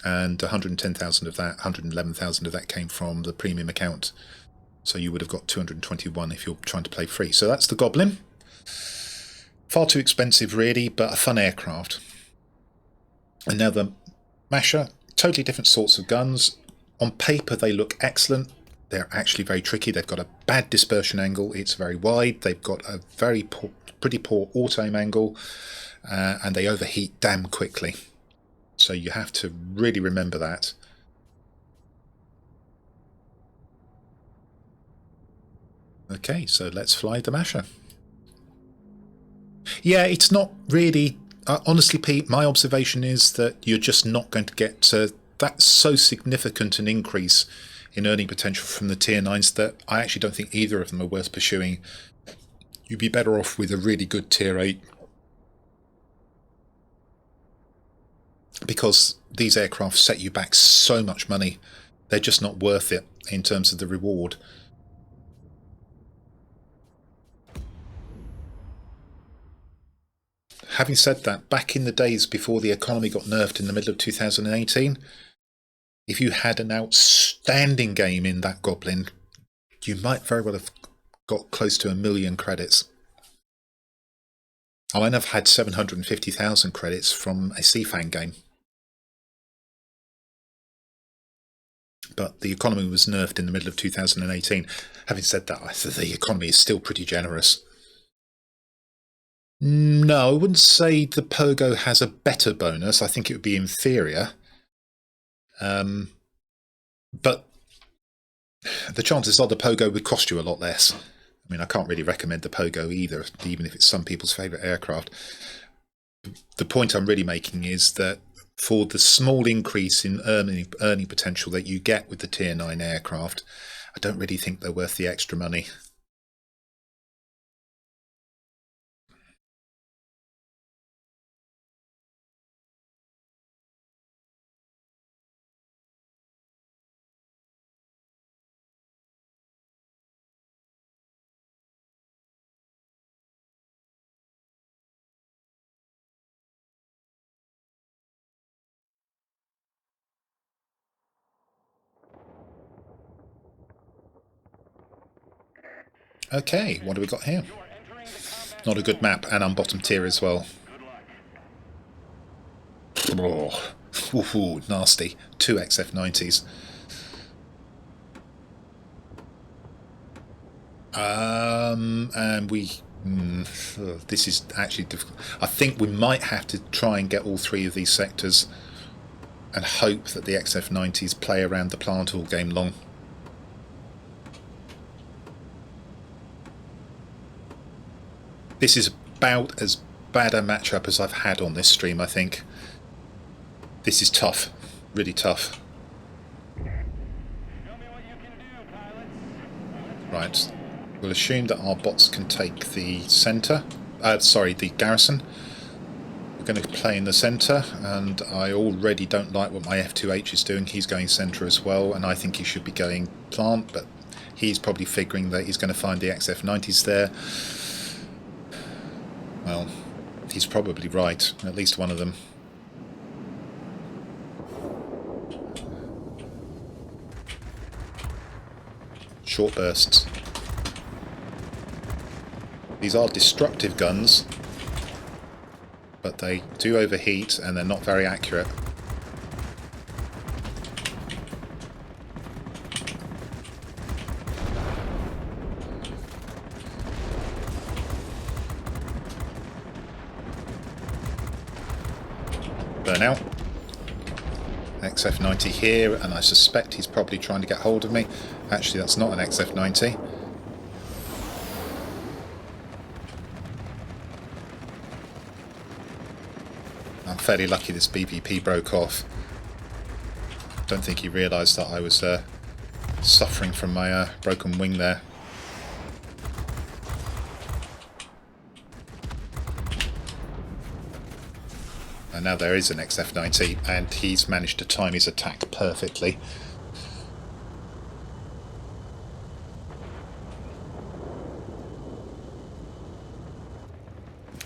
And 110,000 of that, 111,000 of that came from the premium account. So you would have got 221 if you're trying to play free. So that's the Goblin. Far too expensive really, but a fun aircraft. And now the Masha, totally different sorts of guns. On paper they look excellent. They're actually very tricky. They've got a bad dispersion angle. It's very wide. They've got a very pretty poor auto-aim angle. And they overheat damn quickly. So you have to really remember that. Okay, so let's fly the Masha. Yeah, it's not really... honestly, Pete, my observation is that you're just not going to get that so significant an increase in earning potential from the Tier 9s that I actually don't think either of them are worth pursuing. You'd be better off with a really good Tier 8. Because these aircraft set you back so much money. They're just not worth it in terms of the reward. Having said that, back in the days before the economy got nerfed in the middle of 2018, if you had an outstanding game in that Goblin, you might very well have got close to 1 million credits. I might have had 750,000 credits from a Seafang game. But the economy was nerfed in the middle of 2018. Having said that, the economy is still pretty generous. No, I wouldn't say the Pogo has a better bonus. I think it would be inferior. But the chances are the Pogo would cost you a lot less. I mean, I can't really recommend the Pogo either, even if it's some people's favourite aircraft. the point I'm really making is that for the small increase in earning potential that you get with the Tier 9 aircraft, I don't really think they're worth the extra money. Okay, what do we got here? Not a good map, and I'm bottom tier as well. Oh, ooh, nasty. 2 XF90s. And we... this is actually difficult. I think we might have to try and get all 3 of these sectors and hope that the XF90s play around the plant all game long. This is about as bad a matchup as I've had on this stream, I think. This is tough. Really tough. Right. We'll assume that our bots can take the centre. The garrison. We're going to play in the centre, and I already don't like what my F2H is doing. He's going centre as well, and I think he should be going plant, but he's probably figuring that he's going to find the XF90s there. Well, he's probably right, at least one of them. Short bursts. These are destructive guns, but they do overheat and they're not very accurate. Burn out. XF90 here, and I suspect he's probably trying to get hold of me. Actually, that's not an XF90. I'm fairly lucky this BVP broke off. Don't think he realised that I was suffering from my broken wing there. And now there is an XF90, and he's managed to time his attack perfectly.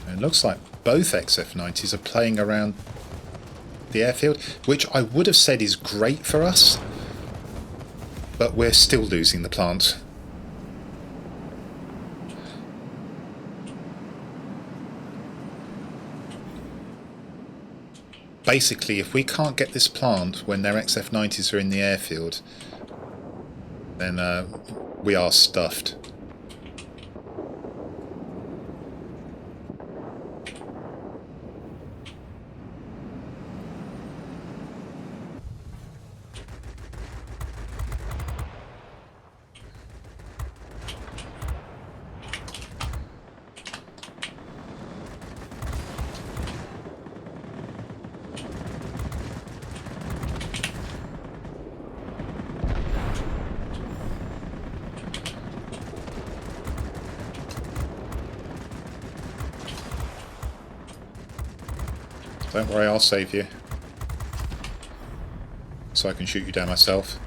And it looks like both XF90s are playing around the airfield, which I would have said is great for us, but we're still losing the plant. Basically, if we can't get this plant when their XF90s are in the airfield, then we are stuffed. Don't worry, I'll save you. So I can shoot you down myself.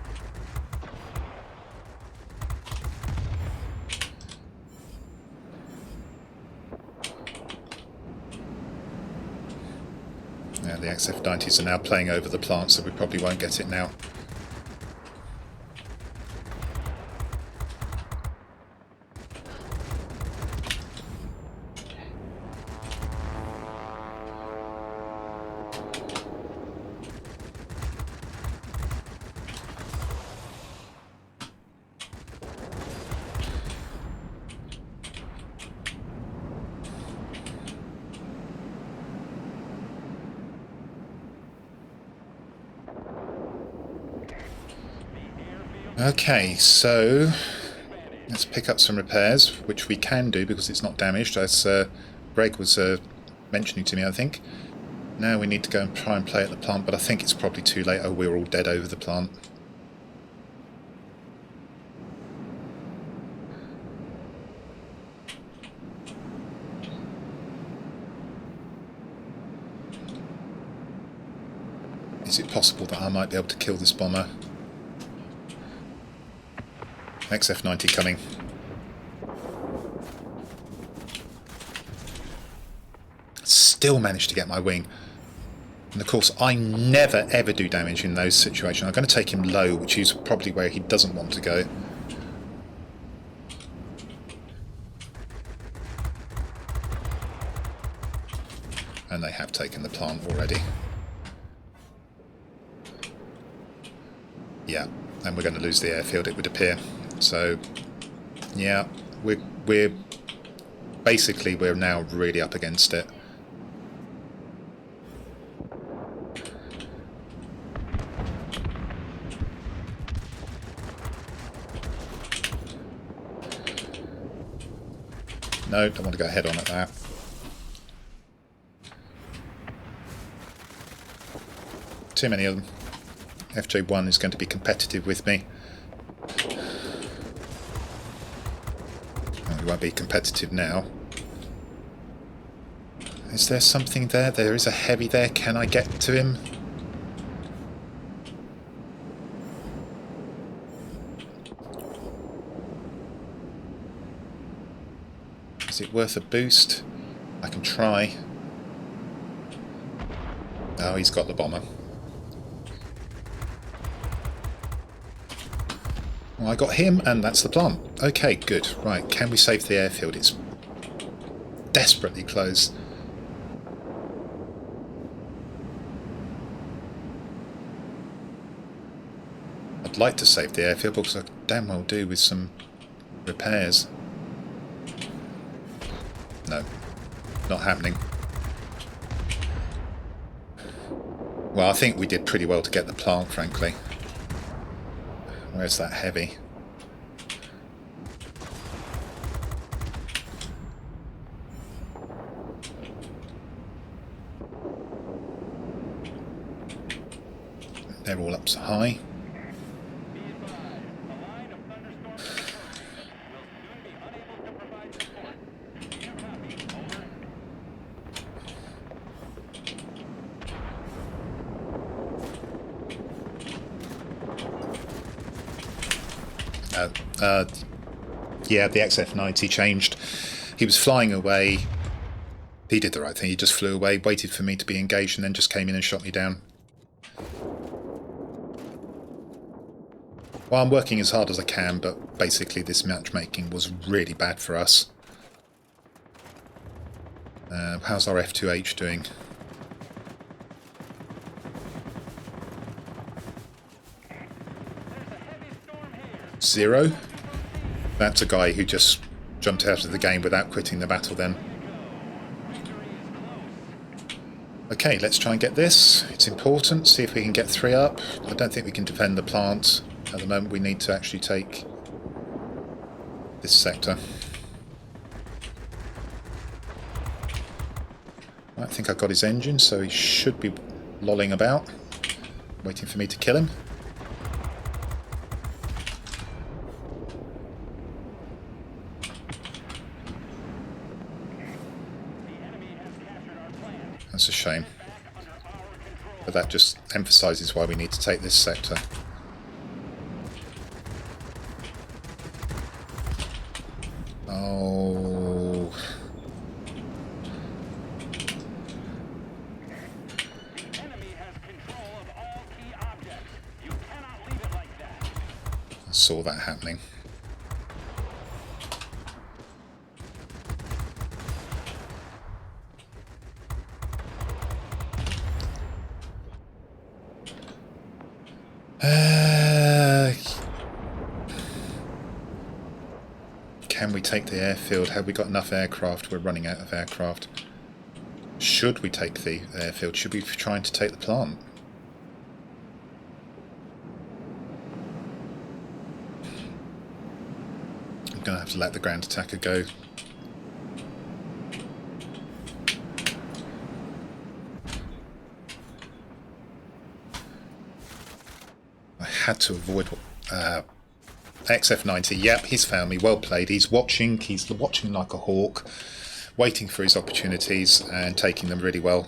Yeah, the XF90s are now playing over the plant, so we probably won't get it now. Okay, so let's pick up some repairs, which we can do because it's not damaged, as Greg was mentioning to me, I think. Now we need to go and try and play at the plant, but I think it's probably too late. Oh, we're all dead over the plant. Is it possible that I might be able to kill this bomber? XF-90 coming. Still managed to get my wing. And of course I never ever do damage in those situations. I'm going to take him low, which is probably where he doesn't want to go. And they have taken the plant already. Yeah, and we're going to lose the airfield, it would appear. So, yeah, we're basically we're now really up against it. No, don't want to go head on at that. Too many of them. FJ1 is going to be competitive with me. Well, he won't be competitive now. Is there something there? There is a heavy there. Can I get to him? Is it worth a boost? I can try. Oh, he's got the bomber. Well, I got him, and that's the plant. Okay, good. Right, can we save the airfield? It's desperately close. I'd like to save the airfield, because I damn well do with some repairs. No, not happening. Well, I think we did pretty well to get the plant, frankly. Where's that heavy? They're all up so high. Yeah, the XF-90 changed. He was flying away. He did the right thing. He just flew away, waited for me to be engaged, and then just came in and shot me down. Well, I'm working as hard as I can, but basically this matchmaking was really bad for us. How's our F2H doing? Zero? That's a guy who just jumped out of the game without quitting the battle then. Okay, let's try and get this. It's important. See if we can get 3 up. I don't think we can defend the plant. At the moment we need to actually take this sector. I think I've got his engine, so he should be lolling about, waiting for me to kill him. That's a shame. But that just emphasises why we need to take this sector. Oh. I saw that happening. Can we take the airfield? Have we got enough aircraft? We're running out of aircraft. Should we take the airfield? Should we be trying to take the plant? I'm going to have to let the ground attacker go. had to avoid XF90. Yep, he's found me. Well played. He's watching like a hawk, waiting for his opportunities and taking them really well.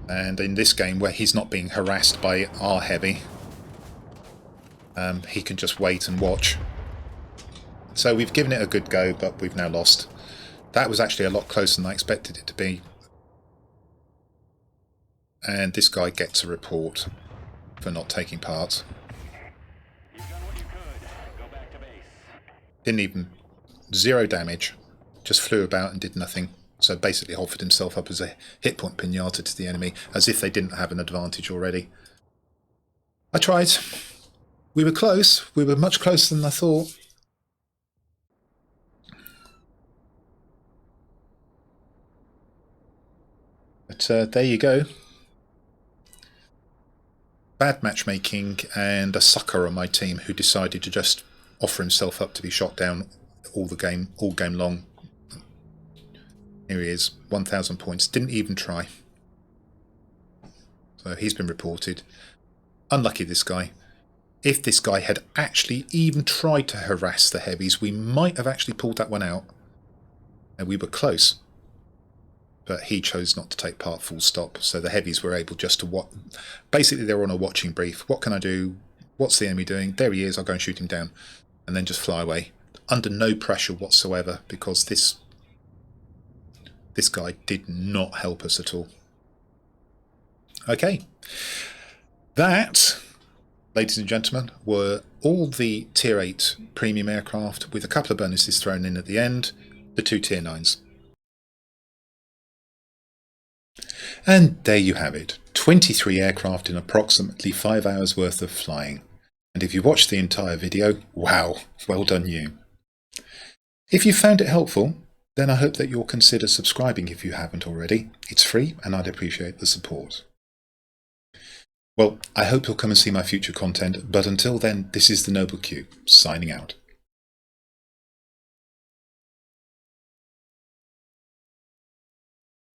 And in this game, where he's not being harassed by our heavy, he can just wait and watch. So we've given it a good go, but we've now lost. That was actually a lot closer than I expected it to be. And this guy gets a report for not taking part. You've done what you could. Go back to base. Didn't even... 0 damage. Just flew about and did nothing. So basically offered himself up as a hit point pinata to the enemy, as if they didn't have an advantage already. I tried. We were close. We were much closer than I thought. But there you go. Bad matchmaking and a sucker on my team who decided to just offer himself up to be shot down all game long. Here he is, 1,000 points. Didn't even try. So he's been reported. Unlucky, this guy. If this guy had actually even tried to harass the heavies, we might have actually pulled that one out. And we were close. But he chose not to take part, full stop. So the heavies were able just to watch. Basically, they were on a watching brief. What can I do? What's the enemy doing? There he is. I'll go and shoot him down. And then just fly away. Under no pressure whatsoever, because this guy did not help us at all. Okay. That, ladies and gentlemen, were all the Tier 8 premium aircraft, with a couple of bonuses thrown in at the end, the 2 Tier 9s. And there you have it, 23 aircraft in approximately 5 hours worth of flying. And if you watched the entire video, wow, well done you. If you found it helpful, then I hope that you'll consider subscribing if you haven't already. It's free and I'd appreciate the support. Well, I hope you'll come and see my future content, but until then, this is the Noble Q, signing out.